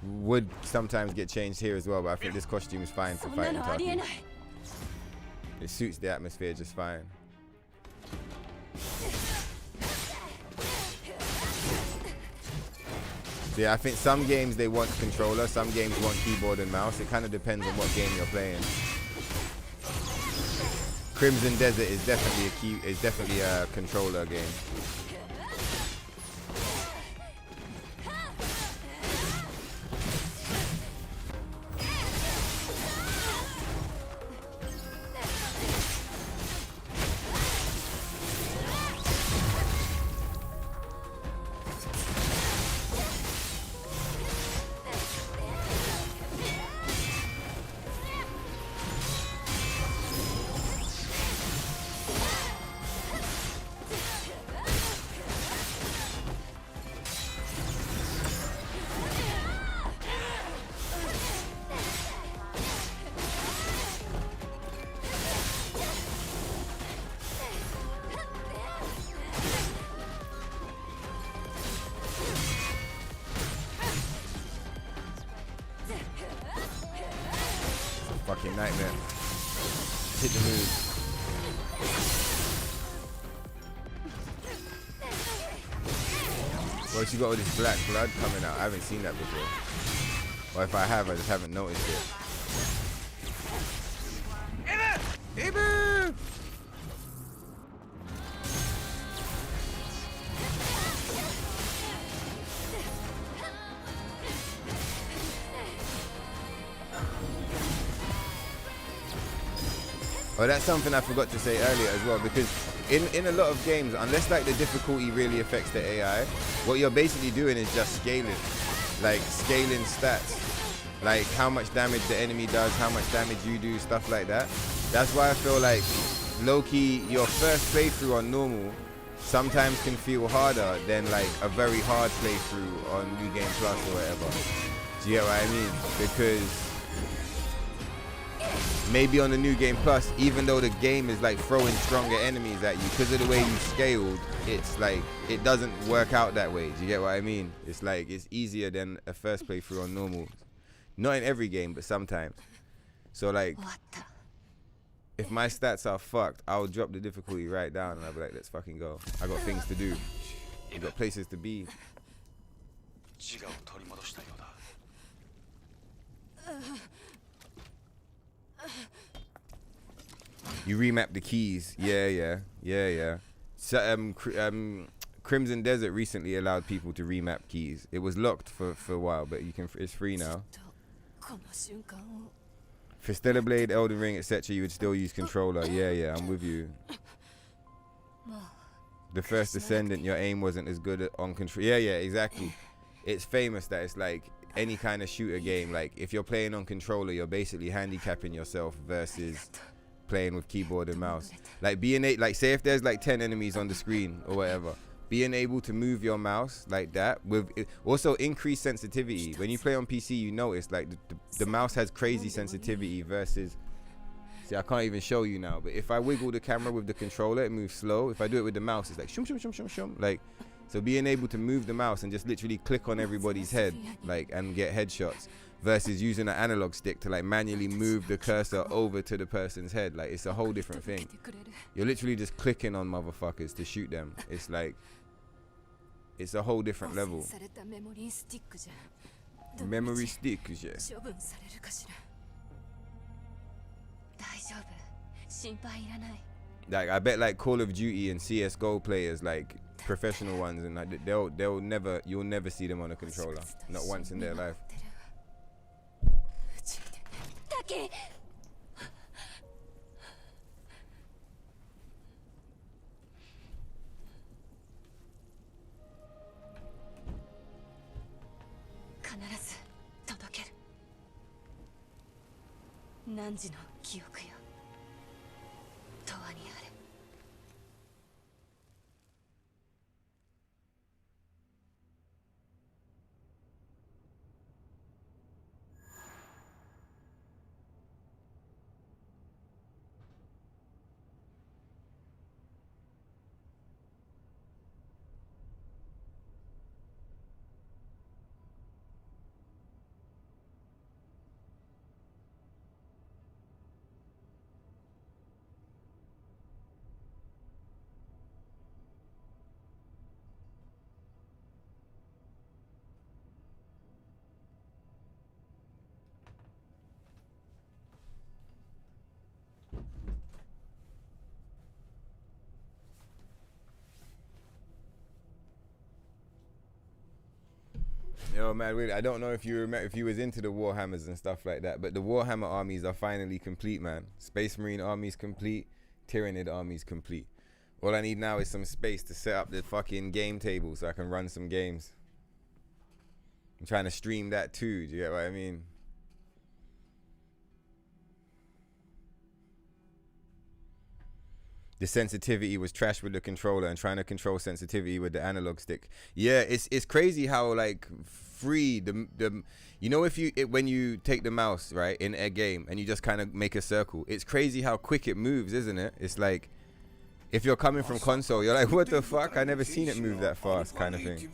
A: Would sometimes get changed here as well, but I think this costume is fine for fighting Taki. It suits the atmosphere just fine. So yeah, I think some games they want controller, some games want keyboard and mouse. It kind of depends on what game you're playing. Crimson Desert is definitely a controller game. Fucking nightmare. Hit the move. Well, she got all this black blood coming out. I haven't seen that before. Or if I have, I just haven't noticed it. Ibu! Oh, that's something I forgot to say earlier as well, because in a lot of games, unless like the difficulty really affects the AI, what you're basically doing is just scaling. Like scaling stats. Like how much damage the enemy does, how much damage you do, stuff like that. That's why I feel like low-key, your first playthrough on normal sometimes can feel harder than like a very hard playthrough on New Game Plus or whatever. Do you get what I mean? Because maybe on the New Game Plus, even though the game is like throwing stronger enemies at you, because of the way you scaled, it's like it doesn't work out that way. Do you get what I mean? It's like it's easier than a first playthrough on normal. Not in every game, but sometimes. So like, if my stats are fucked, I'll drop the difficulty right down and I'll be like, let's fucking go. I got things to do. I got places to be. You remap the keys. Yeah. So, Crimson Desert recently allowed people to remap keys. It was locked for a while, but you can. It's free now. For Stellar Blade, Elden Ring, etc., you would still use controller. Yeah, I'm with you. The first Descendant, your aim wasn't as good on control. Yeah, exactly. it's famous that it's like any kind of shooter game, like if you're playing on controller, you're basically handicapping yourself versus playing with keyboard and mouse. Like like say if there's like 10 enemies on the screen or whatever, being able to move your mouse like that with also increased sensitivity. When you play on PC, you notice like the mouse has crazy sensitivity versus, see, I can't even show you now, but if I wiggle the camera with the controller, it moves slow. If I do it with the mouse, it's like shum shum shum shum shum. Like, so being able to move the mouse and just literally click on everybody's head, like, and get headshots, versus using an analog stick to like manually move the cursor over to the person's head, like it's a whole different thing. You're literally just clicking on motherfuckers to shoot them. It's like, it's a whole different level. Memory stick, yeah. Like I bet like Call of Duty and CS:GO players, like professional ones, and like you'll never see them on a controller, not once in their life.
E: Taki! 汝の記憶よ、永遠にあれ。
A: Yo, man, really, I don't know if you remember, if you was into the Warhammers and stuff like that, but the Warhammer armies are finally complete, man. Space Marine armies complete, Tyranid armies complete. All I need now is some space to set up the fucking game table so I can run some games. I'm trying to stream that too, do you get what I mean? The sensitivity was trash with the controller, and trying to control sensitivity with the analog stick. Yeah, it's crazy how like free the you know, if when you take the mouse right in a game and you just kind of make a circle, it's crazy how quick it moves, isn't it? It's like if you're coming from console, you're like, what the fuck? I never seen it move that fast, kind of thing.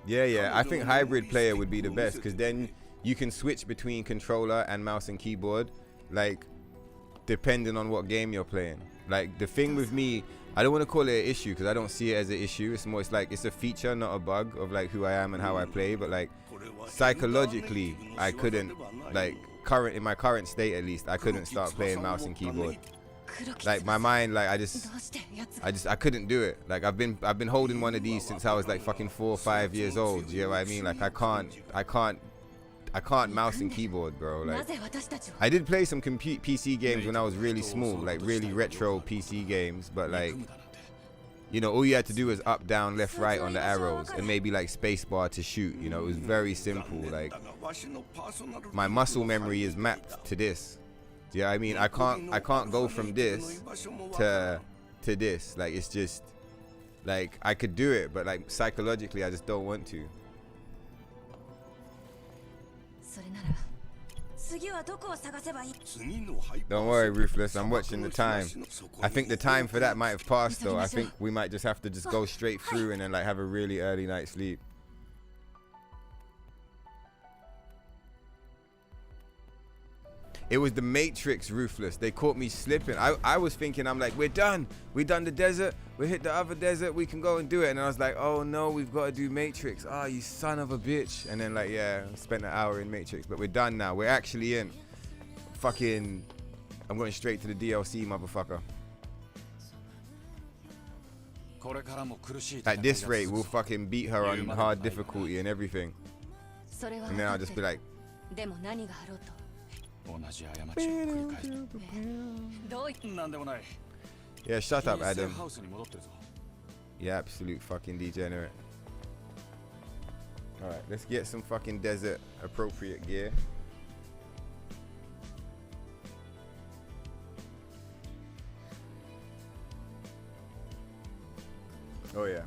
A: Yeah, I think hybrid player would be the best, because then you can switch between controller and mouse and keyboard, like depending on what game you're playing. Like the thing with me, I don't want to call it an issue because I don't see it as an issue. It's more, it's like it's a feature, not a bug of like who I am and how I play. But like psychologically, I couldn't, like in my current state at least, I couldn't start playing mouse and keyboard. Like my mind, like I couldn't do it. Like I've been holding one of these since I was like fucking 4 or 5 years old. You know what I mean? Like I can't mouse and keyboard, bro. Like I did play some PC games when I was really small, like really retro PC games, but like, you know, all you had to do was up, down, left, right on the arrows, and maybe like spacebar to shoot. You know, it was very simple. Like my muscle memory is mapped to this. Yeah, I mean, I can't go from this to this. Like it's just like I could do it, but like psychologically, I just don't want to. Don't worry, Ruthless, I'm watching the time. I think the time for that might have passed though. I think we might just have to just go straight through and then like have a really early night's sleep. It was the Matrix, Ruthless. They caught me slipping. I was thinking, I'm like, we're done. We done the desert. We hit the other desert. We can go and do it. And I was like, oh no, we've got to do Matrix. Oh, you son of a bitch. And then like, yeah, spent an hour in Matrix. But we're done now. We're actually in. Fucking, I'm going straight to the DLC, motherfucker. At this rate, we'll fucking beat her on hard difficulty and everything. And then I'll just be like,
C: 同じ過ちを繰り返した。
B: どうい
C: なんでもない。
A: Yeah, shut up,
C: セー
A: Adam.
C: フハウスに戻ってるぞ。
A: You absolute fucking degenerate. Alright, let's get some fucking desert appropriate gear. Oh yeah.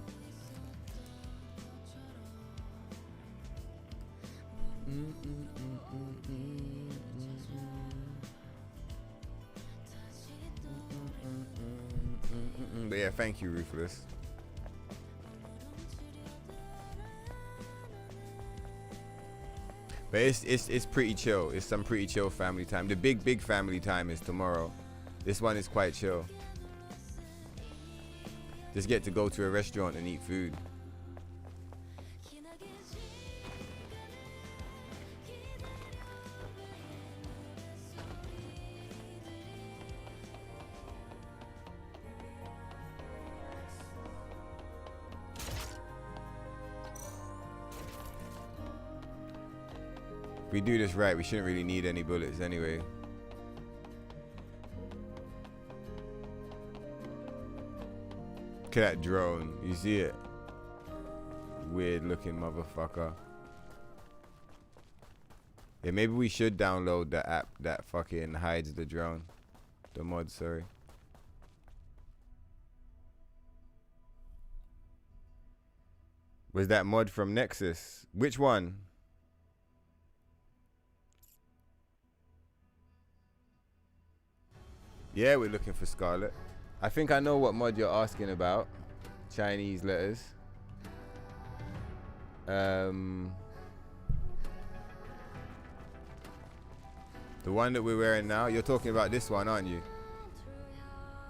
A: But yeah, thank you, Ruthless. But it's pretty chill. It's some pretty chill family time. The big family time is tomorrow. This one is quite chill. Just get to go to a restaurant and eat food. If we do this right, we shouldn't really need any bullets anyway. Look at that drone. You see it? Weird looking motherfucker. Yeah, maybe we should download the app that fucking hides the drone. The mod, sorry. Was that mod from Nexus? Which one? Yeah, we're looking for Scarlet. I think I know what mod you're asking about. Chinese letters. The one that we're wearing now, you're talking about this one, aren't you?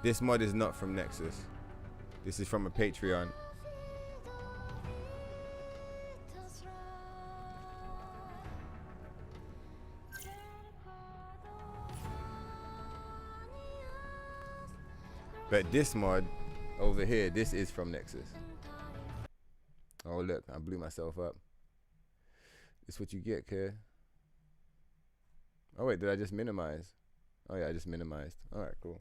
A: This mod is not from Nexus. This is from a Patreon. But this mod over here, this is from Nexus. Oh look, I blew myself up. This what you get, kid. Oh wait, did I just minimize? Oh yeah, I just minimized. Alright, cool.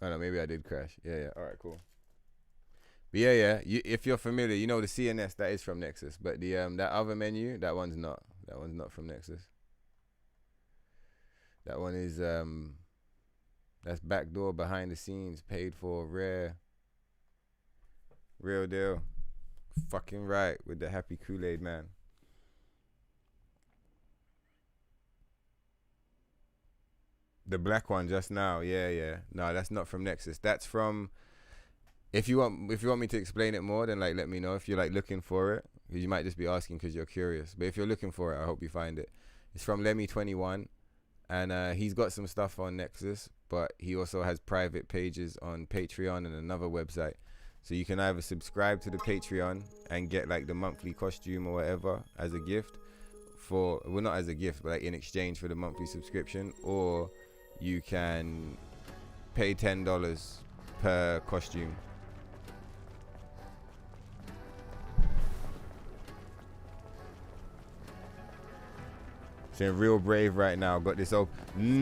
A: Oh no, maybe I did crash. Yeah, alright, cool. But yeah, if you're familiar, you know the CNS, that is from Nexus. But the that other menu, that one's not. That one's not from Nexus. That one is that's backdoor, behind the scenes, paid for, rare. Real deal. Fucking right, with the happy Kool-Aid man. The black one just now, yeah. No, that's not from Nexus. That's from. If you want me to explain it more, then like let me know. If you're like looking for it, because you might just be asking because you're curious. But if you're looking for it, I hope you find it. It's from Lemmy21, and he's got some stuff on Nexus, but he also has private pages on Patreon and another website. So you can either subscribe to the Patreon and get like the monthly costume or whatever as a gift for, well, not as a gift, but like in exchange for the monthly subscription, or you can pay $10 per costume. Saying real brave right now. Got this open.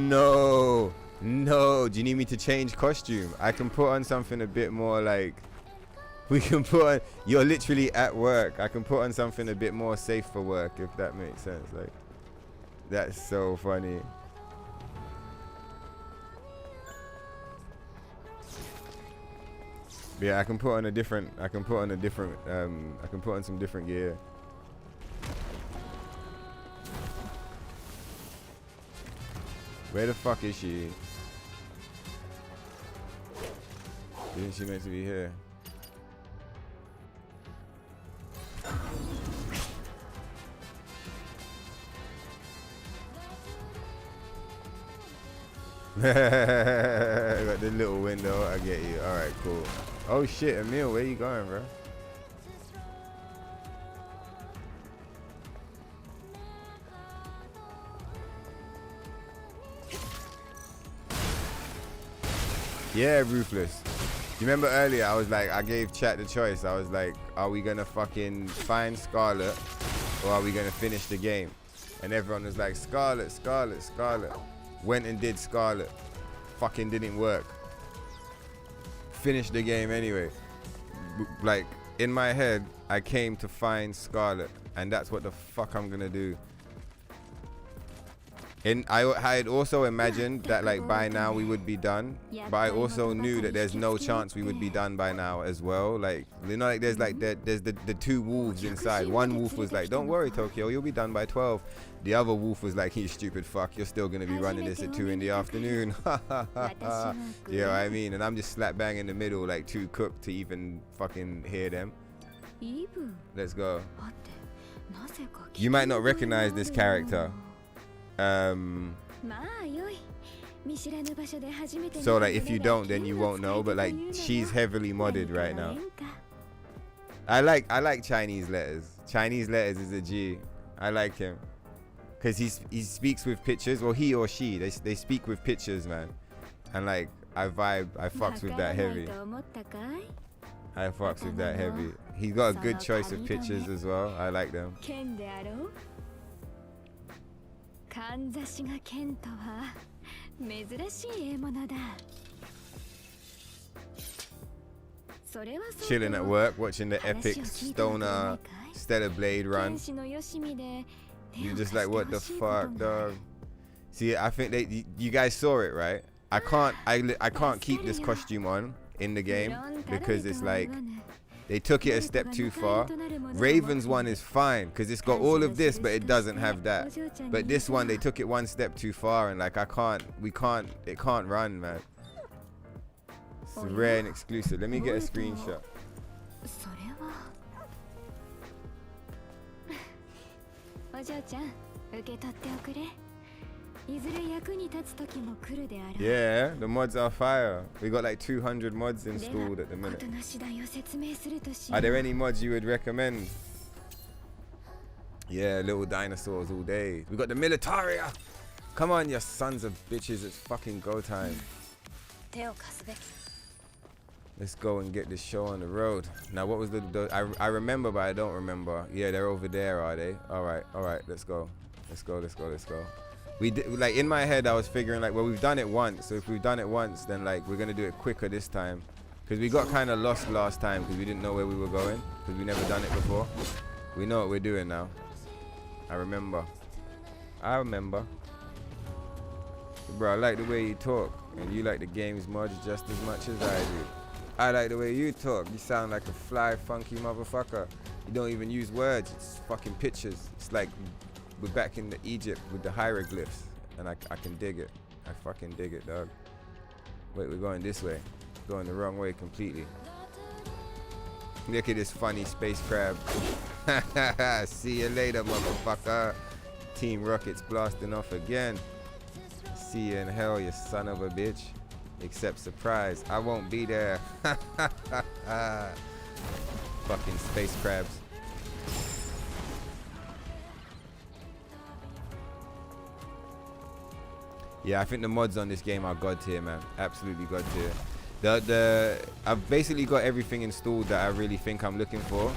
A: No. Do you need me to change costume? I can put on something a bit more like. We can put on. You're literally at work. I can put on something a bit more safe for work, if that makes sense. Like, that's so funny. But yeah, I can put on a different. I can put on some different gear. Where the fuck is she? Isn't she meant to be here? Got the little window. I get you. Alright, cool. Oh shit, Emil, where you going, bro? Yeah, Ruthless. You remember earlier I was like, I gave chat the choice. I was like, are we gonna fucking find Scarlet or are we gonna finish the game? And everyone was like, Scarlet, Scarlet, Scarlet. Went and did Scarlet. Fucking didn't work. Finished the game anyway. Like, in my head, I came to find Scarlet, and that's what the fuck I'm gonna do. And I had also imagined that like by now we would be done, but I also knew that there's no chance we would be done by now as well. Like, you know, like there's the two wolves inside. One wolf was like, don't worry Tokyo, you'll be done by 12. The other wolf was like, you stupid fuck, you're still gonna be running this at 2 in the afternoon. You know what I mean? And I'm just slap bang in the middle, like too cooked to even fucking hear them. Let's go. You might not recognize this character. So like if you don't, then you won't know, but like she's heavily modded right now. I like Chinese letters. Chinese letters is a G. I like him because he speaks with pictures, or he or she, they speak with pictures, man. And like I fucks with that heavy. I fucks with that heavy. He's got a good choice of pictures as well. I like them. Chilling at work, watching the epic Stoner Stellar Blade run. You're just like, what the fuck, dog? See, I think you guys saw it, right? I can't keep this costume on in the game because it's like they took it a step too far. Raven's one is fine because it's got all of this, but it doesn't have that. But this one, they took it one step too far, and like it can't run, man. It's rare and exclusive. Let me get a screenshot. Yeah, the mods are fire. We got like 200 mods installed at the minute. Are there any mods you would recommend? Yeah, little dinosaurs all day. We got the Militaria. Come on, you sons of bitches. It's fucking go time. Let's go and get this show on the road. Now, what was I remember, but I don't remember. Yeah, they're over there, are they? All right, let's go. Let's go. We did, like, in my head I was figuring like, well, we've done it once, so if we've done it once, then like we're gonna do it quicker this time, because we got kind of lost last time because we didn't know where we were going, because we never done it before. We know what we're doing now. I remember, bro. I like the way you talk, and you like the game's mods just as much as I do. I like the way you talk. You sound like a fly funky motherfucker. You don't even use words, it's fucking pictures. It's like we're back in Egypt with the hieroglyphs, and I can dig it. I fucking dig it, dog. Wait, we're going this way. Going the wrong way completely. Look at this funny space crab. See you later, motherfucker. Team Rocket's blasting off again. See you in hell, you son of a bitch. Except surprise, I won't be there. Fucking space crabs. Yeah, I think the mods on this game are god tier, man. Absolutely god tier. I've basically got everything installed that I really think I'm looking for.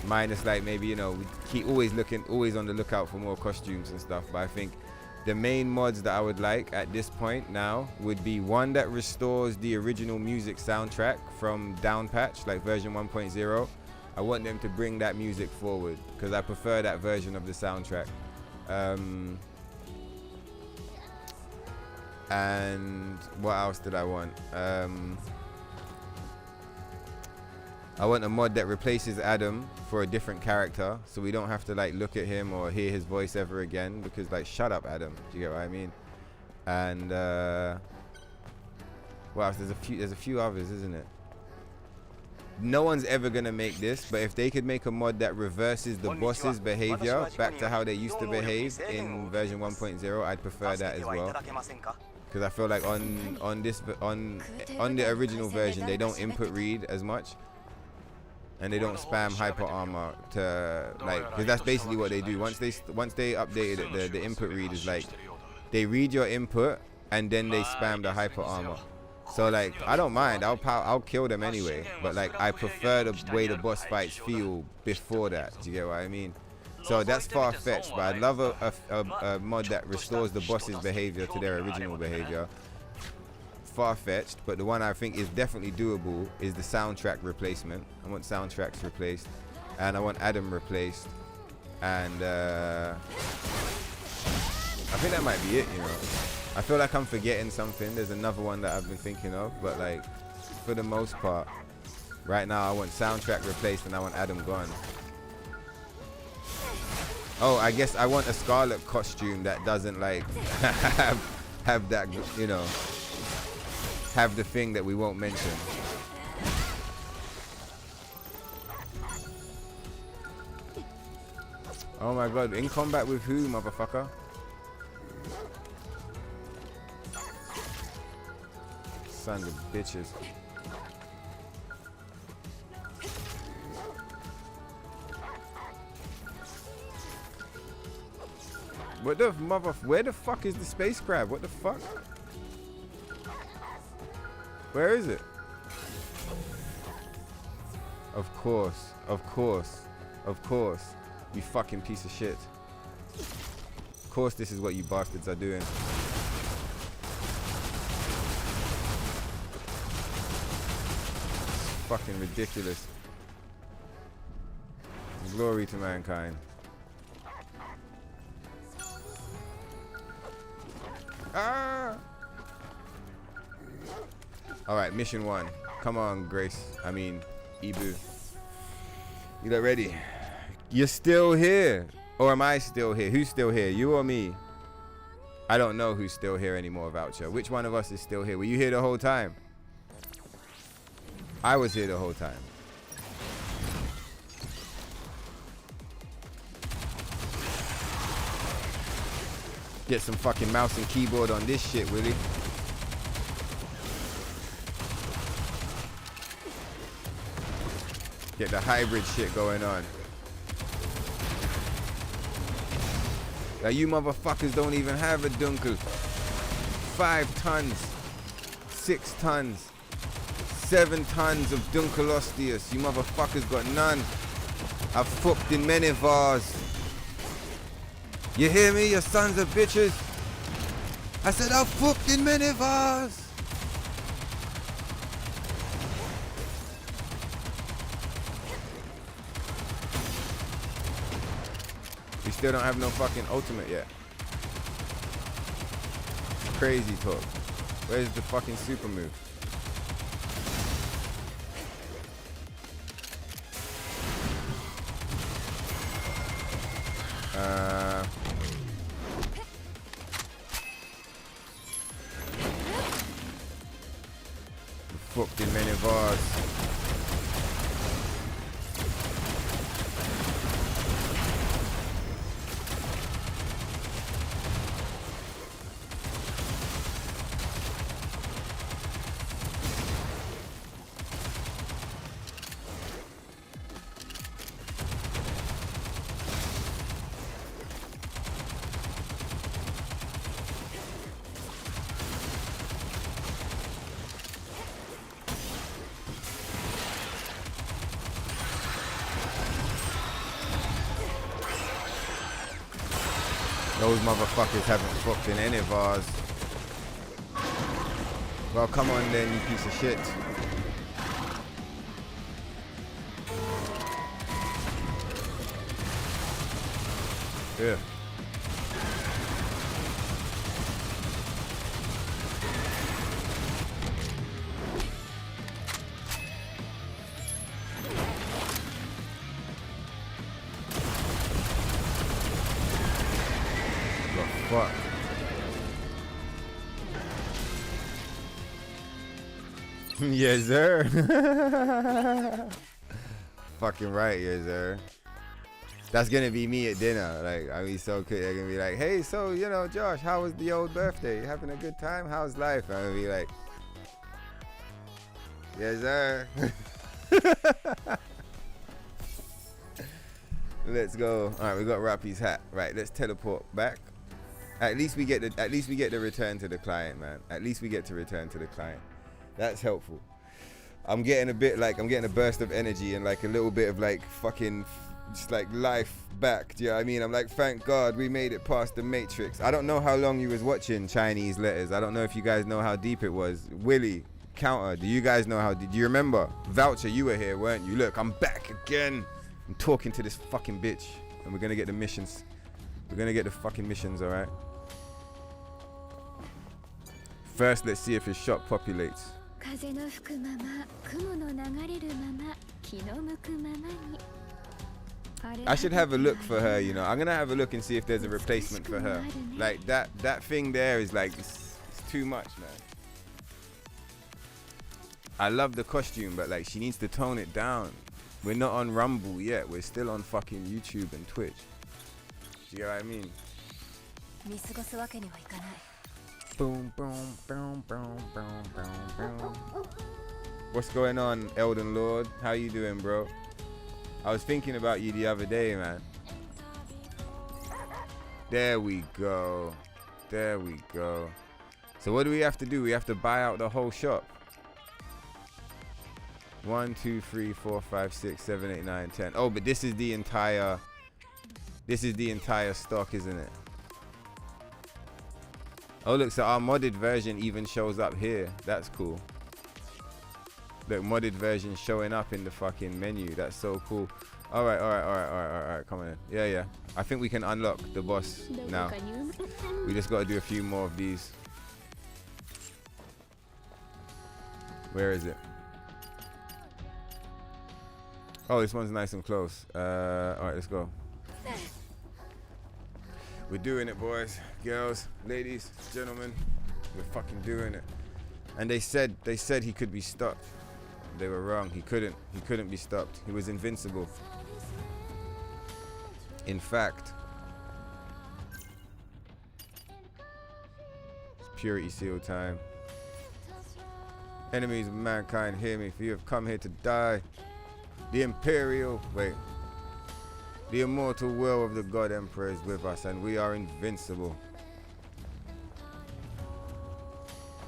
A: Minus like maybe, you know, we keep always on the lookout for more costumes and stuff. But I think the main mods that I would like at this point now would be one that restores the original music soundtrack from down patch, like version 1.0. I want them to bring that music forward because I prefer that version of the soundtrack. And what else did I want? I want a mod that replaces Adam for a different character, so we don't have to like look at him or hear his voice ever again, because like, shut up Adam, do you get what I mean? And what else? There's a few others, isn't it? No one's ever gonna make this, but if they could make a mod that reverses the boss's behavior back to how they used to behave in version 1.0, I'd prefer that as well. Because I feel like on the original version they don't input read as much, and they don't spam hyper armor to like, because that's basically what they do. Once they updated it, the input read is like they read your input and then they spam the hyper armor. So like, I don't mind. I'll kill them anyway. But like, I prefer the way the boss fights feel before that. Do you get what I mean? So that's far-fetched, but I'd love a mod that restores the boss's behavior to their original behavior. Far-fetched, but the one I think is definitely doable is the soundtrack replacement. I want soundtracks replaced, and I want Adam replaced, and I think that might be it, you know. I feel like I'm forgetting something. There's another one that I've been thinking of, but like, for the most part, right now I want soundtrack replaced and I want Adam gone. Oh, I guess I want a Scarlet costume that doesn't like have that, you know, have the thing that we won't mention. Oh my god, in combat with who, motherfucker? Sons of bitches. What the where the fuck is the space crab? What the fuck? Where is it? Of course, of course, of course. You fucking piece of shit. Of course this is what you bastards are doing. It's fucking ridiculous. Glory to mankind. Ah! Alright, mission 1. Come on, Grace. I mean, Ibu. You lot ready? You're still here. Or am I still here? Who's still here? You or me? I don't know who's still here anymore, Voucher. Which one of us is still here? Were you here the whole time? I was here the whole time. Get some fucking mouse and keyboard on this shit, will he? Get the hybrid shit going on. Now you motherfuckers don't even have a dunkel. 5 tons, 6 tons, 7 tons of Dunkelosteus. You motherfuckers got none. I've fucked in many vars. You hear me, you sons of bitches? I said I've fucked in many vars. We still don't have no fucking ultimate yet. Crazy talk. Where's the fucking super move? Fucked in many vars. Those motherfuckers haven't fucked in any vars. Well, come on then, you piece of shit. Yeah. Fuck. Yes, sir. Fucking right, yes, sir. That's gonna be me at dinner. Like, I mean, so they're gonna be like, hey, so, you know, Josh, how was the old birthday? You having a good time? How's life? I'm gonna be like, yes, sir. Let's go. All right, we got Rappy's hat. Right, let's teleport back. At least we get the return to the client, man. At least we get to return to the client. That's helpful. I'm getting a burst of energy and like a little bit of like fucking just like life back. Do you know what I mean? I'm like, thank God we made it past the Matrix. I don't know how long you was watching Chinese Letters. I don't know if you guys know how deep it was. Willie, Counter, do you guys know how? Did you remember? Voucher, you were here, weren't you? Look, I'm back again. I'm talking to this fucking bitch, and we're gonna get the missions. We're gonna get the fucking missions, all right? First, let's see if his shop populates. I should have a look for her, you know. I'm gonna have a look and see if there's a replacement for her. Like that thing there is like it's too much, man. I love the costume, but like she needs to tone it down. We're not on Rumble yet. We're still on fucking YouTube and Twitch. Do you get what I mean? Boom, boom, boom, boom, boom, boom, boom. What's going on, Elden Lord? How you doing, bro? I was thinking about you the other day, man. There we go. There we go. So what do we have to do? We have to buy out the whole shop. 1, 2, 3, 4, 5, 6, 7, 8, 9, 10. Oh, but this is the entire stock, isn't it? Oh, look, so our modded version even shows up here. That's cool. Look, modded version showing up in the fucking menu. That's so cool. All right. Come on in. Yeah. I think we can unlock the boss now. We just got to do a few more of these. Where is it? Oh, this one's nice and close. All right, let's go. We're doing it, boys, girls, ladies, gentlemen. We're fucking doing it. And they said he could be stopped. They were wrong. He couldn't be stopped. He was invincible. In fact, it's purity seal time. Enemies of mankind, hear me, for you have come here to die. The immortal will of the God Emperor is with us, and we are invincible.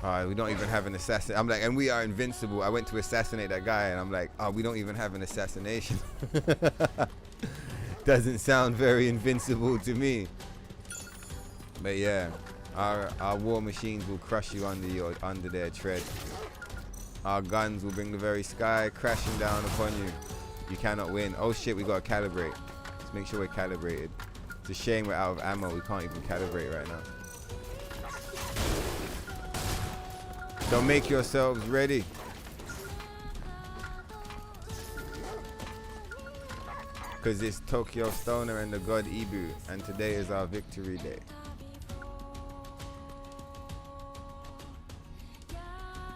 A: Alright, we don't even have an assassin. I'm like, and we are invincible. I went to assassinate that guy, and I'm like, oh, we don't even have an assassination. Doesn't sound very invincible to me. But yeah, our war machines will crush you under their tread. Our guns will bring the very sky crashing down upon you. You cannot win. Oh shit, we gotta calibrate. Let's make sure we're calibrated. It's a shame we're out of ammo. We can't even calibrate right now. So make yourselves ready. Because it's Tokyo Stoner and the God Ibu, and today is our victory day.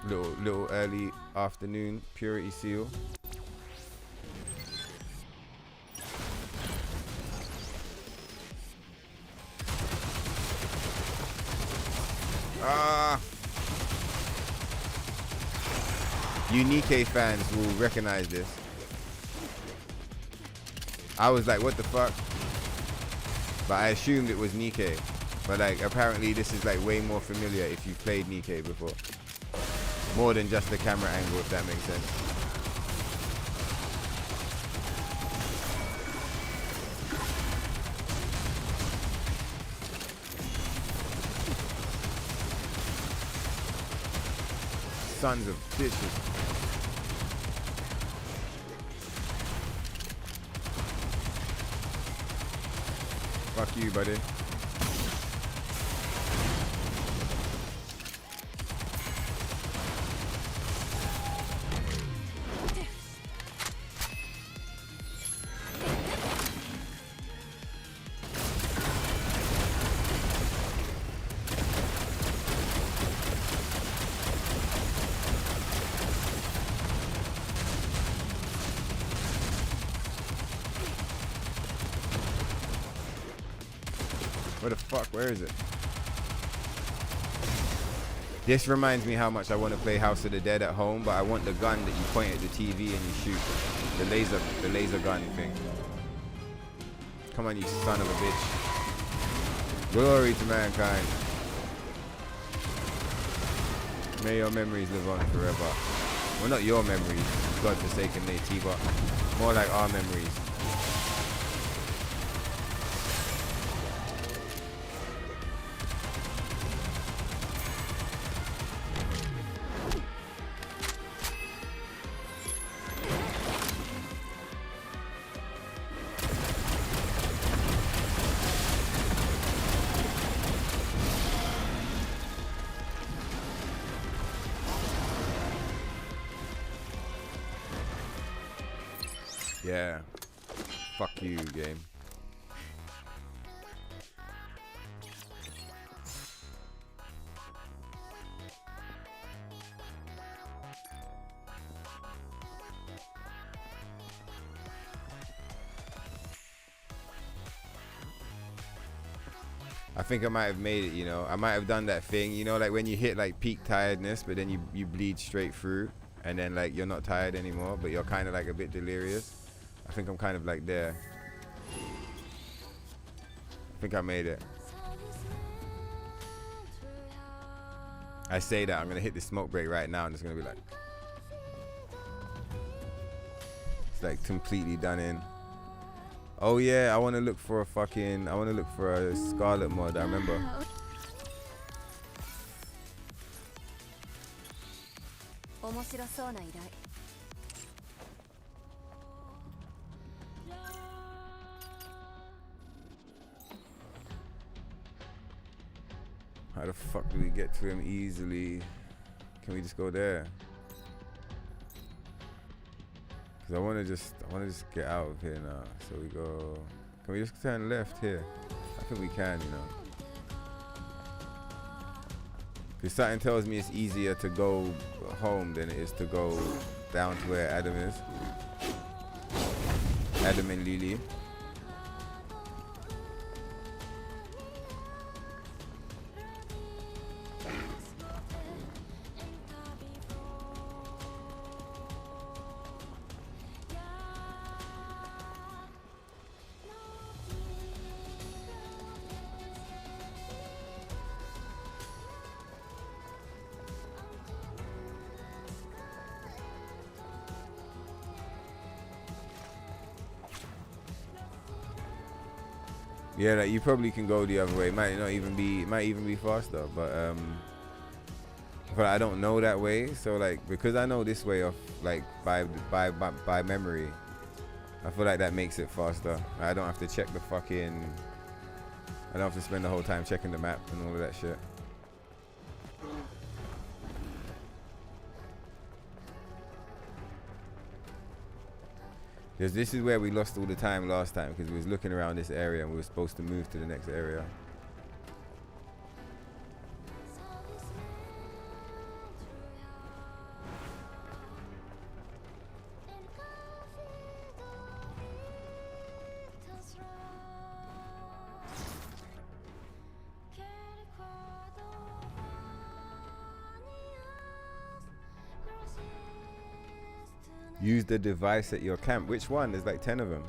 A: Little early afternoon purity seal. Unique fans will recognize this. I was like, what the fuck? But I assumed it was Nikkei. But like, apparently this is like way more familiar if you've played Nikkei before. More than just the camera angle, if that makes sense. Sons of bitches. Fuck you, buddy. Where the fuck? Where is it? This reminds me how much I want to play House of the Dead at home, but I want the gun that you point at the TV and you shoot. The laser gun thing. Come on, you son of a bitch. Glory to mankind. May your memories live on forever. Well, not your memories, godforsaken Nate, but more like our memories. Yeah. Fuck you, game. I think I might have made it, you know. I might have done that thing, you know, like when you hit like peak tiredness, but then you bleed straight through, and then like you're not tired anymore, but you're kind of like a bit delirious. I think I'm kind of like there. I think I made it. I say that, I'm gonna hit the smoke break right now and it's gonna be like, it's like completely done in. Oh yeah, I wanna look for a Scarlet mod, I remember. How the fuck do we get to him easily? Can we just go there? Cause I wanna just get out of here now. So we go. Can we just turn left here? I think we can, you know. Cause something tells me it's easier to go home than it is to go down to where Adam is. Adam and Lily. Yeah, like you probably can go the other way. It might even be faster, but I don't know that way. So like because I know this way off like by memory, I feel like that makes it faster. I don't have to check the fucking. I don't have to spend the whole time checking the map and all of that shit. Because this is where we lost all the time last time, because we was looking around this area and we were supposed to move to the next area. Use the device at your camp. Which one? There's like 10 of them.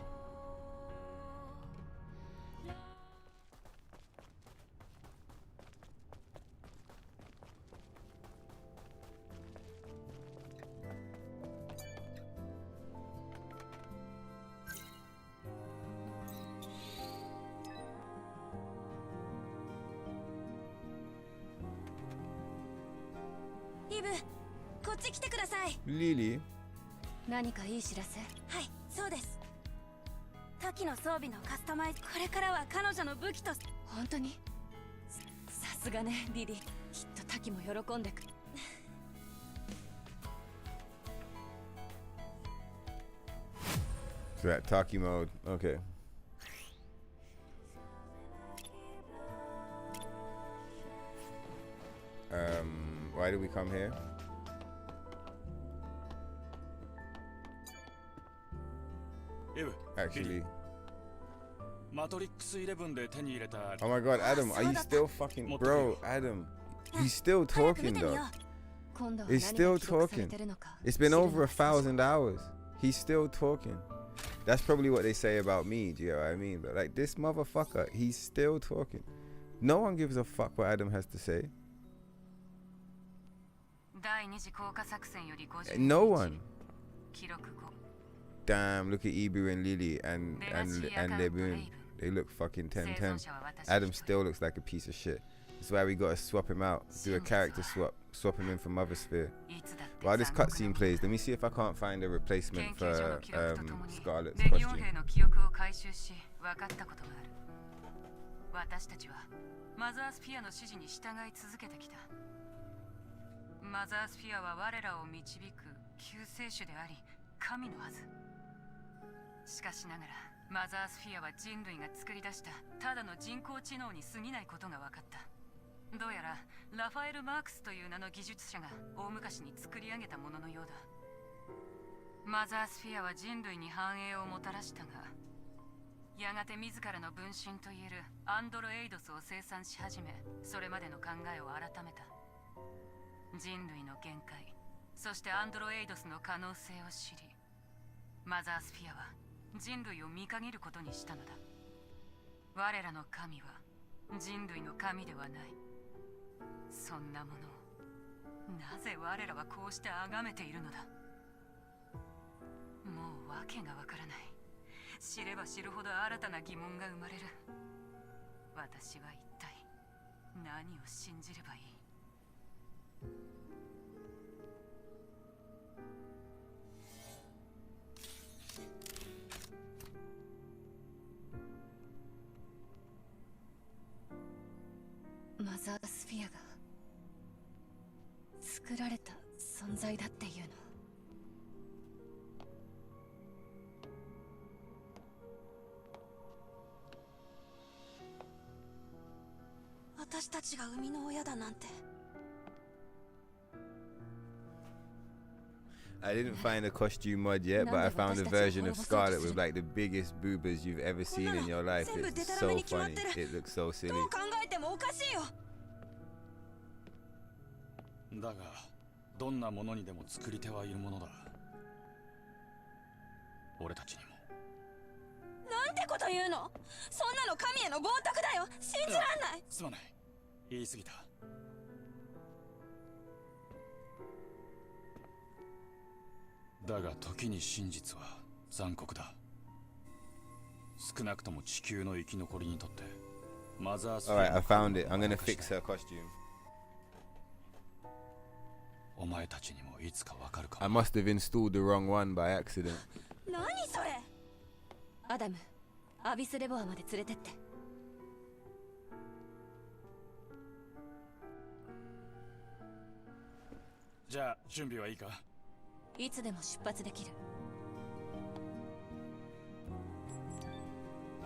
A: Lily.
E: 何かいい知らせ？はい、そうです。タキの装備のカスタマイズ、これからは彼女の武器と。本当に？さすがね、リリー。きっとタキも喜んでく。
A: So that Taki mode, okay. Why did we come here? Actually. Oh my god, Adam, are you still fucking. Bro, Adam. He's still talking though. He's still talking. It's been over 1,000 hours. He's still talking. That's probably what they say about me, do you know what I mean? But like this motherfucker, he's still talking. No one gives a fuck what Adam has to say. No one. Damn, look at Ibu and Lily and Lebun. They look fucking 10-10. Adam still looks like a piece of shit. That's why we gotta swap him out. Do a character swap. Swap him in for Mother Sphere. While this cutscene plays, let me see if I can't find a replacement for Scarlet's costume.
B: 私たちはマザースフィアの指示に従い続けてきた。マザースフィアは我らを導く救世主であり神のはず。しかしながらマザースフィアは人類が作り出したただの人工知能に過ぎないことが分かった。どうやらラファエル・マークスという名の技術者が大昔に作り上げたもののようだ。マザースフィアは人類に繁栄をもたらしたが、やがて自らの分身といえるアンドロエイドスを生産し始め、それまでの考えを改めた。人類の限界、そしてアンドロエイドスの可能性を知り、マザースフィアは人類を見限ることにしたのだ。我らの神は人類の神ではない。そんなものをなぜ我らはこうして崇めているのだ。もう訳がわからない。知れば知るほど新たな疑問が生まれる。私は一体何を信じればいい。マザースフィアが作られた存在だっていうの。
E: 私たちが生みの親だなんて。
A: I didn't find a costume mod yet, but I found a version of Scarlet with like the biggest boobas you've ever seen in your life. It's so funny. It looks so silly.
E: どう考えてもおかしいよ。
C: だがどんなものにでも作り手はいるものだ。俺たちにも。
E: なんてこと言うの。そんなの神への冒涜だよ。信じらんない。
C: すまない、言い過ぎた。だが時に真実は残酷だ。少なくとも地球の生き残りにとってマザースフィア。
A: Alright, I found it. I'm gonna fix her costume.
C: お前たちにもいつかわかるかも。
A: I must have installed the wrong one by accident.
E: 何それ。アダム、アビスレボアまで連れてって。
C: じゃあ準備はいいか。
E: いつでも出発できる。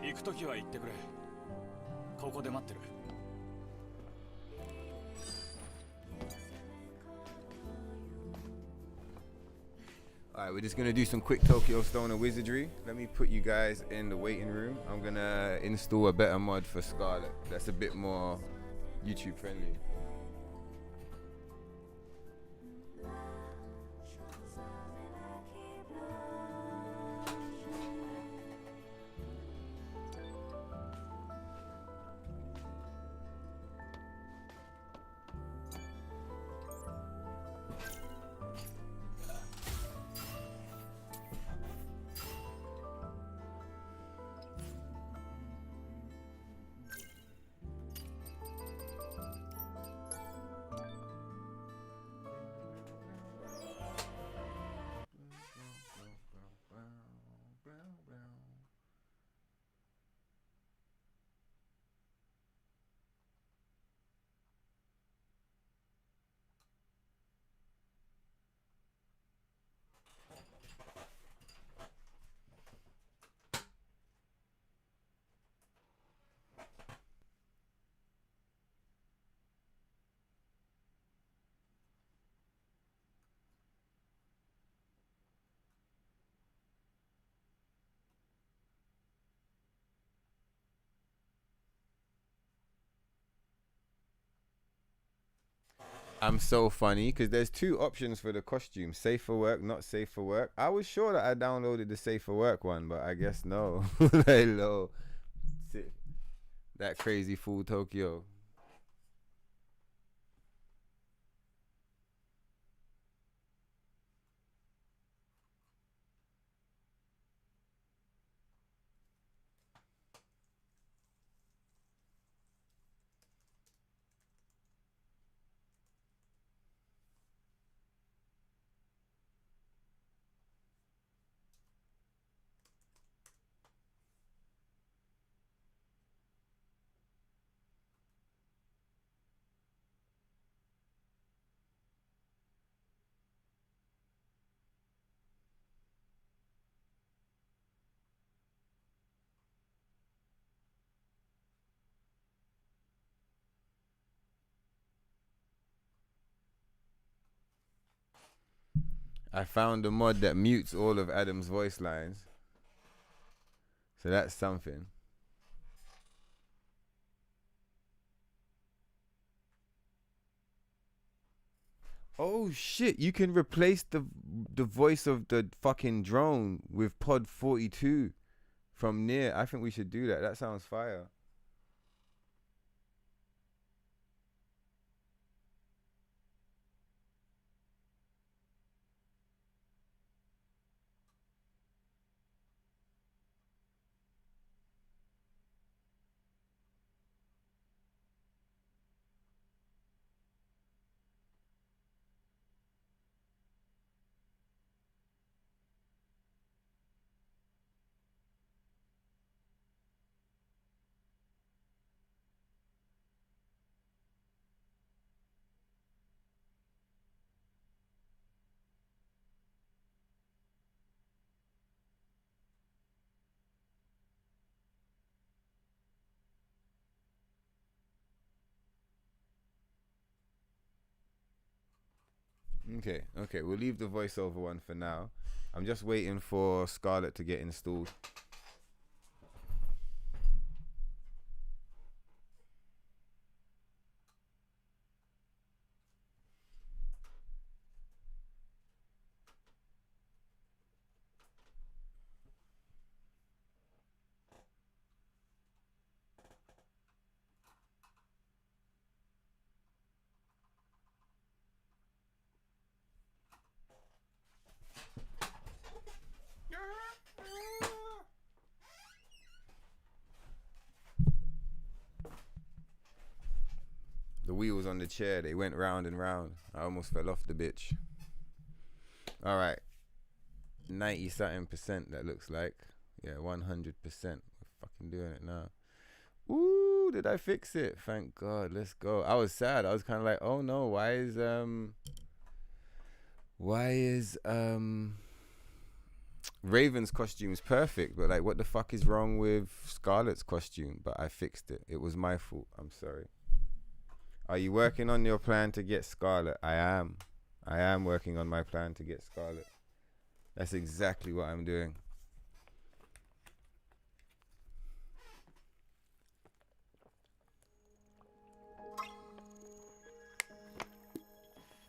C: 行くときは言ってくれ。ここで待ってる。
A: Alright, we're just gonna do some quick Tokyo Stoner wizardry. Let me put you guys in the waiting room. I'm gonna install a better mod for Scarlet that's a bit more YouTube friendly. I'm so funny because there's two options for the costume: safe for work, not safe for work. I was sure that I downloaded the safe for work one, but I guess no. Hello, that crazy fool Tokyo. I found a mod that mutes all of Adam's voice lines. So that's something. Oh shit, you can replace the voice of the fucking drone with Pod 42 from Near. I think we should do that. That sounds fire. Okay, we'll leave the voiceover one for now. I'm just waiting for Scarlet to get installed. The wheels on the chair, they went round and round. I almost fell off the bitch. All right. 90 something percent, that looks like. Yeah, 100%. We're fucking doing it now. Ooh, did I fix it? Thank God. Let's go. I was sad. I was kind of like, oh no, why is Raven's costume's perfect, but like what the fuck is wrong with Scarlet's costume? But I fixed it. It was my fault. I'm sorry. Are you working on your plan to get Scarlet? I am. I am working on my plan to get Scarlet. That's exactly what I'm doing.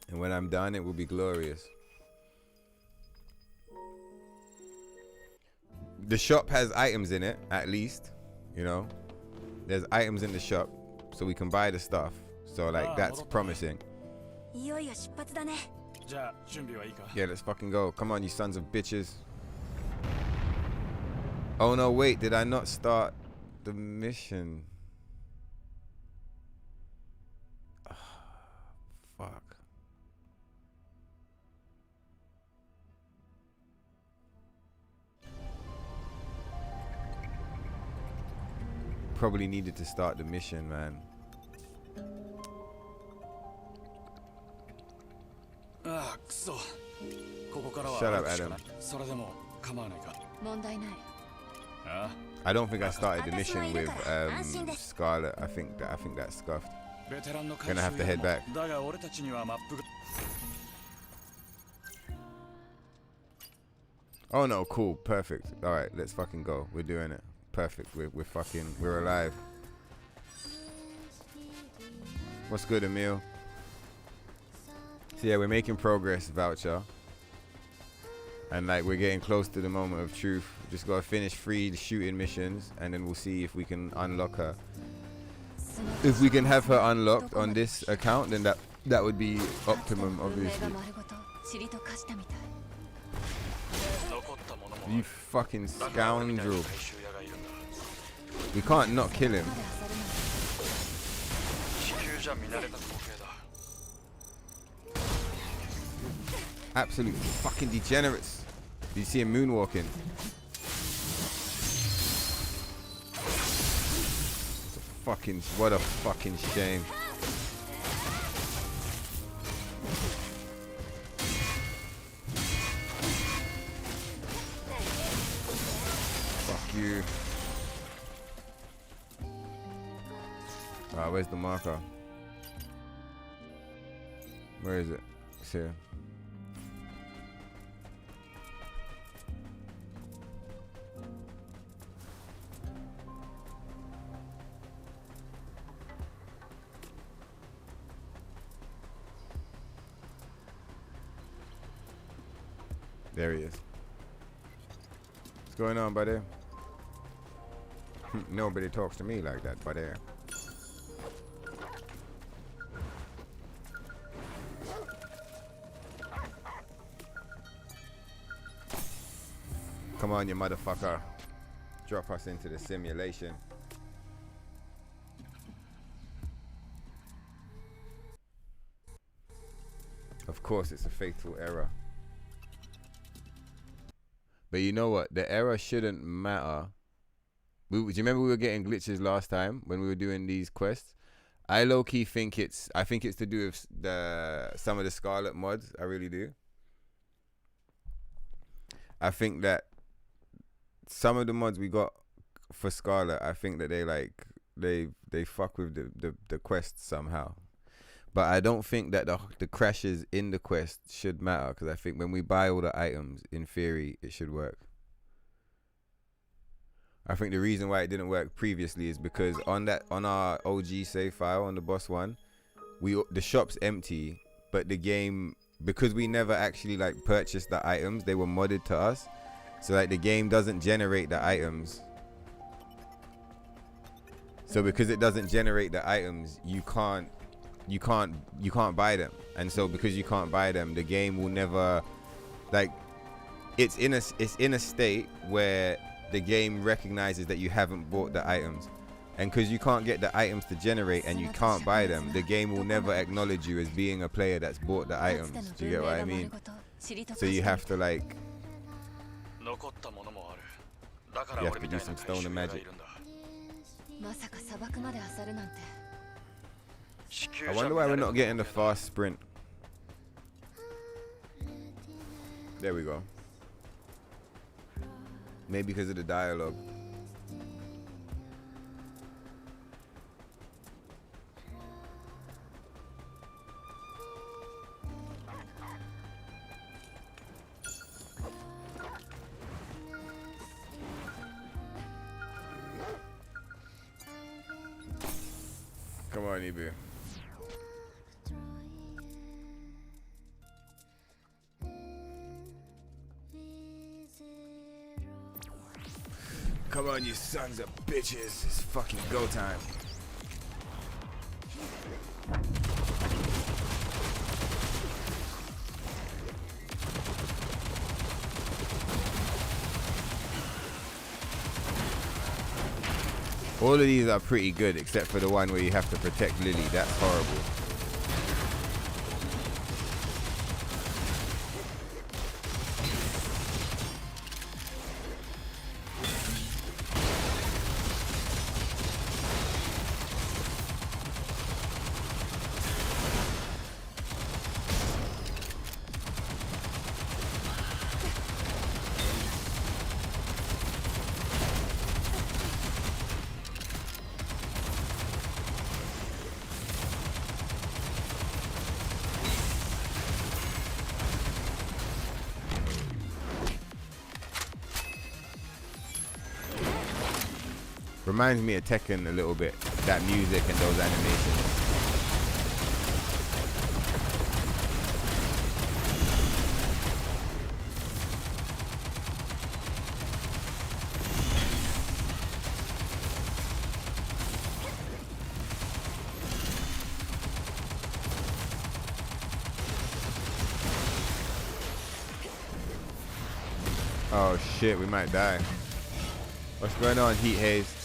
A: And when I'm done, it will be glorious. The shop has items in it, at least. You know? There's items in the shop, so we can buy the stuff. So like that's promising. Yeah, let's fucking go. Come on, you sons of bitches. Oh no, wait, did I not start the mission? Oh, fuck. Probably needed to start the mission, man. Shut up, Adam. I don't think I started the mission with Scarlet. I think that's scuffed. Gonna have to head back. Oh no, cool, perfect. All right, let's fucking go. We're doing it. Perfect. We're alive. What's good, Emil? So yeah, we're making progress, Voucher. And like we're getting close to the moment of truth. Just gotta finish 3 shooting missions and then we'll see if we can unlock her. If we can have her unlocked on this account, then that would be optimum, obviously. You fucking scoundrel. We can't not kill him. Absolute fucking degenerates. Did you see him moonwalking? What a fucking shame. Fuck you. Alright, where's the marker? Where is it? It's here. There he is. What's going on, buddy? Nobody talks to me like that, buddy. Come on, you motherfucker. Drop us into the simulation. Of course, it's a fatal error. But you know what? The error shouldn't matter. Do you remember we were getting glitches last time when we were doing these quests? I low-key think I think it's to do with some of the Scarlet mods. I really do. I think that some of the mods we got for Scarlet, I think that they fuck with the quest somehow. But I don't think that the crashes in the quest should matter, because I think when we buy all the items, in theory, it should work. I think the reason why it didn't work previously is because on our OG save file on the boss one, the shop's empty, but the game, because we never actually like purchased the items, they were modded to us. So like the game doesn't generate the items. So because it doesn't generate the items, you can't buy them. And so because you can't buy them, the game will never, like, it's in a state where the game recognizes that you haven't bought the items. And because you can't get the items to generate and you can't buy them, the game will never acknowledge you as being a player that's bought the items. Do you get what I mean? So you have to like, you have to do some stone and magic. I wonder why we're not getting the fast sprint. There we go. Maybe because of the dialogue. Come on, Ibu. Come on, you sons of bitches. It's fucking go time. All of these are pretty good, except for the one where you have to protect Lily. That's horrible. Reminds me of Tekken a little bit, that music and those animations. Oh shit, we might die. What's going on, Heat Haze?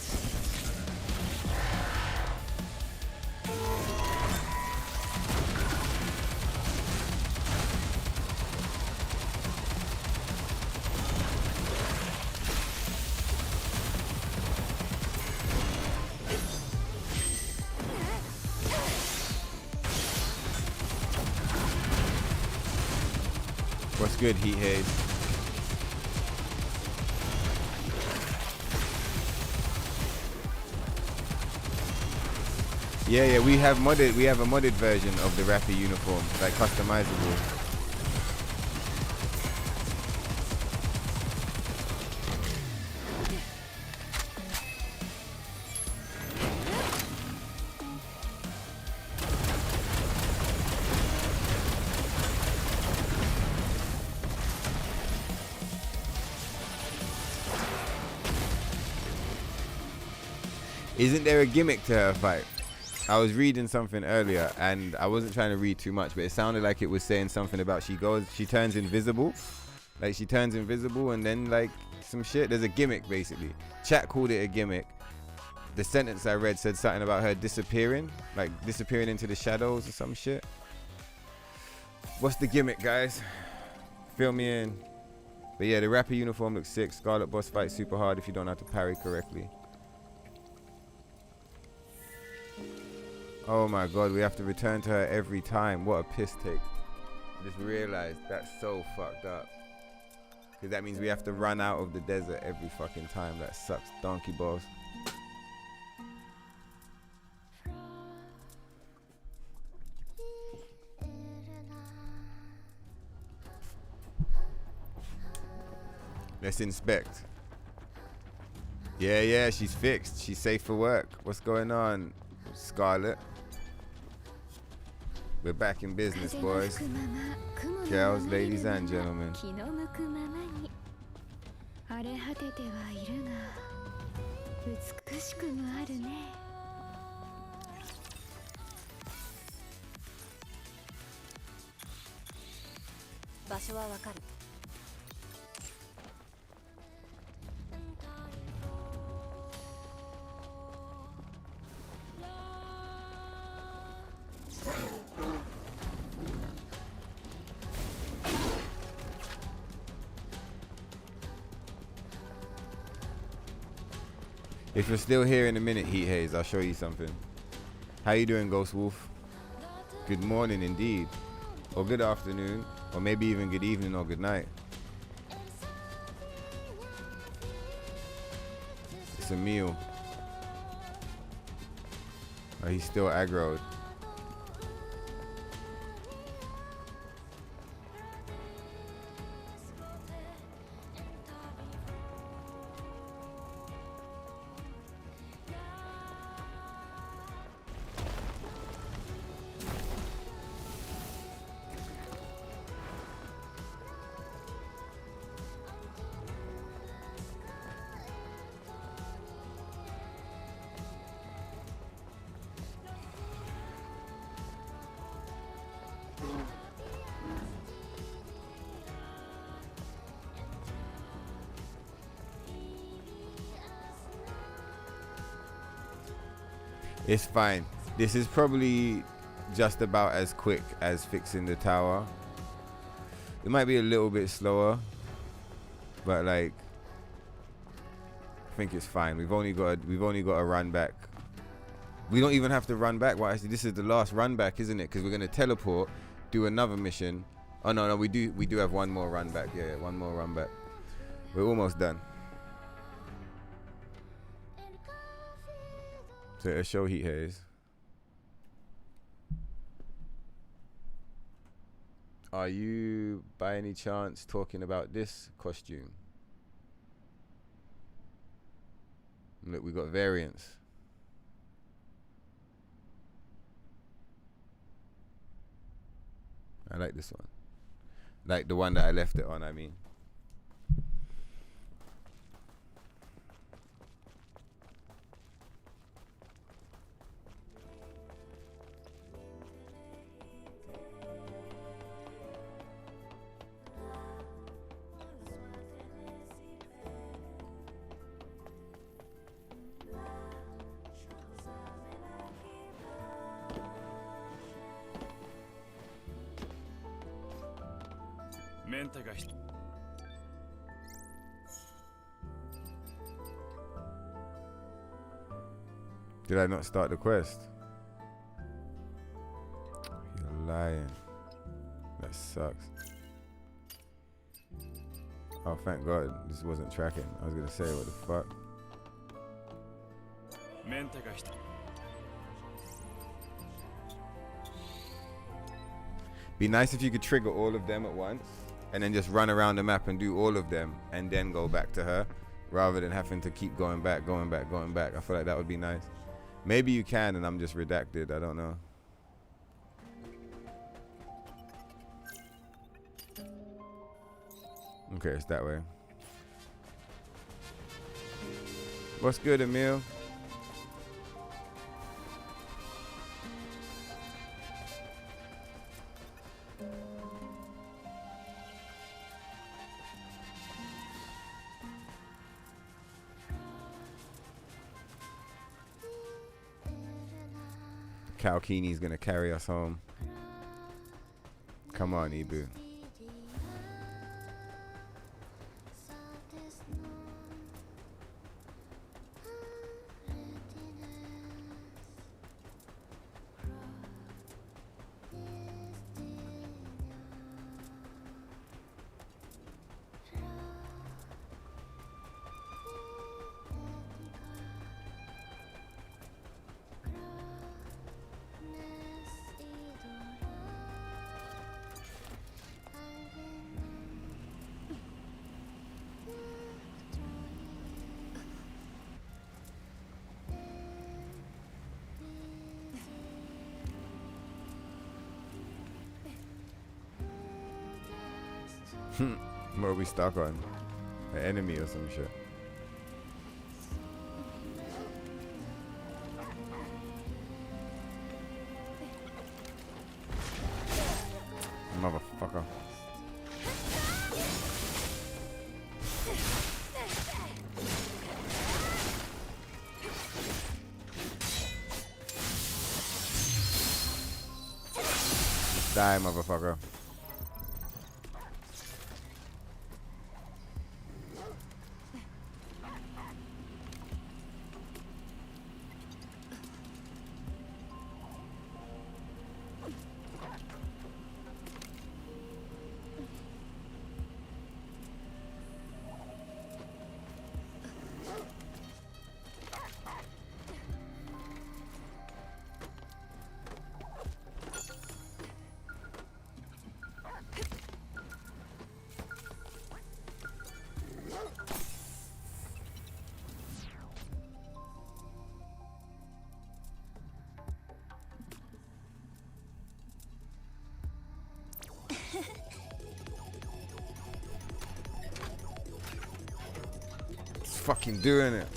A: What's good, Heat Haze? Yeah, we have a modded version of the rapper uniform, like customizable. Isn't there a gimmick to her fight? I was reading something earlier and I wasn't trying to read too much, but it sounded like it was saying something about she turns invisible. Like she turns invisible and then like some shit. There's a gimmick basically. Chat called it a gimmick. The sentence I read said something about her disappearing, like disappearing into the shadows or some shit. What's the gimmick, guys? Fill me in. But yeah, the rapper uniform looks sick. Scarlet boss fight super hard if you don't know how to parry correctly. Oh my god, we have to return to her every time. What a piss take. I just realized that's so fucked up. Because that means we have to run out of the desert every fucking time. That sucks, donkey balls. Let's inspect. Yeah, she's fixed. She's safe for work. What's going on, Scarlet? We're back in business, boys. Girls, ladies, and gentlemen. If you're still here in a minute, Heat Haze, I'll show you something. How you doing, Ghost Wolf? Good morning indeed. Or good afternoon. Or maybe even good evening or good night. It's a meal. Oh, he's still aggroed. It's fine. This is probably just about as quick as fixing the tower. It might be a little bit slower, but like I think it's fine. We've only got a run back. We don't even have to run back. Well, actually, this is the last run back, isn't it? Because we're gonna teleport, do another mission. Oh no, we do have one more run back. Yeah, one more run back. We're almost done. So a show Heat Haze. Are you by any chance talking about this costume? Look, we got variants. I like this one. Like the one that I left it on, I mean. Did I not start the quest? You're lying. That sucks. Oh, thank God this wasn't tracking. I was gonna say, what the fuck? Be nice if you could trigger all of them at once and then just run around the map and do all of them and then go back to her rather than having to keep going back. I feel like that would be nice. Maybe you can and I'm just redacted. I don't know. Okay, it's that way. What's good, Emil? Kalkini's gonna carry us home. Come on, Ibu. What are we stuck on? An enemy or some shit. Motherfucker. Just die, motherfucker. Fucking doing it.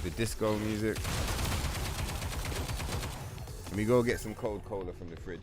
A: The disco music. Let me go get some cold cola from the fridge.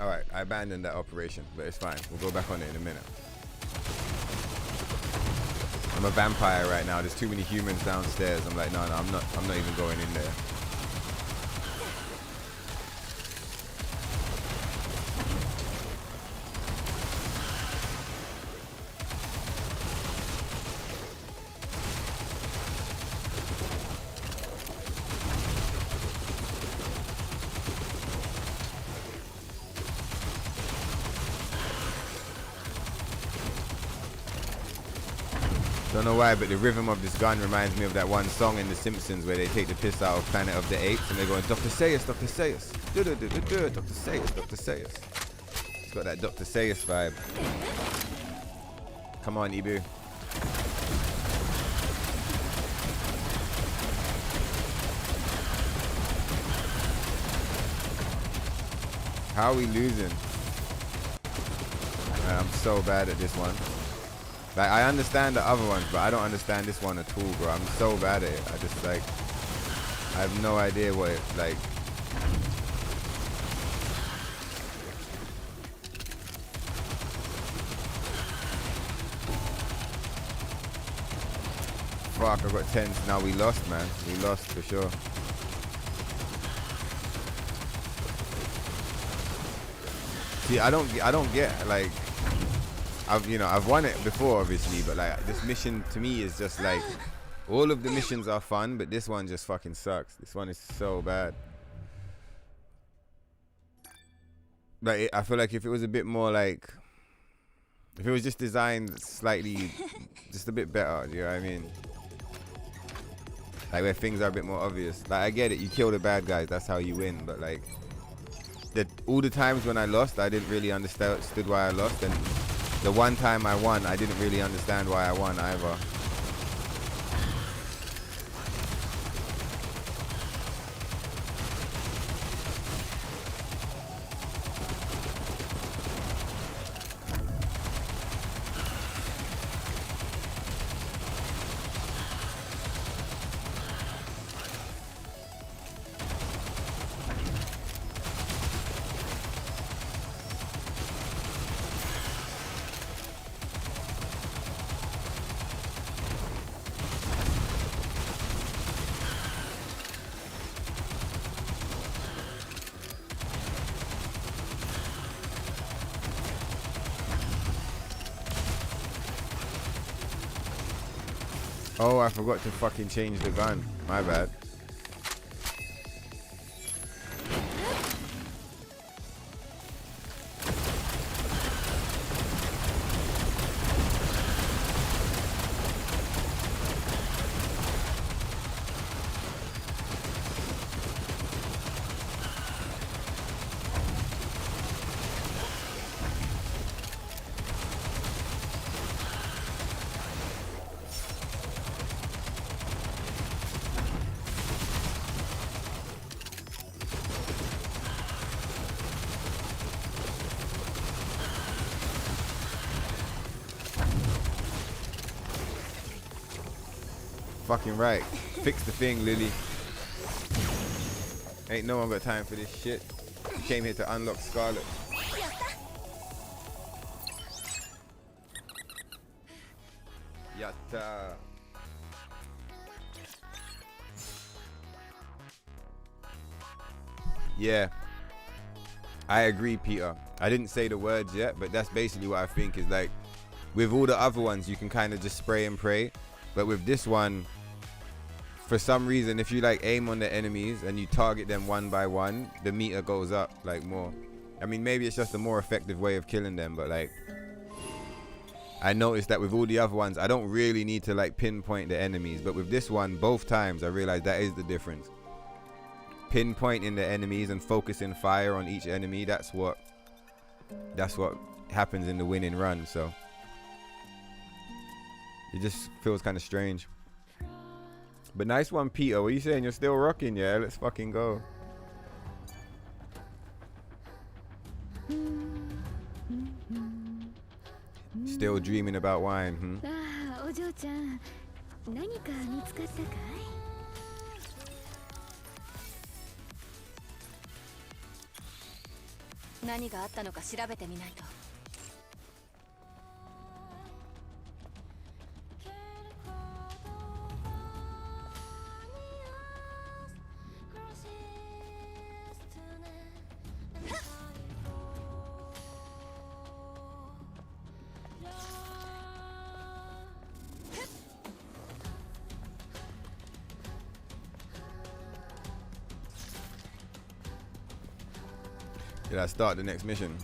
A: Alright, I abandoned that operation, but it's fine. We'll go back on it in a minute. I'm a vampire right now. There's too many humans downstairs. I'm like, no, I'm not even going in there. Don't know why, but the rhythm of this gun reminds me of that one song in The Simpsons where they take the piss out of Planet of the Apes and they're going, Dr. Seuss, Dr. Seuss, Dr. Seuss, Dr. Seuss. It's got that Dr. Seuss vibe. Come on, Ibu. How are we losing? Man, I'm so bad at this one. Like, I understand the other ones, but I don't understand this one at all, bro. I'm so bad at it. I just, like, I have no idea what it, like. Fuck, I got 10s. Now we lost, man. We lost for sure. See, I don't get, like, I've won it before, obviously, but like this mission to me is just like, all of the missions are fun, but this one just fucking sucks. This one is so bad. Like, I feel like if it was a bit more like If it was just designed slightly, just a bit better, you know what I mean? Like where things are a bit more obvious. Like I get it, you kill the bad guys, that's how you win. But like, all the times when I lost, I didn't really understand why I lost. And the one time I won, I didn't really understand why I won either. Oh, I forgot to fucking change the gun. My bad. Fucking right. Fix the thing, Lily. Ain't no one got time for this shit. You came here to unlock Scarlet. Yatta. Yeah. I agree, Peter. I didn't say the words yet, but that's basically what I think is like, with all the other ones, you can kind of just spray and pray. But with this one, for some reason, if you like aim on the enemies and you target them one by one, the meter goes up like more. I mean, maybe it's just a more effective way of killing them, but like, I noticed that with all the other ones, I don't really need to like pinpoint the enemies. But with this one, both times I realized that is the difference. Pinpointing the enemies and focusing fire on each enemy, that's what happens in the winning run. So it just feels kind of strange. But nice one, Peter. What are you saying? You're still rocking, yeah? Let's fucking go. Still dreaming about wine, Did I start the next mission?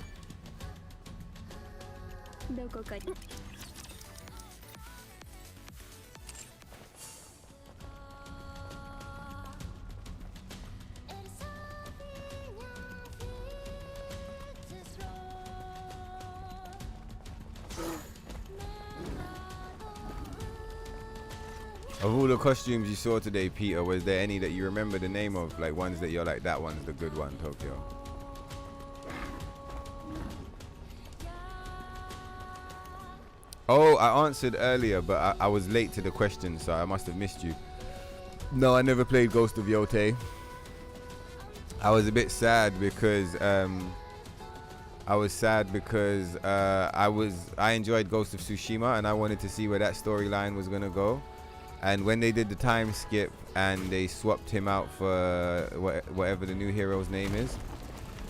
A: Of all the costumes you saw today, Peter, was there any that you remember the name of? Like ones that you're like, that one's the good one, Tokyo? Oh, I answered earlier, but I was late to the question, so I must have missed you. No, I never played Ghost of Yotei. I was a bit sad because I enjoyed Ghost of Tsushima and I wanted to see where that storyline was gonna go. And when they did the time skip and they swapped him out for whatever the new hero's name is,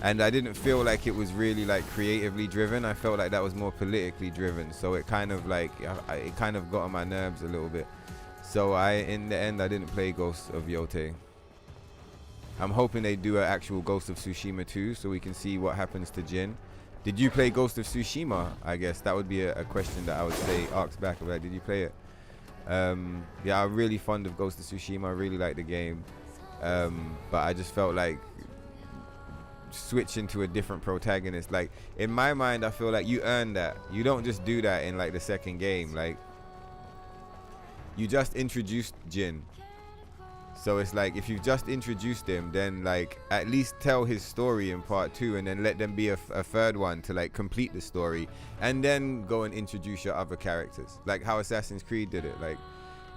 A: and I didn't feel like it was really like creatively driven. I felt like that was more politically driven. So it kind of like, it kind of got on my nerves a little bit. So in the end, I didn't play Ghost of Yotei. I'm hoping they do an actual Ghost of Tsushima 2 so we can see what happens to Jin. Did you play Ghost of Tsushima? I guess that would be a question that I would say ask back. Like, did you play it? Yeah, I'm really fond of Ghost of Tsushima. I really like the game, but I just felt like switching to a different protagonist. Like in my mind, I feel like you earn that. You don't just do that in like the second game. Like you just introduced Jin. So it's like if you've just introduced him, then like at least tell his story in part 2 and then let them be a third one to like complete the story, and then go and introduce your other characters, like how Assassin's Creed did it. Like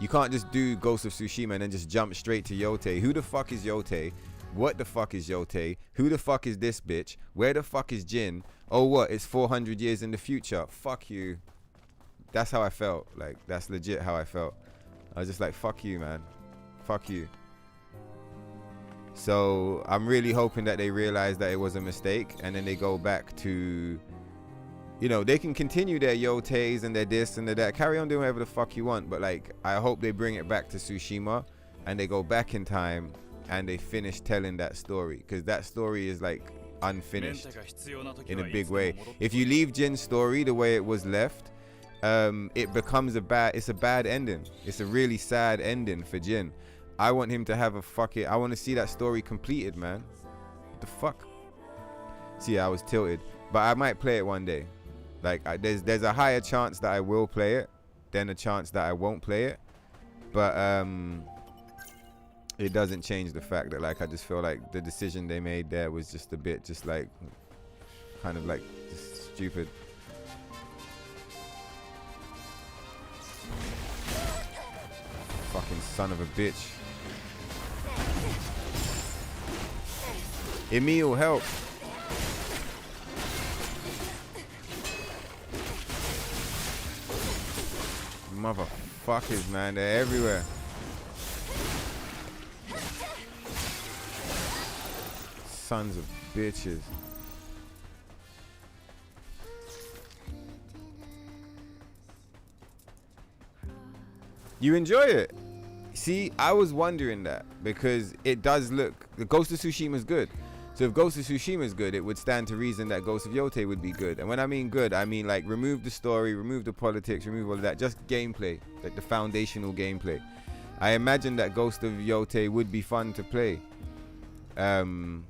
A: you can't just do Ghost of Tsushima and then just jump straight to Yote. Who the fuck is Yote? What the fuck is Yote? Who the fuck is this bitch? Where the fuck is Jin? Oh what, it's 400 years in the future. Fuck you. That's how I felt. Like that's legit how I felt. I was just like, fuck you, man. Fuck you. So I'm really hoping that they realize that it was a mistake, and then they go back to, you know, they can continue their Yotes and their this and their that. Carry on doing whatever the fuck you want, but like I hope they bring it back to Tsushima and they go back in time and they finish telling that story, because that story is like unfinished in a big way. If you leave Jin's story the way it was left, it becomes it's a bad ending. It's a really sad ending for Jin. I want him to have I want to see that story completed, man. What the fuck? See, I was tilted, but I might play it one day. Like there's a higher chance that I will play it than a chance that I won't play it, but it doesn't change the fact that like I just feel like the decision they made there was just a bit just like kind of like just stupid. Fucking son of a bitch. Emil, help. Motherfuckers, man, they're everywhere. Sons of bitches. You enjoy it? See, I was wondering that, because it does look, the Ghost of Tsushima is good. So if Ghost of Tsushima is good, it would stand to reason that Ghost of Yote would be good. And when I mean good, I mean like remove the story, remove the politics, remove all of that, just gameplay, like the foundational gameplay. I imagine that Ghost of Yote would be fun to play. So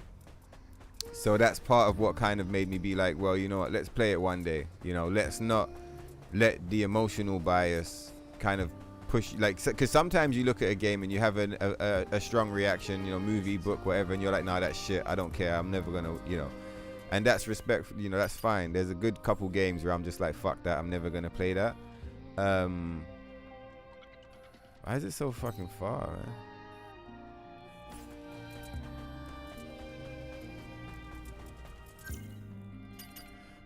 A: that's part of what kind of made me be like, well, you know what, let's play it one day. You know, let's not let the emotional bias kind of push, like, because sometimes you look at a game and you have a strong reaction, you know, movie, book, whatever, and you're like, nah, that's shit, I don't care, I'm never gonna, you know, and that's respectful, you know, that's fine. There's a good couple games where I'm just like, fuck that, I'm never gonna play that. Why is it so fucking far, man?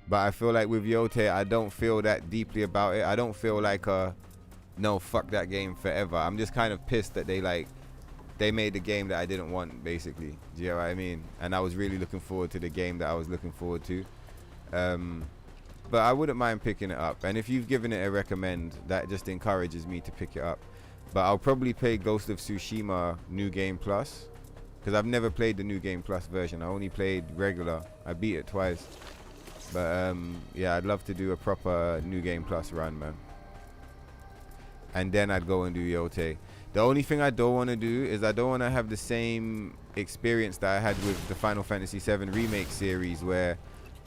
A: But I feel like with Yote, I don't feel that deeply about it. I don't feel like no, fuck that game forever. I'm just kind of pissed that they made the game that I didn't want, basically. Do you know what I mean? And I was really looking forward to the game that I was looking forward to. But I wouldn't mind picking it up. And if you've given it a recommend, that just encourages me to pick it up. But I'll probably play Ghost of Tsushima New Game Plus, because I've never played the New Game Plus version. I only played regular. I beat it twice. But yeah, I'd love to do a proper New Game Plus run, man. And then I'd go and do Yote. The only thing I don't want to do is I don't want to have the same experience that I had with the Final Fantasy VII Remake series, where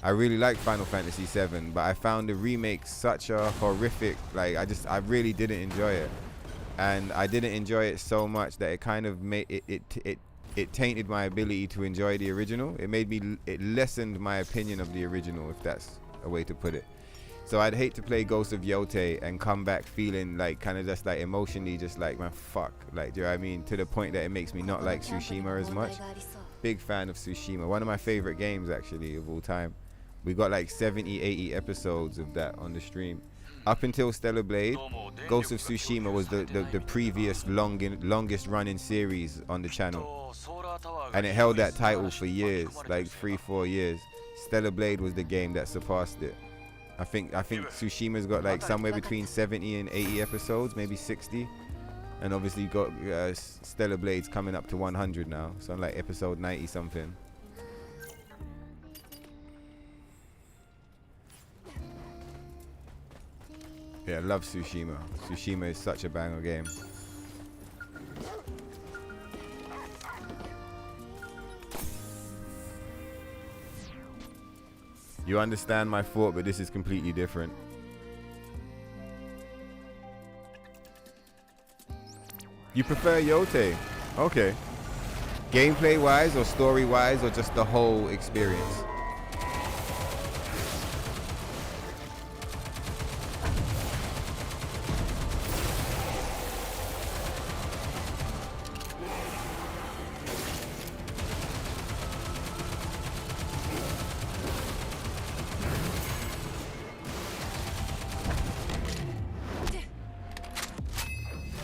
A: I really liked Final Fantasy VII, but I found the remake such a horrific, like I really didn't enjoy it. And I didn't enjoy it so much that it kind of made it tainted my ability to enjoy the original. It lessened my opinion of the original, if that's a way to put it. So I'd hate to play Ghost of Yote and come back feeling like kind of just like emotionally just like, man, fuck, like, do you know what I mean? To the point that it makes me not like Tsushima as much. Big fan of Tsushima. One of my favorite games actually of all time. We got like 70, 80 episodes of that on the stream. Up until Stellar Blade, Ghost of Tsushima was the previous longest running series on the channel. And it held that title for years, like 3-4 years. Stellar Blade was the game that surpassed it. I think Tsushima's got like somewhere between 70 and 80 episodes, maybe 60. And obviously you got Stellar Blade's coming up to 100 now. So I'm like episode 90 something. Yeah, I love Tsushima. Tsushima is such a banger game. You understand my thought, but this is completely different. You prefer Yote? Okay. Gameplay wise or story wise or just the whole experience?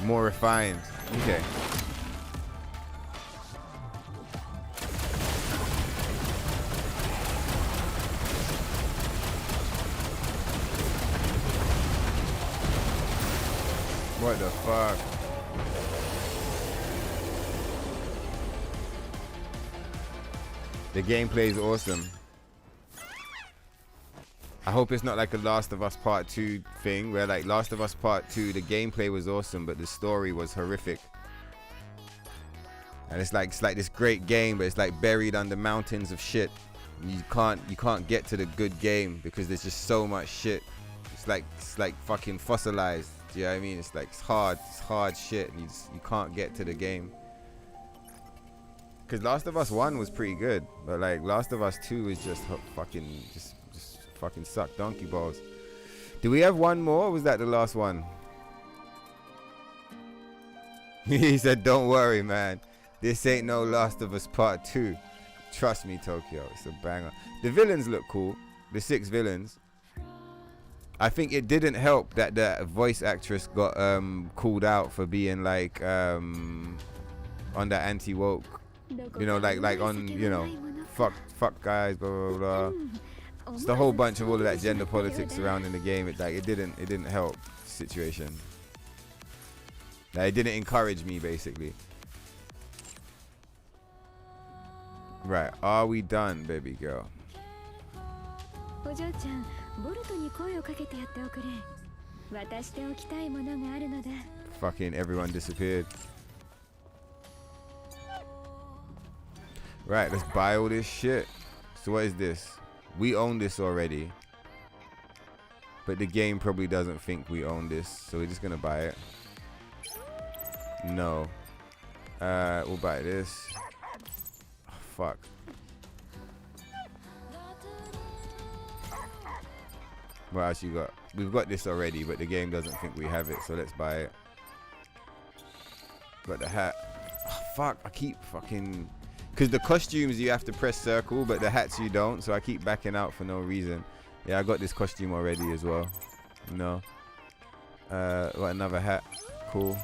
A: More refined. Okay. What the fuck? The gameplay is awesome. I hope it's not like a Last of Us Part 2 thing where like Last of Us Part 2 the gameplay was awesome but the story was horrific. And it's like this great game but it's like buried under mountains of shit. And you can't get to the good game because there's just so much shit. It's like fucking fossilized. Do you know what I mean? It's like it's hard shit and you can't get to the game. Cause Last of Us 1 was pretty good, but like Last of Us 2 is just fucking fucking suck donkey balls. Do we have one more? Or was that the last one? He said, "Don't worry, man. This ain't no Last of Us Part 2. Trust me, Tokyo. It's a banger." The villains look cool. The 6 villains. I think it didn't help that the voice actress got called out for being like on that anti-woke, you know, like on, you know, fuck guys, blah blah blah. It's the whole bunch of all of that gender politics surrounding the game. It didn't help the situation. Like, it didn't encourage me basically. Right, are we done, baby girl? Fucking everyone disappeared. Right, let's buy all this shit. So what is this? We own this already. But the game probably doesn't think we own this. So we're just gonna buy it. No. We'll buy this. Oh, fuck. What else you got? We've got this already, but the game doesn't think we have it, so let's buy it. Got the hat. Oh, fuck, I keep fucking... Because the costumes you have to press circle, but the hats you don't, so I keep backing out for no reason. Yeah, I got this costume already as well. No. Got another hat. Cool.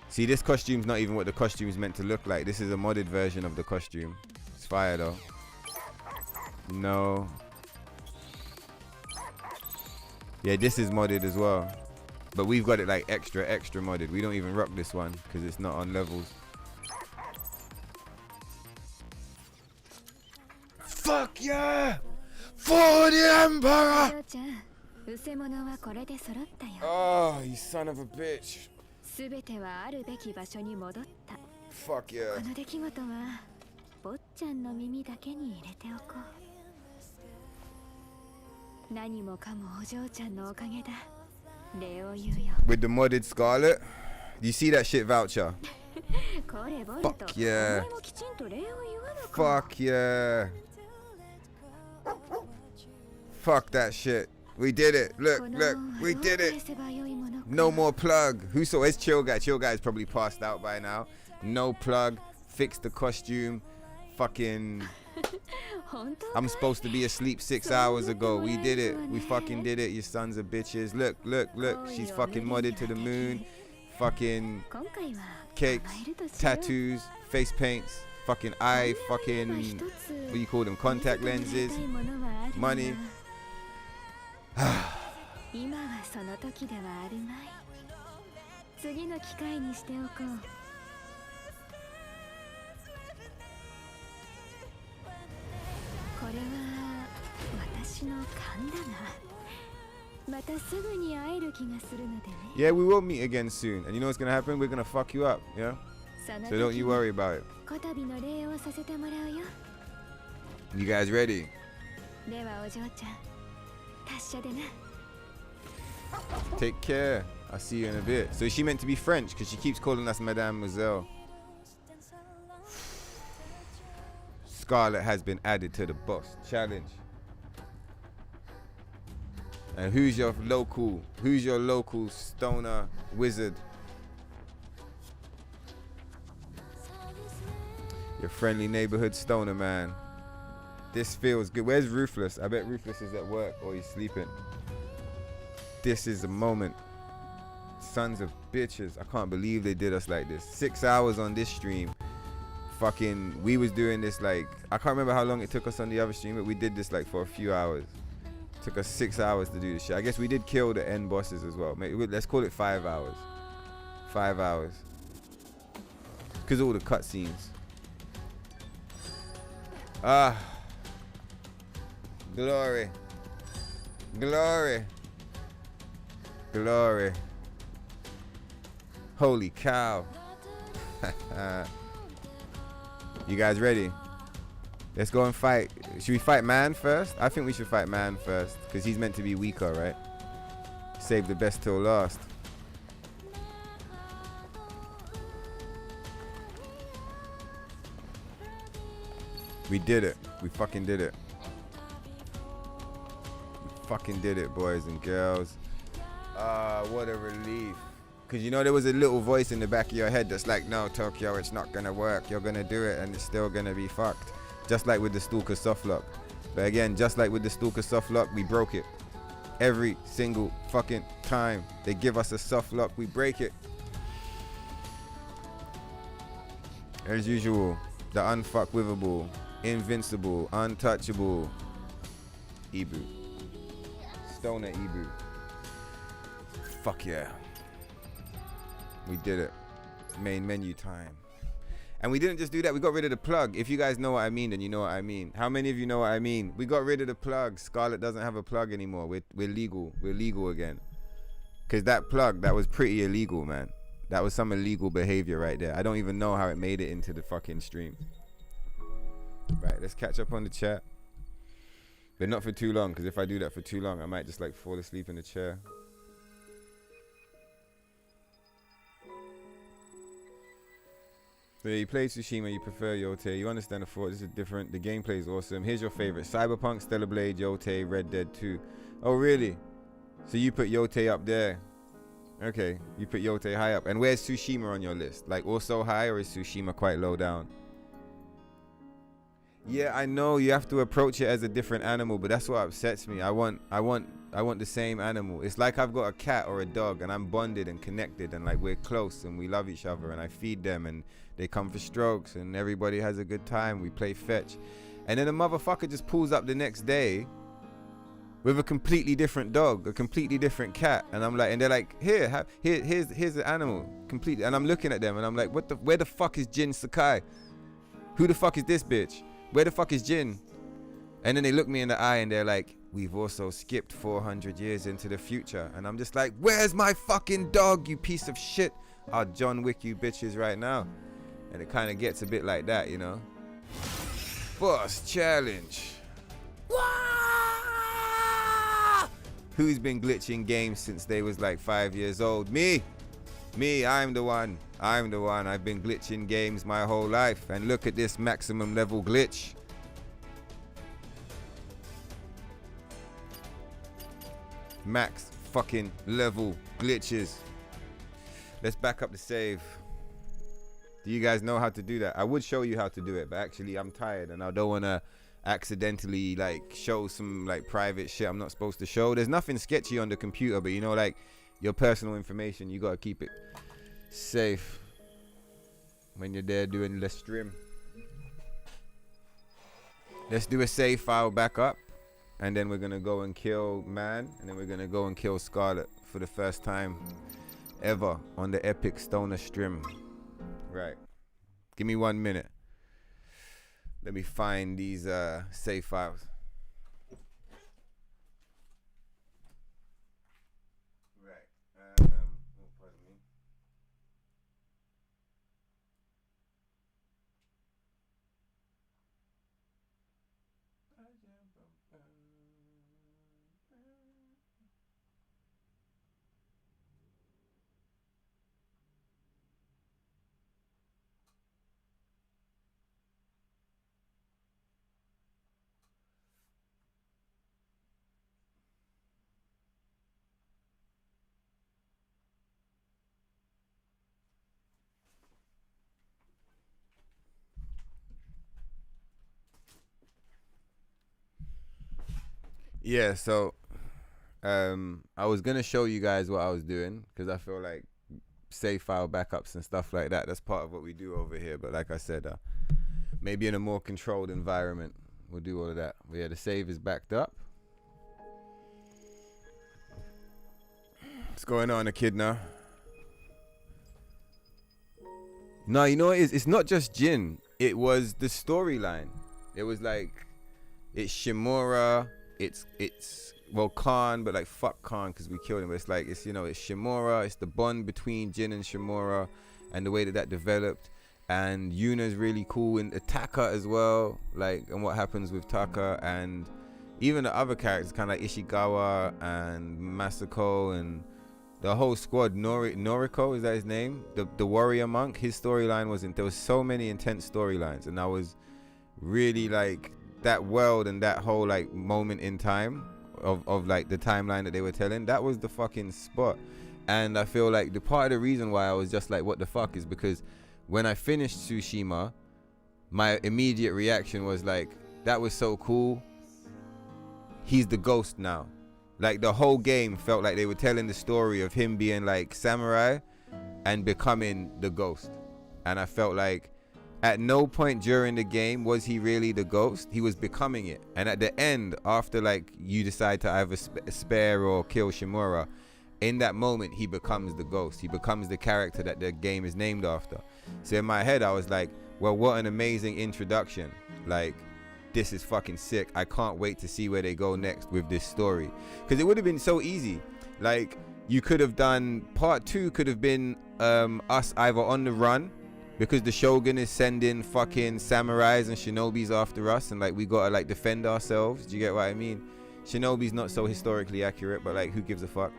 A: See, this costume's not even what the costume's meant to look like. This is a modded version of the costume. It's fire though. No. Yeah, this is modded as well. But we've got it like extra modded. We don't even rock this one because it's not on levels. Fuck yeah! For the Emperor! Oh, you son of a bitch. Fuck yeah. With the modded Scarlet? Do you see that shit voucher? Fuck yeah. Fuck yeah. Fuck that shit. We did it. Look, we did it. No more plug. Who saw? It's Chill Guy. Chill Guy's probably passed out by now. No plug. Fix the costume. Fucking... I'm supposed to be asleep 6 hours ago. We did it. We fucking did it, you sons of bitches. Look. She's fucking modded to the moon. Fucking cakes, tattoos, face paints, fucking eye, fucking, what do you call them, contact lenses, money. Yeah, we will meet again soon. And you know what's gonna happen? We're gonna fuck you up, yeah? So don't you worry about it. You guys ready? Take care. I'll see you in a bit. So is she meant to be French? Because she keeps calling us Mademoiselle. Scarlet has been added to the boss challenge. And who's your local stoner wizard? Your friendly neighborhood stoner man. This feels good. Where's Ruthless? I bet Ruthless is at work or he's sleeping. This is the moment. Sons of bitches. I can't believe they did us like this. 6 hours on this stream. Fucking, we was doing this like, I can't remember how long it took us on the other stream, but we did this like for a few hours. It took us 6 hours to do this shit. I guess we did kill the end bosses as well. Maybe, let's call it 5 hours. 5 hours. Because all the cutscenes. Ah. Glory. Glory. Glory. Holy cow. You guys ready? Let's go and fight. Should we fight Man first? I think we should fight Man first. Because he's meant to be weaker, right? Save the best till last. We did it. We fucking did it. We fucking did it, boys and girls. Ah, what a relief. Because you know there was a little voice in the back of your head that's like, no, Tokyo, it's not going to work. You're going to do it and it's still going to be fucked. Just like with the Stalker softlock. But again, just like with the Stalker softlock, we broke it. Every single fucking time they give us a softlock, we break it. As usual, the unfuckwithable, invincible, untouchable Ibu. Stoner Ibu. Fuck yeah. We did it. Main menu time. And we didn't just do that, we got rid of the plug. If you guys know what I mean, then you know what I mean. How many of you know what I mean? We got rid of the plug. Scarlet doesn't have a plug anymore. We're legal. We're legal again. Because that plug, that was pretty illegal, man. That was some illegal behavior right there. I don't even know how it made it into the fucking stream. Right, let's catch up on the chat. But not for too long, because if I do that for too long, I might just like fall asleep in the chair. So you play Tsushima, you prefer Yote, you understand the thought, this is different, the gameplay is awesome. Here's your favorite, Cyberpunk, Stellar Blade, Yote, Red Dead 2. Oh really? So you put Yote up there. Okay, you put Yote high up. And where's Tsushima on your list? Like also high, or is Tsushima quite low down? Yeah, I know you have to approach it as a different animal, but that's what upsets me. I want the same animal. It's like I've got a cat or a dog and I'm bonded and connected and like we're close and we love each other and I feed them and they come for strokes and everybody has a good time. We play fetch. And then a motherfucker just pulls up the next day with a completely different dog, a completely different cat. And I'm like, and they're like, here's the animal completely. And I'm looking at them and I'm like, where the fuck is Jin Sakai? Who the fuck is this bitch? Where the fuck is Jin? And then they look me in the eye and they're like, we've also skipped 400 years into the future. And I'm just like, where's my fucking dog, you piece of shit? I'll John Wick you bitches right now. And it kind of gets a bit like that, you know? Boss challenge. Who's been glitching games since they was like 5 years old? Me, I'm the one. I've been glitching games my whole life. And look at this maximum level glitch. Max fucking level glitches. Let's back up the save. Do you guys know how to do that? I would show you how to do it, but actually I'm tired and I don't want to accidentally like show some like private shit I'm not supposed to show. There's nothing sketchy on the computer, but you know, like your personal information, you got to keep it safe when you're there doing LIFESTREAM. Let's do a save file backup, and then we're gonna go and kill Man, and then we're gonna go and kill Scarlet for the first time ever on the epic stoner stream. Right, give me 1 minute. Let me find these save files. Yeah, so I was gonna show you guys what I was doing because I feel like save file backups and stuff like that, that's part of what we do over here. But like I said, maybe in a more controlled environment we'll do all of that. But yeah, the save is backed up. What's going on, Echidna? No, you know what it is? It's not just Jin. It was the storyline. It was like, it's Shimura, it's well, Khan, but like fuck Khan because we killed him. But it's like, it's, you know, it's Shimura, it's the bond between Jin and Shimura and the way that developed. And Yuna's really cool, and Taka as well, like, and what happens with Taka, and even the other characters, kind of like Ishigawa and Masako and the whole squad. Noriko, is that his name? The warrior monk. His storyline there was so many intense storylines, and I was really like that world and that whole like moment in time of like the timeline that they were telling. That was the fucking spot. And I feel like the part of the reason why I was just like, what the fuck, is because when I finished Tsushima, my immediate reaction was like, that was so cool. He's the ghost now. Like, the whole game felt like they were telling the story of him being like samurai and becoming the ghost. And I felt like at no point during the game was he really the ghost. He was becoming it. And at the end, after like you decide to either spare or kill Shimura, in that moment he becomes the ghost. He becomes the character that the game is named after. So in my head I was like, well, what an amazing introduction. Like, this is fucking sick. I can't wait to see where they go next with this story. Because it would have been so easy. Like, you could have done, part 2 could have been us either on the run, because the Shogun is sending fucking samurais and shinobis after us, and like we gotta like defend ourselves. Do you get what I mean? Shinobi's not so historically accurate, but like, who gives a fuck?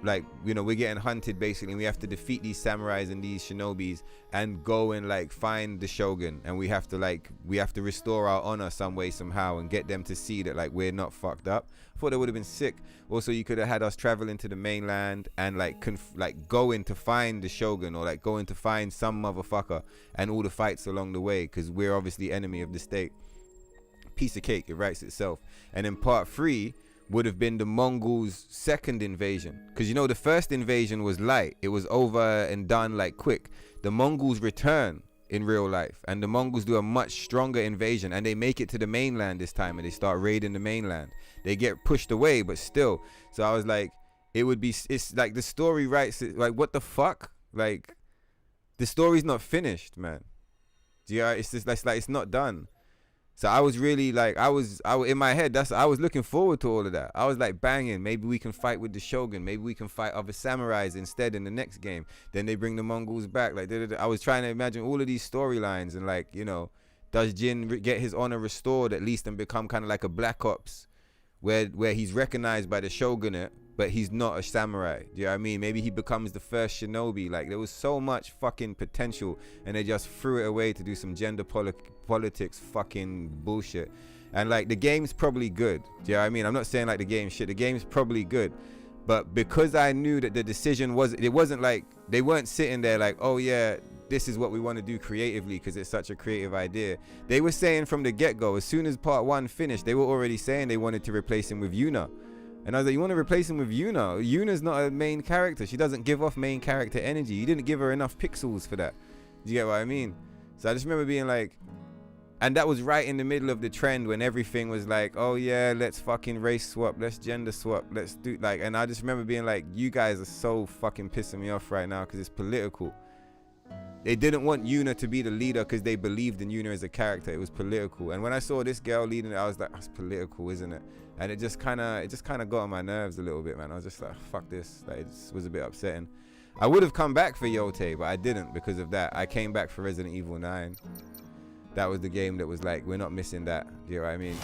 A: Like, you know, we're getting hunted basically, and we have to defeat these samurais and these shinobis and go and like find the Shogun, and we have to restore our honor some way somehow and get them to see that like we're not fucked up. I thought that would have been sick. Also, you could have had us traveling to the mainland and like going to find the Shogun, or like going to find some motherfucker, and all the fights along the way, because we're obviously enemy of the state. Piece of cake, it writes itself. And then part 3 would have been the Mongols' second invasion, because you know the first invasion was light, it was over and done like quick. The Mongols return in real life, and the Mongols do a much stronger invasion, and they make it to the mainland this time, and they start raiding the mainland. They get pushed away, but still. So I was like, it's like the story writes it, like, what the fuck, like the story's not finished, man. Yeah, it's just like it's not done. So I was really like, I was in my head, I was looking forward to all of that. I was like banging, maybe we can fight with the Shogun, maybe we can fight other samurais instead in the next game. Then they bring the Mongols back. Like, I was trying to imagine all of these storylines, and like, you know, does Jin get his honor restored at least and become kind of like a Black Ops, where he's recognized by the shogunate, but he's not a samurai. Do you know what I mean? Maybe he becomes the first shinobi. Like, there was so much fucking potential, and they just threw it away to do some gender politics fucking bullshit. And like, the game's probably good. Do you know what I mean? I'm not saying like the game's shit. The game's probably good. But because I knew that the decision it wasn't like, they weren't sitting there like, oh yeah, this is what we want to do creatively because it's such a creative idea. They were saying from the get-go, as soon as part 1 finished, they were already saying they wanted to replace him with Yuna. And I was like, you want to replace him with Yuna? Yuna's not a main character. She doesn't give off main character energy. You didn't give her enough pixels for that. Do you get what I mean? So I just remember being like, and that was right in the middle of the trend when everything was like, oh yeah, let's fucking race swap, let's gender swap, let's do like, and I just remember being like, you guys are so fucking pissing me off right now because it's political. They didn't want Yuna to be the leader because they believed in Yuna as a character. It was political. And when I saw this girl leading it, I was like, that's political, isn't it? And it just kind of got on my nerves a little bit, man. I was just like, fuck this. Like, it just was a bit upsetting. I would have come back for Yote, but I didn't because of that. I came back for Resident Evil 9. That was the game that was like, we're not missing that. Do you know what I mean?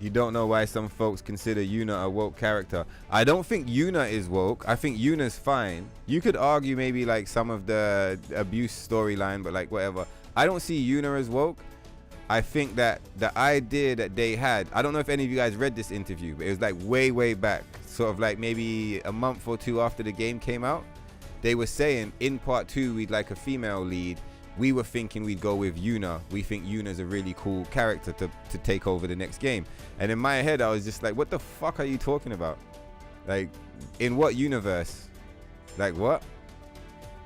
A: You don't know why some folks consider Yuna a woke character. I don't think Yuna is woke. I think Yuna's fine. You could argue maybe like some of the abuse storyline, but like whatever. I don't see Yuna as woke. I think that the idea that they had, I don't know if any of you guys read this interview, but it was like way back, sort of like maybe a month or 2 after the game came out. They were saying in part 2 we'd like a female lead, we were thinking we'd go with Yuna. We think Yuna's a really cool character to take over the next game. And in my head, I was just like, what the fuck are you talking about? Like, in what universe? Like, what?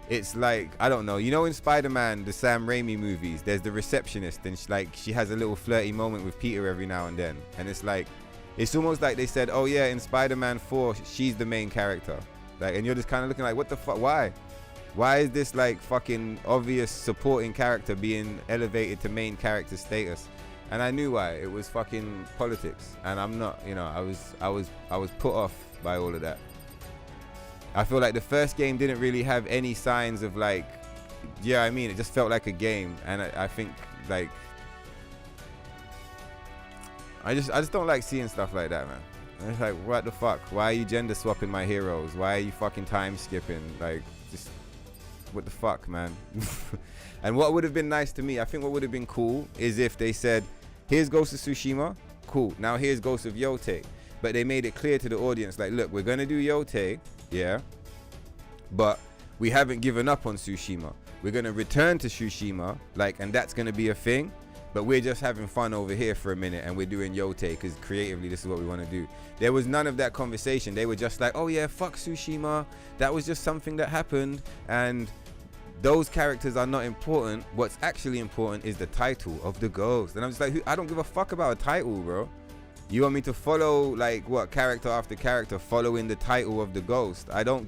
A: It's like, I don't know. You know, in Spider-Man, the Sam Raimi movies, there's the receptionist, and she has a little flirty moment with Peter every now and then. And it's like, it's almost like they said, oh yeah, in Spider-Man 4, she's the main character. Like, and you're just kind of looking like, what the fuck? Why? Why is this like fucking obvious supporting character being elevated to main character status? And I knew why. It was fucking politics. And I'm not, you know, I was put off by all of that. I feel like the first game didn't really have any signs of like, yeah, I mean, it just felt like a game. And I think like, I just don't like seeing stuff like that, man. And it's like, what the fuck? Why are you gender swapping my heroes? Why are you fucking time skipping? Like, just, what the fuck, man? And what would have been nice to me, I think what would have been cool is if they said, here's Ghost of Tsushima, cool. Now here's Ghost of Yotei. But they made it clear to the audience, like, look, we're going to do Yotei, yeah, but we haven't given up on Tsushima. We're going to return to Tsushima, like, and that's going to be a thing. But we're just having fun over here for a minute, and we're doing Yotei because creatively this is what we want to do. There was none of that conversation. They were just like, oh yeah, fuck Tsushima. That was just something that happened, and those characters are not important. What's actually important is the title of the Ghost. And I'm just like, I don't give a fuck about a title, bro. You want me to follow like what, character after character following the title of the Ghost? I don't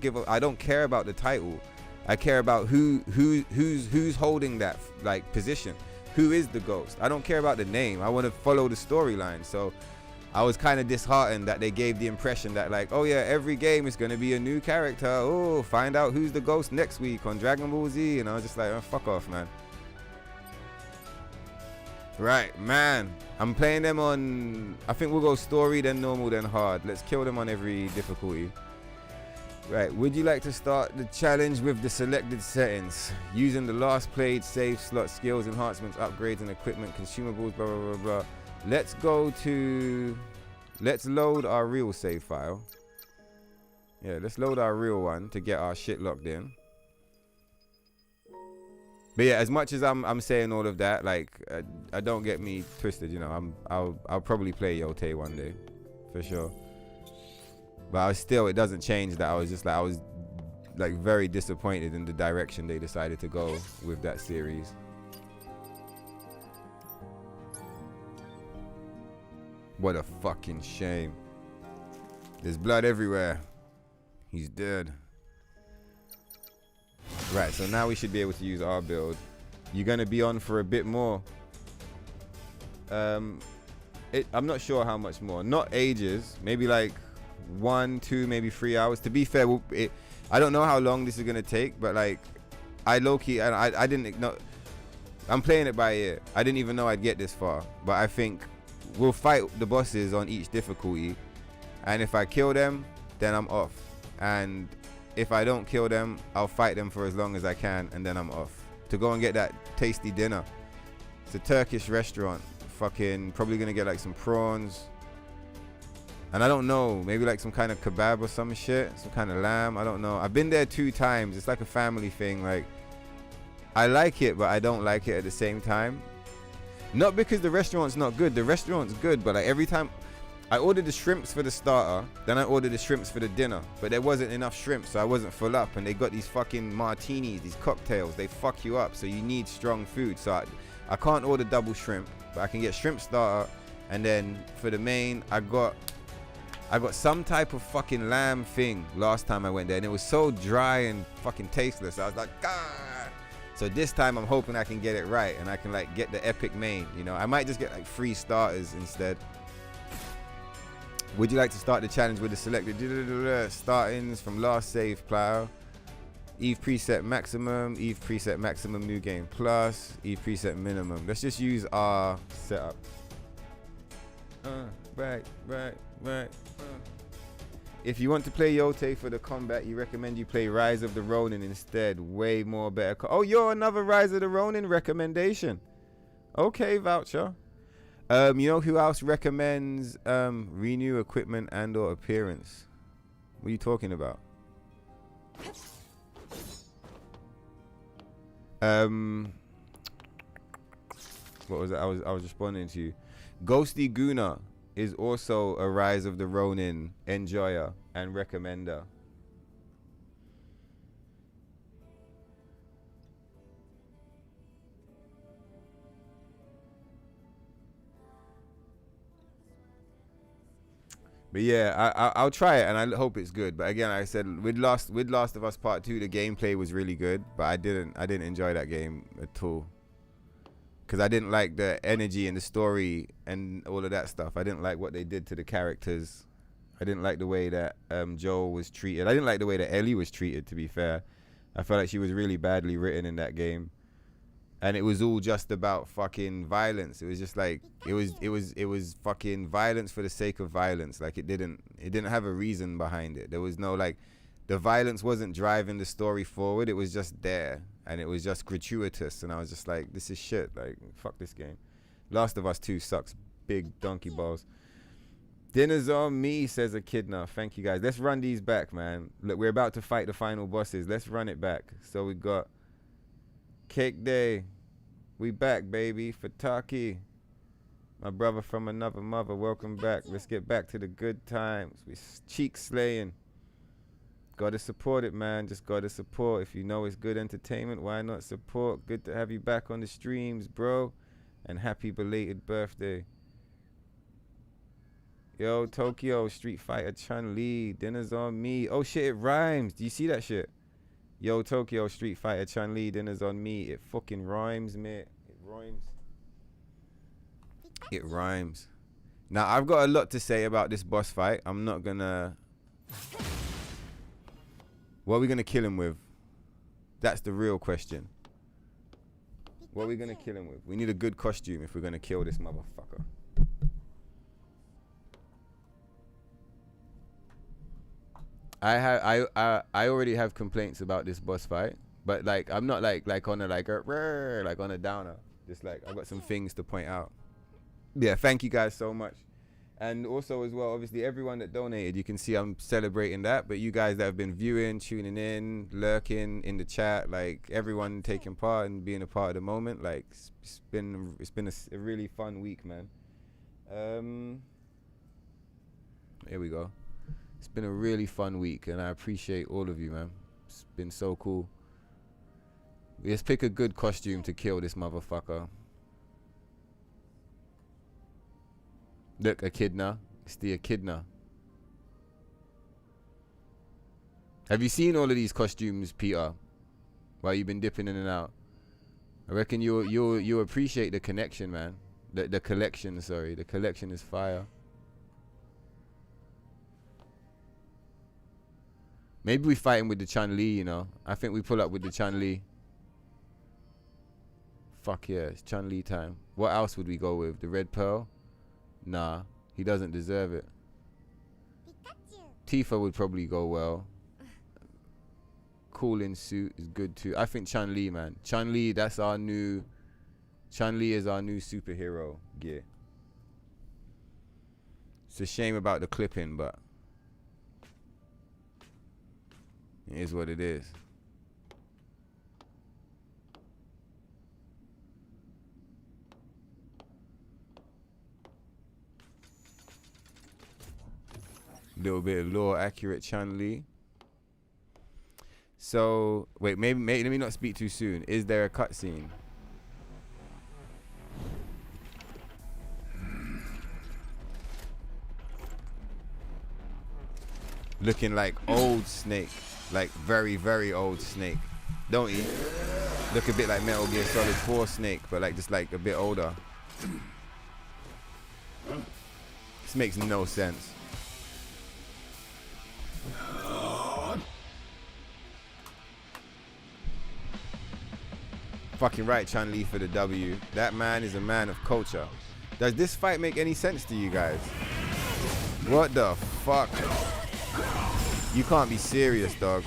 A: care about the title. I care about who's holding that like position. Who is the Ghost? I don't care about the name. I want to follow the storyline. So I was kind of disheartened that they gave the impression that like, oh yeah, every game is going to be a new character. Oh, find out who's the Ghost next week on Dragon Ball Z. And I was just like, oh, fuck off, man. Right, man. I'm playing them on, I think we'll go story, then normal, then hard. Let's kill them on every difficulty. Right, would you like to start the challenge with the selected settings? Using the last played save slot, skills, enhancements, upgrades, and equipment, consumables, blah, blah, blah, blah. Let's load our real save file. Yeah, let's load our real one to get our shit locked in. But yeah, as much as I'm saying all of that, like, I don't get me twisted, you know. I'll probably play Yotei one day, for sure. But it doesn't change that I was very disappointed in the direction they decided to go with that series. What a fucking shame. There's blood everywhere. He's dead. Right, so now we should be able to use our build. You're going to be on for a bit more. I'm not sure how much more. Not ages. Maybe like 1, 2, maybe 3 hours. To be fair, I don't know how long this is going to take, but like, I low-key, I didn't know. I'm playing it by ear. I didn't even know I'd get this far. But I think we'll fight the bosses on each difficulty. And if I kill them, then I'm off. And if I don't kill them, I'll fight them for as long as I can, and then I'm off to go and get that tasty dinner. It's a Turkish restaurant. Fucking probably gonna get like some prawns, and I don't know, maybe like some kind of kebab or some shit, some kind of lamb. I don't know. I've been there 2 times. It's like a family thing. Like, I like it, but I don't like it at the same time. Not because the restaurant's not good. The restaurant's good, but like every time I ordered the shrimps for the starter, then I ordered the shrimps for the dinner, but there wasn't enough shrimps, so I wasn't full up. And they got these fucking martinis, these cocktails, they fuck you up, so you need strong food. So I can't order double shrimp, but I can get shrimp starter, and then for the main, I got some type of fucking lamb thing last time I went there, and it was so dry and fucking tasteless. I was like, ah. So this time I'm hoping I can get it right, and I can like get the epic main, you know. I might just get like 3 starters instead. Would you like to start the challenge with the selected startings from last save file? Eve preset maximum, Eve preset maximum, new game plus, Eve preset minimum. Let's just use our setup. Right. If you want to play Yotei for the combat, you recommend you play Rise of the Ronin instead. Way more better. Oh, you're another Rise of the Ronin recommendation. Okay, voucher. You know who else recommends renew equipment and or appearance? What are you talking about? What was it? I was responding to you. Ghosty Guna is also a Rise of the Ronin enjoyer and recommender. But yeah, I'll try it and I hope it's good. But again, like I said, with Last of Us Part 2, the gameplay was really good, but I didn't enjoy that game at all. Because I didn't like the energy and the story and all of that stuff. I didn't like what they did to the characters. I didn't like the way that Joel was treated. I didn't like the way that Ellie was treated, to be fair. I felt like she was really badly written in that game. And it was all just about fucking violence. It was just like it was fucking violence for the sake of violence. Like it didn't have a reason behind it. There was no like, the violence wasn't driving the story forward. It was just there, and it was just gratuitous. And I was just like, this is shit. Like, fuck this game. Last of Us 2 sucks big donkey balls. Dinner's on me, says Echidna. Thank you guys. Let's run these back, man. Look, we're about to fight the final bosses. Let's run it back. So we got Cake Day. We back, baby. Fataki. My brother from another mother. Welcome back. Let's get back to the good times. We cheek slaying. Gotta support it, man. Just gotta support. If you know it's good entertainment, why not support? Good to have you back on the streams, bro. And happy belated birthday. Yo, Tokyo, Street Fighter Chun-Li. Dinner's on me. Oh shit, it rhymes. Do you see that shit? Yo, Tokyo, Street Fighter Chun-Li, dinner's on me. It fucking rhymes, mate. It rhymes. It rhymes. Now, I've got a lot to say about this boss fight. I'm not gonna... What are we gonna kill him with? That's the real question. What are we gonna kill him with? We need a good costume if we're gonna kill this motherfucker. I already have complaints about this boss fight, but like I'm not like on a like on a downer. Just like I've got some things to point out. Yeah, thank you guys so much, and also as well, obviously everyone that donated. You can see I'm celebrating that, but you guys that have been viewing, tuning in, lurking in the chat, like everyone taking part and being a part of the moment. Like it's been a really fun week, man. Here we go. It's been a really fun week, and I appreciate all of you, man. It's been so cool. Let's pick a good costume to kill this motherfucker. Look, Echidna. It's the Echidna. Have you seen all of these costumes, Peter? While you've been dipping in and out. I reckon you'll appreciate the connection, man. The collection, sorry. The collection is fire. Maybe we fight him with the Chun-Li, you know. I think we pull up with the Chun-Li. Fuck yeah, it's Chun-Li time. What else would we go with? The Red Pearl? Nah, he doesn't deserve it. Tifa would probably go well. Cool in suit is good too. I think Chun-Li, man. Chun-Li, that's our new... Chun-Li is our new superhero gear. It's a shame about the clipping, but... it is what it is. Little bit of lore accurate Chun-Li. So wait, maybe let me not speak too soon. Is there a cutscene? Looking like old Snake. Like very, very old Snake. Don't he? Look a bit like Metal Gear Solid 4 Snake, but like just like a bit older. This makes no sense. Fucking right, Chun-Li for the W. That man is a man of culture. Does this fight make any sense to you guys? What the fuck? You can't be serious, dog.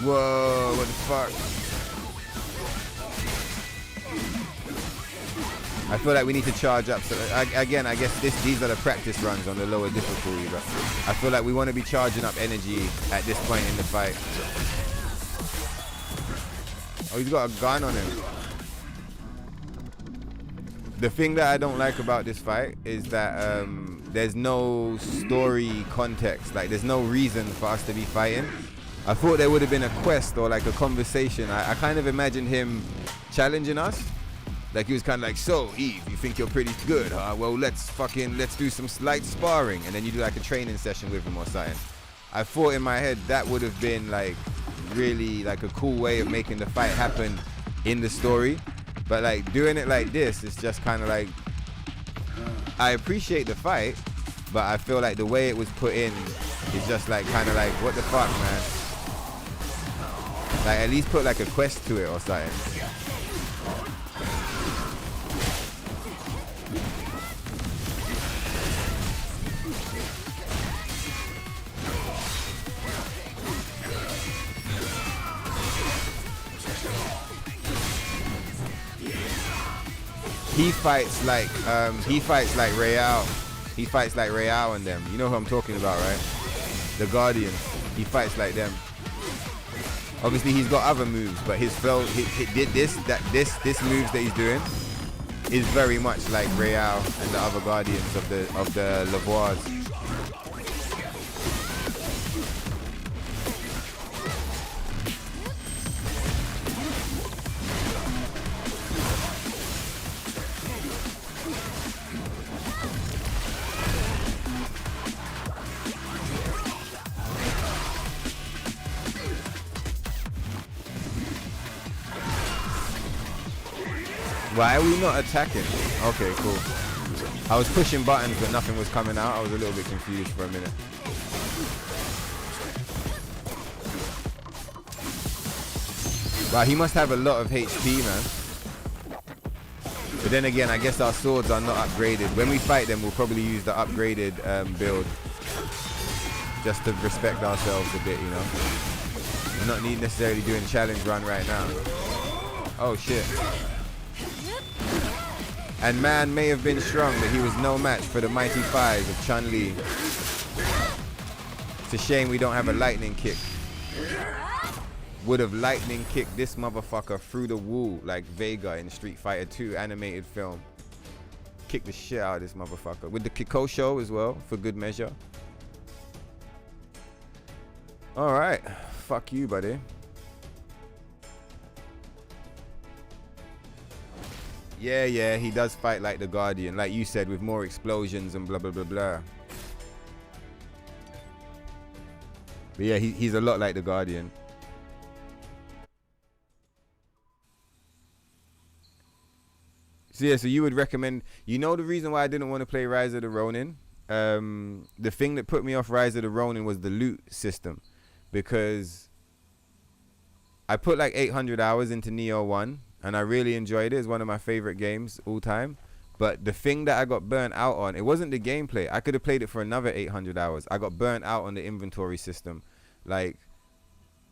A: Whoa, what the fuck? I feel like we need to charge up. So again, I guess these are the practice runs on the lower difficulty, but I feel like we want to be charging up energy at this point in the fight. Oh, he's got a gun on him. The thing that I don't like about this fight is that there's no story context. Like, there's no reason for us to be fighting. I thought there would have been a quest or like a conversation. I kind of imagined him challenging us. Like, he was kind of like, so Eve, you think you're pretty good, huh? Well, let's do some slight sparring, and then you do like a training session with him or something. I thought in my head that would have been like really like a cool way of making the fight happen in the story. But like doing it like this, it's just kind of like, I appreciate the fight, but I feel like the way it was put in is just like kind of like, what the fuck, man? Like, at least put like a quest to it or something. He fights like Real. He fights like Real and them. You know who I'm talking about, right? The Guardians. He fights like them. Obviously, he's got other moves, but his flow, this moves that he's doing is very much like Real and the other Guardians of the Lavoirs. Why are we not attacking? Okay, cool. I was pushing buttons, but nothing was coming out. I was a little bit confused for a minute. Wow, he must have a lot of HP, man. But then again, I guess our swords are not upgraded. When we fight them, we'll probably use the upgraded build. Just to respect ourselves a bit, you know. We're not necessarily doing challenge run right now. Oh, shit. And man may have been strong, but he was no match for the mighty thighs of Chun-Li. It's a shame we don't have a lightning kick. Would have lightning kicked this motherfucker through the wall like Vega in Street Fighter 2 animated film. Kick the shit out of this motherfucker. With the Kiko show as well, for good measure. Alright. Fuck you, buddy. Yeah, he does fight like the Guardian, like you said, with more explosions and blah, blah, blah, blah. But yeah, he's a lot like the Guardian. So yeah, so you would recommend, you know the reason why I didn't want to play Rise of the Ronin? The thing that put me off Rise of the Ronin was the loot system. Because I put like 800 hours into Neo 1. And I really enjoyed it. It's one of my favorite games all time. But the thing that I got burnt out on, it wasn't the gameplay. I could have played it for another 800 hours. I got burnt out on the inventory system. Like,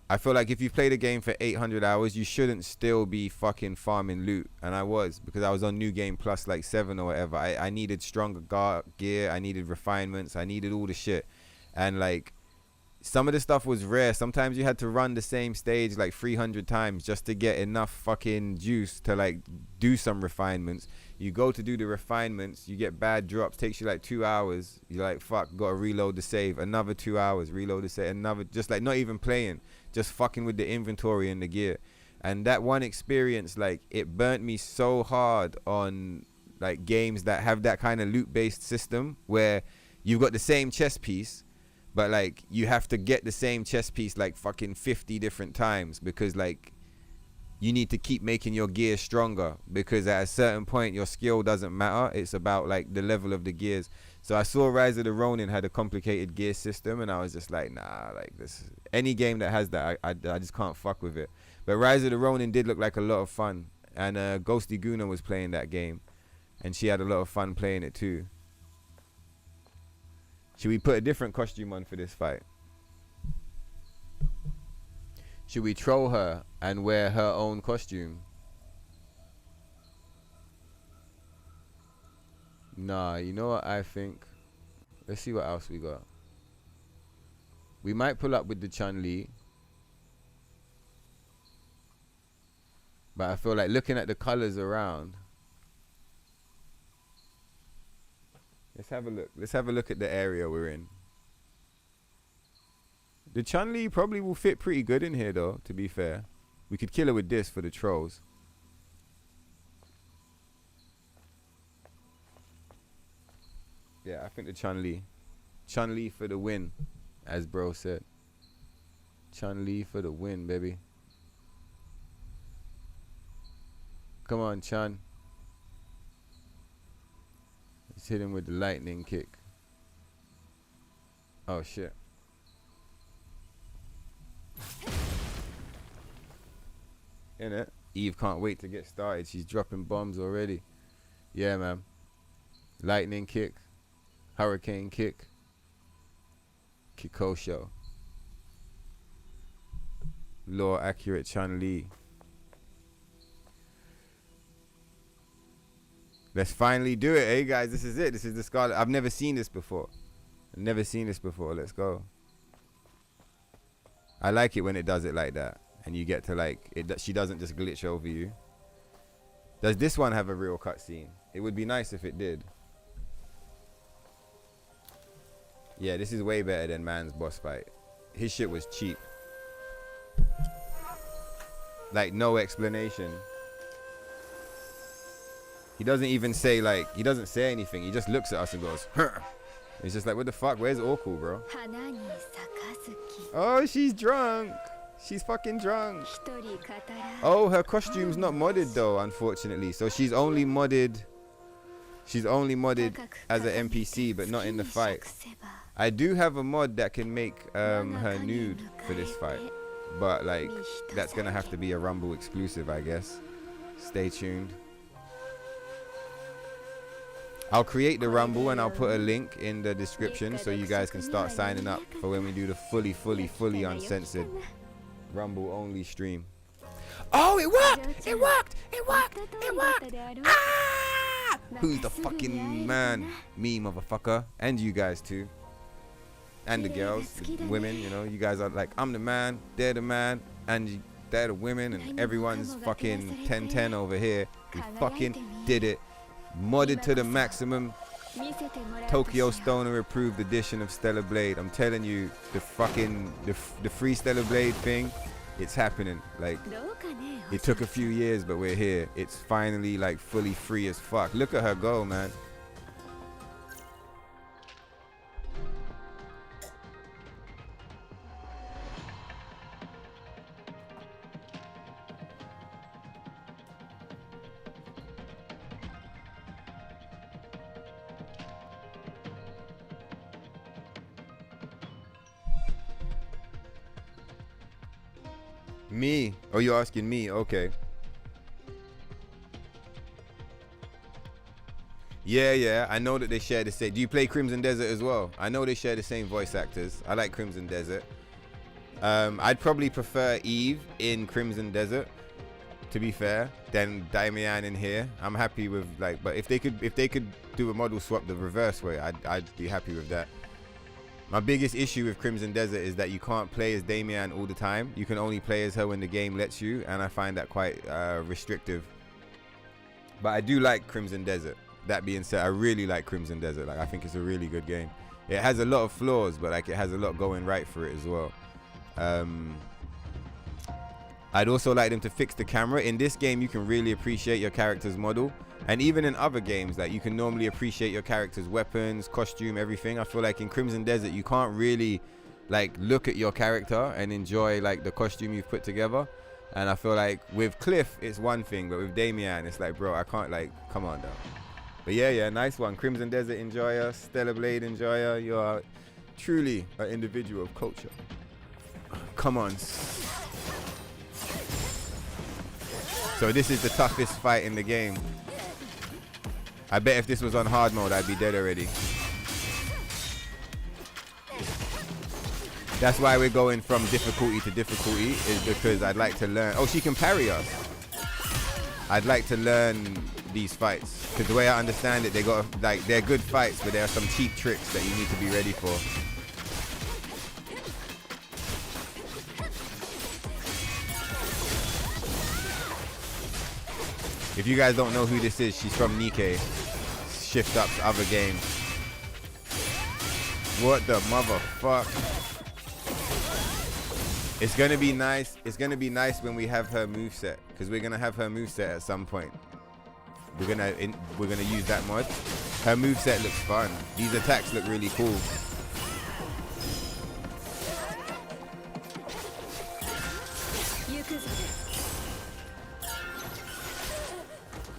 A: I feel like if you've played a game for 800 hours, you shouldn't still be fucking farming loot. And I was, because I was on New Game Plus like 7 or whatever. I needed stronger gear. I needed refinements. I needed all the shit. And like, some of the stuff was rare. Sometimes you had to run the same stage like 300 times just to get enough fucking juice to like do some refinements. You go to do the refinements, you get bad drops, takes you like 2 hours. You're like, fuck, gotta reload the save. Another 2 hours, reload the save. Another, just like not even playing, just fucking with the inventory and the gear. And that one experience, like, it burnt me so hard on like games that have that kind of loot based system where you've got the same chess piece, but like you have to get the same chess piece like fucking 50 different times because like you need to keep making your gear stronger, because at a certain point your skill doesn't matter. It's about like the level of the gears. So I saw Rise of the Ronin had a complicated gear system and I was just like, nah, like this, any game that has that, I just can't fuck with it. But Rise of the Ronin did look like a lot of fun, and Ghosty Guna was playing that game and she had a lot of fun playing it too. Should we put a different costume on for this fight? Should we troll her and wear her own costume? Nah, you know what I think? Let's see what else we got. We might pull up with the Chun-Li. But I feel like looking at the colors around. Let's have a look. Let's have a look at the area we're in. The Chun-Li probably will fit pretty good in here though, to be fair. We could kill her with this for the trolls. Yeah, I think the Chun-Li. Chun-Li for the win, as bro said. Chun-Li for the win, baby. Come on, Chun. Let's hit him with the lightning kick. Oh, shit. Innit? Eve can't wait to get started. She's dropping bombs already. Yeah, man. Lightning kick. Hurricane kick. Kikosho. Lore accurate Chun-Li. Let's finally do it, hey guys. This is it. This is the Scarlet. I've never seen this before. I've never seen this before. Let's go. I like it when it does it like that. And you get to like it. She doesn't just glitch over you. Does this one have a real cutscene? It would be nice if it did. Yeah, this is way better than Man's boss fight. His shit was cheap. Like, no explanation. He doesn't even say, like, he doesn't say anything. He just looks at us and goes, huh. It's just like, what the fuck? Where's Orko, bro? Oh, she's drunk. She's fucking drunk. Oh, her costume's not modded, though, unfortunately. So she's only modded... She's only modded as an NPC, but not in the fight. I do have a mod that can make her nude for this fight. But, like, that's going to have to be a Rumble exclusive, I guess. Stay tuned. I'll create the Rumble and I'll put a link in the description so you guys can start signing up for when we do the fully uncensored Rumble only stream. Oh, it worked! It worked! It worked! It worked! Ah! Who's the fucking man? Me, motherfucker. And you guys too. And the girls, the women, you know, you guys are like, I'm the man, they're the man, and they're the women, and everyone's fucking 10-10 over here. We fucking did it. Modded to the maximum. Tokyo Stoner approved edition of Stellar Blade. I'm telling you, the fucking the free Stellar Blade thing, it's happening. Like, it took a few years, but we're here. It's finally like fully free as fuck. Look at her go, man. Me? Oh, you're asking me? Okay. Yeah, I know that they share the same. Do you play Crimson Desert as well? I know they share the same voice actors. I like Crimson Desert. I'd probably prefer Eve in Crimson Desert, to be fair, than Damian in here. I'm happy with, like, but if they could do a model swap the reverse way, I'd be happy with that. My biggest issue with Crimson Desert is that you can't play as Damian all the time. You can only play as her when the game lets you, and I find that quite restrictive. But I do like Crimson Desert. That being said, I really like Crimson Desert. Like, I think it's a really good game. It has a lot of flaws, but like, it has a lot going right for it as well. I'd also like them to fix the camera. In this game, you can really appreciate your character's model. And even in other games, like, you can normally appreciate your character's weapons, costume, everything. I feel like in Crimson Desert, you can't really, like, look at your character and enjoy, like, the costume you've put together. And I feel like with Cliff, it's one thing, but with Damian, it's like, bro, I can't, like, come on, though. But yeah, nice one. Crimson Desert enjoyer, Stellar Blade enjoyer. You are truly an individual of culture. Come on. So this is the toughest fight in the game. I bet if this was on hard mode, I'd be dead already. That's why we're going from difficulty to difficulty, is because I'd like to learn. Oh, she can parry us. I'd like to learn these fights, because the way I understand it, they got like they're good fights, but there are some cheap tricks that you need to be ready for. If you guys don't know who this is, she's from Nikkei. Shift Up's other game. What the motherfuck? It's gonna be nice. It's gonna be nice when we have her moveset, because we're gonna have her moveset at some point. We're gonna use that mod. Her moveset looks fun. These attacks look really cool.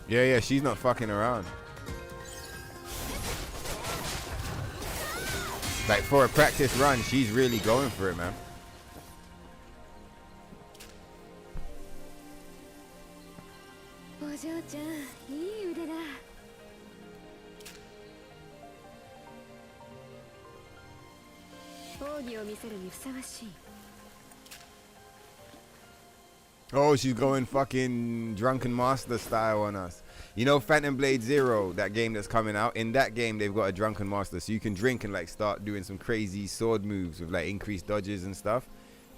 A: Yeah, she's not fucking around. Like, for a practice run, she's really going for it, man. Oh, she's going fucking Drunken Master style on us. You know Phantom Blade Zero, that game that's coming out? In that game, they've got a Drunken Master, so you can drink and like start doing some crazy sword moves with like increased dodges and stuff.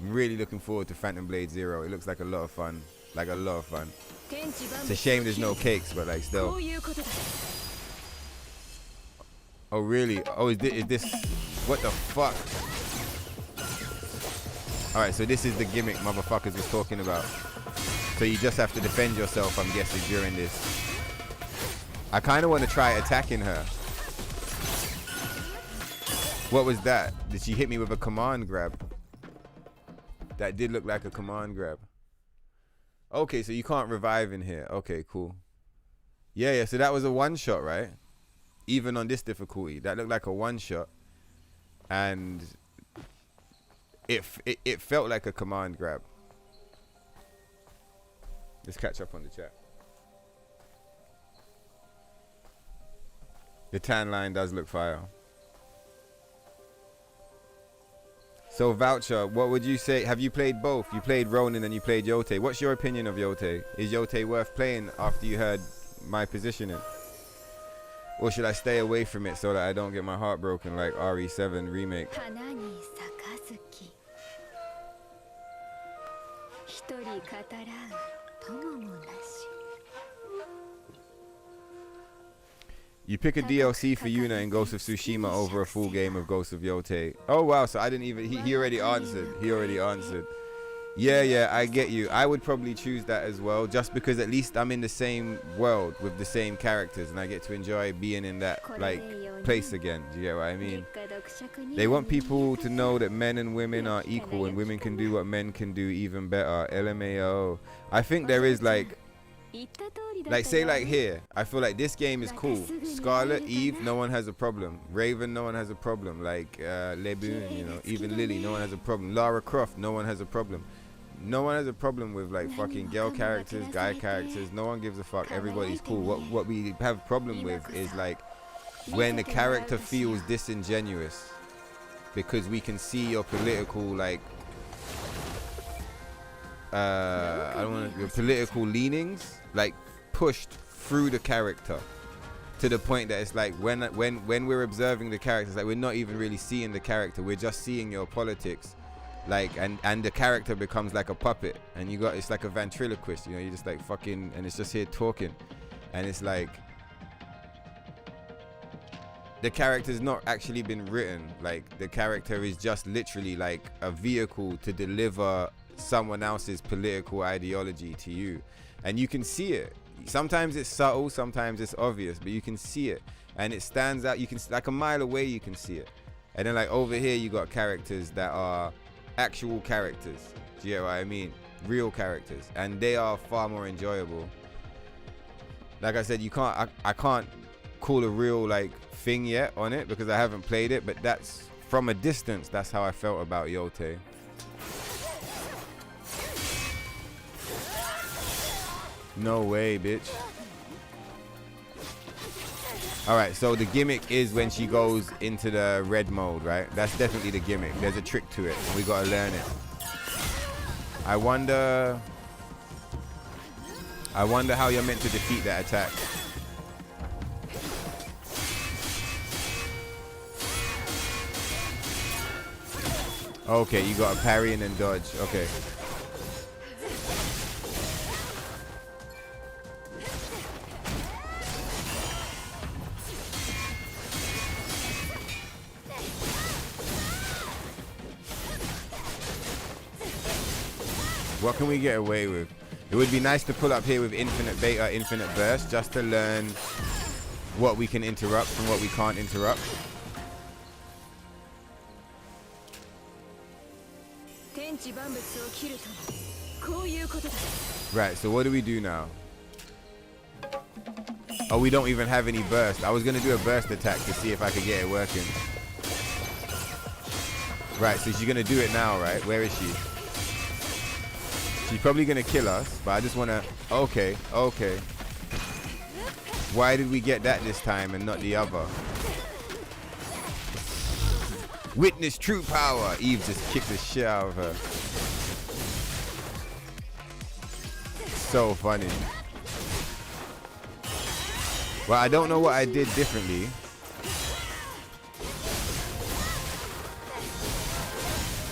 A: I'm really looking forward to Phantom Blade Zero. It looks like a lot of fun. Like a lot of fun. It's a shame there's no cakes, but like still. Oh really? Oh, is this what the fuck? Alright, so this is the gimmick motherfuckers was talking about. So you just have to defend yourself, I'm guessing, during this. I kind of want to try attacking her. What was that? Did she hit me with a command grab? That did look like a command grab. Okay, so you can't revive in here. Okay, cool. Yeah, so that was a one-shot, right? Even on this difficulty. That looked like a one-shot. And it felt like a command grab. Let's catch up on the chat. The tan line does look fire. So Voucher, what would you say? Have you played both? You played Ronin and you played Yote. What's your opinion of Yote? Is Yote worth playing after you heard my positioning? Or should I stay away from it so that I don't get my heart broken like RE7 remake? You pick a DLC for Yuna in Ghost of Tsushima over a full game of Ghost of Yote. Oh wow, so I didn't even, he already answered. He already answered. Yeah, I get you. I would probably choose that as well, just because at least I'm in the same world with the same characters and I get to enjoy being in that like place again. Do you get what I mean? They want people to know that men and women are equal and women can do what men can do even better. LMAO. I think there is like say like here, I feel like this game is cool. Scarlet, Eve, no one has a problem. Raven, no one has a problem. Like Lebun, you know, even Lily, no one has a problem. Lara Croft, no one has a problem. No one has a problem with like fucking girl characters, guy characters. No one gives a fuck. Everybody's cool. What we have a problem with is like when the character feels disingenuous because we can see your political like I don't want your political leanings like pushed through the character to the point that it's like when we're observing the characters, like we're not even really seeing the character, we're just seeing your politics, like and the character becomes like a puppet and it's like a ventriloquist, you know, you're just like fucking and it's just here talking and it's like the character's not actually been written, like the character is just literally like a vehicle to deliver someone else's political ideology to you, and you can see it. Sometimes it's subtle, sometimes it's obvious, but you can see it and it stands out. You can, like a mile away you can see it. And then like over here you got characters that are actual characters, do you get what I mean? Real characters, and they are far more enjoyable. Like I said, I can't call a real like thing yet on it because I haven't played it, but that's from a distance, that's how I felt about Yote. No way, bitch. Alright, so the gimmick is when she goes into the red mode, right? That's definitely the gimmick. There's a trick to it, and we gotta learn it. I wonder how you're meant to defeat that attack. Okay, you got a parry and then dodge. Okay. What can we get away with? It would be nice to pull up here with infinite beta, infinite burst, just to learn what we can interrupt and what we can't interrupt. Right, so what do we do now? Oh, we don't even have any burst. I was going to do a burst attack to see if I could get it working. Right, so she's going to do it now, right? Where is she? She's probably going to kill us, but I just want to... Okay, okay. Why did we get that this time and not the other? Witness true power. Eve just kicked the shit out of her. So funny. Well, I don't know what I did differently.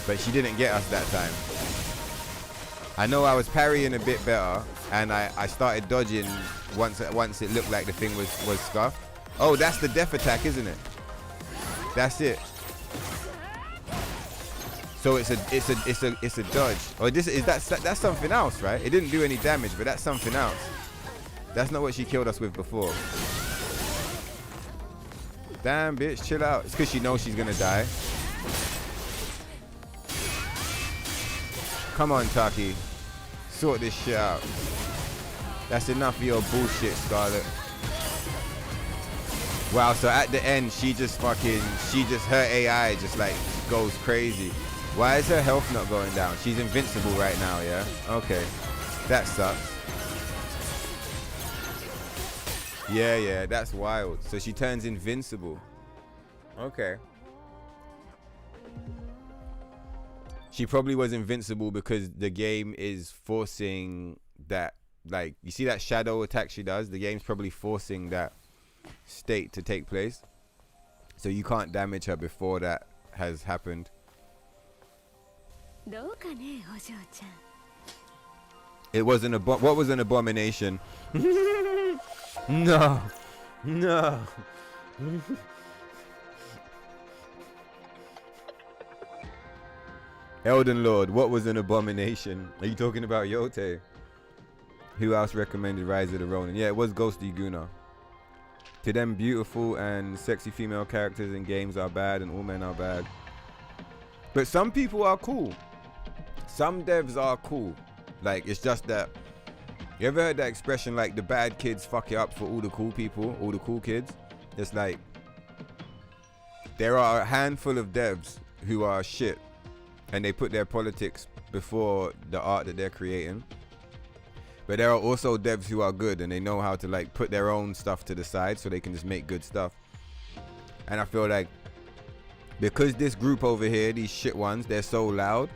A: But she didn't get us that time. I know I was parrying a bit better, and I started dodging once it looked like the thing was scuffed. Oh, that's the death attack, isn't it? That's it. So it's a dodge. Oh, that's something else, right? It didn't do any damage, but that's something else. That's not what she killed us with before. Damn, bitch, chill out. It's because she knows she's gonna die. Come on, Taki. Sort this shit out. That's enough of your bullshit, Scarlet. Wow, so at the end, her AI just like goes crazy. Why is her health not going down? She's invincible right now, yeah? Okay. That sucks. Yeah, that's wild. So she turns invincible. Okay. She probably was invincible because the game is forcing that, like, you see that shadow attack she does? The game's probably forcing that state to take place. So you can't damage her before that has happened. It was what was an abomination? No. Elden Lord, what was an abomination? Are you talking about Yote? Who else recommended Rise of the Ronin? Yeah, it was Ghosty Guna. To them, beautiful and sexy female characters in games are bad and all men are bad. But some people are cool. Some devs are cool. Like, it's just that... You ever heard that expression, like, the bad kids fuck it up for all the cool people, all the cool kids? It's like... There are a handful of devs who are shit. And they put their politics before the art that they're creating. But there are also devs who are good and they know how to like put their own stuff to the side so they can just make good stuff. And I feel like because this group over here, these shit ones, they're so loud,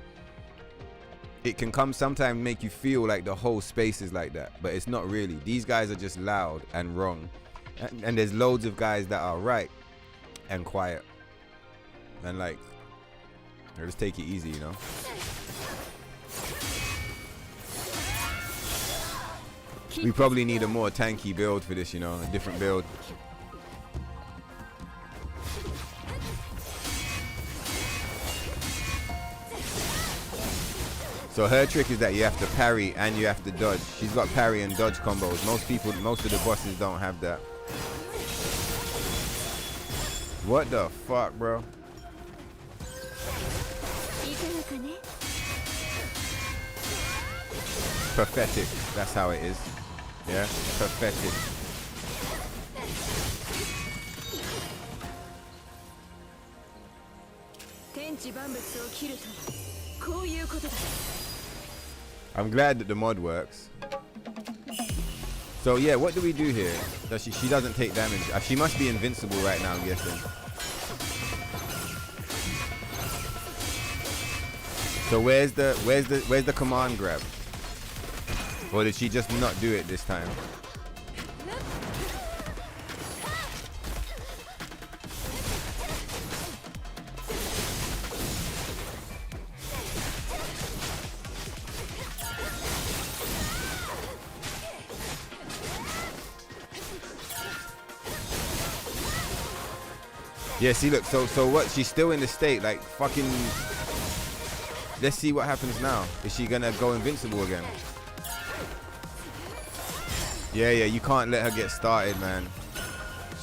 A: it can come sometimes make you feel like the whole space is like that. But it's not really. These guys are just loud and wrong. And there's loads of guys that are right and quiet. And like, just take it easy, you know. We probably need a more tanky build for this, you know, a different build. So her trick is that you have to parry and you have to dodge. She's got parry and dodge combos. Most of the bosses don't have that. What the fuck, bro? Pathetic. That's how it is. Yeah, pathetic. I'm glad that the mod works. So yeah, what do we do here? Does she doesn't take damage. She must be invincible right now, I'm guessing. So where's the command grab? Or did she just not do it this time? Yeah, see, look, so what? She's still in the state, like, fucking... Let's see what happens now. Is she gonna go invincible again? Yeah, you can't let her get started, man.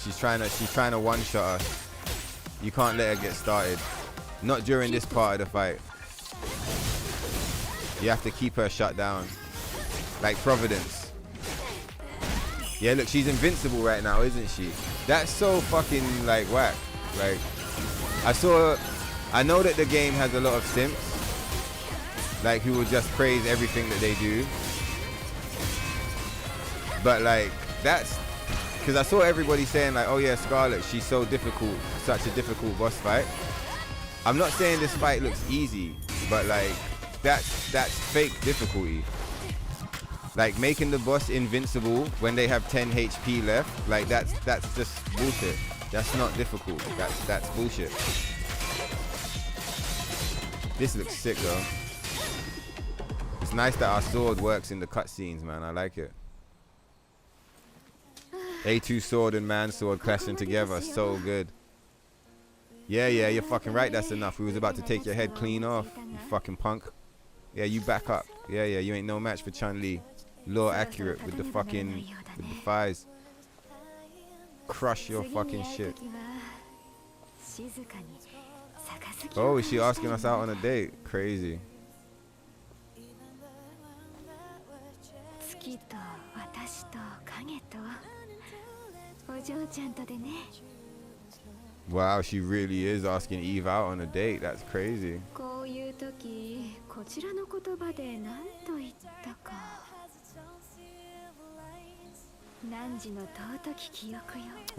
A: She's trying to one-shot us. You can't let her get started. Not during this part of the fight. You have to keep her shut down. Like Providence. Yeah, look, she's invincible right now, isn't she? That's so fucking, like, whack. Like, I know that the game has a lot of simps. Like, who will just praise everything that they do. But, like, that's... Because I saw everybody saying, like, oh yeah, Scarlet, she's so difficult. Such a difficult boss fight. I'm not saying this fight looks easy. But, like, that's fake difficulty. Like, making the boss invincible when they have 10 HP left. Like, that's just bullshit. That's not difficult. That's bullshit. This looks sick, though. It's nice that our sword works in the cutscenes, man. I like it. A2 sword and man sword clashing together. So good. Yeah, you're fucking right. That's enough. We was about to take your head clean off, you fucking punk. Yeah, you back up. Yeah, you ain't no match for Chun-Li. Law accurate with the fucking... with the thighs. Crush your fucking shit. Oh, is she asking us out on a date? Crazy. Wow, she really is asking Eve out on a date. That's crazy.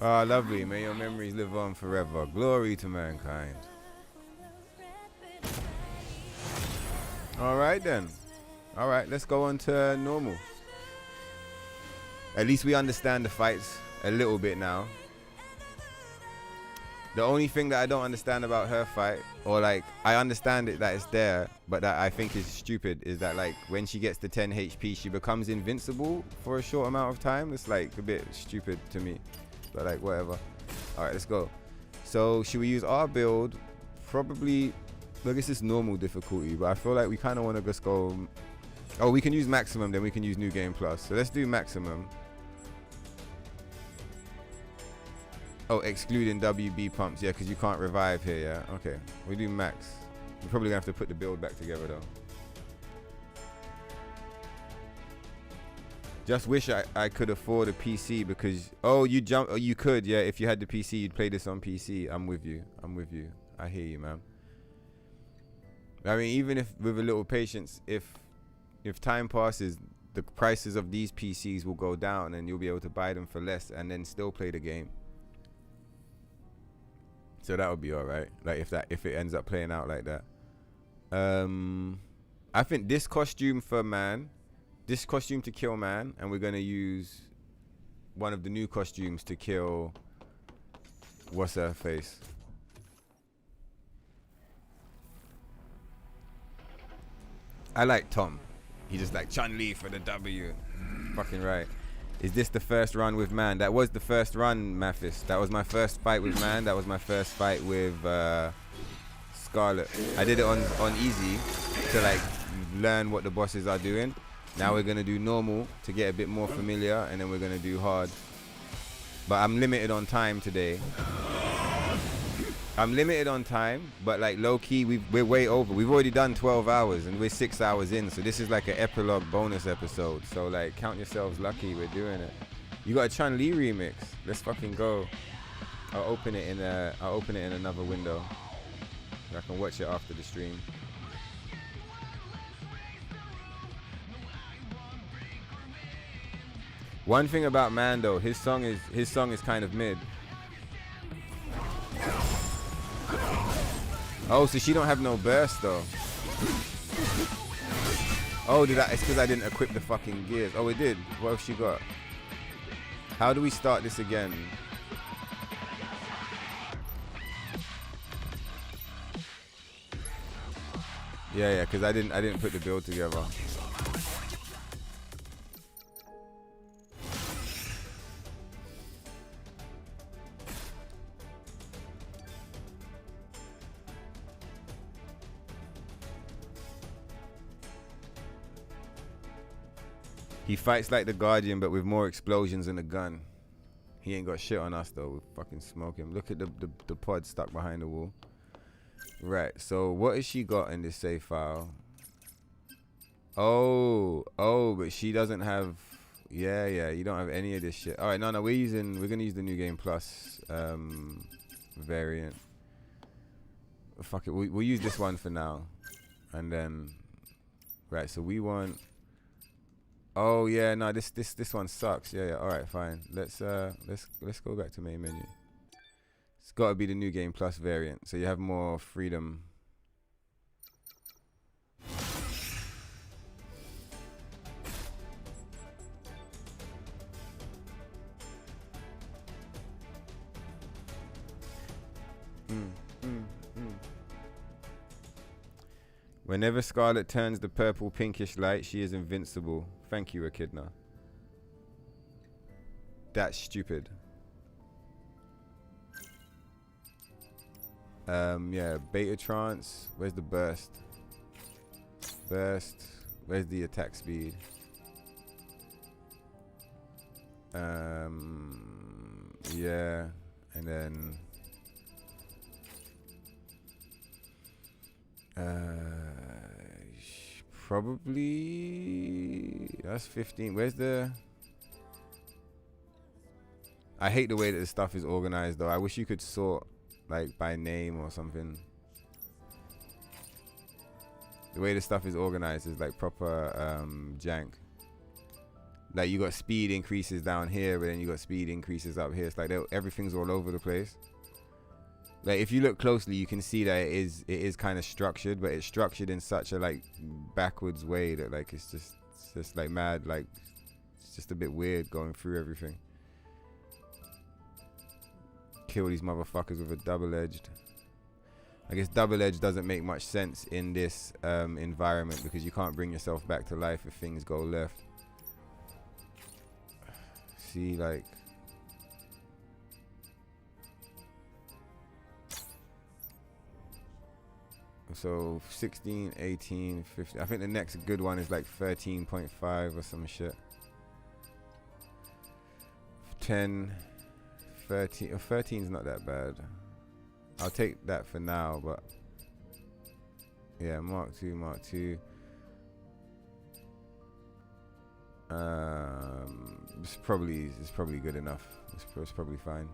A: Oh, lovely. May your memories live on forever. Glory to mankind. Alright then. Alright, let's go on to normal. At least we understand the fights a little bit now. The only thing that I don't understand about her fight, or like, I understand it that it's there, but that I think is stupid, is that like when she gets to 10 HP, she becomes invincible for a short amount of time. It's like a bit stupid to me, but like whatever. All right, let's go. So should we use our build? Probably, look, this is normal difficulty, but I feel like we kind of want to just go, oh, we can use maximum, then we can use new game plus. So let's do maximum. Oh, excluding WB pumps, yeah, because you can't revive here, yeah. Okay, we do max. We're probably gonna have to put the build back together though. Just wish I could afford a PC because, oh, you could, yeah. If you had the PC, you'd play this on PC. I'm with you. I hear you, man. I mean, even if with a little patience, if time passes, the prices of these PCs will go down and you'll be able to buy them for less and then still play the game. So that would be all right. Like if it ends up playing out like that. I think this costume for man, this costume to kill man, and we're gonna use one of the new costumes to kill what's her face. I like Tom. He just like Chun-Li for the W. Fucking right. Is this the first run with man? That was the first run, Mathis. That was my first fight with man. That was my first fight with Scarlet. I did it on easy to like learn what the bosses are doing. Now we're gonna do normal to get a bit more familiar, and then we're gonna do hard. But I'm limited on time today. I'm limited on time, but like low key, we're way over. We've already done 12 hours and we're 6 hours in. So this is like an epilogue bonus episode. So like count yourselves lucky we're doing it. You got a Chun-Li remix. Let's fucking go. I'll open it in another window. I can watch it after the stream. One thing about Mando, his song is kind of mid. Oh, so she don't have no burst though. Oh, it's because I didn't equip the fucking gears. Oh, it did. What else she got? How do we start this again? Yeah, because I didn't put the build together. He fights like the Guardian, but with more explosions and a gun. He ain't got shit on us though. We'll fucking smoke him. Look at the pod stuck behind the wall. Right, so what has she got in this save file? Oh, but she doesn't have. Yeah, you don't have any of this shit. All right, no, we're gonna use the New Game Plus variant. Fuck it, we'll use this one for now, and then right. So we want. Oh yeah, no, this one sucks. Yeah. All right, fine. Let's go back to main menu. It's got to be the New Game Plus variant, so you have more freedom. Whenever Scarlet turns the purple pinkish light, she is invincible. Thank you, Echidna. That's stupid. Yeah, beta trance. Where's the burst? Burst. Where's the attack speed? Yeah, and then probably that's 15. Where's the? I hate the way that the stuff is organized though. I wish you could sort like by name or something. The way the stuff is organized is like proper jank. Like you got speed increases down here, but then you got speed increases up here. It's like everything's all over the place. Like if you look closely, you can see that it is kind of structured, but it's structured in such a like backwards way that like it's just like mad, like it's just a bit weird going through everything. Kill these motherfuckers with a double-edged. I guess double-edged doesn't make much sense in this environment because you can't bring yourself back to life if things go left. See, like. So 16, 18, 15. I think the next good one is like 13.5 or some shit. 10, 13. 13 is not that bad. I'll take that for now, but yeah, Mark 2, Mark 2. It's probably good enough. It's probably fine.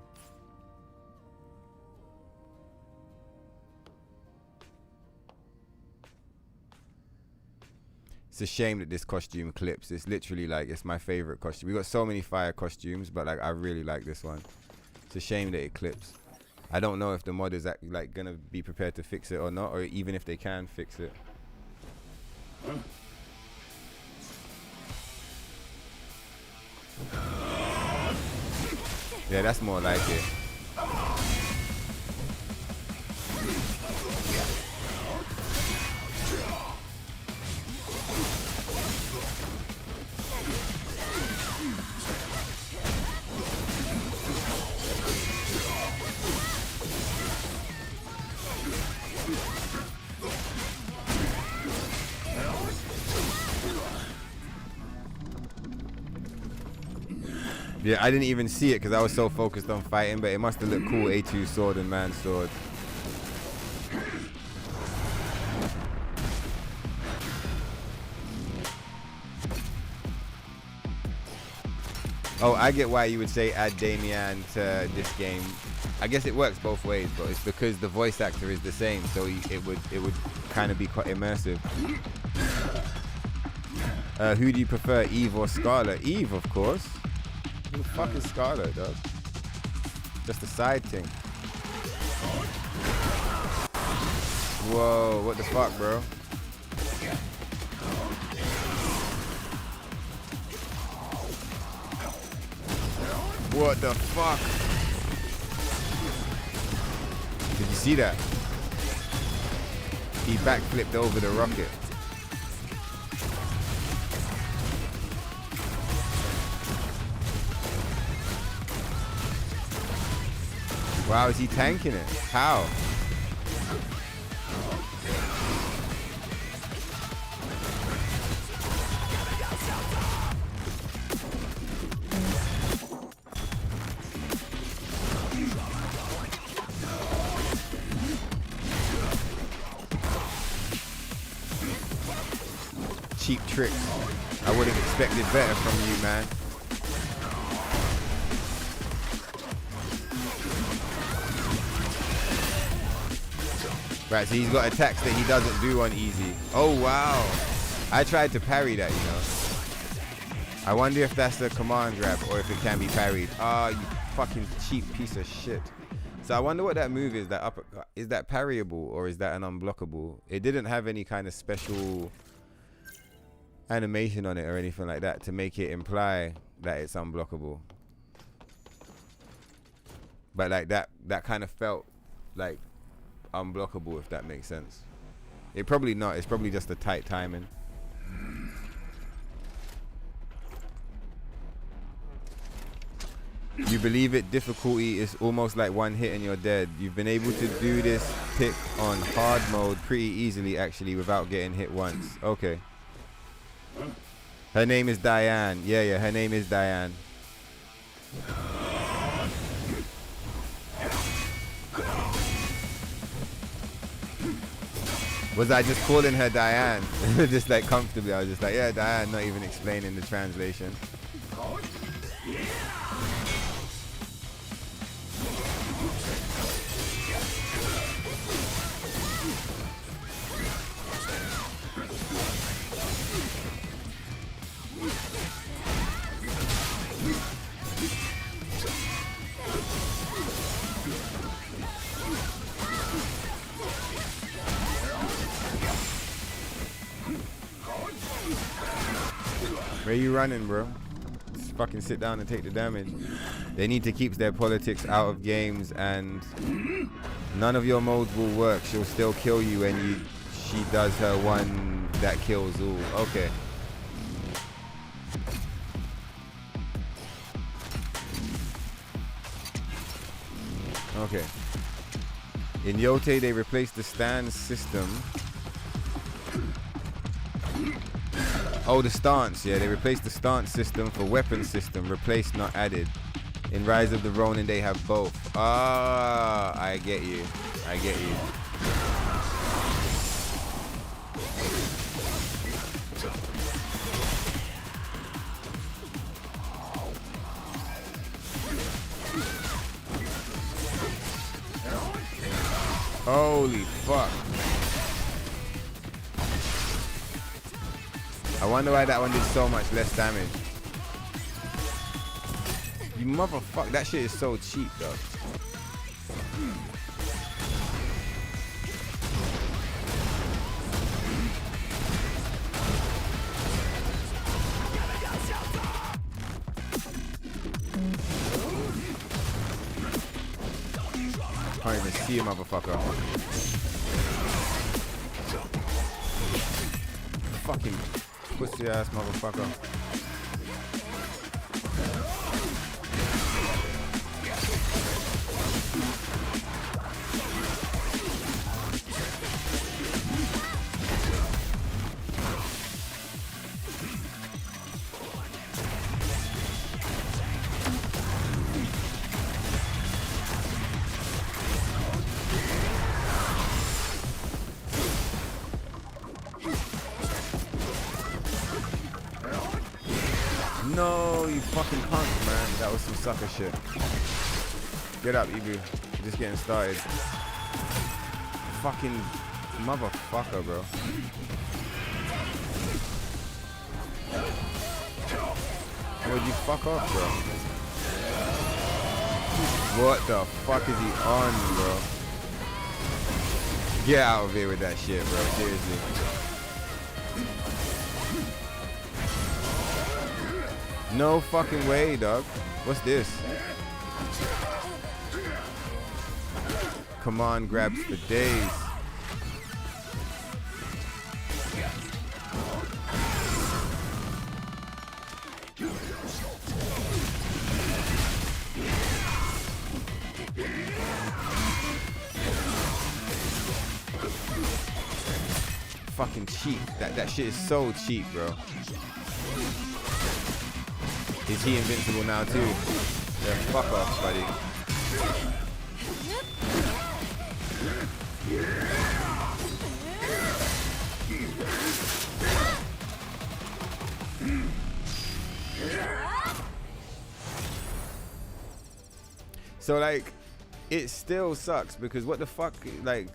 A: It's a shame that this costume clips. It's literally like it's my favorite costume. We got so many fire costumes, but like I really like this one. It's a shame that it clips. I don't know if the mod is like gonna be prepared to fix it or not, or even if they can fix it. Yeah, that's more like it. Yeah, I didn't even see it because I was so focused on fighting, but it must have looked cool. A2 sword and man sword. Oh, I get why you would say add Damian to this game. I guess it works both ways, but it's because the voice actor is the same, so it would kind of be quite immersive. Who do you prefer, Eve or Scarlet? Eve, of course. Who the fuck is Scarlet, dog? Just a side thing. Whoa, what the fuck, bro? What the fuck? Did you see that? He backflipped over the rocket. Wow, is he tanking it? How? cheap tricks. I would have expected better from you, man. Right, so he's got attacks that he doesn't do on easy. Oh, wow. I tried to parry that, you know. I wonder if that's the command grab or if it can be parried. Ah, you fucking cheap piece of shit. So I wonder what that move is. That uppercut. Is that parryable or is that an unblockable? It didn't have any kind of special animation on it or anything like that to make it imply that it's unblockable. But like that kind of felt like unblockable, if that makes sense. It probably not. It's probably just a tight timing. You believe it, difficulty is almost like one hit and you're dead. You've been able to do this pick on hard mode pretty easily actually without getting hit once. Okay. Her name is Diane. Yeah, her name is Diane. Was I just calling her Diane? Just like comfortably. I was just like, yeah, Diane, not even explaining the translation. Where you running, bro? Just fucking sit down and take the damage. They need to keep their politics out of games, and none of your modes will work. She'll still kill you when she does her one that kills all. Okay. Okay. In Yote, they replaced the stance system. Oh, the stance, yeah, they replaced the stance system for weapon system, replaced, not added. In Rise of the Ronin, they have both. Ah, I get you. I get you. Holy fuck. I wonder why that one did so much less damage. You motherfucker, that shit is so cheap though. Can't even see a motherfucker. Fucking pussy ass motherfucker. No, you fucking punk, man. That was some sucker shit. Get up, Ibu. You're just getting started. Fucking motherfucker, bro. Would you fuck off, bro? What the fuck is he on, bro? Get out of here with that shit, bro. Seriously. No fucking way, dog. What's this? Command grabs for days. Fucking cheap. That shit is so cheap, bro. Is he invincible now too? Yeah, fuck off, buddy. So like, it still sucks because what the fuck, like,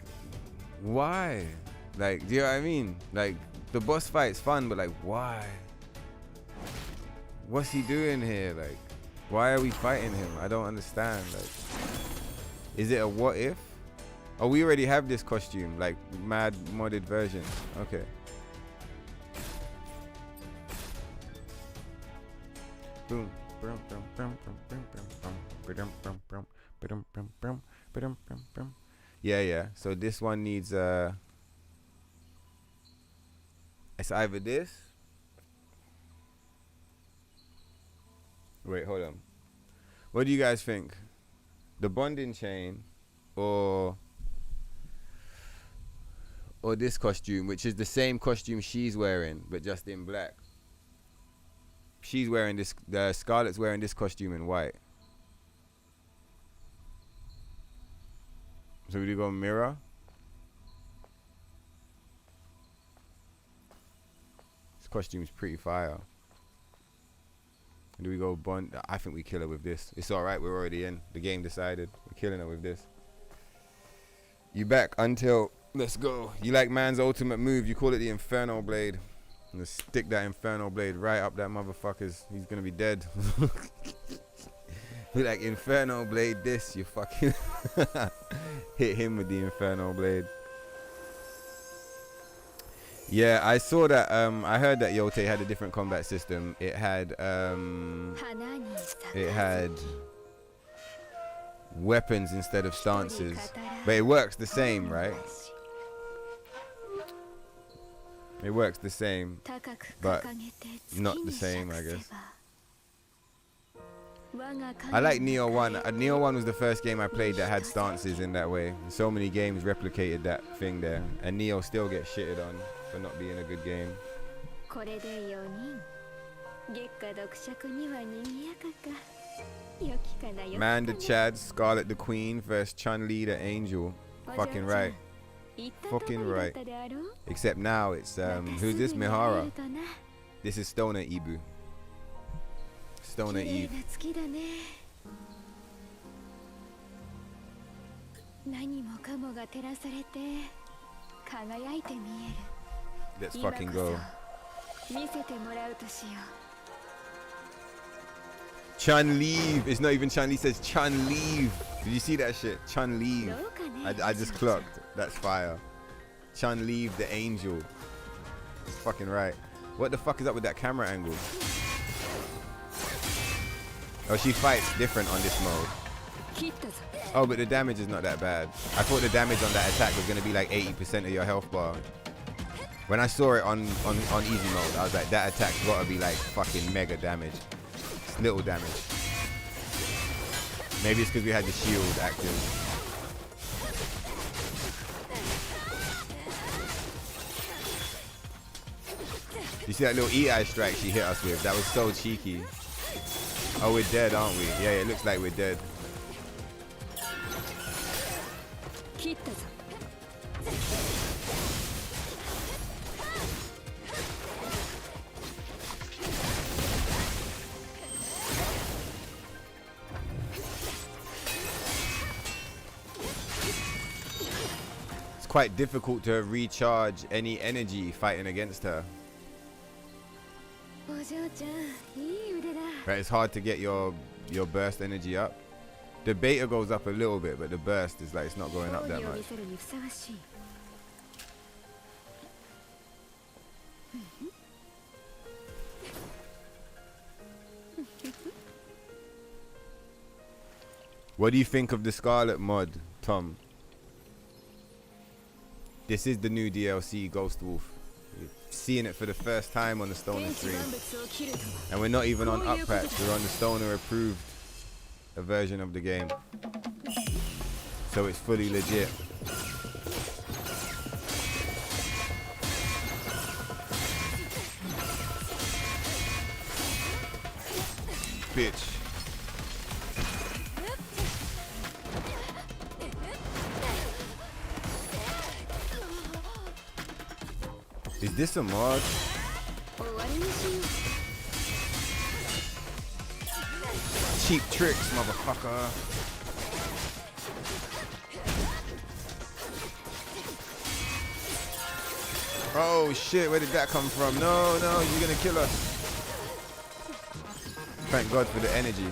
A: why? Like, do you know what I mean? Like, the boss fight's fun, but like, why? What's he doing here? Like, why are we fighting him? I don't understand. Like, is it a what if? Oh, we already have this costume, like mad modded version. Okay. Boom. Yeah. So this one needs it's either this. Wait, hold on. What do you guys think? The bonding chain or this costume, which is the same costume she's wearing but just in black? She's wearing this, Scarlett's wearing this costume in white. So we do go mirror. This costume's pretty fire. Do we go bond? I think we kill her with this. It's alright, we're already in. The game decided. We're killing her with this. You back until, let's go. You like man's ultimate move, you call it the Inferno Blade. I'm gonna stick that Inferno Blade right up that motherfucker's. He's gonna be dead. We like Inferno Blade this, you fucking hit him with the Inferno Blade. Yeah, I saw that. I heard that Yote had a different combat system. It had weapons instead of stances, but it works the same, right? It works the same, but not the same, I guess. I like Neo 1. Neo 1 was the first game I played that had stances in that way. So many games replicated that thing there, and Neo still gets shitted on for not being a good game. Man the Chad, Scarlet the Queen versus Chun-Li the Angel. Fucking right. Fucking right. Except now it's who's this? Mihara. This is Stoner Ibu. Stoner Eve. Let's fucking go. Chun-Li. It's not even Chun-Li, says Chun-Li. Did you see that shit? Chun-Li. I just clocked. That's fire. Chun-Li the Angel. It's fucking right. What the fuck is up with that camera angle? Oh, she fights different on this mode. Oh, but the damage is not that bad. I thought the damage on that attack was going to be like 80% of your health bar. When I saw it on easy mode, I was like, that attack's got to be like fucking mega damage. It's little damage. Maybe it's because we had the shield active. You see that little E-eye strike she hit us with? That was so cheeky. Oh, we're dead, aren't we? Yeah, it looks like we're dead. It's quite difficult to recharge any energy fighting against her. Right, it's hard to get your burst energy up. The beta goes up a little bit, but the burst is like, it's not going up that much. What do you think of the Scarlet mod, Tom? This is the new DLC, Ghost Wolf. You're seeing it for the first time on the Stoner stream. And we're not even on up patch, we're on the Stoner approved version of the game. So it's fully legit. Bitch. Is this a mod? Cheap tricks, motherfucker. Oh shit, where did that come from? No, no, you're gonna kill us. Thank God for the energy.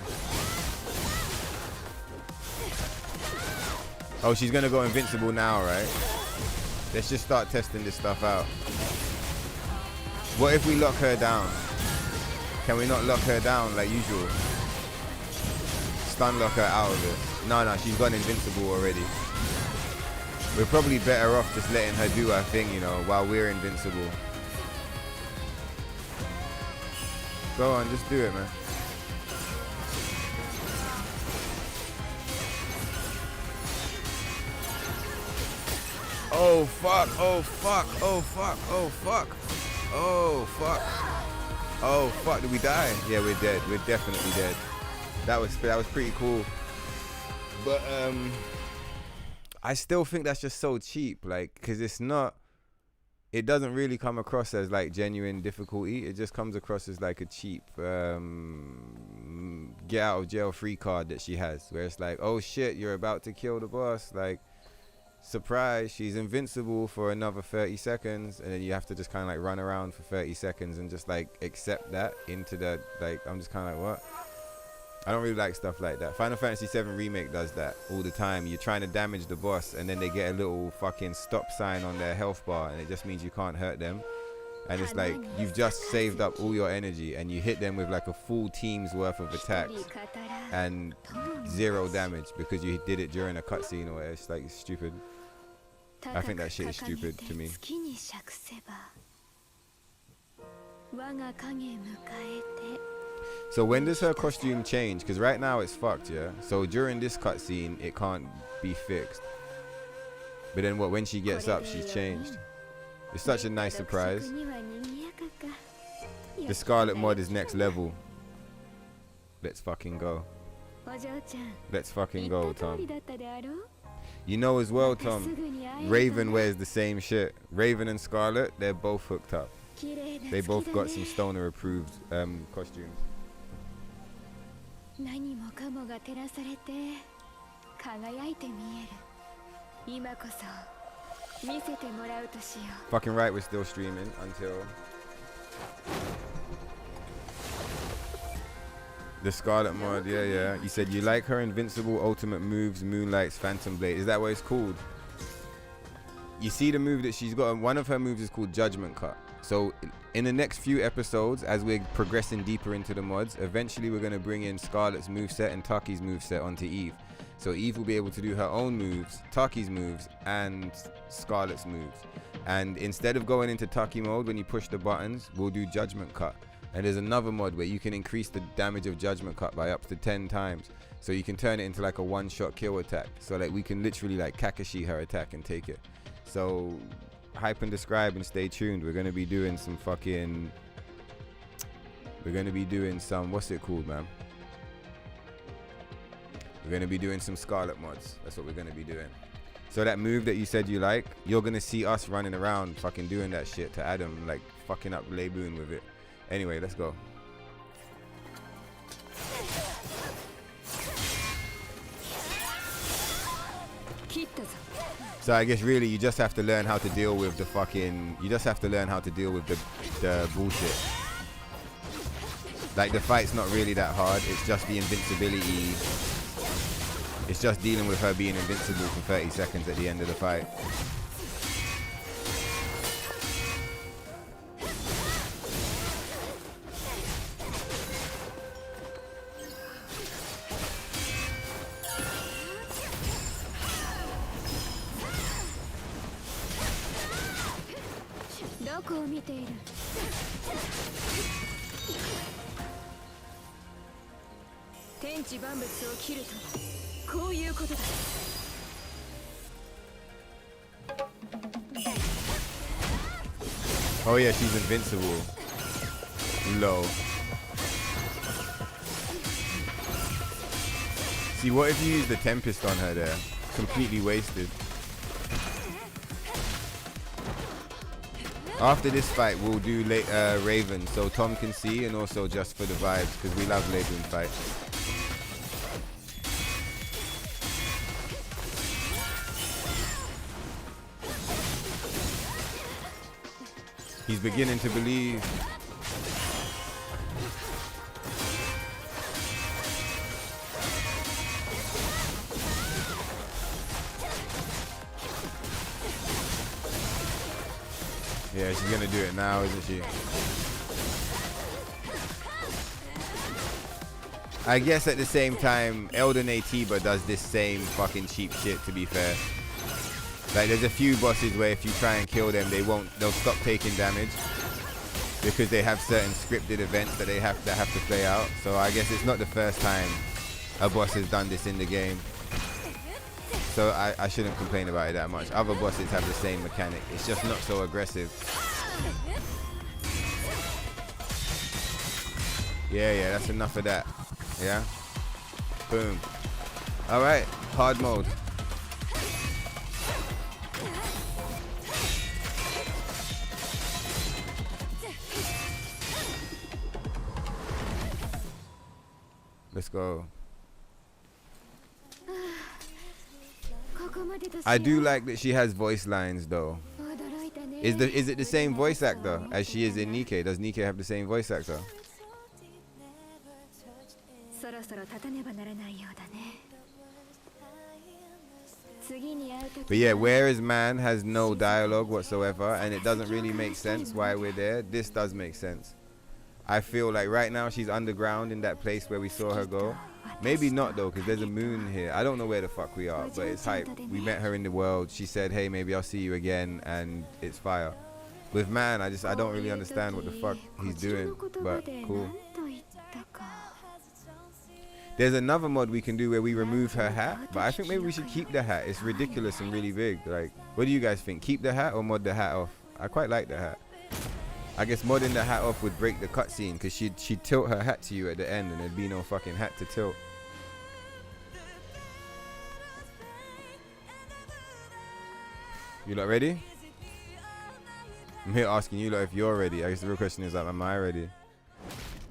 A: Oh, she's gonna go invincible now, right? Let's just start testing this stuff out. What if we lock her down? Can we not lock her down like usual? Stun lock her out of it. No, no, she's gone invincible already. We're probably better off just letting her do her thing, you know, while we're invincible. Go on, just do it, man. Oh fuck, oh fuck, oh fuck, oh fuck, oh fuck, oh fuck, did we die? Yeah, we're dead, we're definitely dead. That was pretty cool. But I still think that's just so cheap, like, cause it doesn't really come across as like genuine difficulty. It just comes across as like a cheap get out of jail free card that she has, where it's like, oh shit, you're about to kill the boss, like, surprise, she's invincible for another 30 seconds, and then you have to just kind of like run around for 30 seconds and just like accept that into the, like, I'm just kind of like, what? I don't really like stuff like that. Final Fantasy VII Remake does that all the time. You're trying to damage the boss and then they get a little fucking stop sign on their health bar and it just means you can't hurt them. And it's like, you've just saved up all your energy and you hit them with like a full team's worth of attacks and 0 damage because you did it during a cutscene or whatever. It's like, it's stupid. I think that shit is stupid to me. So when does her costume change? Because right now it's fucked, yeah? So during this cutscene, it can't be fixed. But then what, when she gets up, she's changed. It's such a nice surprise. The Scarlet mod is next level. Let's fucking go. Let's fucking go, Tom. You know as well, Tom, Raven wears the same shit. Raven and Scarlet, they're both hooked up. They both got some stoner approved costumes. Fucking right, we're still streaming until the Scarlet mod. Yeah. You said you like her invincible ultimate moves, Moonlight's Phantom Blade. Is that what it's called? You see the move that she's got. One of her moves is called Judgment Cut. So in the next few episodes, as we're progressing deeper into the mods, eventually we're going to bring in Scarlet's moveset and Taki's moveset onto Eve. So Eve will be able to do her own moves, Taki's moves, and Scarlet's moves. And instead of going into Taki mode, when you push the buttons, we'll do Judgment Cut. And there's another mod where you can increase the damage of Judgment Cut by up to 10 times. So you can turn it into like a one-shot kill attack. So like we can literally like Kakashi her attack and take it. So hype and describe and stay tuned. We're going to be doing some fucking... We're going to be doing some... What's it called, man? We're going to be doing some Scarlet mods. That's what we're going to be doing. So that move that you said you like, you're going to see us running around fucking doing that shit to Adam, like fucking up Leboon with it. Anyway, let's go. So I guess really you just have to learn how to deal with the fucking... You just have to learn how to deal with the bullshit. Like the fight's not really that hard. It's just the invincibility. It's just dealing with her being invincible for 30 seconds at the end of the fight. Oh yeah, she's invincible. Low. See, what if you use the Tempest on her there? Completely wasted. After this fight, we'll do Raven, so Tom can see, and also just for the vibes, because we love Raven fights. He's beginning to believe. Yeah, she's gonna do it now, isn't she? I guess at the same time, Elden Atiba does this same fucking cheap shit, to be fair. Like, there's a few bosses where if you try and kill them, they'll stop taking damage because they have certain scripted events that they have to play out. So I guess it's not the first time a boss has done this in the game. So I shouldn't complain about it that much. Other bosses have the same mechanic. It's just not so aggressive. Yeah, that's enough of that. Yeah? Boom. Alright, hard mode. Let's go. I do like that she has voice lines though. Is it the same voice actor as she is in Nikke? Does Nikke have the same voice actor? But yeah, Whereas Man has no dialogue whatsoever, and it doesn't really make sense why we're there. This does make sense. I feel like right now she's underground in that place where we saw her go. Maybe not though, because there's a moon here. I don't know where the fuck we are, but it's hype. We met her in the world. She said, hey, maybe I'll see you again, and it's fire. With Man, I don't really understand what the fuck he's doing, but cool. There's another mod we can do where we remove her hat, but I think maybe we should keep the hat. It's ridiculous and really big. Like, what do you guys think? Keep the hat or mod the hat off? I quite like the hat. I guess modding the hat off would break the cutscene because she'd tilt her hat to you at the end and there'd be no fucking hat to tilt. You lot ready? I'm here asking you lot if you're ready. I guess the real question is, am I ready?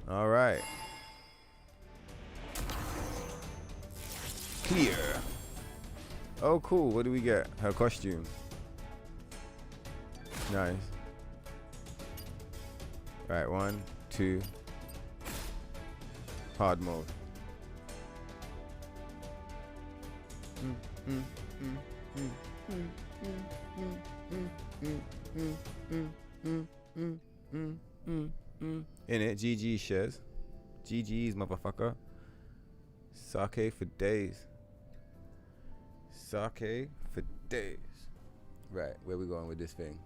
A: All right. Clear. Oh, cool. What do we get? Her costume. Nice. Right, 1, 2. Hard mode. In it, GG shares. GG's, motherfucker. Sake for days. Sake for days. Right, where we going with this thing?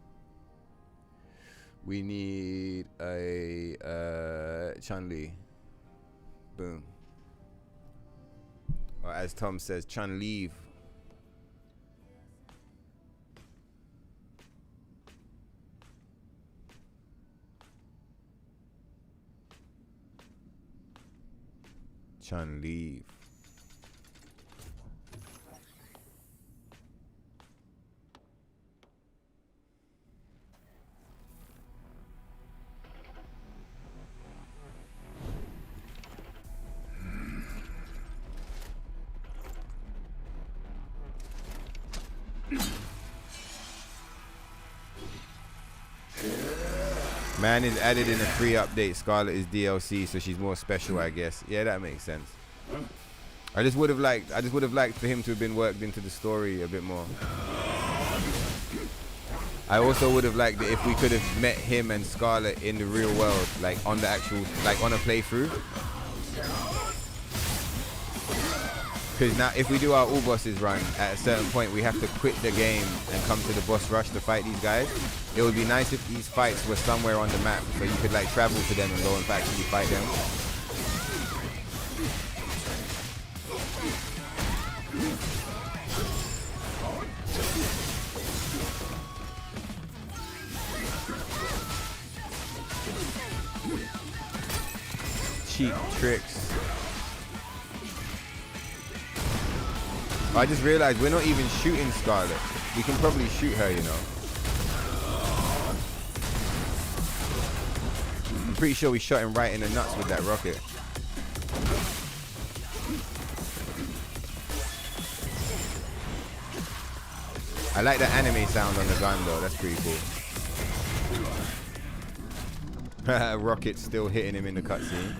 A: We need a Chun-Li. Boom. Or as Tom says, Chun-Leave. Chun-Leave. Man is added in a free update. Scarlet is DLC, so she's more special, I guess. Yeah, that makes sense. I just would have liked for him to have been worked into the story a bit more. I also would have liked it if we could have met him and Scarlet in the real world, like on the actual, like on a playthrough. Because now, if we do our all bosses run, at a certain point we have to quit the game and come to the boss rush to fight these guys. It would be nice if these fights were somewhere on the map, so you could like travel to them and go and actually fight them. Cheap tricks. I just realized we're not even shooting Scarlet. We can probably shoot her, you know. I'm pretty sure we shot him right in the nuts with that rocket. I like the anime sound on the gun though, that's pretty cool. Rocket still hitting him in the cutscene.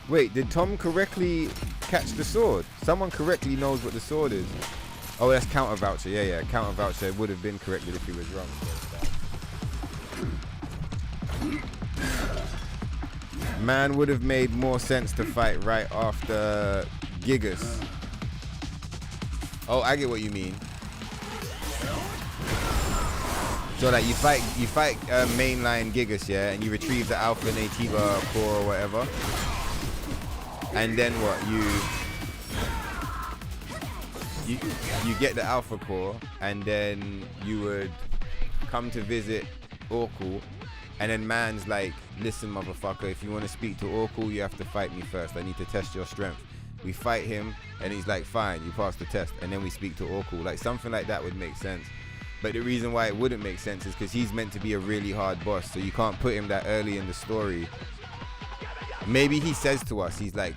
A: Wait, did Tom correctly catch the sword? Someone correctly knows what the sword is. Oh, that's counter voucher. Yeah, yeah. Counter voucher would have been corrected if he was wrong. Man would have made more sense to fight right after Gigas. Oh, I get what you mean. So like you fight mainline Gigas, yeah, and you retrieve the Alpha Nativa core or whatever. And then what? You get the Alpha core, and then you would come to visit Orkul, and then man's like, listen motherfucker, if you want to speak to Orkul, you have to fight me first. I need to test your strength. We fight him, and he's like, fine, you pass the test, and then we speak to Orkul. Like something like that would make sense. But the reason why it wouldn't make sense is because he's meant to be a really hard boss, so you can't put him that early in the story. Maybe he says to us, he's like,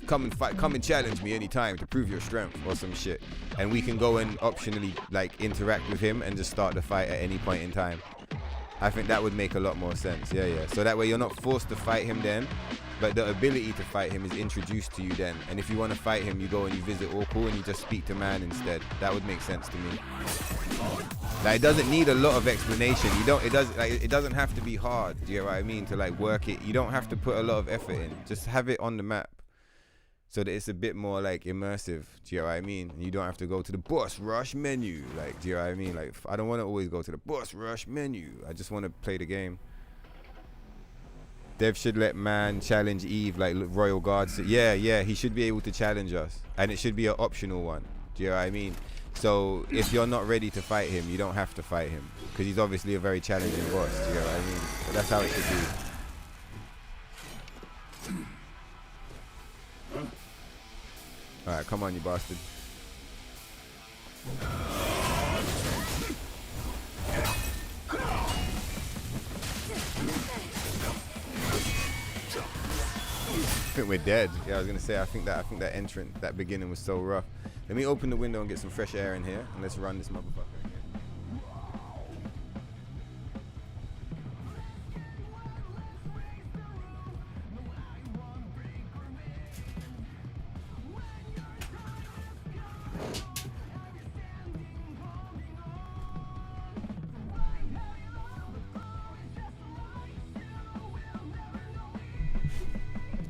A: come and fight, come and challenge me anytime to prove your strength or some shit, and we can go and optionally like interact with him and just start the fight at any point in time. I think that would make a lot more sense. Yeah, yeah. So that way you're not forced to fight him then, but the ability to fight him is introduced to you then. And if you want to fight him, you go and you visit Orkul and you just speak to man instead. That would make sense to me. Like, it doesn't need a lot of explanation. It doesn't have to be hard. Do you know what I mean? To like work it. You don't have to put a lot of effort in. Just have it on the map, so that it's a bit more like immersive. Do you know what I mean? You don't have to go to the boss rush menu. Like, do you know what I mean? Like, I don't want to always go to the boss rush menu. I just want to play the game. Dev should let man challenge Eve like Royal Guards. Yeah, yeah, he should be able to challenge us, and it should be an optional one. Do you know what I mean? So if you're not ready to fight him, you don't have to fight him, because he's obviously a very challenging boss. Do you know what I mean? But that's how it should be. Alright, come on, you bastard. I think we're dead. Yeah, I was gonna say, I think that entrance, that beginning was so rough. Let me open the window and get some fresh air in here, and let's run this motherfucker again.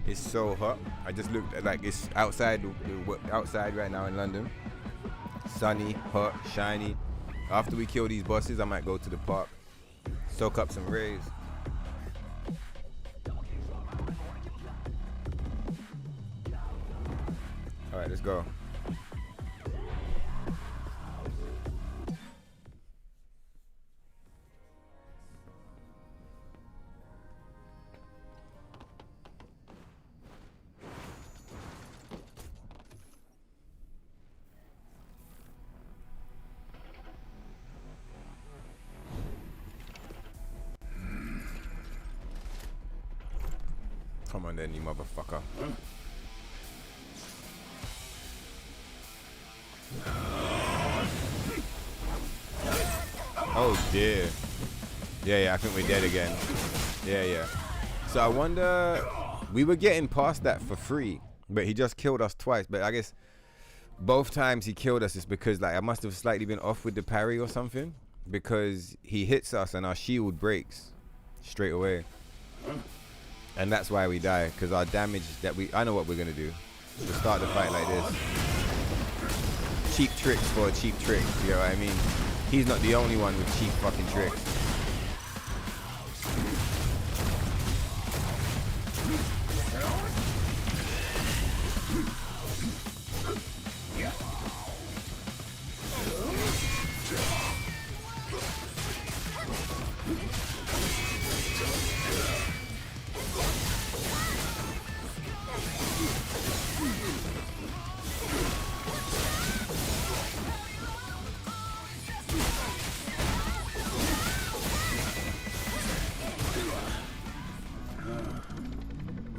A: It's so hot. I just looked at, like, it's outside right now in London. Sunny, hot, shiny. After we kill these bosses, I might go to the park, soak up some rays. All right, let's go. Come on then, you motherfucker. Oh dear. Yeah, I think we're dead again. Yeah. So I wonder, we were getting past that for free, but he just killed us twice. But I guess both times he killed us is because, like, I must have slightly been off with the parry or something, because he hits us and our shield breaks straight away. And that's why we die, because our damage that I know what we're gonna do. We'll start the fight like this. Cheap tricks for a cheap trick, you know what I mean? He's not the only one with cheap fucking tricks.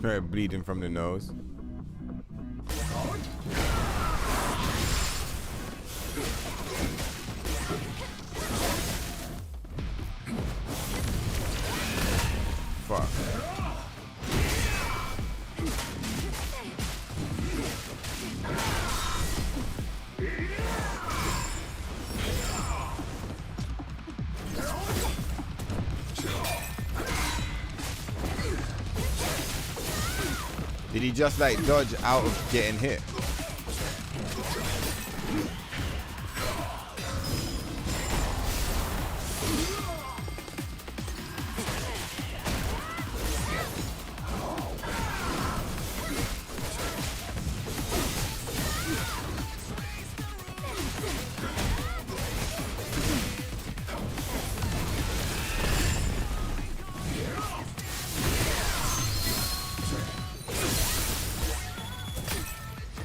A: Bleeding from the nose. Fuck. Did he just like dodge out of getting hit?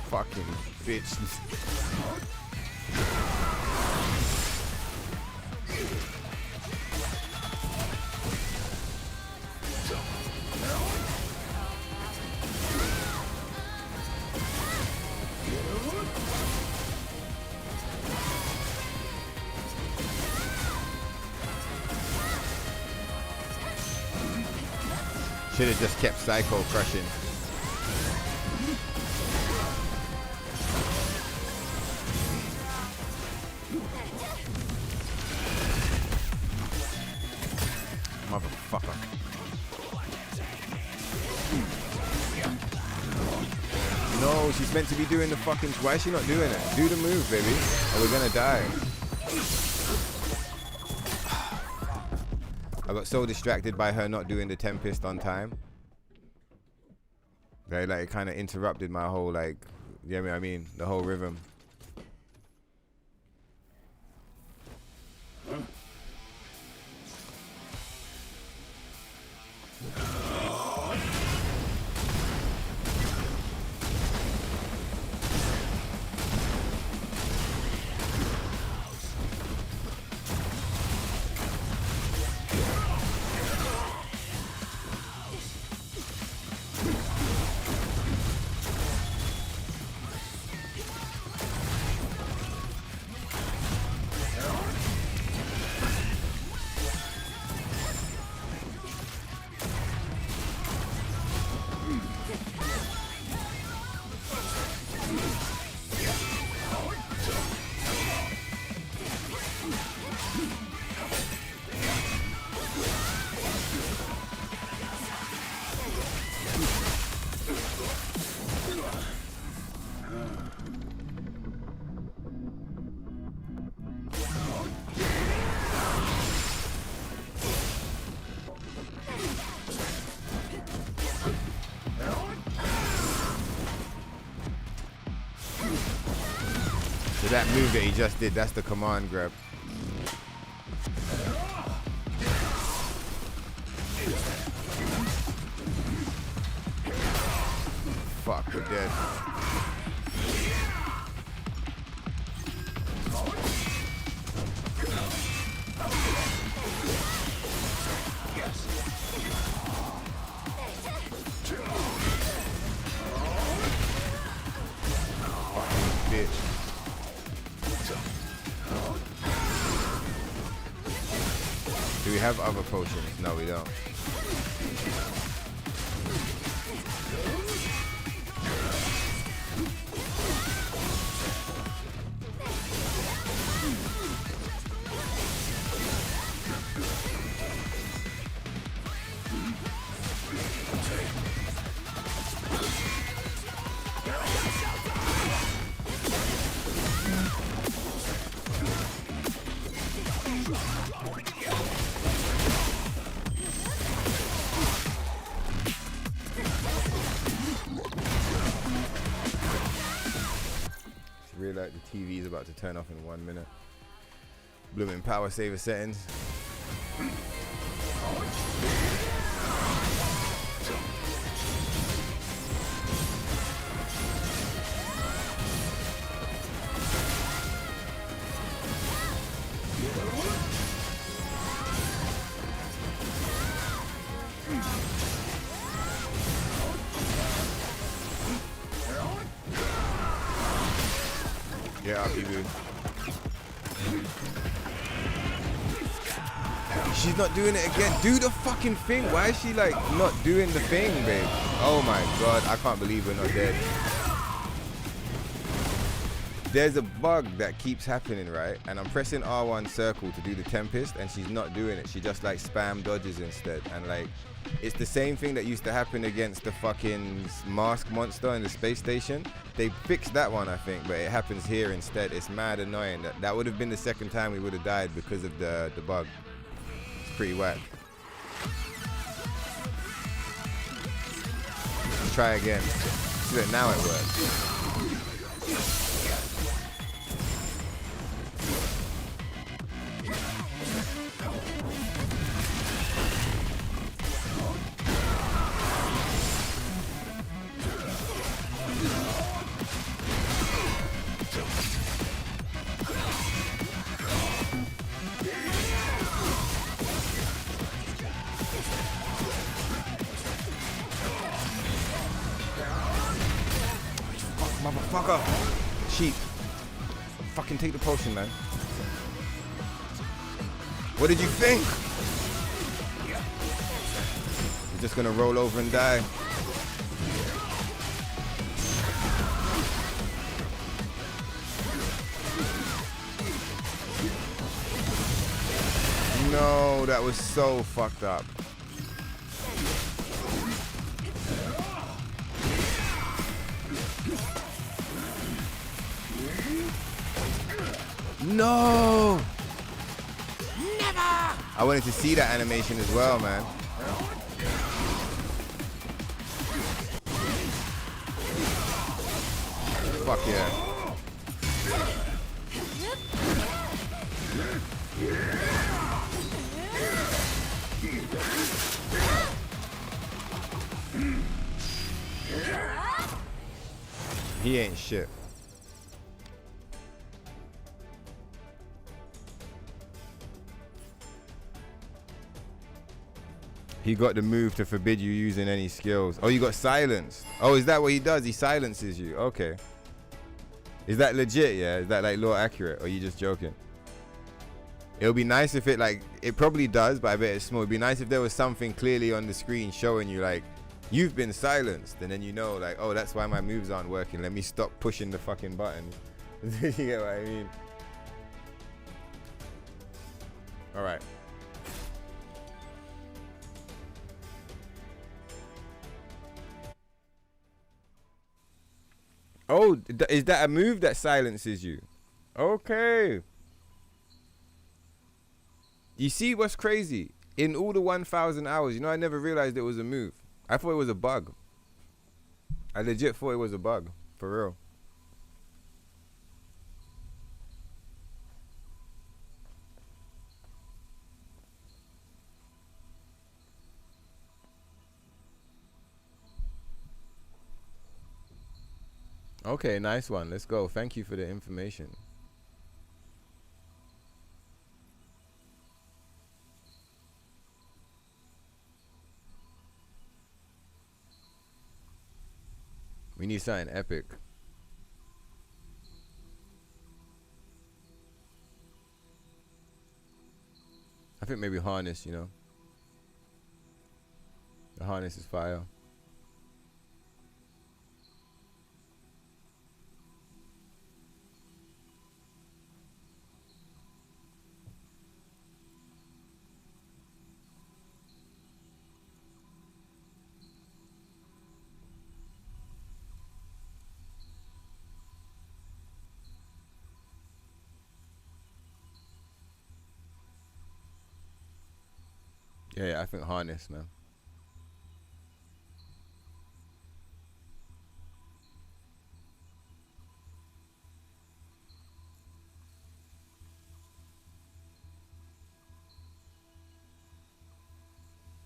A: Fucking bitch. Should have just kept Psycho crushing. Motherfucker. No, she's meant to be doing the fucking... Why is she not doing it? Do the move, baby. Or we're gonna die. I got so distracted by her not doing the Tempest on time. Like it kind of interrupted my whole, like... You know what I mean? The whole rhythm. That move that he just did, that's the command grab. Fuck, we're dead. Fucking bitch. Do we have other potions? No, we don't. Like the TV is about to turn off in 1 minute. Blooming power saver settings. Get up, Ibu. She's not doing it again. Do the fucking thing. Why is she like not doing the thing, babe? Oh my god, I can't believe we're not dead. There's a bug that keeps happening, right? And I'm pressing R1 circle to do the Tempest, and she's not doing it. She just like spam dodges instead. And like, it's the same thing that used to happen against the fucking mask monster in the space station. They fixed that one, I think, but it happens here instead. It's mad annoying. That would have been the second time we would have died because of the bug. It's pretty whack. Let's try again. See that now it works. Motherfucker! Cheat. Fucking take the potion, man. What did you think? You're just gonna roll over and die. No, that was so fucked up. No! Never! I wanted to see that animation as well, man. Fuck yeah. He ain't shit. He got the move to forbid you using any skills. Oh, you got silenced. Oh, is that what he does? He silences you. Okay. Is that legit, yeah? Is that like lore accurate? Or are you just joking? It'll be nice if it like, it probably does, but I bet it's small. It'd be nice if there was something clearly on the screen showing you like, you've been silenced. And then you know like, oh, that's why my moves aren't working. Let me stop pushing the fucking button. You get what I mean? All right. Oh, is that a move that silences you? Okay. You see what's crazy? In all the 1,000 hours, you know, I never realized it was a move. I thought it was a bug. I legit thought it was a bug. For real. Okay, nice one. Let's go. Thank you for the information. We need something epic. I think maybe harness, you know. The harness is fire. Yeah, I think harness, man.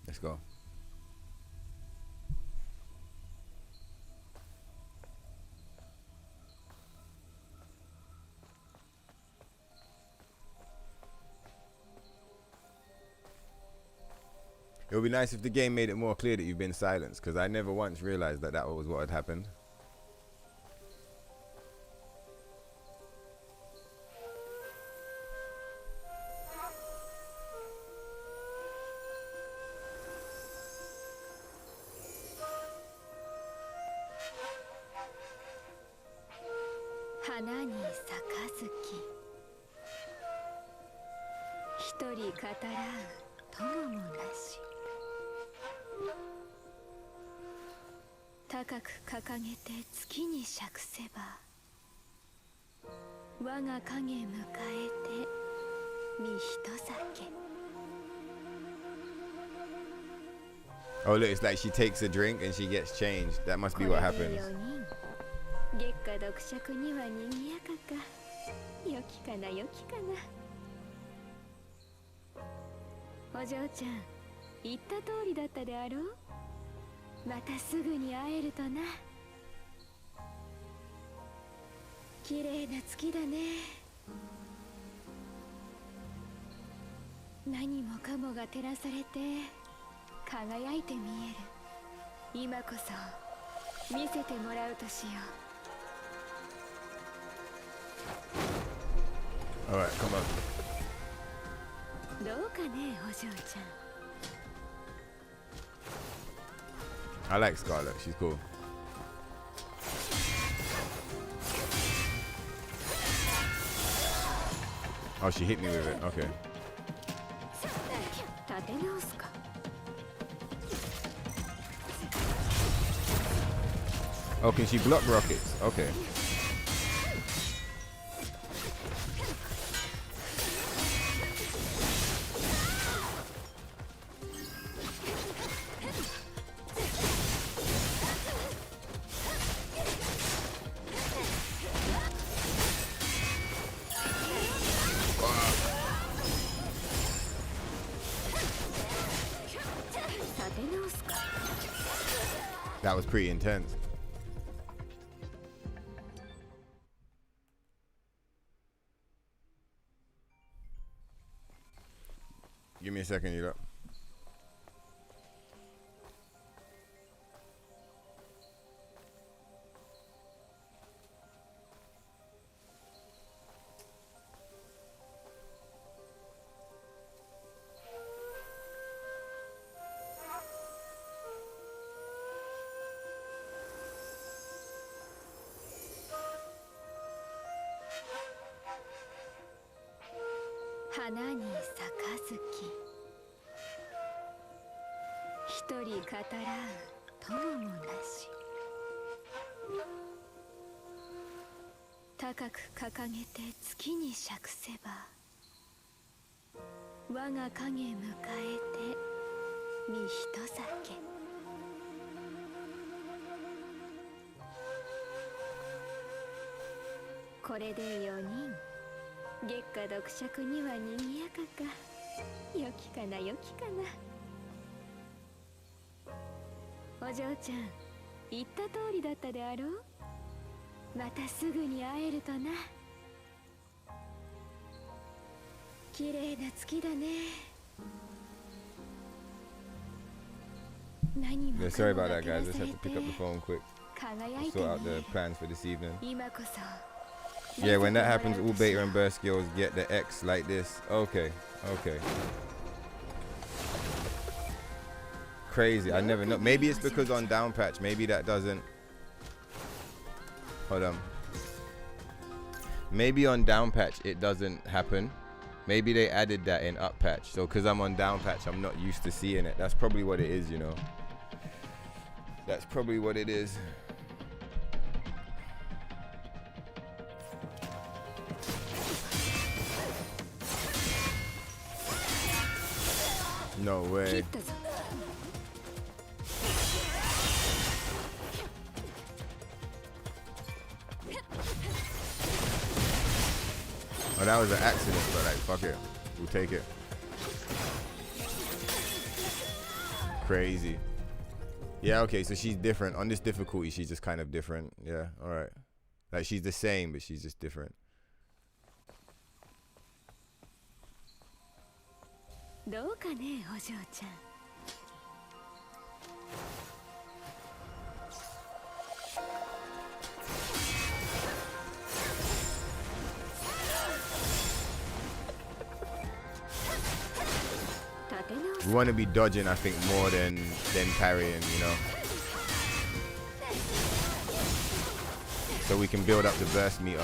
A: Let's go. It would be nice if the game made it more clear that you've been silenced, because I never once realized that that was what had happened.
E: 花に杯一人語らう友もなし高く掲げて月に釈せば我が影迎えて身一酒
A: Oh look, it's like she takes a drink and she gets changed. That must be what happens.
E: 月下読釈には賑やかか良きかな良きかなお嬢ちゃん言った通りだったであろうまたすぐに会えるとな綺麗な月だね何もかもが照らされて輝いて見える今こそ見せてもらうとしよう
A: Alright, come on.
E: どうかねお嬢ちゃん
A: I like Scarlet, she's cool. Oh, she hit me with it, okay.
E: 立て直すか
A: Oh, can she block rockets? Okay. That was pretty intense. Give me a second, you lot.
E: 花に杯一人語らう友もなし高く掲げて月に釈せば我が影迎えて身一酒これで4人月下読釈には賑やかか良きかな良きかなお嬢ちゃん言った通りだったであろうまたすぐに会えるとな綺麗な月だね何も
A: Yeah, sorry about that, guys. Just had to pick up the phone quick.
E: 輝いて
A: Sort out the plans for this evening.
E: 今こそ
A: Yeah, when that happens, all beta and burst skills get the X like this. Okay, okay. Crazy, I never know. Maybe it's because on down patch, maybe that doesn't. Hold on. Maybe on down patch it doesn't happen. Maybe they added that in up patch. So because I'm on down patch, I'm not used to seeing it. That's probably what it is, you know. That's probably what it is. No way. Oh, that was an accident, but like, fuck it. We'll take it. Crazy. Yeah, okay, so she's different. On this difficulty, she's just kind of different. Yeah, alright. Like, she's the same, but she's just different.
E: どうかねお嬢ちゃん
A: We want to be dodging, I think, more than parrying, you know. so we can build up the burst meter.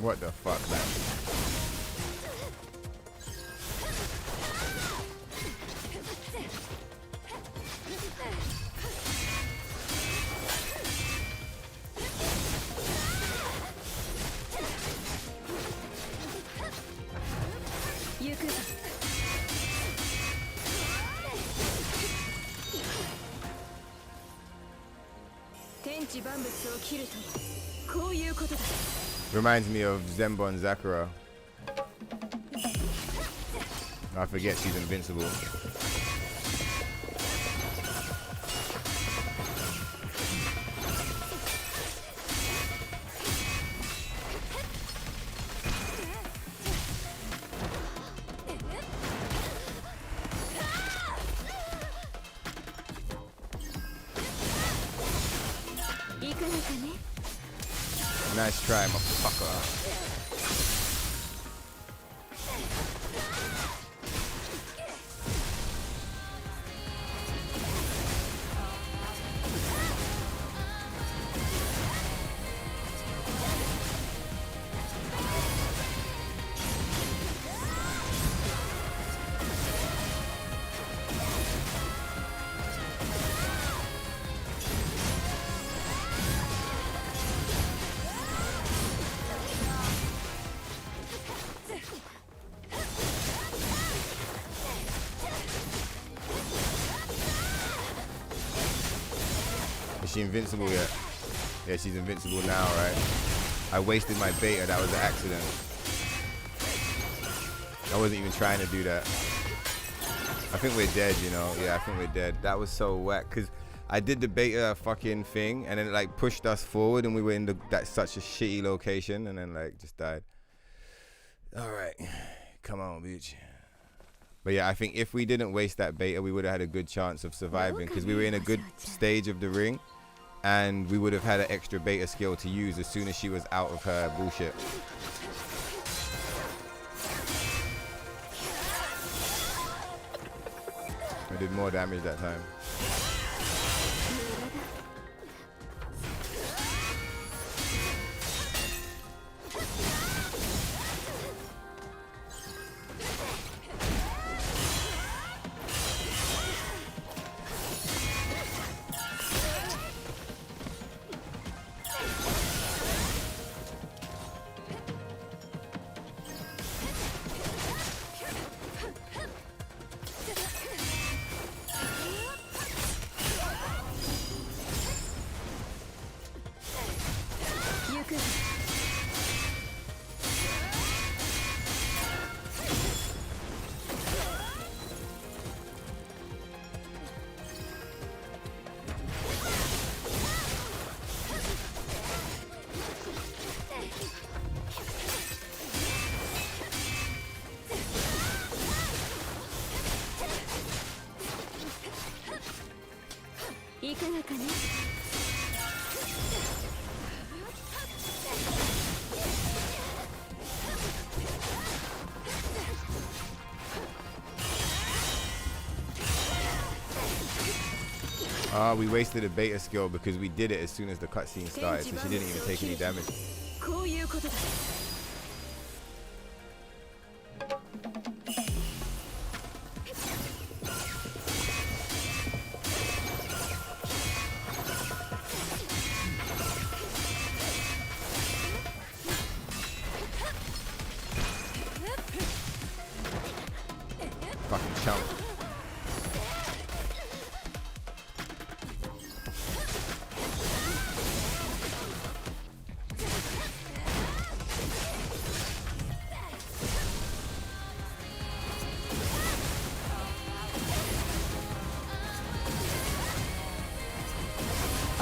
A: What the fuck, man? Reminds me of Zenbon Zakura. I forget she's invincible. Nice try, motherfucker. Is she invincible yet? Yeah, she's invincible now, right? I wasted my beta, that was an accident. I wasn't even trying to do that. I think we're dead, you know? Yeah, I think we're dead. That was so whack, because I did the beta fucking thing, and then it like pushed us forward, and we were in that such a shitty location, and then like just died. All right, come on, bitch. But yeah, I think if we didn't waste that beta, we would have had a good chance of surviving, because we were in a good stage of the ring, and we would have had an extra beta skill to use as soon as she was out of her bullshit. I did more damage that time. We wasted a beta skill because we did it as soon as the cutscene started, so she didn't even take any damage. Fucking chump.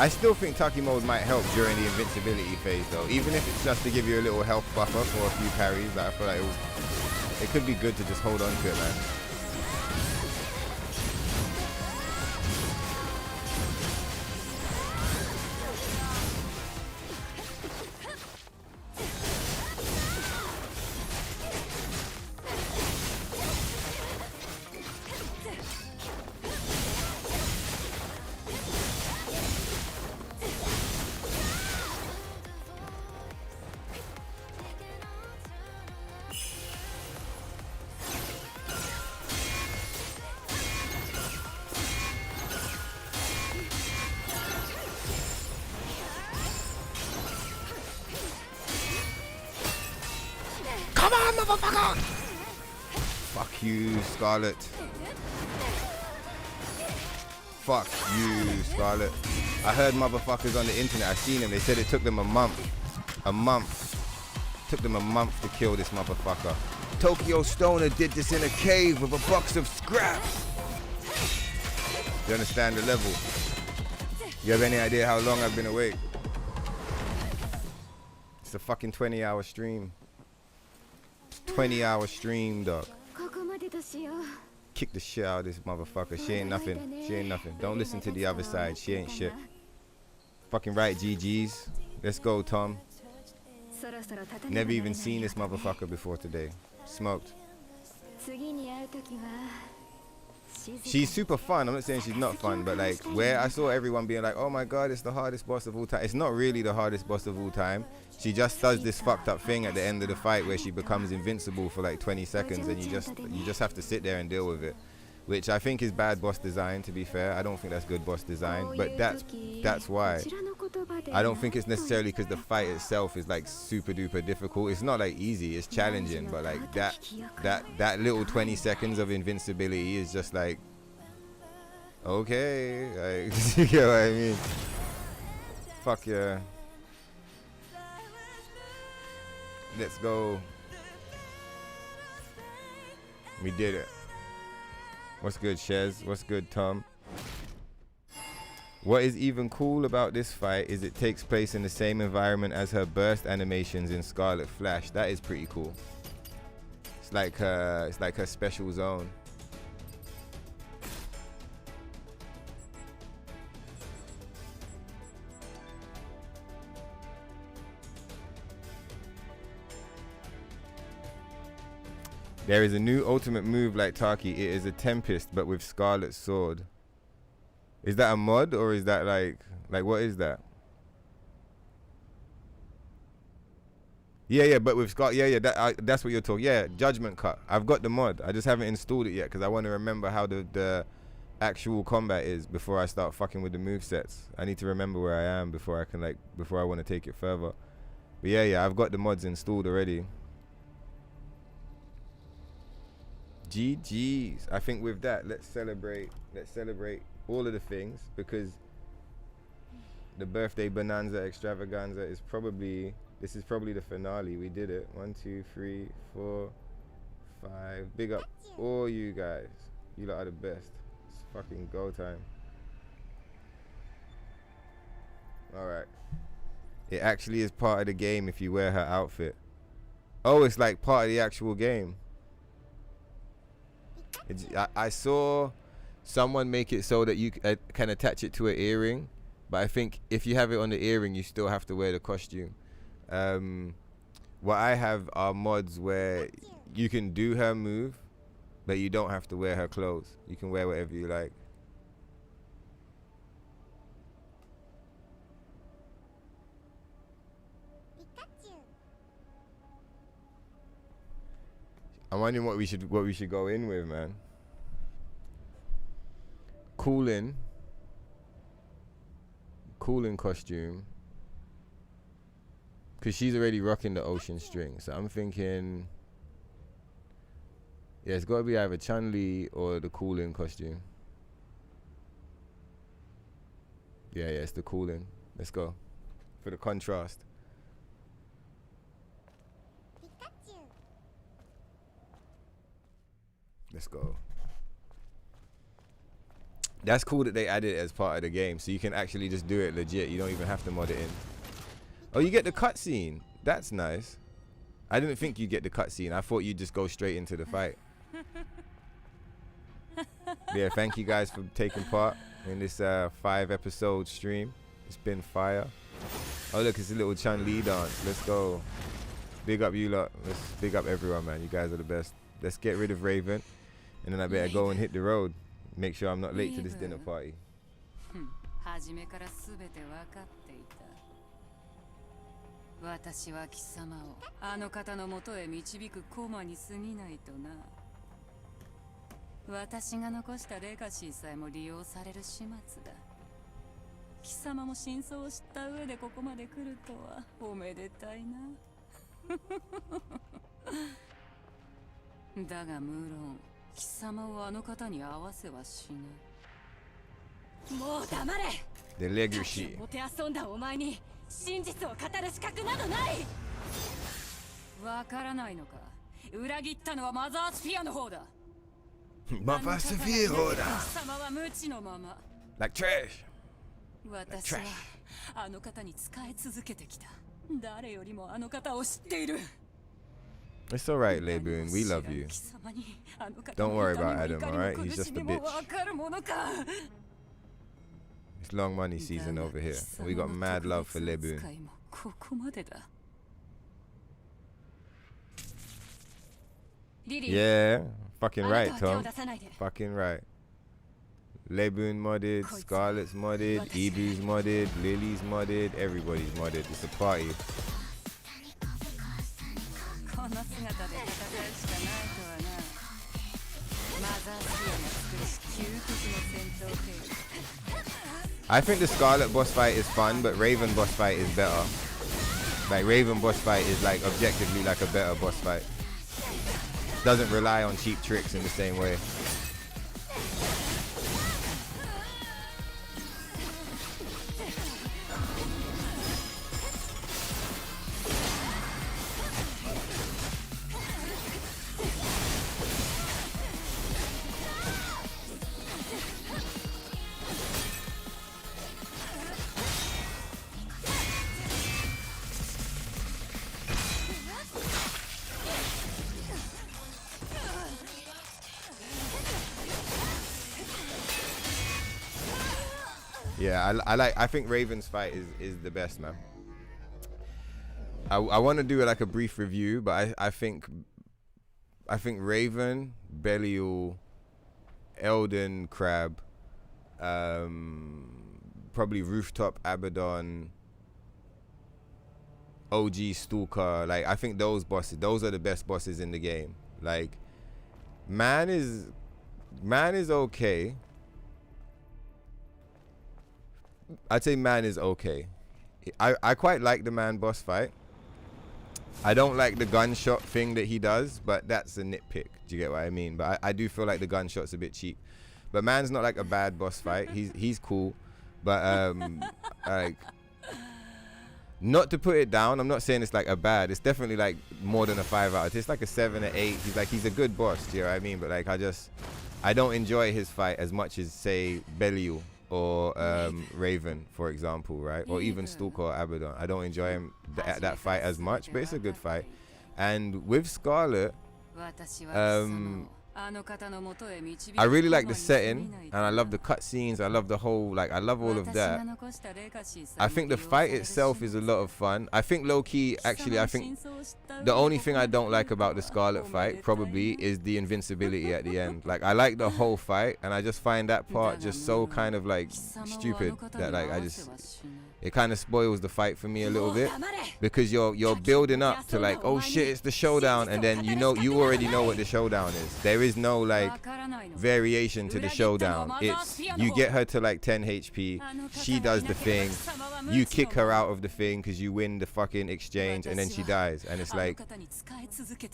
A: I still think Taki mode might help during the invincibility phase though, even if it's just to give you a little health buffer for a few parries. Like, I feel like it could be good to just hold on to it, man. on, motherfucker! Fuck you, Scarlet. Fuck you, Scarlet. I heard motherfuckers on the internet, I seen them, they said it took them a month. A month. Took them a month to kill this motherfucker. Tokyo Stoner did this in a cave with a box of scraps. You understand the level? You have any idea how long I've been awake? It's a fucking 20-hour stream. 20-hour stream, dog. Kick the shit out of this motherfucker. She ain't nothing. She ain't nothing. Don't listen to the other side. She ain't shit. Fucking right, GG's. Let's go, Tom. Never even seen this motherfucker before today. Smoked. She's super fun. I'm not saying she's not fun, but like where I saw everyone being like, oh my god, it's the hardest boss of all time. It's not really the hardest boss of all time. She just does this fucked up thing at the end of the fight where she becomes invincible for like 20 seconds and you just have to sit there and deal with it. Which I think is bad boss design, to be fair. I don't think that's good boss design, but that's why. I don't think it's necessarily because the fight itself is like super duper difficult. It's not like easy, it's challenging, but like that little 20 seconds of invincibility is just like, okay, like, you get what I mean? Fuck yeah. Let's go. We did it. What's good, Shez? What's good, Tom? What is even cool about this fight is it takes place in the same environment as her burst animations in Scarlet Flash. That is pretty cool. It's like her special zone. There is a new ultimate move like Taki. It is a Tempest, but with Scarlet Sword. Is that a mod or is that like what is that? Yeah, but with Scarlet, that's what you're talking. Yeah, Judgment Cut. I've got the mod. I just haven't installed it yet because I want to remember how the actual combat is before I start fucking with the movesets. I need to remember where I am before I want to take it further. But yeah, I've got the mods installed already. GG's. I think with that, let's celebrate all of the things because the birthday bonanza extravaganza is probably the finale. We did it. 1, 2, 3, 4, 5. Big up all you guys. You lot are the best. It's fucking go time. Alright. It actually is part of the game if you wear her outfit. Oh, it's like part of the actual game. I saw someone make it so that you can attach it to an earring, but I think if you have it on the earring, you still have to wear the costume. What I have are mods where you can do her move, but you don't have to wear her clothes. You can wear whatever you like. I'm wondering what we should go in with, man. Cooling costume, cause she's already rocking the ocean string. So I'm thinking, yeah, it's got to be either Chun-Li or the Cooling costume. Yeah, it's the Cooling. Let's go for the contrast. Let's go. That's cool that they added it as part of the game, so you can actually just do it legit. You don't even have to mod it in. Oh, you get the cutscene. That's nice. I didn't think you'd get the cutscene. I thought you'd just go straight into the fight. Yeah, thank you guys for taking part in this 5-episode stream. It's been fire. Oh, look, it's a little Chun-Li dance. Let's go. Big up you lot. Let's big up everyone, man. You guys are the best. Let's get rid of Raven, and then I better go and hit the road. Make sure I'm not late to this dinner party.
B: 初めから全て分かっていた。私は貴様をあの方のもとへ導く駒に過ぎないとな。私が残したレガシーさえも利用される始末だ。貴様も真相を知った上でここまで来るとはおめでたいな。だが無論貴様をあの方に合わせはしない。もう黙れ。
A: The legacy.
B: もてあそんだお前に真実を語る資格などない。わからないのか。裏切ったのはマザースフィアの方だ。
A: マザースフィアほら。
B: 貴様は無知のまま。
A: Like trash.
B: 私はあの方に仕え続けてきた。誰よりもあの方を知っている。
A: It's alright, Leboon. We love you. Don't worry about Adam, alright? He's just a bitch. It's long money season over here. We got mad love for Leboon. Yeah, fucking right, Tom. Fucking right. Leboon modded, Scarlet's modded, Ibu's modded, Lily's modded, everybody's modded. It's a party. I think the Scarlet boss fight is fun, but Raven boss fight is better. Like Raven boss fight is like objectively like a better boss fight. Doesn't rely on cheap tricks in the same way. Yeah, I think Raven's fight is the best, man. I want to do like a brief review, but I think Raven, Belial, Elden Crab, probably Rooftop Abaddon, OG Stalker, like I think those are the best bosses in the game. Like man is okay. I'd say man is okay. I quite like the man boss fight. I don't like the gunshot thing that he does, but that's a nitpick. Do you get what I mean? But I do feel like the gunshot's a bit cheap. But man's not like a bad boss fight. He's cool. But like, not to put it down, I'm not saying it's like a bad. It's definitely like more than a 5 out of 10. It's like a 7 or 8. He's a good boss. Do you know what I mean? But like I don't enjoy his fight as much as say Belial or Raven, for example, right? Or even Stalker or Abaddon. I don't enjoy that fight as much, but it's a good fight. And with Scarlet, I really like the setting, and I love the cutscenes. I love the whole, like, I love all of that. I think the fight itself is a lot of fun. I think low-key, actually, I think the only thing I don't like about the Scarlet fight probably is the invincibility at the end. Like, I like the whole fight, and I just find that part just so kind of like stupid that like it kind of spoils the fight for me a little bit, because you're building up to like, oh shit, it's the showdown, and then you already know what the showdown is. There is no like variation to the showdown. It's you get her to like 10 HP, she does the thing, you kick her out of the thing because you win the fucking exchange, and then she dies. And it's like,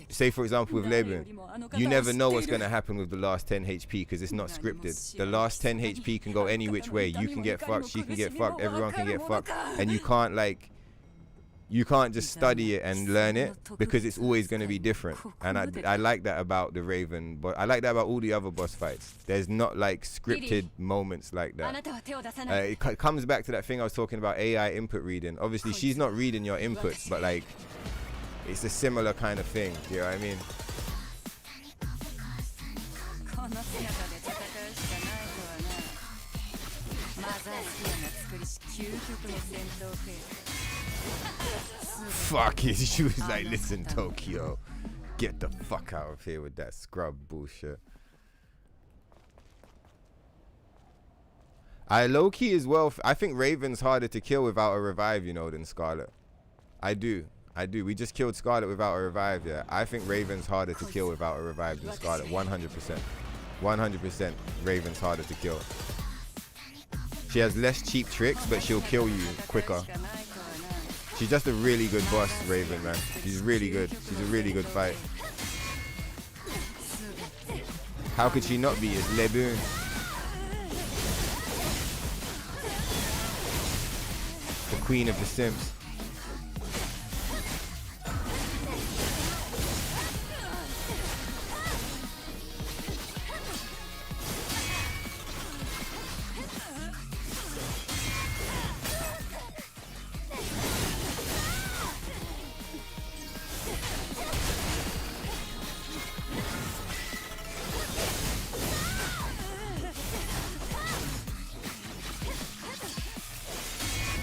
A: say for example with Leben, you never know what's gonna happen with the last 10 HP because it's not scripted. The last 10 HP can go any which way. You can get fucked, she can get fucked, everyone can get fucked, and you can't just study it and learn it because it's always going to be different. And I like that about the Raven, but I like that about all the other boss fights. There's not like scripted moments like that. It comes back to that thing I was talking about, AI input reading. Obviously she's not reading your inputs, but like it's a similar kind of thing. Do you know what I mean? Fuck it. She was like, listen, Tokyo, get the fuck out of here with that scrub bullshit. I low-key as well, I think Raven's harder to kill without a revive, you know, than Scarlet. I do. We just killed Scarlet without a revive, yeah. I think Raven's harder to kill without a revive than Scarlet, 100%. 100% Raven's harder to kill. She has less cheap tricks, but she'll kill you quicker. She's just a really good boss, Raven, man. She's really good. She's a really good fight. How could she not be? It's Leboon. The queen of the Sims.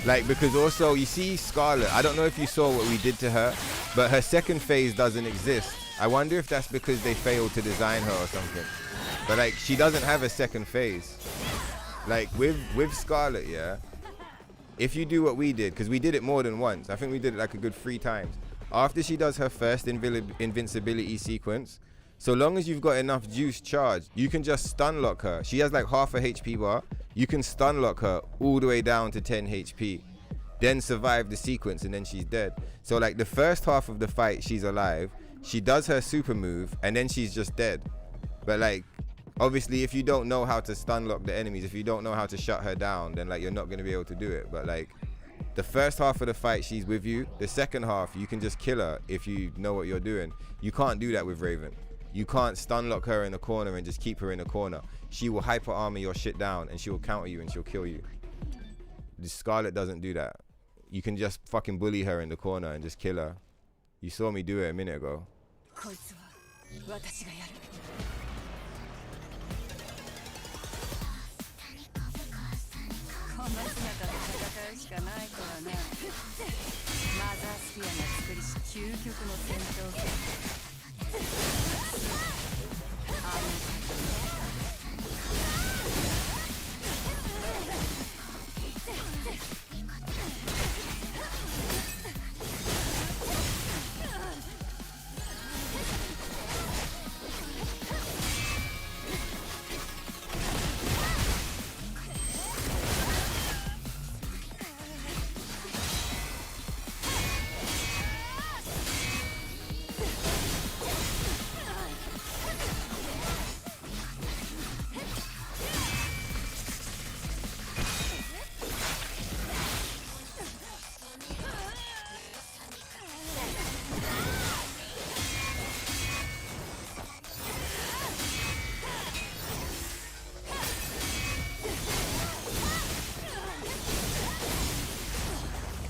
A: Like, because also, you see Scarlet, I don't know if you saw what we did to her, but her second phase doesn't exist. I wonder if that's because they failed to design her or something. But like, she doesn't have a second phase. Like, with Scarlet, yeah, if you do what we did, because we did it more than once, I think we did it like a good 3 times. After she does her first invincibility sequence, so long as you've got enough juice charged, you can just stun lock her. She has like half a HP bar. You can stun lock her all the way down to 10 HP. Then survive the sequence and then she's dead. So like the first half of the fight, she's alive. She does her super move and then she's just dead. But like, obviously if you don't know how to stun lock the enemies, if you don't know how to shut her down, then like you're not gonna be able to do it. But like, the first half of the fight, she's with you. The second half, you can just kill her if you know what you're doing. You can't do that with Raven. You can't stun lock her in a corner and just keep her in a corner. She will hyper armor your shit down and she will counter you and she'll kill you. The Scarlet doesn't do that. You can just fucking bully her in the corner and just kill her. You saw me do it a minute ago.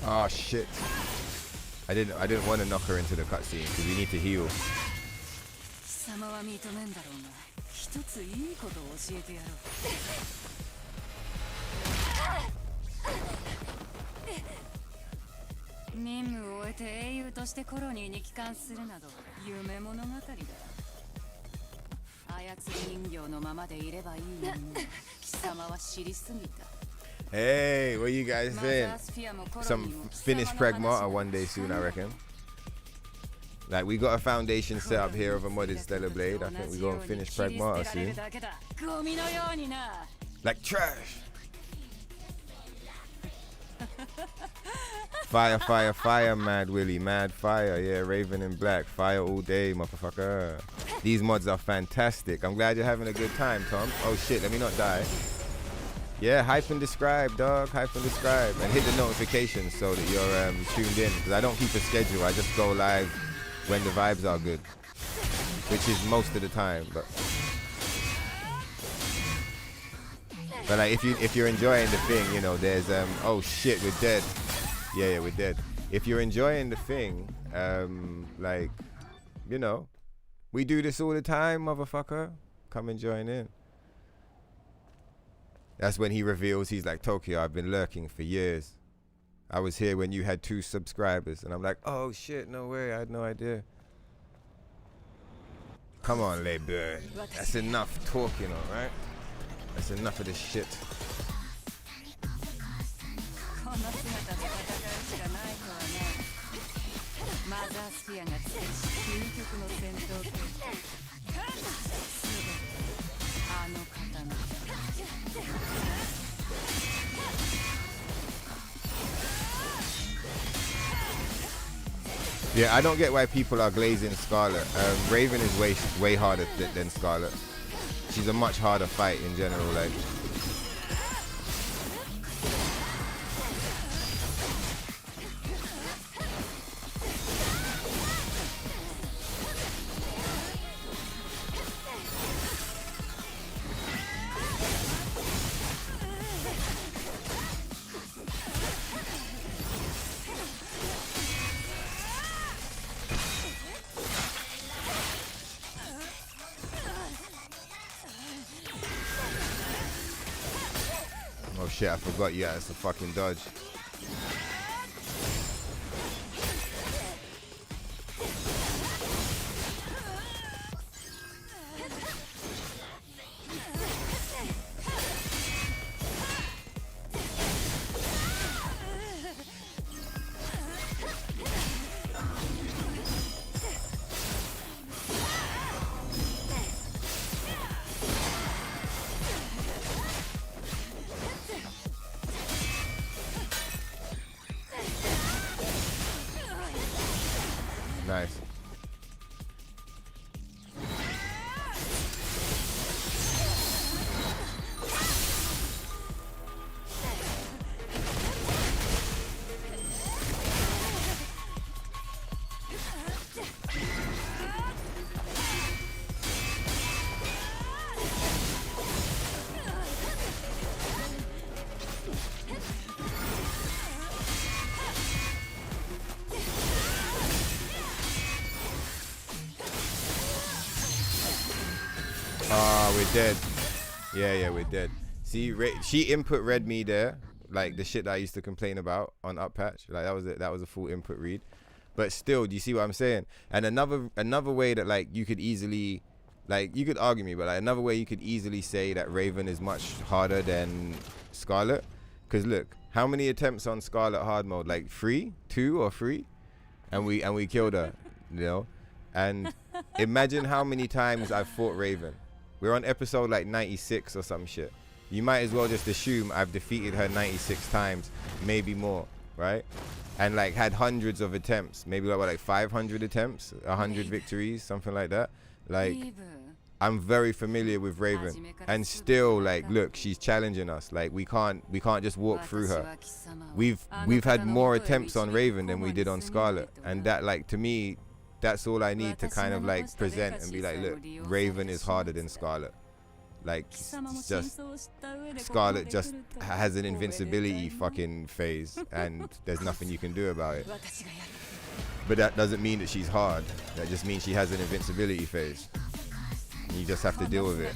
A: Oh shit. I didn't want to knock her into the cutscene because we need to heal. Hey, what you guys saying? Some finished Pragmata one day soon, I reckon. Like, we got a foundation set up here of a modded Stellar Blade. I think we're going to finish Pragmata soon. Like trash. Fire, fire, fire, Mad Willy. Mad fire. Yeah, Raven and Black. Fire all day, motherfucker. These mods are fantastic. I'm glad you're having a good time, Tom. Oh shit, let me not die. Yeah, hype and describe, dog. Hype and describe. And hit the notifications so that you're tuned in. Because I don't keep a schedule. I just go live when the vibes are good. Which is most of the time. But like, if you're enjoying the thing, you know, there's oh shit, we're dead. Yeah, we're dead. If you're enjoying the thing, like, you know, we do this all the time, motherfucker. Come and join in. That's when he reveals, he's like, Tokyo, I've been lurking for years. I was here when you had 2 subscribers. And I'm like, oh shit, no way, I had no idea. Come on, Labor. That's enough talking, all right? That's enough of this shit. Yeah, I don't get why people are glazing Scarlet. Raven is way harder than Scarlet. she's a much harder fight in general. Like, oh shit, I forgot. Yeah, it's a fucking dodge. Nice. We're dead. Yeah, we're dead. See, she input read me there, like the shit that I used to complain about on up patch. Like that was a full input read. But still, do you see what I'm saying? And another way that like you could easily, like you could argue me, but like another way you could easily say that Raven is much harder than Scarlet. Cause look, how many attempts on Scarlet hard mode? Like 2 or 3, and we killed her, you know. And imagine how many times I've fought Raven. We're on episode like 96 or some shit. You might as well just assume I've defeated her 96 times, maybe more, right? And like had hundreds of attempts, maybe like 500 attempts, 100 victories, something like that. Like, I'm very familiar with Raven, and still like, look, she's challenging us. Like we can't just walk through her. We've had more attempts on Raven than we did on Scarlet, and that, like, to me, that's all I need to kind of like present and be like, look, Raven is harder than Scarlet. Like, it's just Scarlet just has an invincibility fucking phase, and there's nothing you can do about it. But that doesn't mean that she's hard. That just means she has an invincibility phase. You just have to deal with it.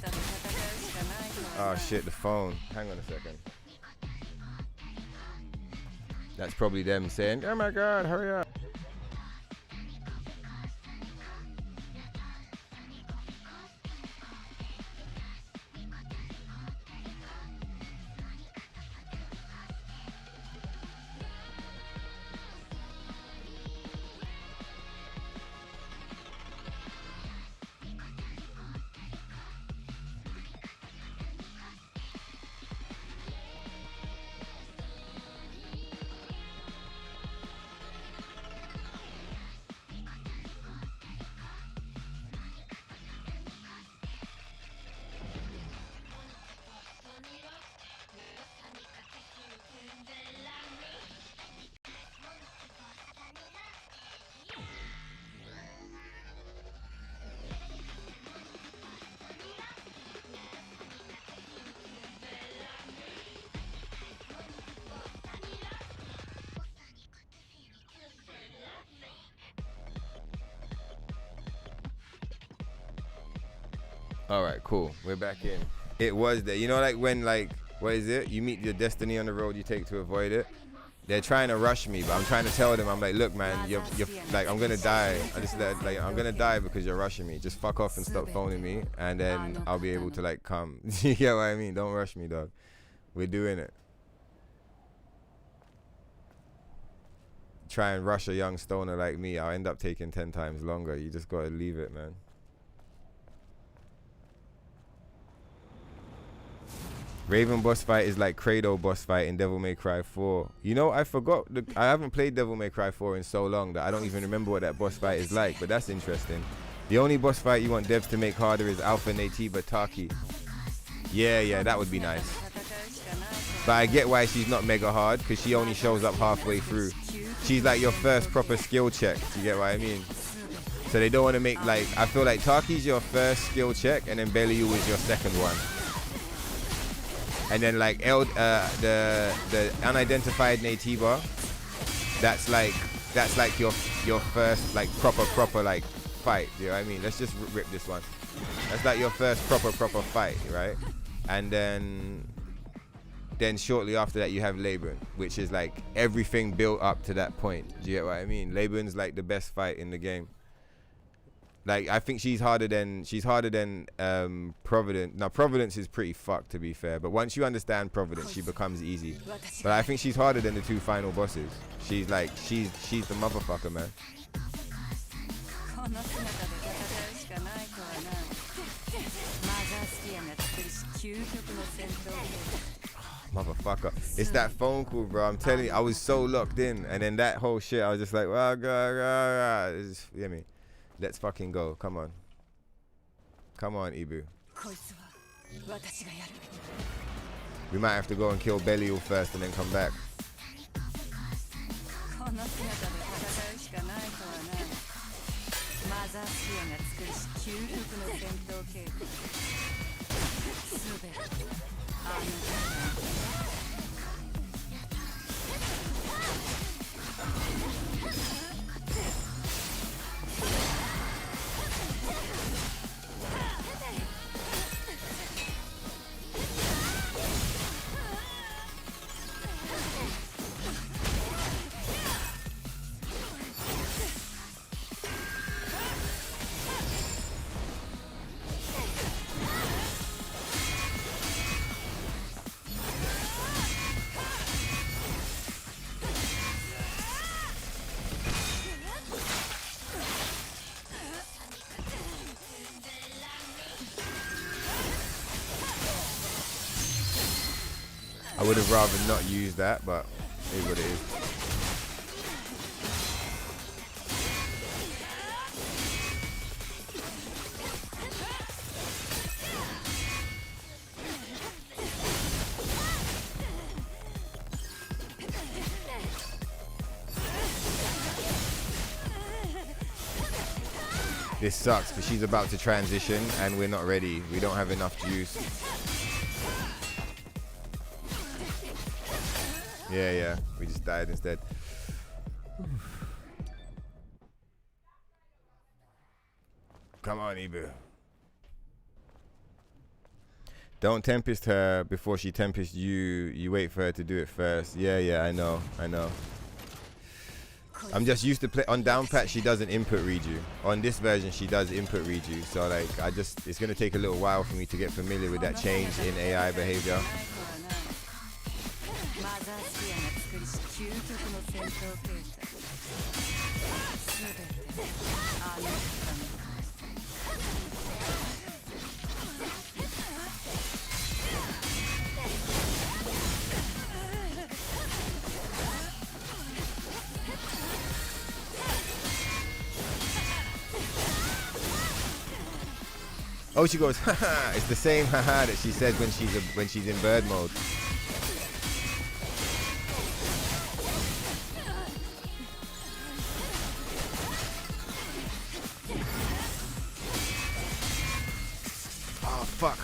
A: Oh shit, the phone. Hang on a second. That's probably them saying, oh my god, hurry up. All right, cool. We're back in. It was there. You know, like when, like, what is it? You meet your destiny on the road you take to avoid it. They're trying to rush me, but I'm trying to tell them, I'm like, look, man, you're like, I'm gonna die. I'm gonna die because you're rushing me. Just fuck off and stop phoning me, and then I'll be able to like come. You get what I mean? Don't rush me, dog. We're doing it. Try and rush a young stoner like me, I'll end up taking 10 times longer. You just gotta leave it, man. Raven boss fight is like Credo boss fight in Devil May Cry 4. You know, I forgot. I haven't played Devil May Cry 4 in so long that I don't even remember what that boss fight is like, but that's interesting. The only boss fight you want devs to make harder is Alpha Natiba Taki. Yeah, that would be nice. But I get why she's not mega hard, because she only shows up halfway through. She's like your first proper skill check. Do you get what I mean? So they don't want to make like, I feel like Taki's your first skill check, and then Belial is your second one. And then like the unidentified Natiba, that's like your first like proper like fight. You know what I mean? Let's just rip this one. That's like your first proper fight, right? And then shortly after that you have Laban, which is like everything built up to that point. Do you get what I mean? Laban's like the best fight in the game. Like I think she's harder than Providence. Now Providence is pretty fucked, to be fair, but once you understand Providence, she becomes easy. But I think she's harder than the two final bosses. She's like she's the motherfucker, man. Motherfucker, it's that phone call, bro. I'm telling you, I was so locked in, and then that whole shit, I was just like, well, you know me. Let's fucking go. Come on, Ibu. We might have to go and kill Belial first and then come back. I would have rather not used that, but it is what it is. This sucks because she's about to transition and we're not ready. We don't have enough juice. Yeah, we just died instead. Come on, Ibu. Don't tempest her before she tempests you. You wait for her to do it first. Yeah, I know. I'm just used to play on down patch. She doesn't input read you. On this version, she does input read you. So like, it's gonna take a little while for me to get familiar with that change in AI behavior. Oh, she goes, haha. It's the same haha that she says when she's in bird mode. Oh, fuck.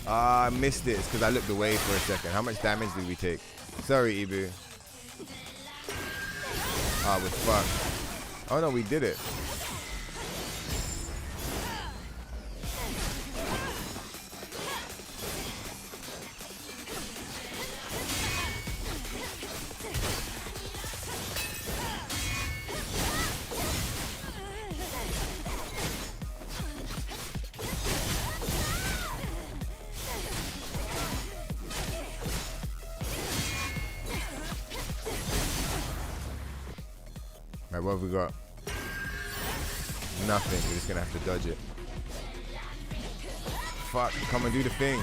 A: I missed it. It's because I looked away for a second. How much damage did we take? Sorry, Ibu. Ah, we're fucked. Oh, no, we did it. Right, what have we got? Nothing. We're just gonna have to dodge it. Fuck, come and do the thing.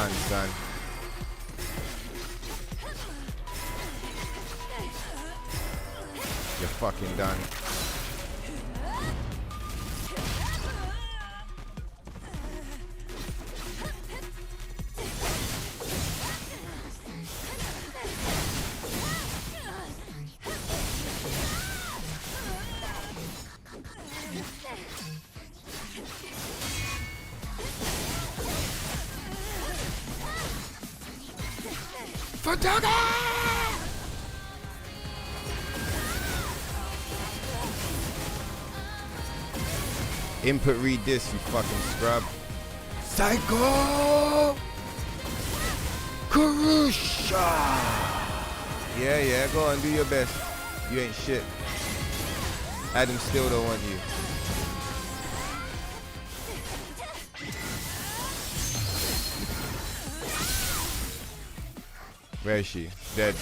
A: done, son. You're fucking done. Input read this, you fucking scrub. Psycho Kurusha. Yeah, go on, do your best. You ain't shit. Adam still don't want you. Where is she? Dead.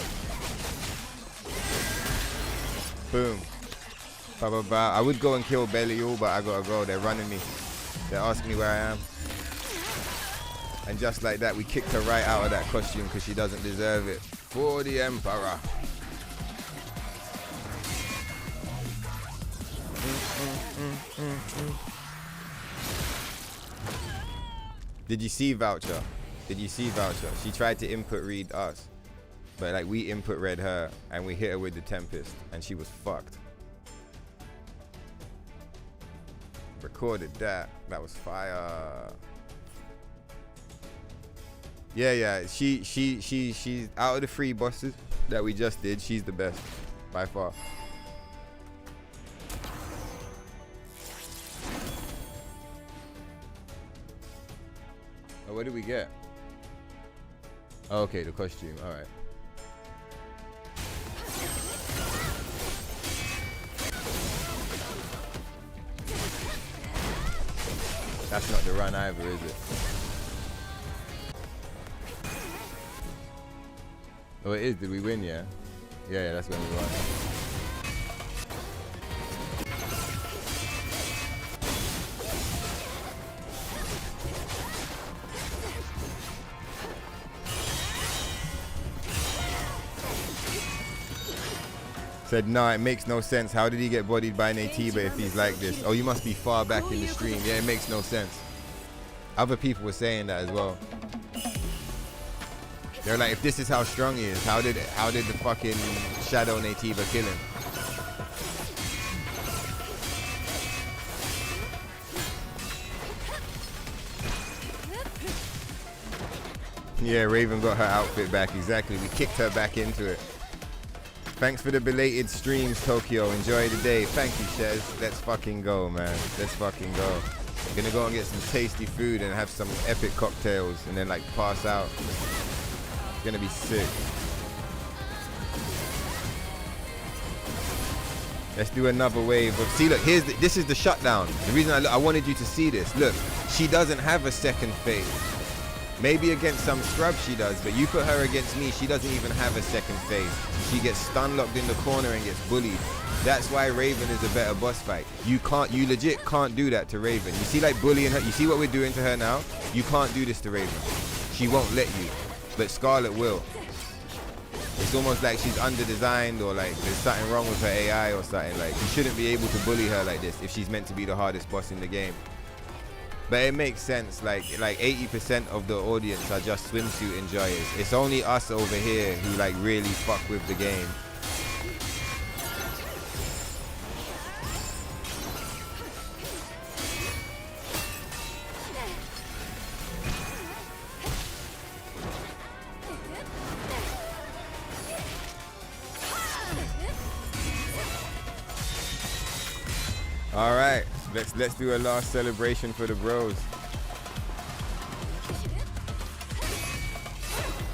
A: Boom. I would go and kill Belial, but I gotta go. They're running me. They're asking me where I am. And just like that, we kicked her right out of that costume because she doesn't deserve it. For the Emperor. Did you see Voucher? Did you see Voucher? She tried to input read us. But like we input read her and we hit her with the Tempest and she was fucked. Recorded that. That was fire. Yeah. She's out of the 3 bosses that we just did. She's the best by far. Oh, what did we get? Oh, okay, the costume. All right. That's not the run either, is it? Oh, it is. Did we win? Yeah. Yeah, that's when we won. Said, nah, it makes no sense. How did he get bodied by Natiba if he's like this? Oh, you must be far back in the stream. Yeah, it makes no sense. Other people were saying that as well. They're like, if this is how strong he is, how did the fucking Shadow Natiba kill him? Yeah, Raven got her outfit back. Exactly. We kicked her back into it. Thanks for the belated streams, Tokyo. Enjoy the day. Thank you, Shez. Let's fucking go, man. Let's fucking go. I'm gonna go and get some tasty food and have some epic cocktails and then like pass out. It's gonna be sick. Let's do another wave of... See, look, this is the shutdown. The reason I wanted you to see this. Look, she doesn't have a second phase. Maybe against some scrub she does, but you put her against me, she doesn't even have a second phase. She gets stun locked in the corner and gets bullied. That's why Raven is a better boss fight. You legit can't do that to Raven. You see like bullying her, you see what we're doing to her now? You can't do this to Raven. She won't let you, but Scarlet will. It's almost like she's under-designed or like there's something wrong with her AI or something. Like you shouldn't be able to bully her like this if she's meant to be the hardest boss in the game. But it makes sense, like 80% of the audience are just swimsuit enjoyers. It's only us over here who like really fuck with the game. All right. Let's do a last celebration for the bros.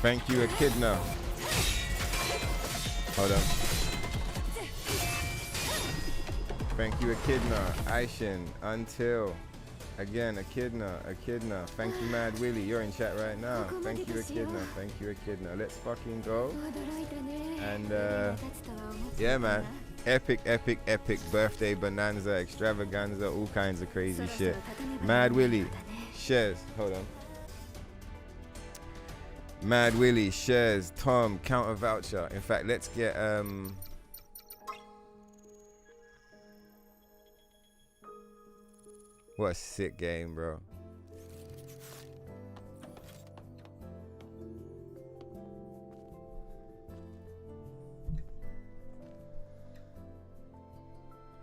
A: Thank you, Echidna. Hold on. Thank you, Echidna. Aishin, Until. Again, Echidna. Thank you, Mad Willie. You're in chat right now. Thank you, Echidna. Let's fucking go. And yeah, man. Epic birthday bonanza, extravaganza, all kinds of crazy shit. Mad Willie, Shez, hold on. Mad Willie, Shares, Tom, Counter Voucher. In fact, let's get what a sick game, bro.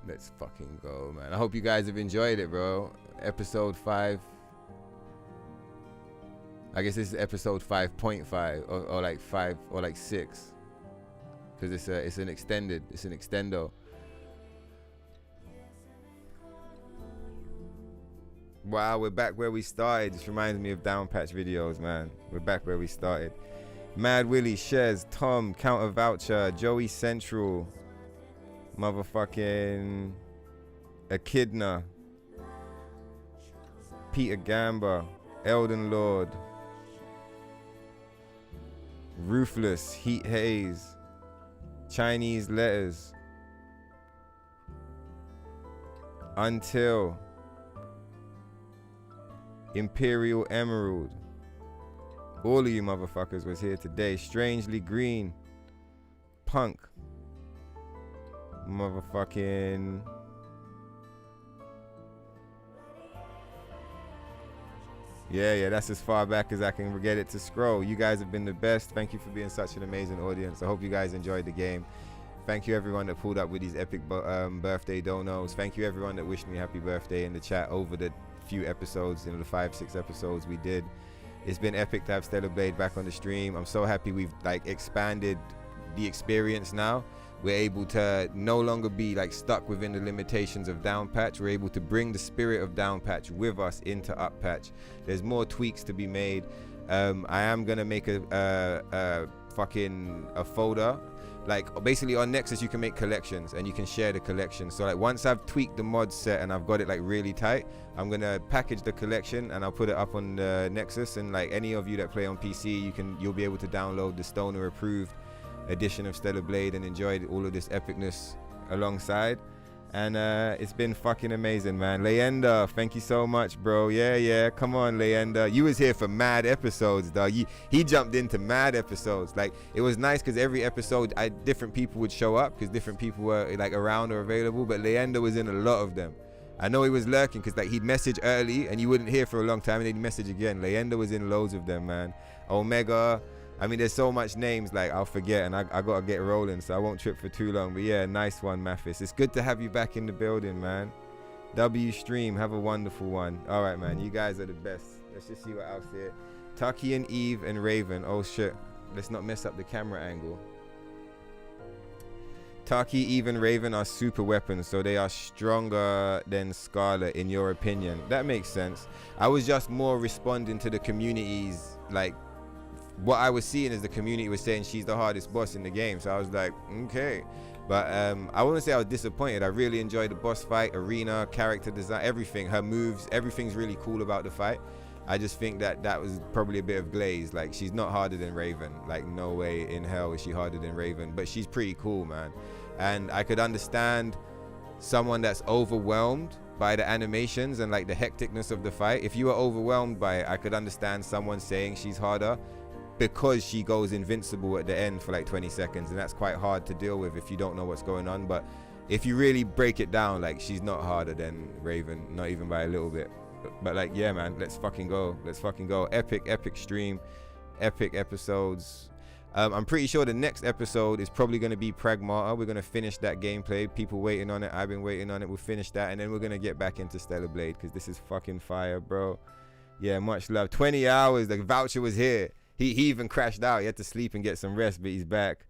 A: Let's fucking go, man. I hope you guys have enjoyed it, bro. Episode 5. I guess this is episode 5.5 or like 5 or like 6. Because it's an extendo. Wow, we're back where we started. This reminds me of Down Patch videos, man. We're back where we started. Mad Willie, Shez, Tom, Counter Voucher, Joey Central, motherfucking Echidna, Peter Gamba, Elden Lord, Ruthless, Heat Haze, Chinese Letters, Until, Imperial Emerald. All of you motherfuckers was here today. Strangely Green, Punk, motherfucking yeah, that's as far back as I can get it to scroll. You guys have been the best. Thank you for being such an amazing audience. I hope you guys enjoyed the game. Thank you everyone that pulled up with these epic birthday donos. Thank you everyone that wished me happy birthday in the chat over the few episodes, the 5-6 episodes we did. It's been epic to have Stellar Blade back on the stream. I'm so happy we've like expanded the experience now. We're able to no longer be like stuck within the limitations of down patch. We're able to bring the spirit of down patch with us into up patch. There's more tweaks to be made. I am gonna make a folder. Like basically on Nexus you can make collections and you can share the collection. So like once I've tweaked the mod set and I've got it like really tight, I'm gonna package the collection and I'll put it up on the Nexus, and like any of you that play on PC, you'll be able to download the Stoner approved edition of Stellar Blade and enjoy all of this epicness alongside. And it's been fucking amazing, man. Leyenda, thank you so much, bro. Yeah, come on, Leyenda. You was here for mad episodes, dog. He jumped into mad episodes. Like, it was nice because every episode different people would show up because different people were like around or available, but Leyenda was in a lot of them. I know he was lurking because like he'd message early and you wouldn't hear for a long time and then he'd message again. Leyenda was in loads of them, man. Omega, I mean, there's so much names, like, I'll forget, and I got to get rolling, so I won't trip for too long. But yeah, nice one, Mathis. It's good to have you back in the building, man. W Stream, have a wonderful one. All right, man, you guys are the best. Let's just see what else here. Tucky and Eve and Raven. Oh, shit. Let's not mess up the camera angle. Taki, Eve, and Raven are super weapons, so they are stronger than Scarlet, in your opinion. That makes sense. I was just more responding to the community's, like, what I was seeing is the community was saying she's the hardest boss in the game, so I was like, okay. But I wouldn't say I was disappointed. I really enjoyed the boss fight, arena, character design, everything, her moves, everything's really cool about the fight. I just think that was probably a bit of glaze. Like, she's not harder than Raven. Like, no way in hell is she harder than Raven, but she's pretty cool, man. And I could understand someone that's overwhelmed by the animations and like the hecticness of the fight. If you were overwhelmed by it, I could understand someone saying she's harder, because she goes invincible at the end for like 20 seconds, and that's quite hard to deal with if you don't know what's going on. But if you really break it down, like, she's not harder than Raven, not even by a little bit. But like, yeah, man, let's fucking go. Epic stream, epic episodes. I'm pretty sure the next episode is probably going to be Pragmata. We're going to finish that gameplay. People waiting on it. I've been waiting on it. We'll finish that, and then we're going to get back into Stellar Blade, because this is fucking fire, bro. Yeah, much love. 20 hours. The voucher was here. He even crashed out. He had to sleep and get some rest, but he's back.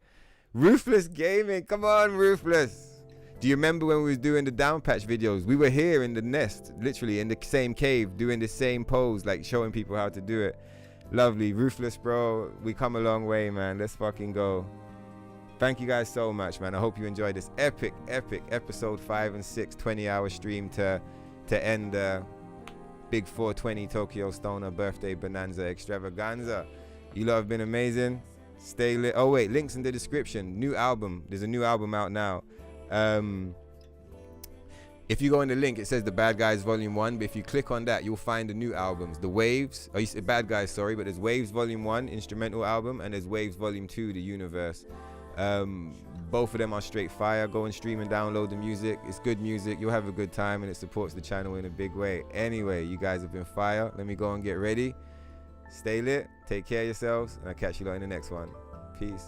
A: Ruthless Gaming. Come on, Ruthless. Do you remember when we was doing the down patch videos? We were here in the nest, literally in the same cave, doing the same pose, like showing people how to do it. Lovely. Ruthless, bro. We come a long way, man. Let's fucking go. Thank you guys so much, man. I hope you enjoyed this epic episode 5 and 6 20-hour stream to end big 420 Tokyo Stoner birthday bonanza extravaganza. You lot have been amazing. Stay lit. Oh wait, links in the description. New album. There's a new album out now. If you go in the link, it says The Bad Guys Volume 1, but if you click on that, you'll find the new albums. The Waves, oh, you said Bad Guys, sorry, but there's Waves Volume 1, instrumental album, and there's Waves Volume 2, the Universe. Both of them are straight fire. Go and stream and download the music. It's good music. You'll have a good time, and it supports the channel in a big way. Anyway, you guys have been fire. Let me go and get ready. Stay lit. Take care of yourselves, and I'll catch you lot in the next one. Peace.